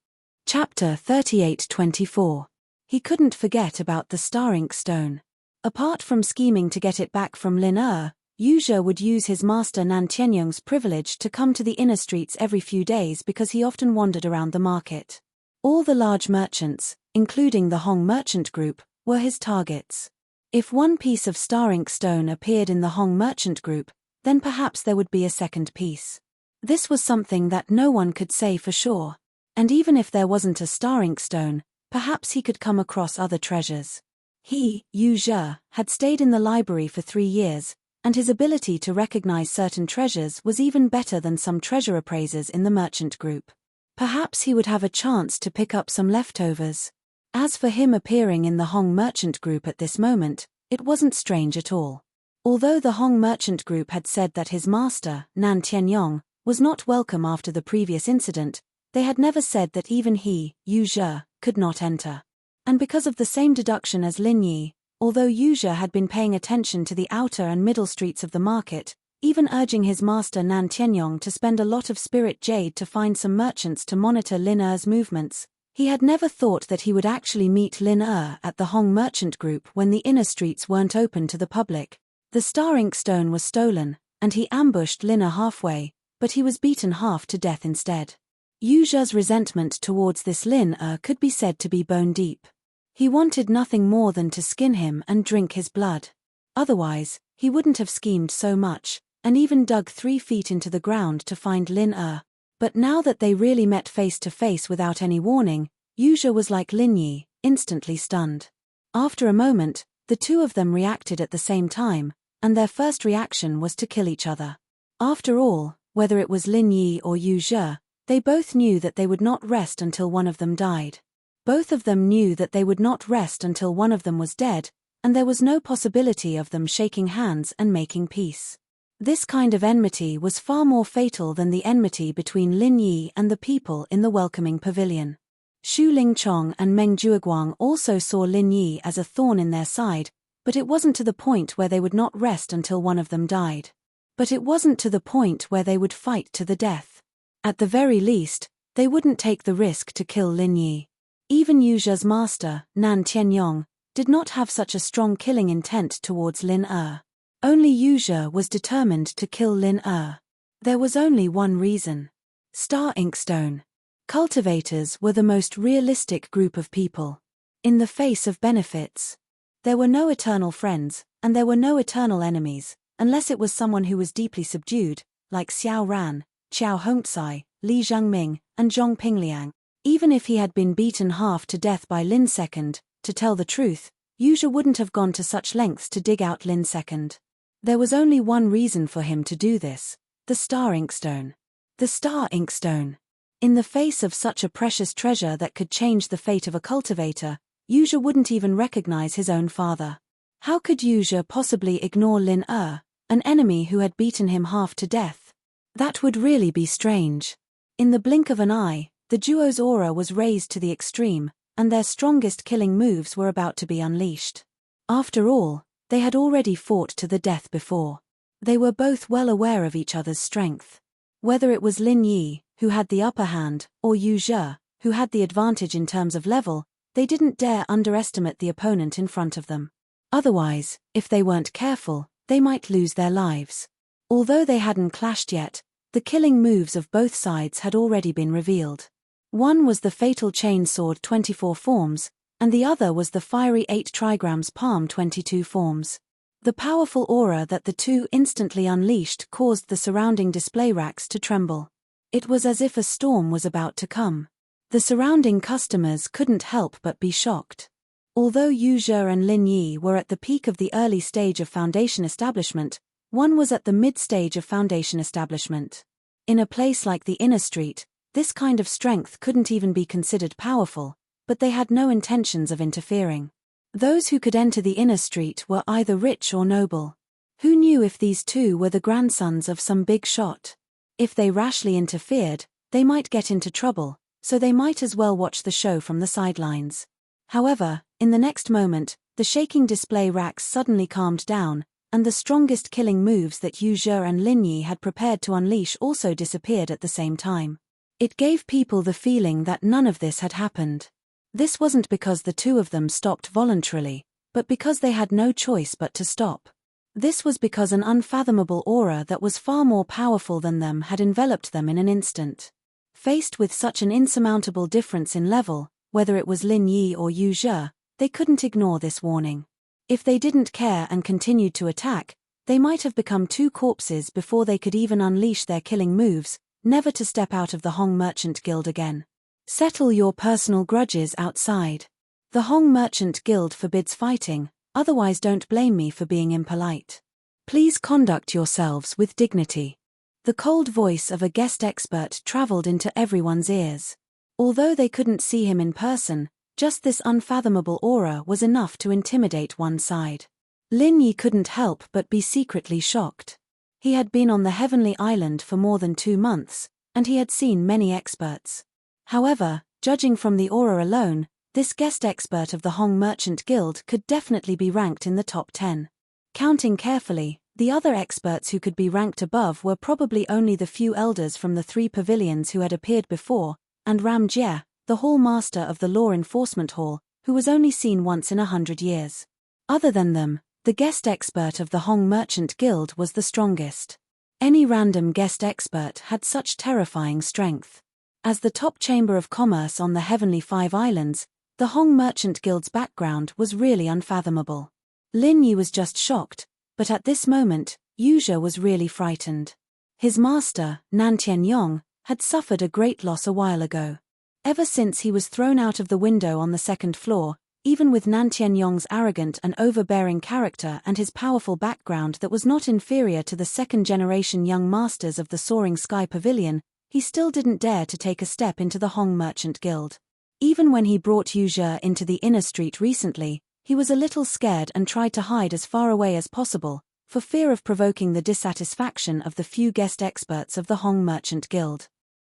Speaker 1: Chapter 38-24. He couldn't forget about the Star Ink Stone. Apart from scheming to get it back from Lin Er, Yu Zhe would use his master Nan Tianyong's privilege to come to the inner streets every few days because he often wandered around the market. All the large merchants, including the Hong Merchant Group, were his targets. If one piece of Star Ink Stone appeared in the Hong Merchant Group, then perhaps there would be a second piece. This was something that no one could say for sure. And even if there wasn't a Star Ink Stone, perhaps he could come across other treasures. He, Yu Zhe, had stayed in the library for 3 years, and his ability to recognize certain treasures was even better than some treasure appraisers in the merchant group. Perhaps he would have a chance to pick up some leftovers. As for him appearing in the Hong Merchant Group at this moment, it wasn't strange at all. Although the Hong Merchant Group had said that his master, Nan Tianyong, was not welcome after the previous incident, they had never said that even he, Yu Zhe, could not enter. And because of the same deduction as Lin Yi, although Yu Zhe had been paying attention to the outer and middle streets of the market, even urging his master Nan Tianyong to spend a lot of spirit jade to find some merchants to monitor Lin Er's movements, he had never thought that he would actually meet Lin Er at the Hong Merchant Group when the inner streets weren't open to the public. The Star Ink Stone was stolen, and he ambushed Lin Er halfway, but he was beaten half to death instead. Yu Zhe's resentment towards this Lin Er could be said to be bone deep. He wanted nothing more than to skin him and drink his blood. Otherwise, he wouldn't have schemed so much, and even dug 3 feet into the ground to find Lin Er. But now that they really met face to face without any warning, Yu Zhe was like Lin Yi, instantly stunned. After a moment, the 2 of them reacted at the same time, and their first reaction was to kill each other. After all, whether it was Lin Yi or Yu Zhe, they both knew that they would not rest until one of them died. Both of them knew that they would not rest until one of them was dead, and there was no possibility of them shaking hands and making peace. This kind of enmity was far more fatal than the enmity between Lin Yi and the people in the welcoming pavilion. Xu Lingchong and Meng Jueguang also saw Lin Yi as a thorn in their side, but it wasn't to the point where they would not rest until one of them died. But it wasn't to the point where they would fight to the death. At the very least, they wouldn't take the risk to kill Lin Yi. Even Yu Zhe's master, Nan Tianyong, did not have such a strong killing intent towards Lin Er. Only Yu Zhe was determined to kill Lin Er. There was only one reason. Star Inkstone. Cultivators were the most realistic group of people. In the face of benefits, there were no eternal friends, and there were no eternal enemies, unless it was someone who was deeply subdued, like Xiao Ran, Qiao Hongcai, Li Zhangming, and Zhong Pingliang. Even if he had been beaten half to death by Lin Second, to tell the truth, Yu Zhe wouldn't have gone to such lengths to dig out Lin Second. There was only one reason for him to do this: the Star Inkstone. The Star Inkstone. In the face of such a precious treasure that could change the fate of a cultivator, Yu Zhe wouldn't even recognize his own father. How could Yu Zhe possibly ignore Lin Er, an enemy who had beaten him half to death? That would really be strange. In the blink of an eye, the duo's aura was raised to the extreme, and their strongest killing moves were about to be unleashed. After all, they had already fought to the death before. They were both well aware of each other's strength. Whether it was Lin Yi, who had the upper hand, or Yu Zhe, who had the advantage in terms of level, they didn't dare underestimate the opponent in front of them. Otherwise, if they weren't careful, they might lose their lives. Although they hadn't clashed yet, the killing moves of both sides had already been revealed. One was the fatal chain sword 24 forms, and the other was the fiery 8 trigrams palm 22 forms. The powerful aura that the two instantly unleashed caused the surrounding display racks to tremble. It was as if a storm was about to come. The surrounding customers couldn't help but be shocked. Although Yu Zhe and Lin Yi were at the peak of the early stage of foundation establishment, one was at the mid-stage of foundation establishment. In a place like the inner street, this kind of strength couldn't even be considered powerful, but they had no intentions of interfering. Those who could enter the inner street were either rich or noble. Who knew if these two were the grandsons of some big shot? If they rashly interfered, they might get into trouble, so they might as well watch the show from the sidelines. However, in the next moment, the shaking display racks suddenly calmed down, and the strongest killing moves that Yu Zhe and Lin Yi had prepared to unleash also disappeared at the same time. It gave people the feeling that none of this had happened. This wasn't because the two of them stopped voluntarily, but because they had no choice but to stop. This was because an unfathomable aura that was far more powerful than them had enveloped them in an instant. Faced with such an insurmountable difference in level, whether it was Lin Yi or Yu Zhe, they couldn't ignore this warning. If they didn't care and continued to attack, they might have become two corpses before they could even unleash their killing moves, never to step out of the Hong Merchant Guild again. Settle your personal grudges outside. The Hong Merchant Guild forbids fighting, otherwise don't blame me for being impolite. Please conduct yourselves with dignity. The cold voice of a guest expert traveled into everyone's ears. Although they couldn't see him in person, just this unfathomable aura was enough to intimidate one side. Lin Yi couldn't help but be secretly shocked. He had been on the Heavenly Island for more than 2 months, and he had seen many experts. However, judging from the aura alone, this guest expert of the Hong Merchant Guild could definitely be ranked in the top 10. Counting carefully, the other experts who could be ranked above were probably only the few elders from the 3 pavilions who had appeared before, and Ram Jie, the hall master of the Law Enforcement Hall, who was only seen once in 100 years. Other than them, the guest expert of the Hong Merchant Guild was the strongest. Any random guest expert had such terrifying strength. As the top chamber of commerce on the Heavenly Five Islands, the Hong Merchant Guild's background was really unfathomable. Lin Yi was just shocked, but at this moment, Yu Zhe was really frightened. His master, Nan Tianyong, had suffered a great loss a while ago. Ever since he was thrown out of the window on the 2nd floor, even with Nan Tianyong's arrogant and overbearing character and his powerful background that was not inferior to the 2nd-generation young masters of the Soaring Sky Pavilion, he still didn't dare to take a step into the Hong Merchant Guild. Even when he brought Yu Zhe into the inner street recently, he was a little scared and tried to hide as far away as possible, for fear of provoking the dissatisfaction of the few guest experts of the Hong Merchant Guild.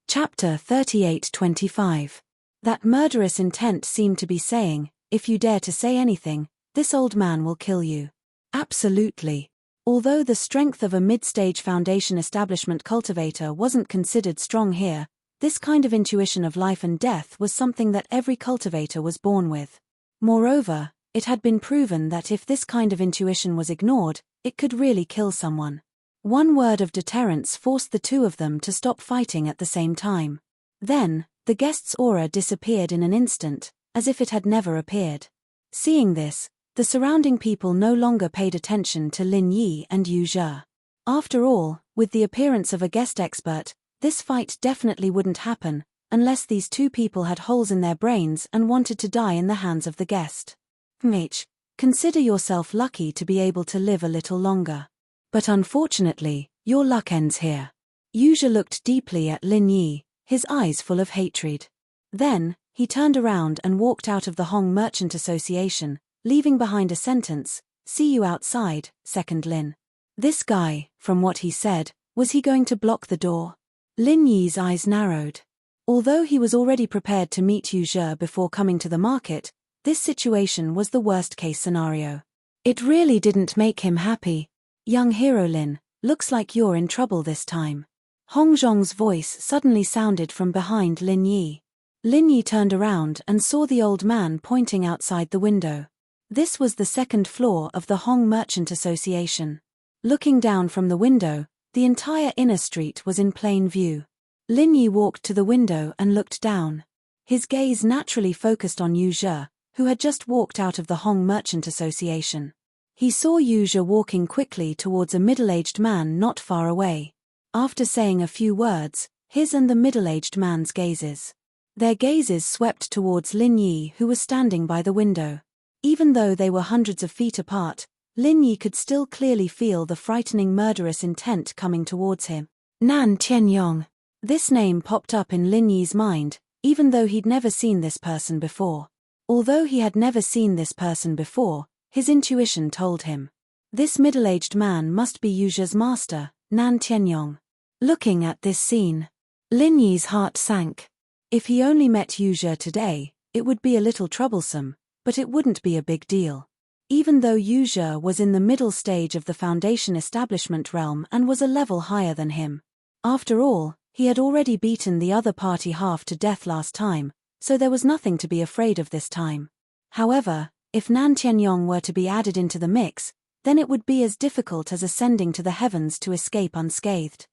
Speaker 1: Chapter 38-25. That murderous intent seemed to be saying, if you dare to say anything, this old man will kill you. Absolutely. Although the strength of a mid-stage foundation establishment cultivator wasn't considered strong here, this kind of intuition of life and death was something that every cultivator was born with. Moreover, it had been proven that if this kind of intuition was ignored, it could really kill someone. One word of deterrence forced the two of them to stop fighting at the same time. Then, the guest's aura disappeared in an instant, as if it had never appeared. Seeing this, the surrounding people no longer paid attention to Lin Yi and Yu Zhe. After all, with the appearance of a guest expert, this fight definitely wouldn't happen, unless these two people had holes in their brains and wanted to die in the hands of the guest. Enrich, consider yourself lucky to be able to live a little longer. But unfortunately, your luck ends here. Yu Zhe looked deeply at Lin Yi, his eyes full of hatred. Then, he turned around and walked out of the Hong Merchant Association, leaving behind a sentence, "See you outside, Second Lin." This guy, from what he said, was he going to block the door? Lin Yi's eyes narrowed. Although he was already prepared to meet Yu Zhe before coming to the market, this situation was the worst-case scenario. It really didn't make him happy. "Young hero Lin, looks like you're in trouble this time." Hong Zhong's voice suddenly sounded from behind Lin Yi. Lin Yi turned around and saw the old man pointing outside the window. This was the second floor of the Hong Merchant Association. Looking down from the window, the entire inner street was in plain view. Lin Yi walked to the window and looked down. His gaze naturally focused on Yu Zhe, who had just walked out of the Hong Merchant Association. He saw Yu Zhe walking quickly towards a middle-aged man not far away. After saying a few words, his and the middle-aged man's their gazes swept towards Lin Yi, who was standing by the window. Even though they were hundreds of feet apart, Lin Yi could still clearly feel the frightening murderous intent coming towards him. Nan Tianyong. This name popped up in Lin Yi's mind, even though he'd never seen this person before. Although he had never seen this person before, his intuition told him. This middle-aged man must be Yu Zhe's master, Nan Tianyong. Looking at this scene, Lin Yi's heart sank. If he only met Yu Zhe today, it would be a little troublesome, but it wouldn't be a big deal. Even though Yu Zhe was in the middle stage of the foundation establishment realm and was a level higher than him. After all, he had already beaten the other party half to death last time, so there was nothing to be afraid of this time. However, if Nan Tianyong were to be added into the mix, then it would be as difficult as ascending to the heavens to escape unscathed.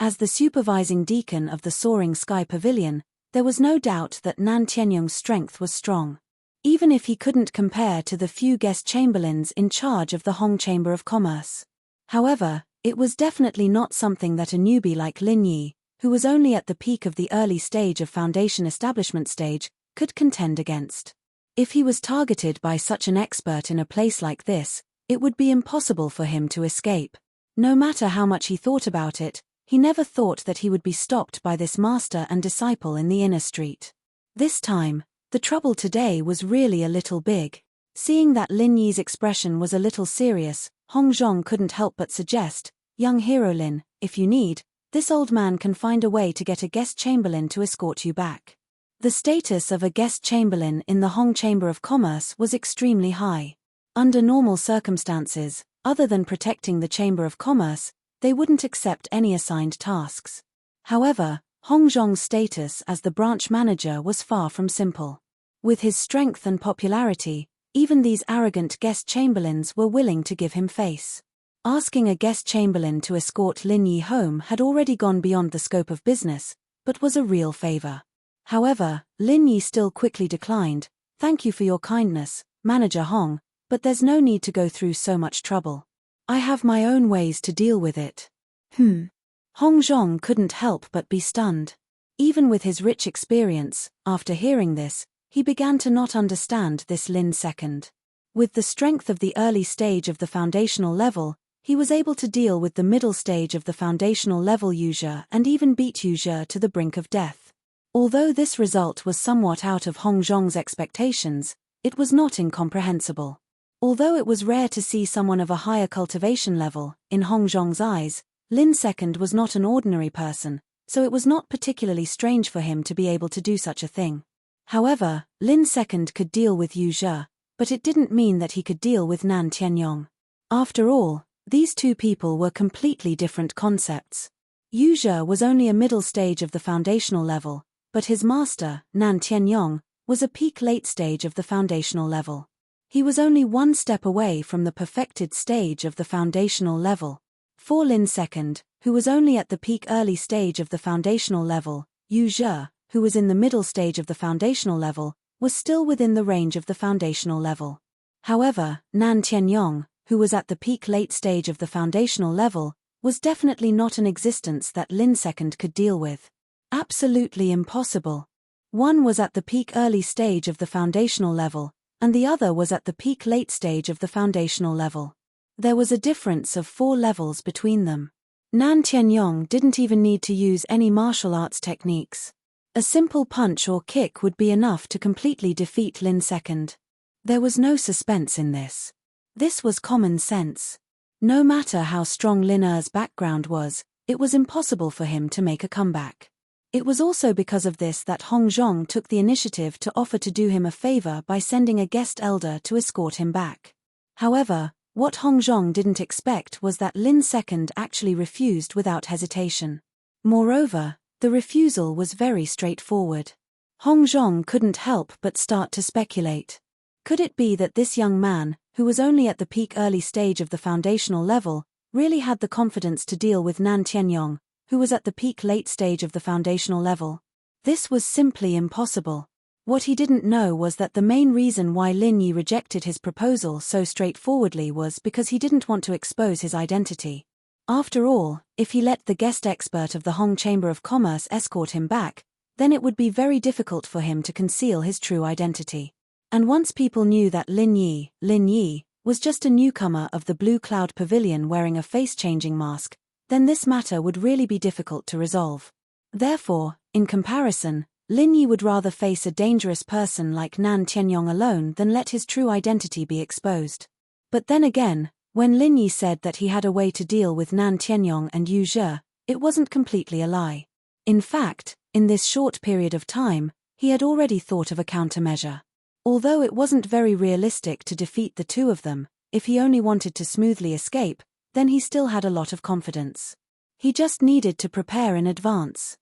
Speaker 1: As the supervising deacon of the Soaring Sky Pavilion, there was no doubt that Nan Tianyong's strength was strong. Even if he couldn't compare to the few guest chamberlains in charge of the Hong Chamber of Commerce. However, it was definitely not something that a newbie like Lin Yi, who was only at the peak of the early stage of foundation establishment stage, could contend against. If he was targeted by such an expert in a place like this, it would be impossible for him to escape. No matter how much he thought about it, he never thought that he would be stopped by this master and disciple in the inner street. This time, the trouble today was really a little big. Seeing that Lin Yi's expression was a little serious, Hong Zhong couldn't help but suggest, "Young hero Lin, if you need, this old man can find a way to get a guest chamberlain to escort you back." The status of a guest chamberlain in the Hong Chamber of Commerce was extremely high. Under normal circumstances, other than protecting the Chamber of Commerce, they wouldn't accept any assigned tasks. However, Hong Zhong's status as the branch manager was far from simple. With his strength and popularity, even these arrogant guest chamberlains were willing to give him face. Asking a guest chamberlain to escort Lin Yi home had already gone beyond the scope of business, but was a real favor. However, Lin Yi still quickly declined, "Thank you for your kindness, Manager Hong, but there's no need to go through so much trouble. I have my own ways to deal with it." Hong Zhong couldn't help but be stunned. Even with his rich experience, after hearing this, he began to not understand this Lin second. With the strength of the early stage of the foundational level, he was able to deal with the middle stage of the foundational level Yu Zhe and even beat Yu Zhe to the brink of death. Although this result was somewhat out of Hong Zhong's expectations, it was not incomprehensible. Although it was rare to see someone of a higher cultivation level, in Hong Zhong's eyes, Lin Second was not an ordinary person, so it was not particularly strange for him to be able to do such a thing. However, Lin Second could deal with Yu Zhe, but it didn't mean that he could deal with Nan Tianyong. After all, these two people were completely different concepts. Yu Zhe was only a middle stage of the foundational level, but his master, Nan Tianyong, was a peak late stage of the foundational level. He was only one step away from the perfected stage of the foundational level. For Lin Second, who was only at the peak early stage of the foundational level, Yu Zhe, who was in the middle stage of the foundational level, was still within the range of the foundational level. However, Nan Tianyong, who was at the peak late stage of the foundational level, was definitely not an existence that Lin Second could deal with. Absolutely impossible. One was at the peak early stage of the foundational level, and the other was at the peak late stage of the foundational level. There was a difference of 4 levels between them. Nan Tianyong didn't even need to use any martial arts techniques. A simple punch or kick would be enough to completely defeat Lin Second. There was no suspense in this. This was common sense. No matter how strong Lin Er's background was, it was impossible for him to make a comeback. It was also because of this that Hong Zhong took the initiative to offer to do him a favor by sending a guest elder to escort him back. However, what Hong Zhong didn't expect was that Lin Second actually refused without hesitation. Moreover, the refusal was very straightforward. Hong Zhong couldn't help but start to speculate. Could it be that this young man, who was only at the peak early stage of the foundational level, really had the confidence to deal with Nan Tianyong, who was at the peak late stage of the foundational level? This was simply impossible. What he didn't know was that the main reason why Lin Yi rejected his proposal so straightforwardly was because he didn't want to expose his identity. After all, if he let the guest expert of the Hong Chamber of Commerce escort him back, then it would be very difficult for him to conceal his true identity. And once people knew that Lin Yi, was just a newcomer of the Blue Cloud Pavilion wearing a face-changing mask, then this matter would really be difficult to resolve. Therefore, in comparison, Lin Yi would rather face a dangerous person like Nan Tianyong alone than let his true identity be exposed. But then again, when Lin Yi said that he had a way to deal with Nan Tianyong and Yu Zhe, it wasn't completely a lie. In fact, in this short period of time, he had already thought of a countermeasure. Although it wasn't very realistic to defeat the two of them, if he only wanted to smoothly escape, then he still had a lot of confidence. He just needed to prepare in advance.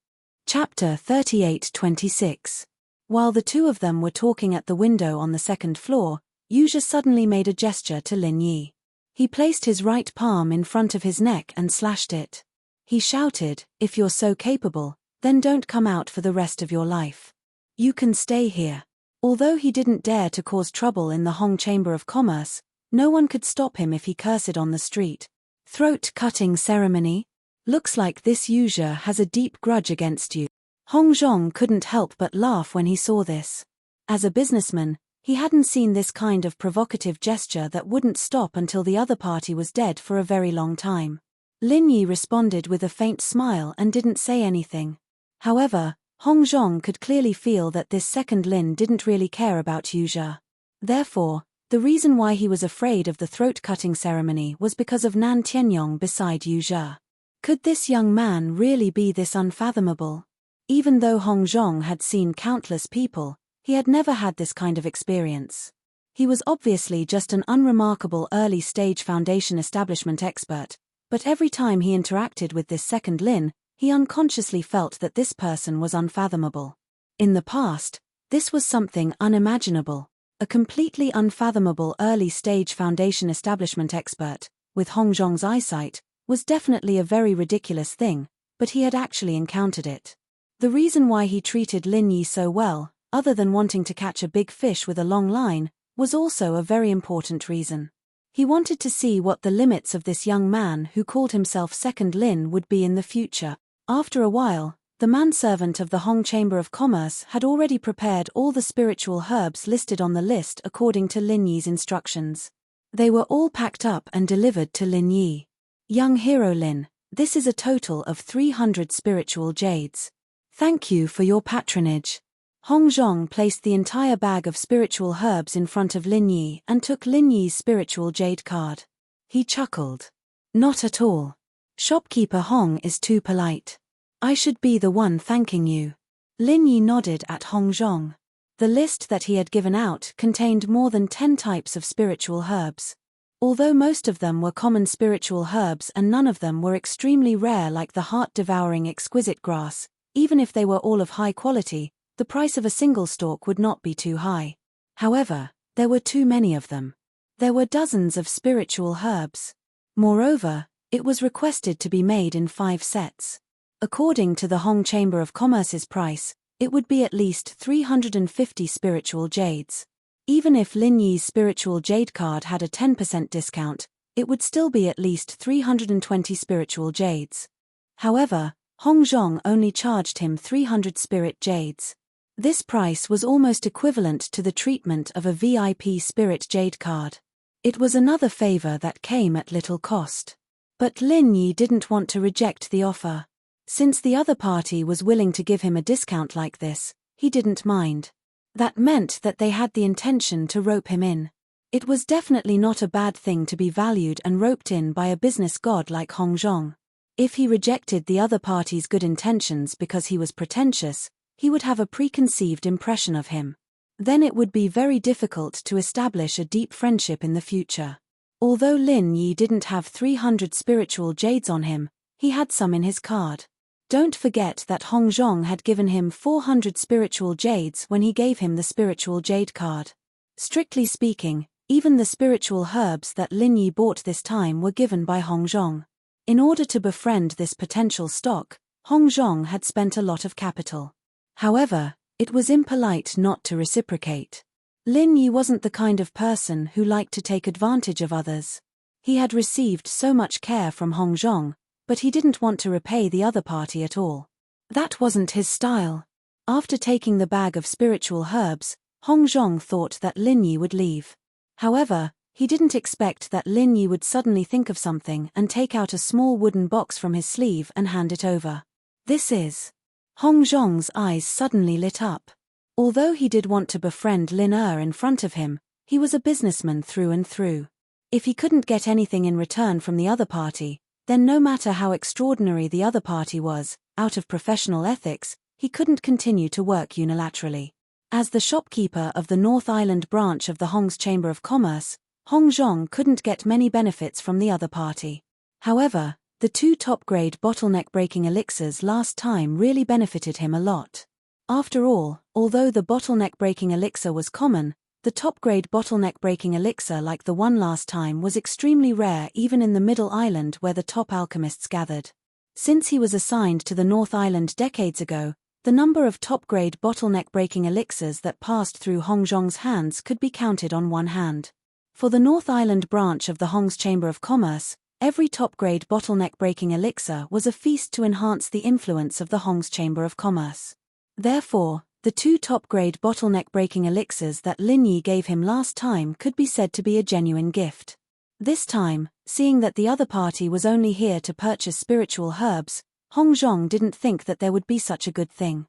Speaker 1: Chapter 38-26. While the two of them were talking at the window on the second floor, Yu Zhe suddenly made a gesture to Lin Yi. He placed his right palm in front of his neck and slashed it. He shouted, "If you're so capable, then don't come out for the rest of your life. You can stay here." Although he didn't dare to cause trouble in the Hong Chamber of Commerce, no one could stop him if he cursed on the street. Throat-cutting ceremony? Looks like this Yu Zhe has a deep grudge against you. Hong Zhong couldn't help but laugh when he saw this. As a businessman, he hadn't seen this kind of provocative gesture that wouldn't stop until the other party was dead for a very long time. Lin Yi responded with a faint smile and didn't say anything. However, Hong Zhong could clearly feel that this second Lin didn't really care about Yu Zhe. Therefore, the reason why he was afraid of the throat-cutting ceremony was because of Nan Tianyong beside Yu Zhe. Could this young man really be this unfathomable? Even though Hong Zhong had seen countless people, he had never had this kind of experience. He was obviously just an unremarkable early-stage foundation establishment expert, but every time he interacted with this second Lin, he unconsciously felt that this person was unfathomable. In the past, this was something unimaginable. A completely unfathomable early-stage foundation establishment expert, with Hong Zhong's eyesight, was definitely a very ridiculous thing, but he had actually encountered it. The reason why he treated Lin Yi so well, other than wanting to catch a big fish with a long line, was also a very important reason. He wanted to see what the limits of this young man who called himself Second Lin would be in the future. After a while, the manservant of the Hong Chamber of Commerce had already prepared all the spiritual herbs listed on the list according to Lin Yi's instructions. They were all packed up and delivered to Lin Yi. "Young hero Lin, this is a total of 300 spiritual jades. Thank you for your patronage. Hong Zhong placed the entire bag of spiritual herbs in front of Lin Yi and took Lin Yi's spiritual jade card. He chuckled. Not at all. Shopkeeper Hong is too polite. I should be the one thanking you. Lin Yi nodded at Hong Zhong. The list that he had given out contained more than 10 types of spiritual herbs. Although most of them were common spiritual herbs and none of them were extremely rare like the heart-devouring exquisite grass, even if they were all of high quality, the price of a single stalk would not be too high. However, there were too many of them. There were dozens of spiritual herbs. Moreover, it was requested to be made in 5 sets. According to the Hong Chamber of Commerce's price, it would be at least 350 spiritual jades. Even if Lin Yi's spiritual jade card had a 10% discount, it would still be at least 320 spiritual jades. However, Hong Zhong only charged him 300 spirit jades. This price was almost equivalent to the treatment of a VIP spirit jade card. It was another favor that came at little cost. But Lin Yi didn't want to reject the offer. Since the other party was willing to give him a discount like this, he didn't mind. That meant that they had the intention to rope him in. It was definitely not a bad thing to be valued and roped in by a business god like Hong Zhong. If he rejected the other party's good intentions because he was pretentious, he would have a preconceived impression of him. Then it would be very difficult to establish a deep friendship in the future. Although Lin Yi didn't have 300 spiritual jades on him, he had some in his card. Don't forget that Hong Zhong had given him 400 spiritual jades when he gave him the spiritual jade card. Strictly speaking, even the spiritual herbs that Lin Yi bought this time were given by Hong Zhong. In order to befriend this potential stock, Hong Zhong had spent a lot of capital. However, it was impolite not to reciprocate. Lin Yi wasn't the kind of person who liked to take advantage of others. He had received so much care from Hong Zhong, but he didn't want to repay the other party at all. That wasn't his style. After taking the bag of spiritual herbs, Hong Zhong thought that Lin Yi would leave. However, he didn't expect that Lin Yi would suddenly think of something and take out a small wooden box from his sleeve and hand it over. This is... Hong Zhong's eyes suddenly lit up. Although he did want to befriend Lin in front of him, he was a businessman through and through. If he couldn't get anything in return from the other party, then no matter how extraordinary the other party was, out of professional ethics, he couldn't continue to work unilaterally. As the shopkeeper of the North Island branch of the Hong's Chamber of Commerce, Hong Zhong couldn't get many benefits from the other party. However, the 2 top-grade bottleneck-breaking elixirs last time really benefited him a lot. After all, although the bottleneck-breaking elixir was common, the top-grade bottleneck-breaking elixir like the one last time was extremely rare even in the Middle Island where the top alchemists gathered. Since he was assigned to the North Island decades ago, the number of top-grade bottleneck-breaking elixirs that passed through Hong Zhong's hands could be counted on one hand. For the North Island branch of the Hong's Chamber of Commerce, every top-grade bottleneck-breaking elixir was a feast to enhance the influence of the Hong's Chamber of Commerce. Therefore, the 2 top-grade bottleneck-breaking elixirs that Lin Yi gave him last time could be said to be a genuine gift. This time, seeing that the other party was only here to purchase spiritual herbs, Hong Zhong didn't think that there would be such a good thing.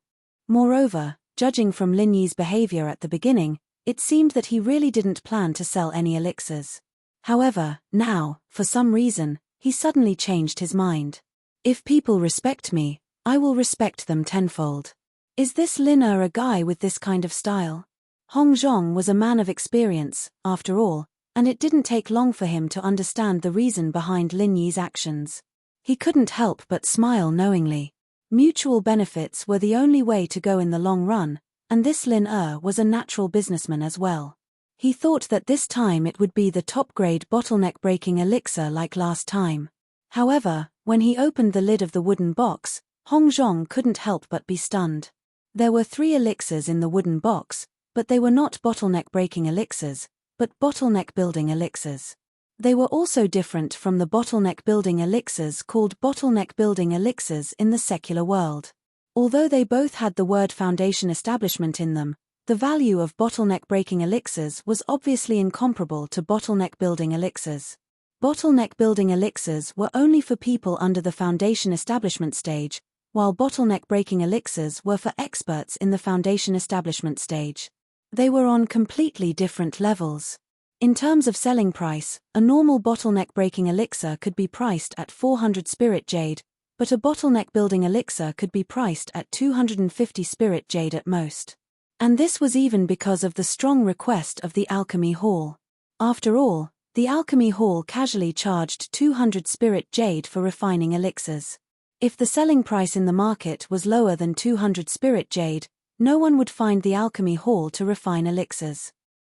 Speaker 1: Moreover, judging from Lin Yi's behavior at the beginning, it seemed that he really didn't plan to sell any elixirs. However, now, for some reason, he suddenly changed his mind. If people respect me, I will respect them tenfold. Is this Lin a guy with this kind of style? Hong Zhong was a man of experience, after all, and it didn't take long for him to understand the reason behind Lin Yi's actions. He couldn't help but smile knowingly. Mutual benefits were the only way to go in the long run, and this Lin was a natural businessman as well. He thought that this time it would be the top-grade bottleneck-breaking elixir like last time. However, when he opened the lid of the wooden box, Hong Zhong couldn't help but be stunned. There were 3 elixirs in the wooden box, but they were not bottleneck-breaking elixirs, but bottleneck-building elixirs. They were also different from the bottleneck-building elixirs called bottleneck-building elixirs in the secular world. Although they both had the word foundation establishment in them, the value of bottleneck-breaking elixirs was obviously incomparable to bottleneck-building elixirs. Bottleneck-building elixirs were only for people under the foundation establishment stage, while bottleneck-breaking elixirs were for experts in the foundation establishment stage. They were on completely different levels. In terms of selling price, a normal bottleneck-breaking elixir could be priced at 400 spirit jade, but a bottleneck-building elixir could be priced at 250 spirit jade at most. And this was even because of the strong request of the Alchemy Hall. After all, the Alchemy Hall casually charged 200 spirit jade for refining elixirs. If the selling price in the market was lower than 200 spirit jade, no one would find the Alchemy Hall to refine elixirs.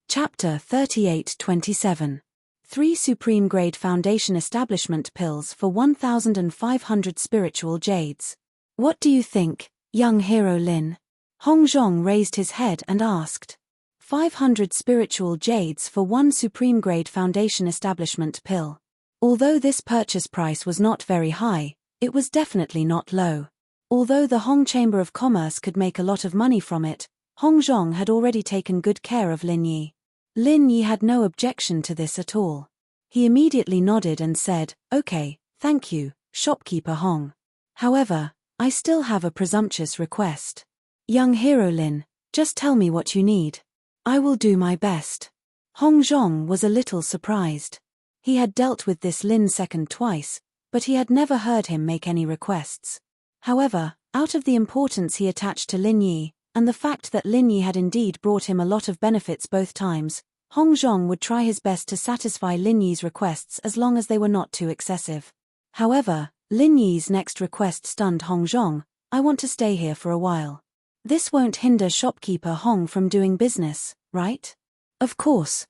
Speaker 1: Chapter 38-27. 3 Supreme Grade Foundation Establishment Pills for 1,500 Spiritual Jades. What do you think, young hero Lin? Hong Zhong raised his head and asked. 500 spiritual jades for 1 Supreme Grade Foundation Establishment Pill. Although this purchase price was not very high, it was definitely not low. Although the Hong Chamber of Commerce could make a lot of money from it, Hong Zhong had already taken good care of Lin Yi. Lin Yi had no objection to this at all. He immediately nodded and said, "Okay, thank you, shopkeeper Hong. However, I still have a presumptuous request. Young hero Lin, just tell me what you need. I will do my best." Hong Zhong was a little surprised. He had dealt with this Lin second twice, but he had never heard him make any requests. However, out of the importance he attached to Lin Yi, and the fact that Lin Yi had indeed brought him a lot of benefits both times, Hong Zhong would try his best to satisfy Lin Yi's requests as long as they were not too excessive. However, Lin Yi's next request stunned Hong Zhong. "I want to stay here for a while. This won't hinder shopkeeper Hong from doing business, right?" Of course.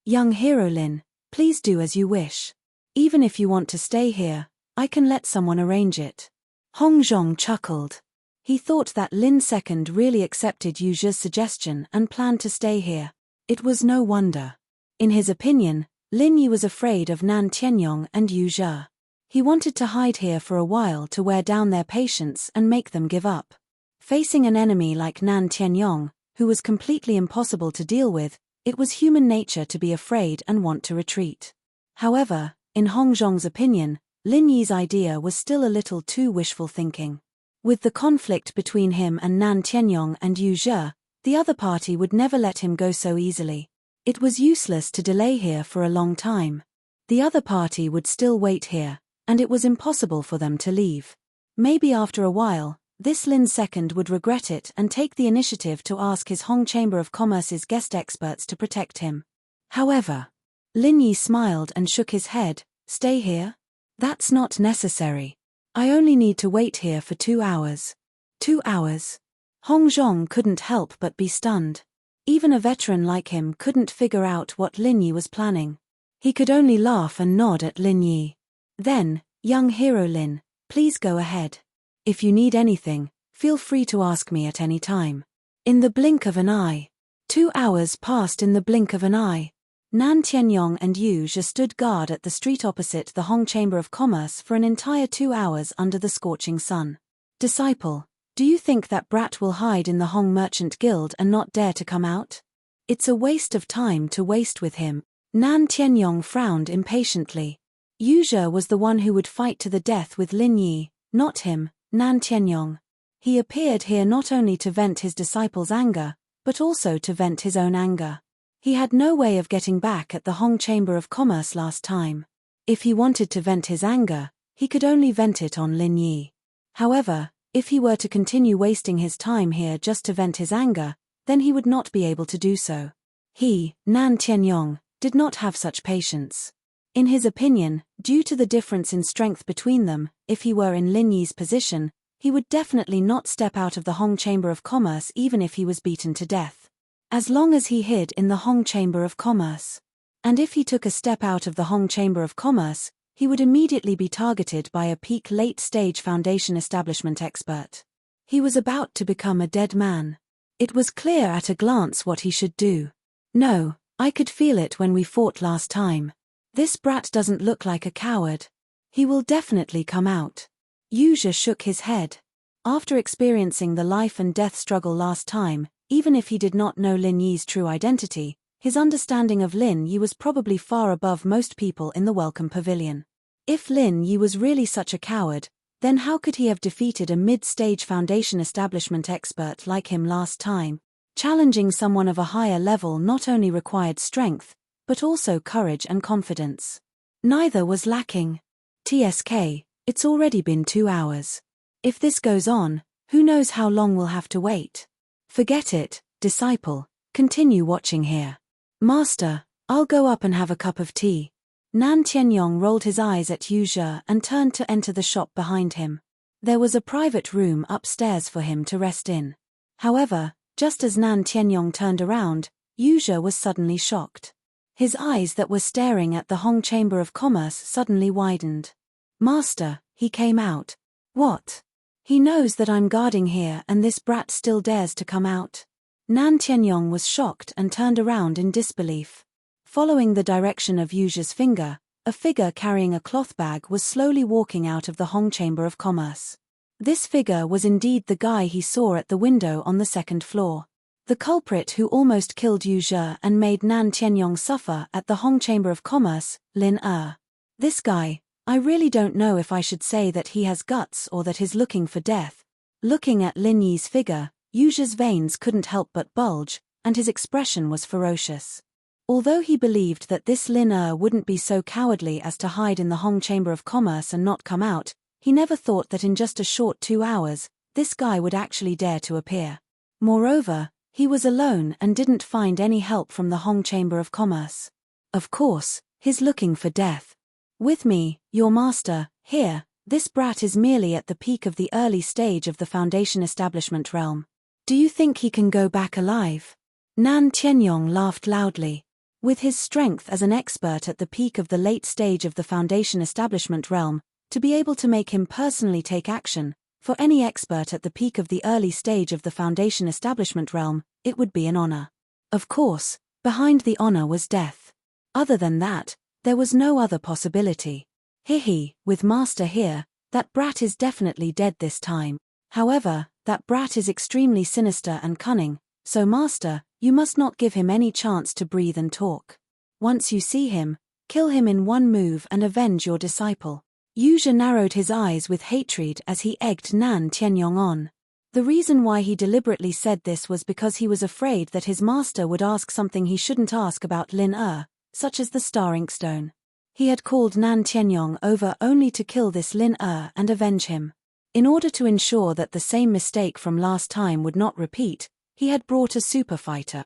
Speaker 1: Young hero Lin, please do as you wish. Even if you want to stay here, I can let someone arrange it. Hong Zhong chuckled. He thought that Lin II really accepted Yu Zhe's suggestion and planned to stay here. It was no wonder. In his opinion, Lin Yi was afraid of Nan Tianyong and Yu Zhe. He wanted to hide here for a while to wear down their patience and make them give up. Facing an enemy like Nan Tianyong, who was completely impossible to deal with, it was human nature to be afraid and want to retreat. However, in Hong Zhong's opinion, Lin Yi's idea was still a little too wishful thinking. With the conflict between him and Nan Tianyong and Yu Zhe, the other party would never let him go so easily. It was useless to delay here for a long time. The other party would still wait here, and it was impossible for them to leave. Maybe after a while, this Lin II would regret it and take the initiative to ask his Hong Chamber of Commerce's guest experts to protect him. However, Lin Yi smiled and shook his head. "Stay here? That's not necessary. I only need to wait here for 2 hours. 2 hours? Hong Zhong couldn't help but be stunned. Even a veteran like him couldn't figure out what Lin Yi was planning. He could only laugh and nod at Lin Yi. Then, young hero Lin, please go ahead. If you need anything, feel free to ask me at any time. In the blink of an eye. 2 hours passed in the blink of an eye. Nan Tianyong and Yu Zhe stood guard at the street opposite the Hong Chamber of Commerce for an entire 2 hours under the scorching sun. "Disciple, do you think that brat will hide in the Hong Merchant Guild and not dare to come out? It's a waste of time to waste with him." Nan Tianyong frowned impatiently. Yu Zhe was the one who would fight to the death with Lin Yi, not him, Nan Tianyong. He appeared here not only to vent his disciple's anger, but also to vent his own anger. He had no way of getting back at the Hong Chamber of Commerce last time. If he wanted to vent his anger, he could only vent it on Lin Yi. However, if he were to continue wasting his time here just to vent his anger, then he would not be able to do so. He, Nan Tianyong, did not have such patience. In his opinion, due to the difference in strength between them, if he were in Lin Yi's position, he would definitely not step out of the Hong Chamber of Commerce even if he was beaten to death. As long as he hid in the Hong Chamber of Commerce. And if he took a step out of the Hong Chamber of Commerce, he would immediately be targeted by a peak late-stage foundation establishment expert. He was about to become a dead man. It was clear at a glance what he should do. "No, I could feel it when we fought last time. This brat doesn't look like a coward. He will definitely come out." Yu Zhe shook his head. After experiencing the life and death struggle last time, even if he did not know Lin Yi's true identity, his understanding of Lin Yi was probably far above most people in the Welcome Pavilion. If Lin Yi was really such a coward, Then how could he have defeated a mid-stage foundation establishment expert like him last time? Challenging someone of a higher level not only required strength, but also courage and confidence. Neither was lacking. TSK, it's already been 2 hours. If this goes on, who knows how long we'll have to wait? Forget it, disciple, continue watching here. Master, I'll go up and have a cup of tea. Nan Tianyong rolled his eyes at Yu Zhe and turned to enter the shop behind him. There was a private room upstairs for him to rest in. However, just as Nan Tianyong turned around, Yu Zhe was suddenly shocked. His eyes that were staring at the Hong Chamber of Commerce suddenly widened. Master, he came out. What? He knows that I'm guarding here and this brat still dares to come out. Nan Tianyong was shocked and turned around in disbelief. Following the direction of Yu Zhe's finger, a figure carrying a cloth bag was slowly walking out of the Hong Chamber of Commerce. This figure was indeed the guy he saw at the window on the 2nd floor. The culprit who almost killed Yu Zhe and made Nan Tianyong suffer at the Hong Chamber of Commerce, Lin Er. This guy, I really don't know if I should say that he has guts or that he's looking for death. Looking at Lin Yi's figure, Yu Zhe's veins couldn't help but bulge, and his expression was ferocious. Although he believed that this Lin Er wouldn't be so cowardly as to hide in the Hong Chamber of Commerce and not come out, he never thought that in just a short 2 hours, this guy would actually dare to appear. Moreover, he was alone and didn't find any help from the Hong Chamber of Commerce. Of course, he's looking for death. With me, your master, here, this brat is merely at the peak of the early stage of the foundation establishment realm. Do you think he can go back alive? Nan Tianyong laughed loudly. With his strength as an expert at the peak of the late stage of the foundation establishment realm, to be able to make him personally take action, for any expert at the peak of the early stage of the foundation establishment realm, it would be an honor. Of course, behind the honor was death. Other than that, there was no other possibility. Hihi, with master here, that brat is definitely dead this time. However, that brat is extremely sinister and cunning, so master, you must not give him any chance to breathe and talk. Once you see him, kill him in one move and avenge your disciple. Yu Zhe narrowed his eyes with hatred as he egged Nan Tianyong on. The reason why he deliberately said this was because he was afraid that his master would ask something he shouldn't ask about Lin Er, such as the star inkstone. He had called Nan Tianyong over only to kill this Lin Er and avenge him. In order to ensure that the same mistake from last time would not repeat, he had brought a super fighter.